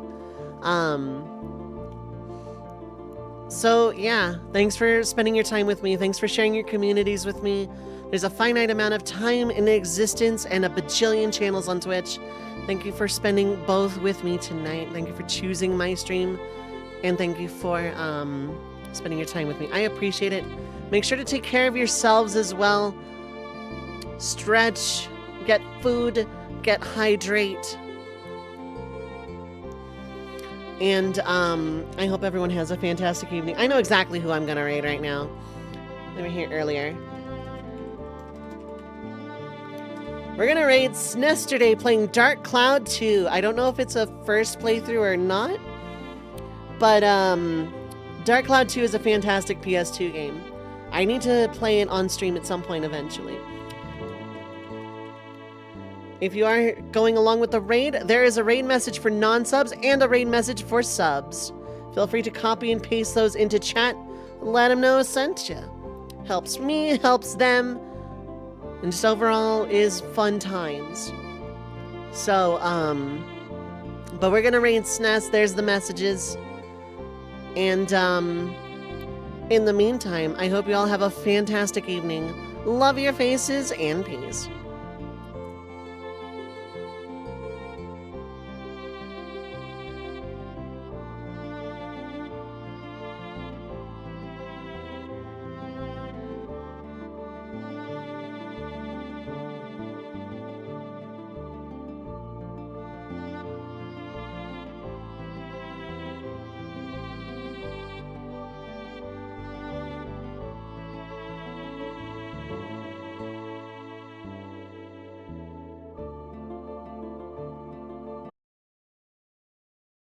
So, yeah, thanks for spending your time with me. Thanks for sharing your communities with me. There's a finite amount of time in existence and a bajillion channels on Twitch. Thank you for spending both with me tonight. Thank you for choosing my stream. And thank you for spending your time with me. I appreciate it. Make sure to take care of yourselves as well. Stretch, get food, get hydrate. And I hope everyone has a fantastic evening. I know exactly who I'm going to raid right now. They were here earlier. We're going to raid Snesterday playing Dark Cloud 2. I don't know if it's a first playthrough or not. But Dark Cloud 2 is a fantastic PS2 game. I need to play it on stream at some point eventually. If you are going along with the raid, there is a raid message for non-subs and a raid message for subs. Feel free to copy and paste those into chat. Let them know I sent you. Helps me, helps them, and just overall is fun times. So, but we're gonna raid SNES. There's the messages. And, in the meantime, I hope you all have a fantastic evening. Love your faces and peace.